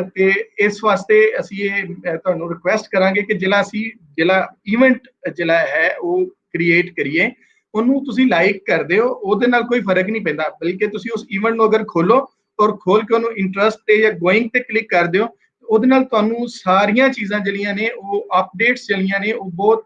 ਤੇ ਇਸ ਵਾਸਤੇ ਅਸੀਂ ਇਹ ਤੁਹਾਨੂੰ ਰਿਕੁਐਸਟ ਕਰਾਂਗੇ ਕਿ ਜਿਹੜਾ ਇਵੈਂਟ ਜਿਹੜਾ ਹੈ ਉਹ ਕ੍ਰੀਏਟ ਕਰੀਏ ਉਹਨੂੰ ਤੁਸੀਂ ਲਾਈਕ ਕਰਦੇ ਹੋ, ਉਹਦੇ ਨਾਲ ਕੋਈ ਫਰਕ ਨਹੀਂ ਪੈਂਦਾ, ਬਲਕਿ ਤੁਸੀਂ ਉਸ ਈਵੈਂਟ ਨੂੰ ਅਗਰ ਖੋਲੋ ਔਰ ਖੋਲ ਕੇ ਉਹਨੂੰ ਇੰਟਰਸਟ ਤੇ ਜਾਂ ਗੋਇੰਗ ਤੇ ਕਲਿੱਕ ਕਰ ਦਿਓ, ਉਹਦੇ ਨਾਲ ਤੁਹਾਨੂੰ ਸਾਰੀਆਂ ਚੀਜ਼ਾਂ ਜਿਹੜੀਆਂ ਨੇ ਉਹ ਅਪਡੇਟਸ ਜਿਹੜੀਆਂ ਨੇ ਉਹ ਬਹੁਤ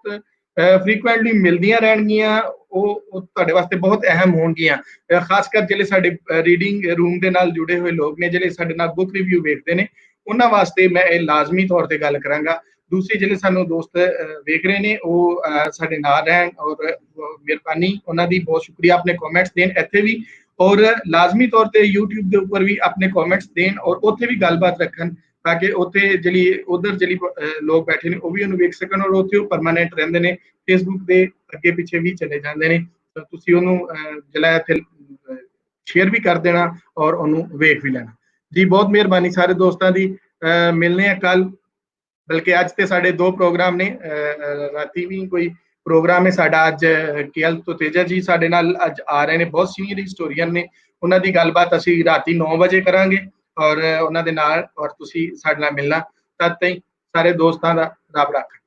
ਫ੍ਰੀਕੁਐਂਟਲੀ ਮਿਲਦੀਆਂ ਰਹਿਣਗੀਆਂ, ਉਹ ਤੁਹਾਡੇ ਵਾਸਤੇ ਬਹੁਤ ਅਹਿਮ ਹੋਣਗੀਆਂ। ਖਾਸ ਕਰ ਜਿਹੜੇ ਸਾਡੇ ਰੀਡਿੰਗ ਰੂਮ ਦੇ ਨਾਲ ਜੁੜੇ ਹੋਏ ਲੋਕ ਨੇ, ਜਿਹੜੇ ਸਾਡੇ ਨਾਲ ਬੁੱਕ ਰਿਵਿਊ ਵੇਖਦੇ ਨੇ, ਉਹਨਾਂ ਵਾਸਤੇ ਮੈਂ ਇਹ ਲਾਜ਼ਮੀ ਤੌਰ ਤੇ ਗੱਲ ਕਰਾਂਗਾ। ਦੂਸਰੇ ਜਿਹੜੇ ਸਾਨੂੰ ਦੋਸਤ ਵੇਖ ਰਹੇ ਨੇ ਉਹ ਸਾਡੇ ਨਾਲ ਰਹਿਣ, ਔਰ ਮਿਹਰਬਾਨੀ ਉਹਨਾਂ ਦੀ, ਬਹੁਤ ਸ਼ੁਕਰੀਆ, ਆਪਣੇ ਕਮੈਂਟਸ ਦੇਣ ਇੱਥੇ ਵੀ, ਔਰ ਲਾਜ਼ਮੀ ਤੌਰ ਤੇ YouTube ਦੇ ਉੱਪਰ ਵੀ ਆਪਣੇ ਕਮੈਂਟਸ ਦੇਣ ਔਰ ਉੱਥੇ ਵੀ ਗੱਲਬਾਤ ਰੱਖਣ, ਤਾਂ ਕਿ ਉੱਥੇ ਜਿਹੜੀ ਉਧਰ ਜਿਹੜੀ ਲੋਕ ਬੈਠੇ ਨੇ ਉਹ ਵੀ ਉਹਨੂੰ ਵੇਖ ਸਕਣ, ਔਰ ਉੱਥੇ ਉਹ ਪਰਮਾਨੈਂਟ ਰਹਿੰਦੇ ਨੇ, ਫੇਸਬੁੱਕ ਦੇ ਅੱਗੇ ਪਿੱਛੇ ਵੀ ਚਲੇ ਜਾਂਦੇ ਨੇ। ਤਾਂ ਤੁਸੀਂ ਉਹਨੂੰ ਜਿਹੜਾ ਇੱਥੇ ਸ਼ੇਅਰ ਵੀ ਕਰ ਦੇਣਾ ਔਰ ਉਹਨੂੰ ਵੇਖ ਵੀ ਲੈਣਾ ਜੀ। ਬਹੁਤ ਮਿਹਰਬਾਨੀ ਸਾਰੇ ਦੋਸਤਾਂ ਦੀ। ਮਿਲਨੇ ਆ ਕੱਲ, ਬਲਕਿ ਅੱਜ ਤੇ ਸਾਡੇ 2 ਪ੍ਰੋਗਰਾਮ ਨੇ, ਰਾਤੀ ਵੀ ਕੋਈ ਪ੍ਰੋਗਰਾਮ ਹੈ ਸਾਡਾ। ਅੱਜ KL ਤੋਂ ਤੇਜਾ ਜੀ ਸਾਡੇ ਨਾਲ ਅੱਜ ਆ ਰਹੇ ਨੇ, ਬਹੁਤ ਸੀਨੀਅਰ ਹਿਸਟੋਰੀਅਨ ਨੇ, ਉਹਨਾਂ ਦੀ ਗੱਲਬਾਤ ਅਸੀਂ ਰਾਤੀ 9 ਵਜੇ ਕਰਾਂਗੇ ਔਰ ਉਹਨਾਂ ਦੇ ਨਾਲ, ਔਰ ਤੁਸੀਂ ਸਾਡੇ ਨਾਲ ਮਿਲਣਾ। ਤਦ ਤਾਈਂ ਸਾਰੇ ਦੋਸਤਾਂ ਦਾ ਰੱਬ ਰਾਖਾ।